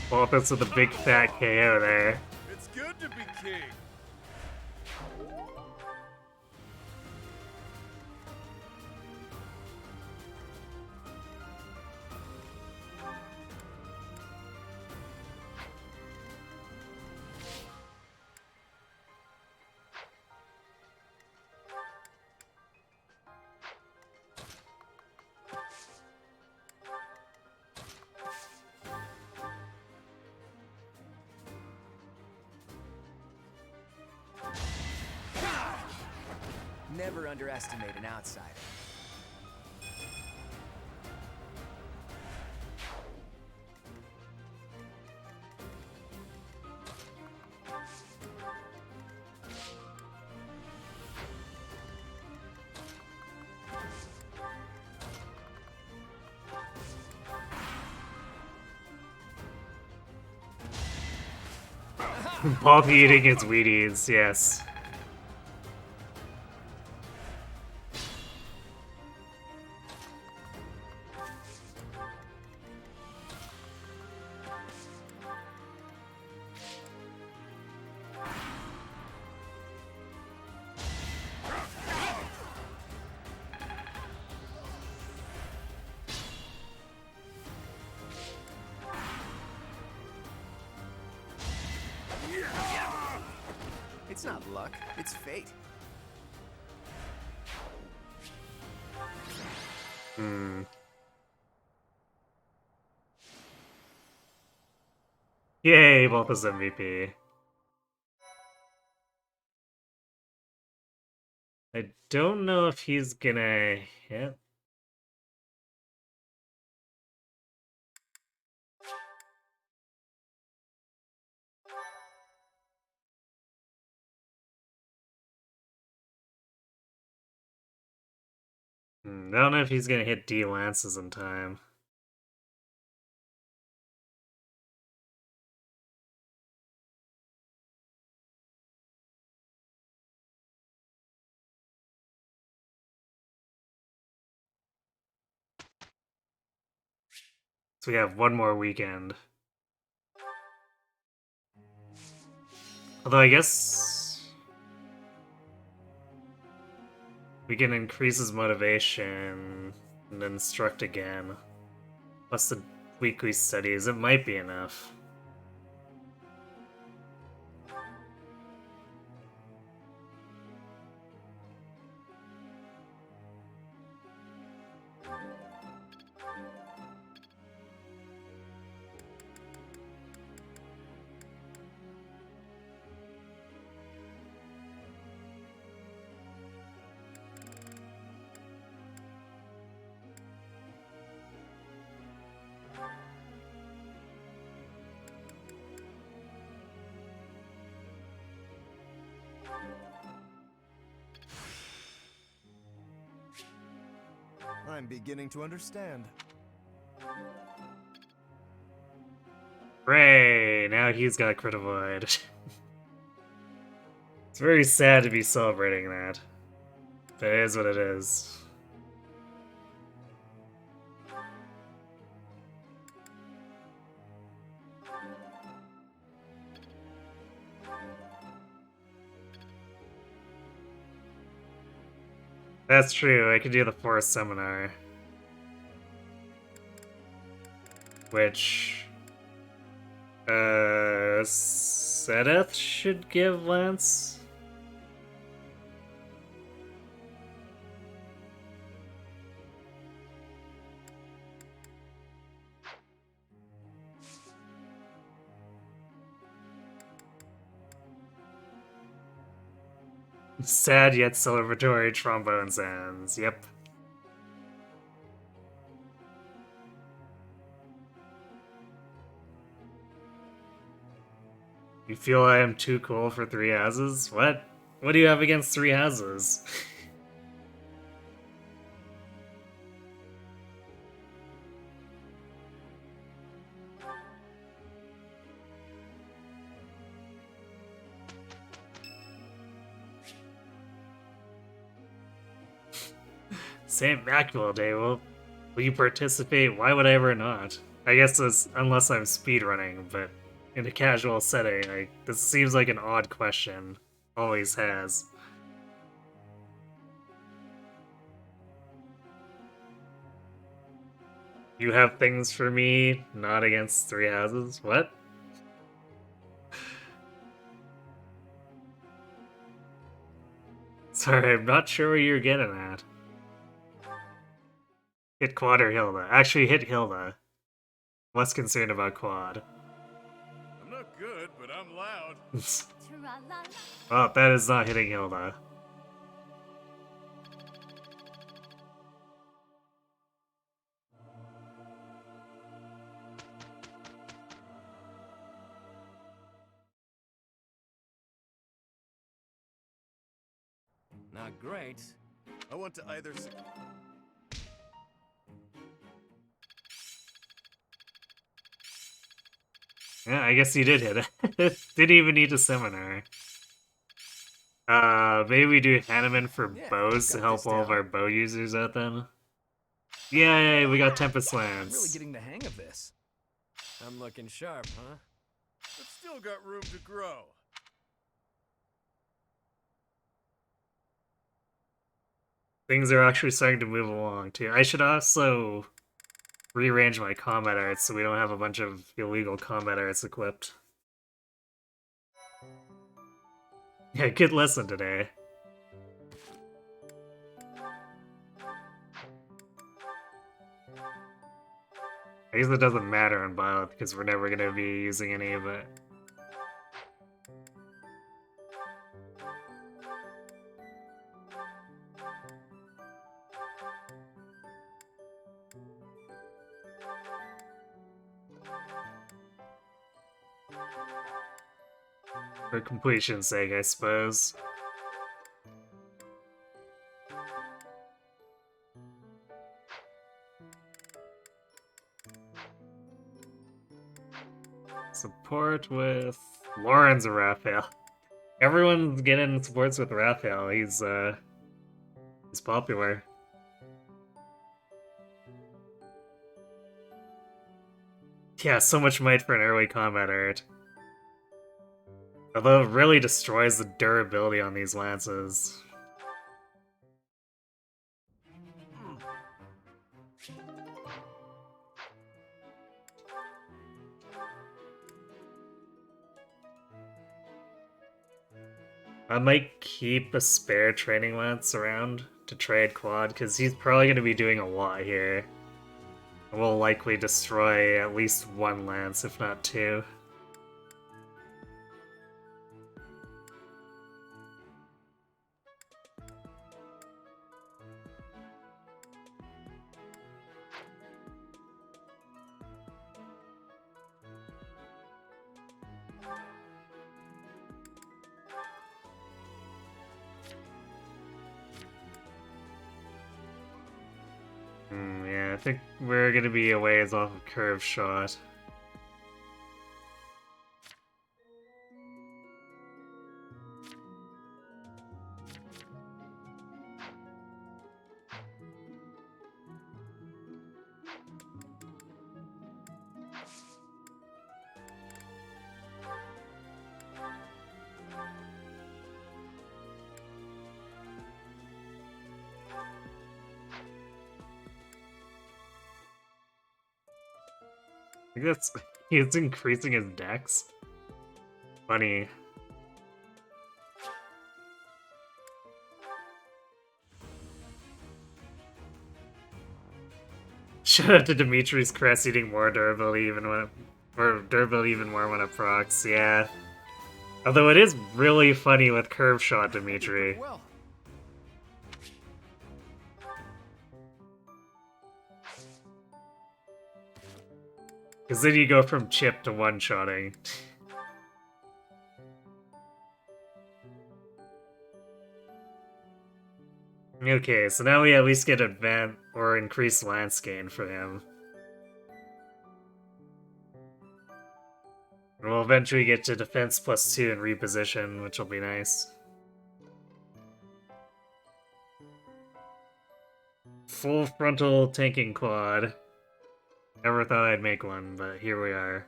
Balthus with a big fat KO there. It's good to be king. Never underestimate an outsider. Both eating his Wheaties, yes. It's not luck, it's fate. Yay, Balthus MVP. I don't know if he's gonna hit. I don't know if he's gonna hit D lances in time. So we have one more weekend. Although I guess we can increase his motivation and instruct again. Plus the weekly studies, it might be enough. I'm beginning to understand. Hooray! Now he's got crit avoid. It's very sad to be celebrating that. But it is what it is. That's true, I could do the Force Seminar. Which... Sedith should give Lance? Sad yet celebratory trombone sounds, yep. You feel I am too cool for 3 houses? What? What do you have against 3 houses? St. Macula Day, will you participate? Why would I ever not? I guess it's unless I'm speedrunning, but in a casual setting, this seems like an odd question. Always has. You have things for me, not against 3 houses? What? Sorry, I'm not sure what you're getting at. Hit Quad or Hilda? Actually, hit Hilda. Less concerned about Quad. I'm not good, but I'm loud. Well, that is not hitting Hilda. Not great. I want to either... Yeah, I guess you did hit it. Didn't even need a seminar. Maybe we do Hanneman for bows to help all of our bow users out then? Yay, we got Tempest Lance. I'm really getting the hang of this. I'm looking sharp, huh? I've still got room to grow. Things are actually starting to move along, too. I should also rearrange my combat arts so we don't have a bunch of illegal combat arts equipped. Yeah, good lesson today. I guess it doesn't matter on Byleth because we're never going to be using any of it. For completion's sake, I suppose. Support with Lawrence or Raphael. Everyone's getting supports with Raphael. He's popular. Yeah, so much might for an early combat art. Although it really destroys the durability on these lances. I might keep a spare training lance around to trade Quad, because he's probably going to be doing a lot here. We'll likely destroy at least 1 lance, if not 2. Yeah, I think we're gonna be a ways off of curve shot. I think that's he's increasing his dex. Funny. Shout out to Dimitri's crest eating more durability even when or durability even more when it procs, yeah. Although it is really funny with curve shot Dimitri. Well, Because then you go from chip to one-shotting. Okay, so now we at least get advance or increased lance gain for him. And we'll eventually get to defense +2 and reposition, which will be nice. Full frontal tanking quad. Never thought I'd make one, but here we are.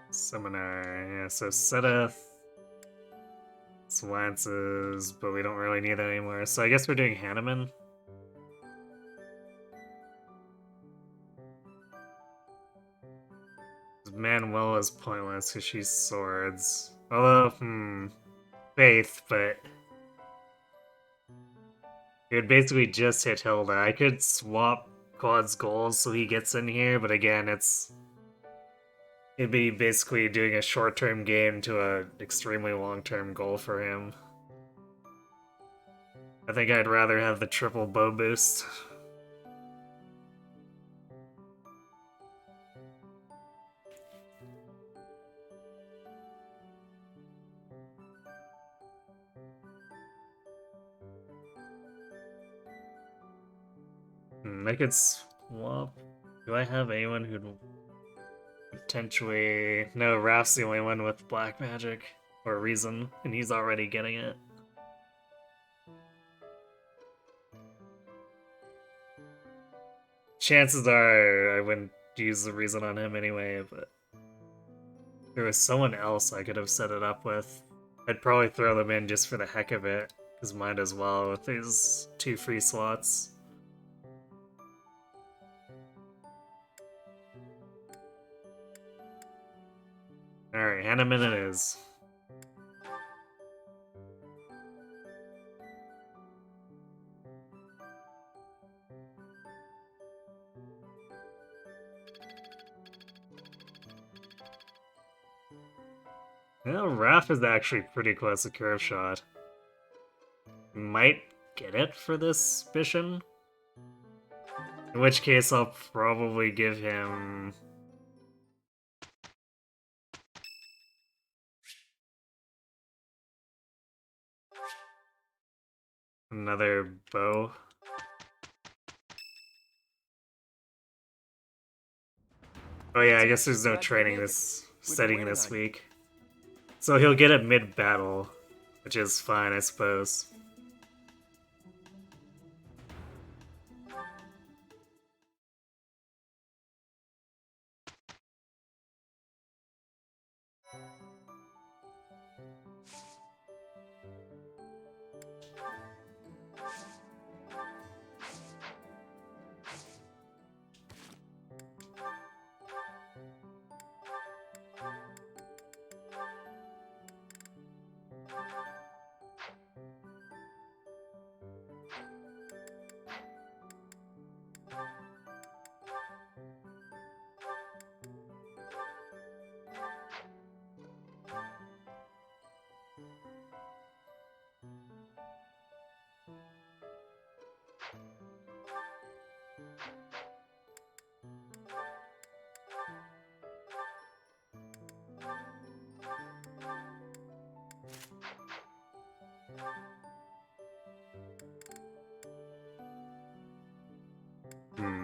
Seminar, yeah, so Seth, Lances, but we don't really need that anymore. So I guess we're doing Hanneman. Manuel is pointless because she's swords. Although, Faith, but it would basically just hit Hilda. I could swap Quad's goals so he gets in here, but again, it'd be basically doing a short-term game to an extremely long-term goal for him. I think I'd rather have the triple bow boost. I could swap. Do I have anyone who'd potentially... No, Raph's the only one with black magic or reason, and he's already getting it. Chances are I wouldn't use the reason on him anyway, but if there was someone else I could have set it up with, I'd probably throw them in just for the heck of it, because might as well with these 2 free slots. Alright, Hanneman it is. Well, Raph is actually pretty close to curve shot. Might get it for this mission. In which case I'll probably give him... another bow. Oh yeah, I guess there's no training this setting this week. So he'll get it mid-battle, which is fine, I suppose.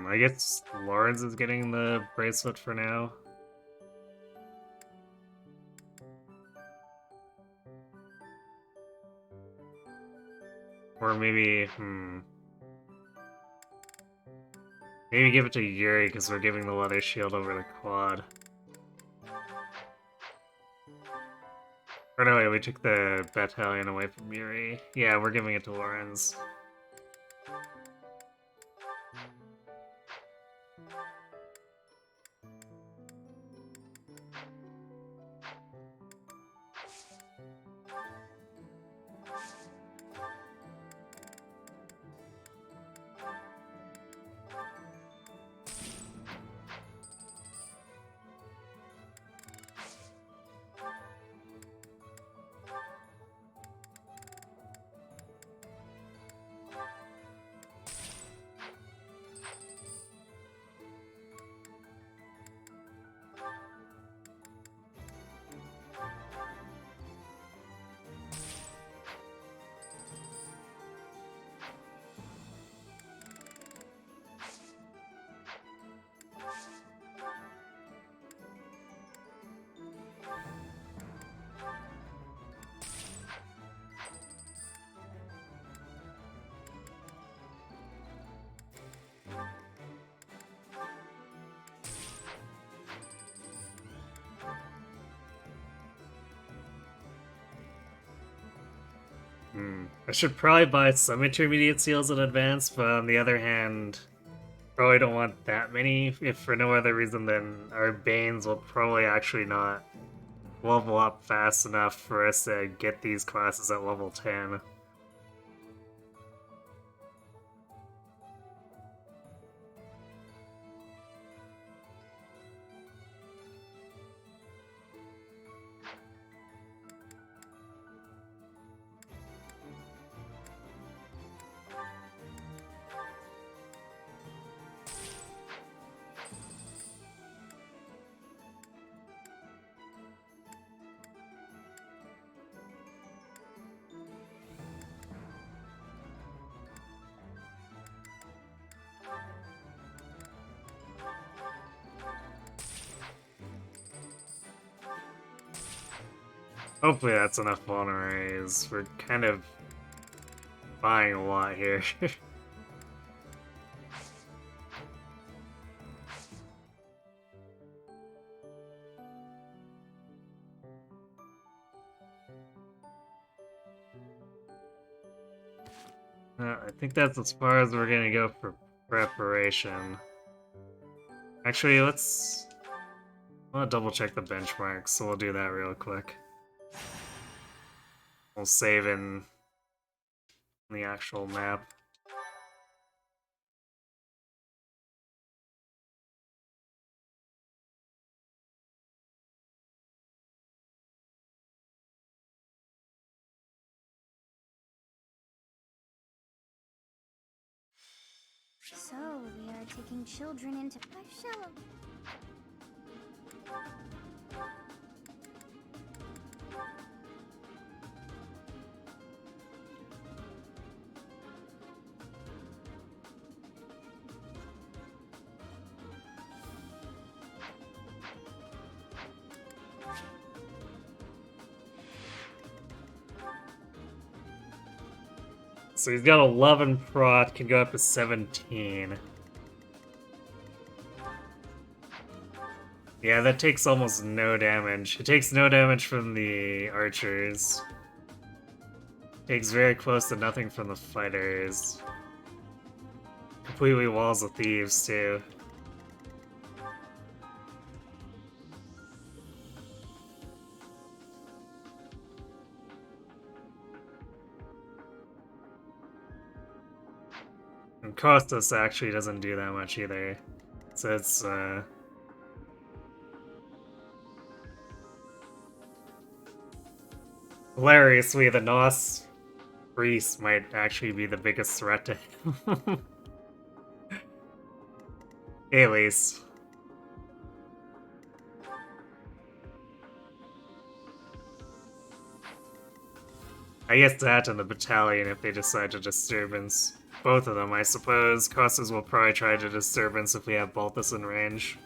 I guess Lawrence is getting the bracelet for now. Or maybe, maybe give it to Yuri because we're giving the leather shield over the quad. Or no, wait, we took the battalion away from Yuri. Yeah, we're giving it to Lawrence. I should probably buy some intermediate seals in advance, but on the other hand, probably don't want that many, if for no other reason than our Banes will probably actually not level up fast enough for us to get these classes at level 10. Hopefully that's enough vulneraries. We're kind of buying a lot here. I think that's as far as we're gonna go for preparation. Actually, let's... I want to double check the benchmarks, so we'll do that real quick. We'll save in the actual map. So, we are taking children into... I shall... So he's got 11 prot, can go up to 17. Yeah, that takes almost no damage. It takes no damage from the archers. Takes very close to nothing from the fighters. Completely walls the thieves, too. And Costas actually doesn't do that much either. So it's, hilariously, the Nos priest might actually be the biggest threat to him. At least. I guess that and the battalion if they decide to disturbance. Both of them, I suppose. Costas will probably try to disturbance if we have Balthus in range.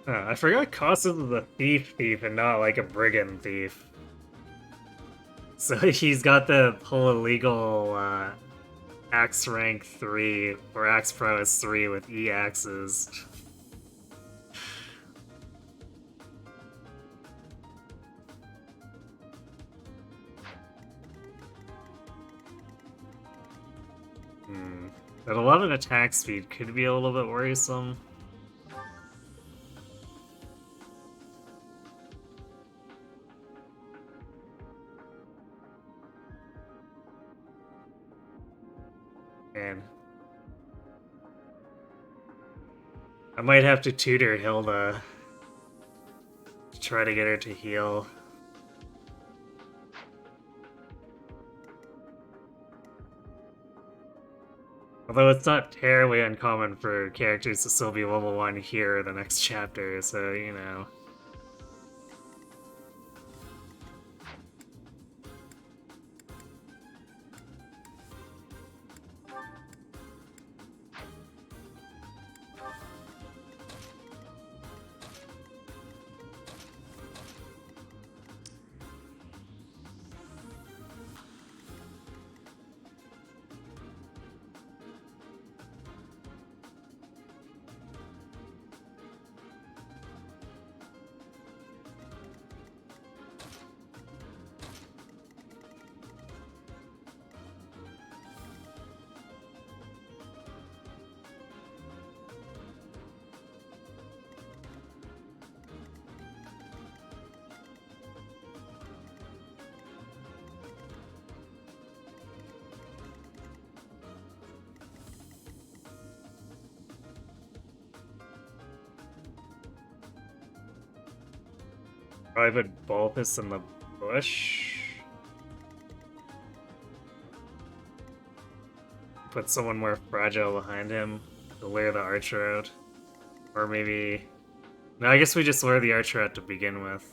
I forgot Costas is a thief and not like a brigand thief. So he's got the whole illegal axe rank 3 or axe prowess 3 with E axes. But 11 attack speed could be a little bit worrisome. Man. I might have to tutor Hilda to try to get her to heal. Although it's not terribly uncommon for characters to still be level 1 here the next chapter, so, you know. Probably put Balthus in the bush. Put someone more fragile behind him to lure the archer out. Or maybe... No, I guess we just lure the archer out to begin with.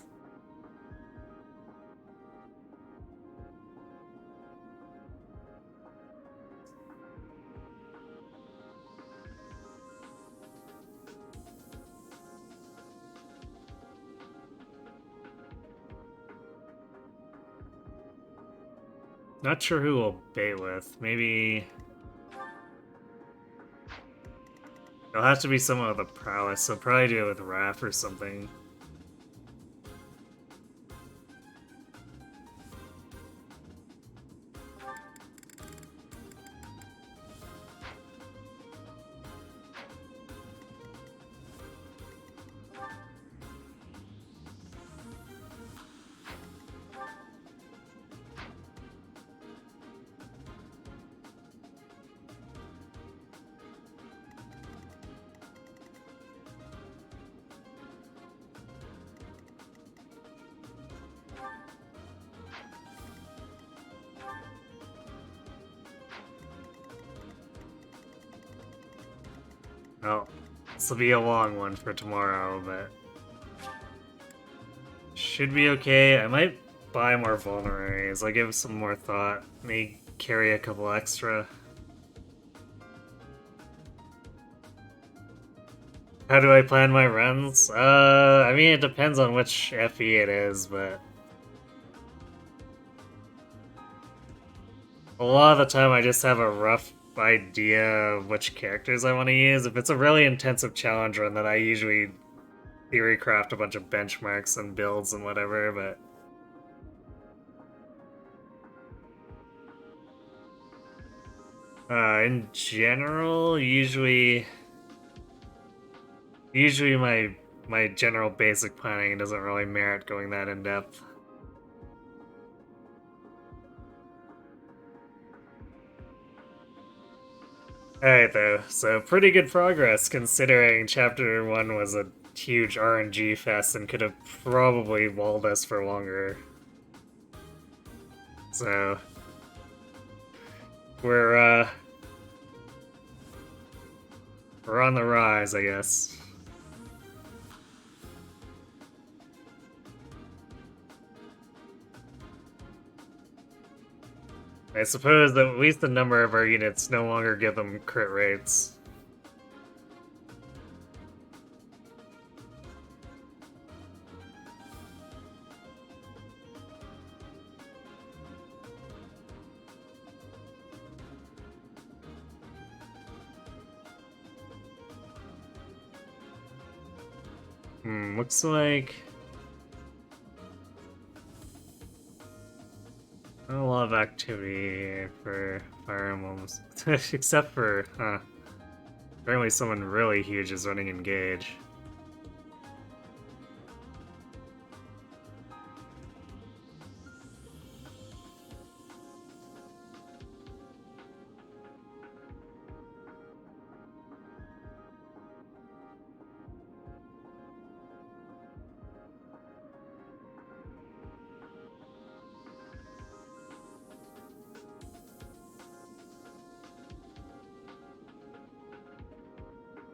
Not sure who we'll bait with. Maybe... It'll have to be someone with a prowess, so probably do it with Raph or something. Well, this will be a long one for tomorrow, but should be okay. I might buy more vulneraries. I'll give it some more thought. May carry a couple extra. How do I plan my runs? I mean, it depends on which FE it is, but a lot of the time I just have a rough idea of which characters I want to use. If it's a really intensive challenge run, then I usually theory craft a bunch of benchmarks and builds and whatever, but in general, usually my general basic planning doesn't really merit going that in depth. Alright though, so pretty good progress considering Chapter 1 was a huge RNG fest and could have probably walled us for longer. So we're on the rise, I guess. I suppose that at least the number of our units no longer give them crit rates. Looks like not a lot of activity for Fire Emblems, except for, apparently someone really huge is running Engage.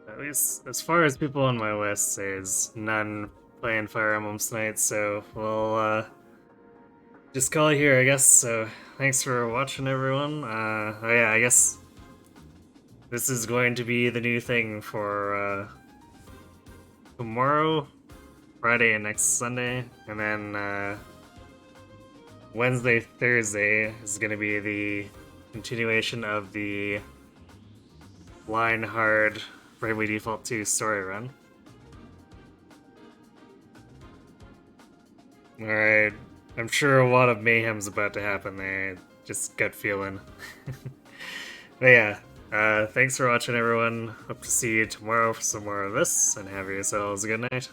At least as far as people on my list, there's none playing Fire Emblem tonight, so we'll just call it here, I guess. So thanks for watching, everyone. Oh yeah, I guess this is going to be the new thing for tomorrow, Friday, and next Sunday, and then Wednesday, Thursday is going to be the continuation of the Lionheart Bravely Default 2 story run. Alright, I'm sure a lot of mayhem's about to happen there, just gut feeling. But yeah, thanks for watching, everyone. Hope to see you tomorrow for some more of this, and have yourselves a good night.